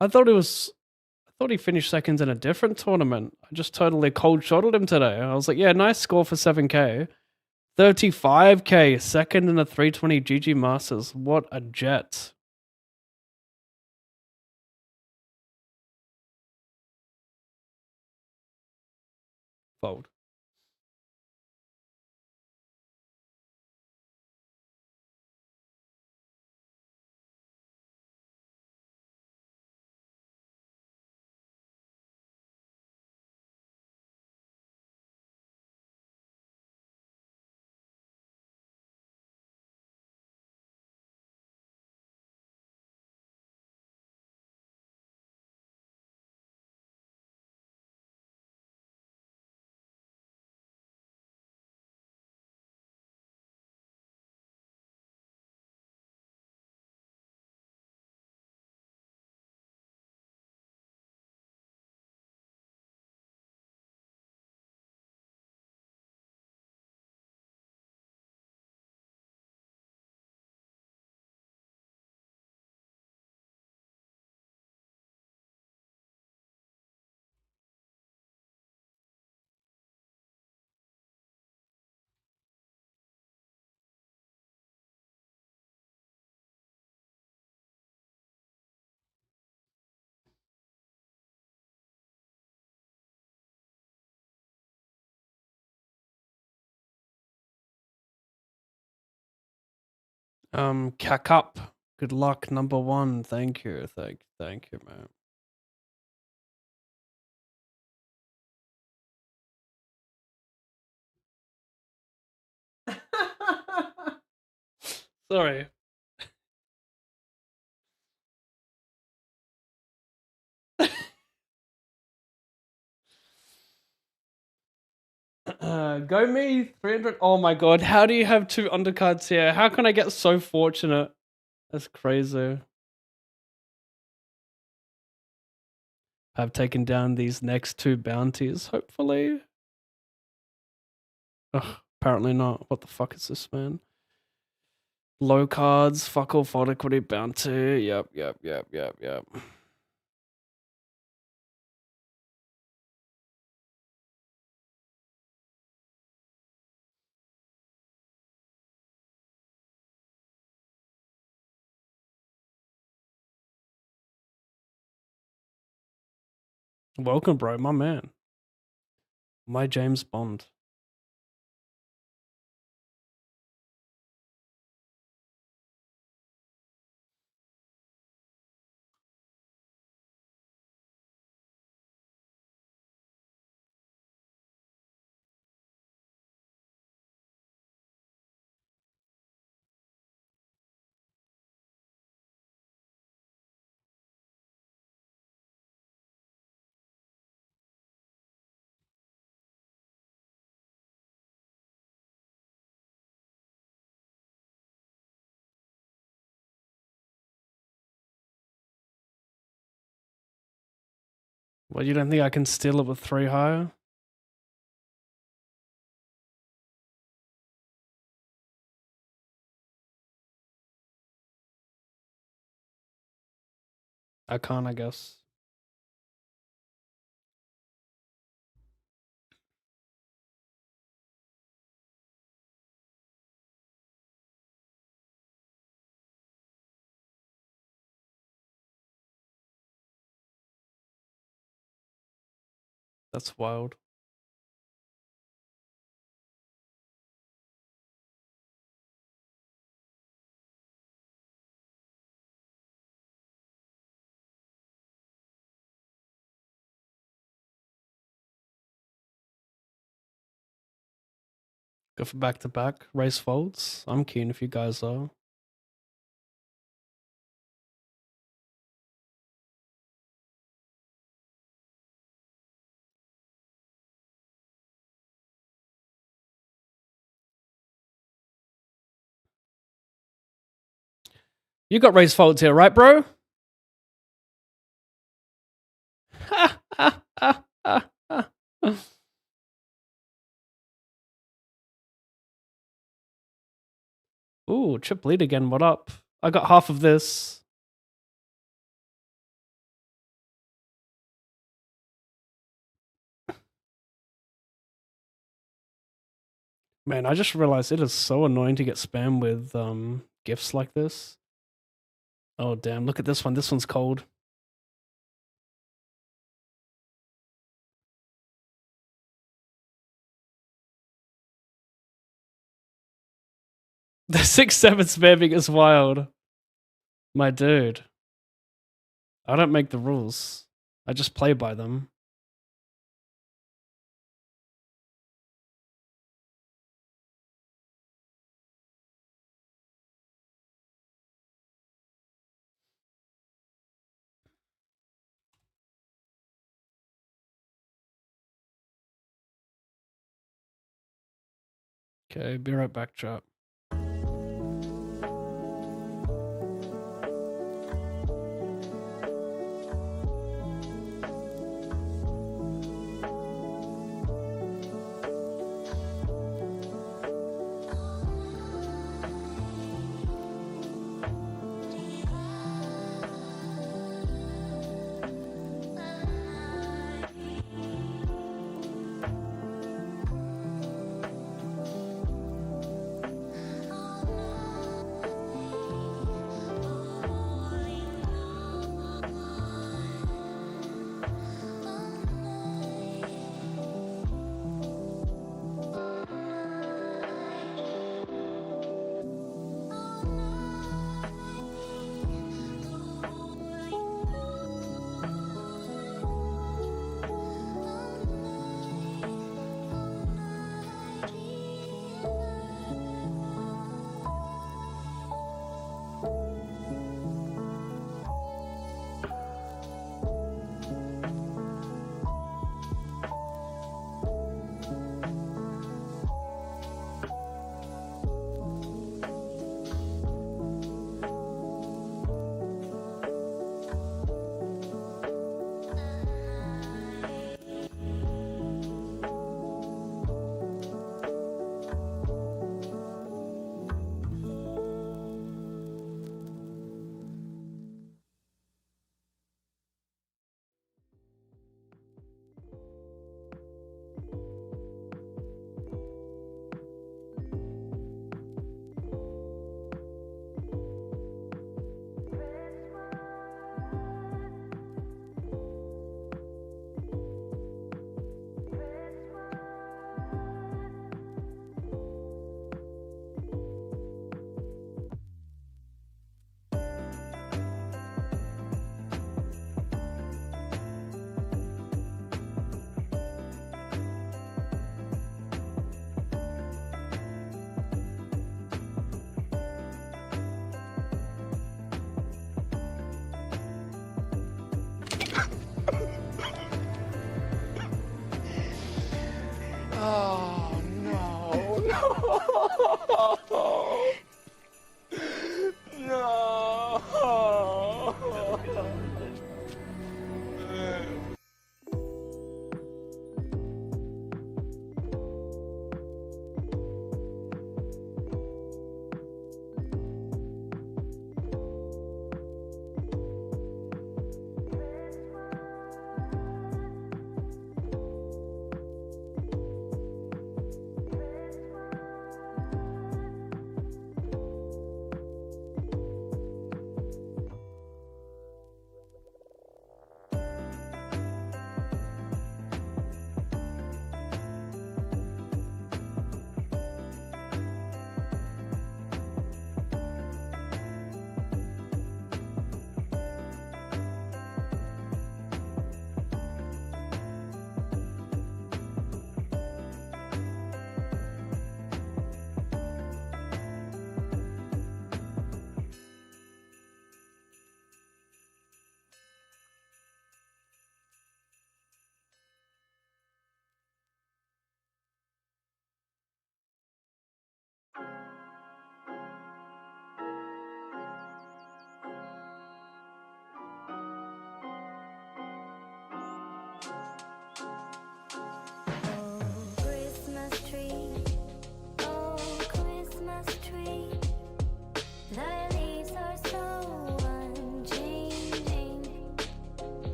I thought he finished second in a different tournament. I just totally cold shotted him today. I was like, yeah, nice score for 7K. 35K, second in a 320 GG Masters. What a jet. Fold. Cack up. Good luck, number one. Thank you. Thank you, man. Sorry. Go me 300. Oh my god, how do you have two undercards here? How can I get so fortunate? That's crazy. I've taken down these next two bounties, hopefully. Ugh, apparently not. What the fuck is this, man? Low cards, fuck all fault equity bounty. Yep. Welcome, bro, my man. My James Bond. Well, you don't think I can steal it with 3 higher? I can't, I guess. That's wild. Go for back to back race folds. I'm keen if you guys are. You got race folds here, right, bro? Ooh, chip lead again. What up? I got half of this. Man, I just realized it is so annoying to get spammed with gifts like this. Oh, damn. Look at this one. This one's cold. The 6-7 spamming is wild. My dude. I don't make the rules. I just play by them. Okay, be right back, chat.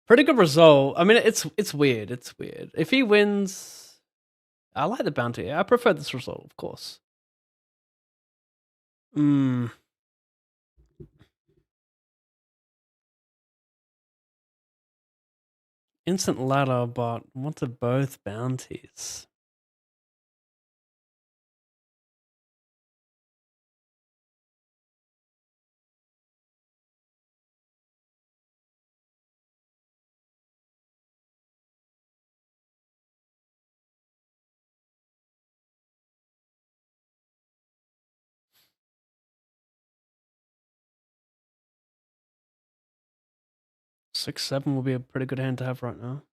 Pretty good result. I mean, it's weird. It's weird. If he wins, I like the bounty. I prefer this result, of course. Instant ladder, but what are both bounties? Six, 7 will be a pretty good hand to have right now.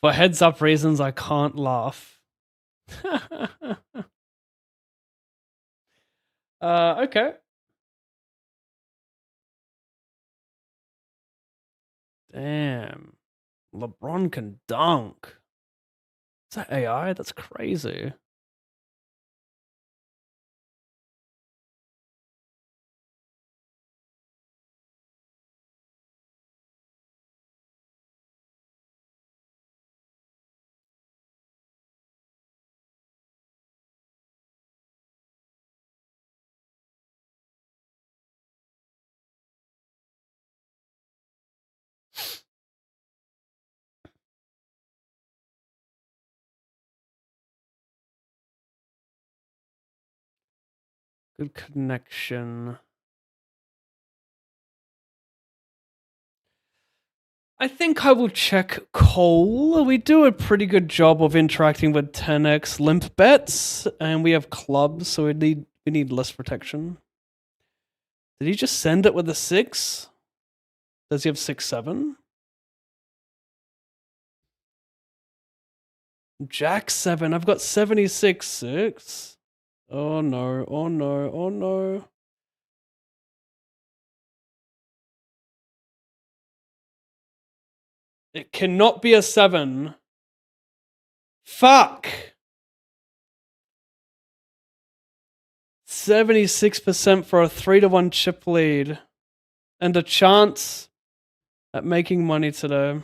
For heads up reasons, I can't laugh. Okay. Damn. LeBron can dunk. Is that AI? That's crazy. Good connection. I think I will check Cole. We do a pretty good job of interacting with 10x limp bets, and we have clubs, so we need less protection. Did he just send it with a 6? Does he have 6-7? Jack 7. I've got 76-6. Oh no, oh no, oh no. It cannot be a 7. Fuck. 76% for a 3-1 chip lead. And a chance at making money today.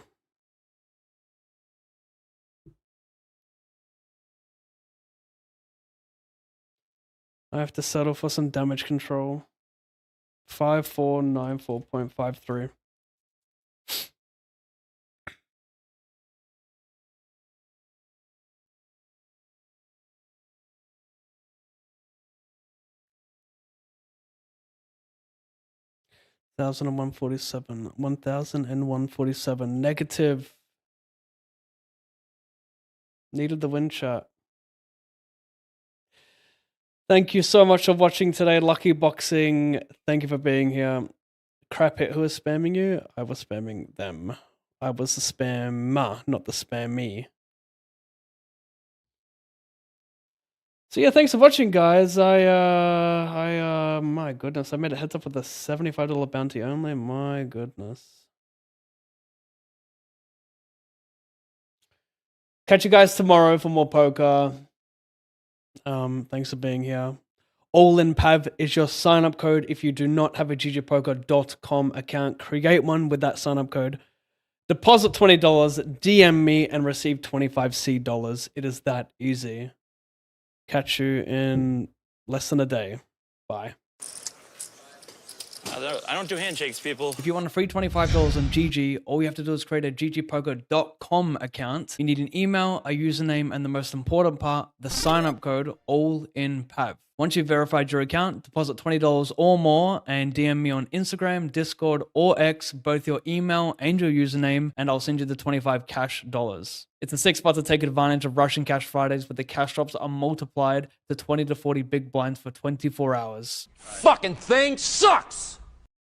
I have to settle for some damage control. 5494.53. $1,047. 1,047. Negative. Needed the win chat. Thank you so much for watching today, Lucky Boxing. Thank you for being here. Crap it, who was spamming you? I was spamming them. I was the spammer, not the spammy. So yeah, thanks for watching, guys. My goodness, I made a heads up with a $75 bounty only. My goodness. Catch you guys tomorrow for more poker. Thanks for being here. All in Pav is your sign up code. If you do not have a ggpoker.com account, create one with that sign up code. Deposit $20, DM me, and receive 25 $. It is that easy. Catch you in less than a day. Bye. I don't do handshakes, people. If you want a free $25 on GG, all you have to do is create a ggpoker.com account. You need an email, a username, and the most important part, the sign-up code, all in PAV. Once you've verified your account, deposit $20 or more and DM me on Instagram, Discord, or X, both your email and your username, and I'll send you the 25 cash dollars. It's a sick spot to take advantage of Russian Cash Fridays, where the cash drops are multiplied to 20 to 40 big blinds for 24 hours. Fucking thing sucks!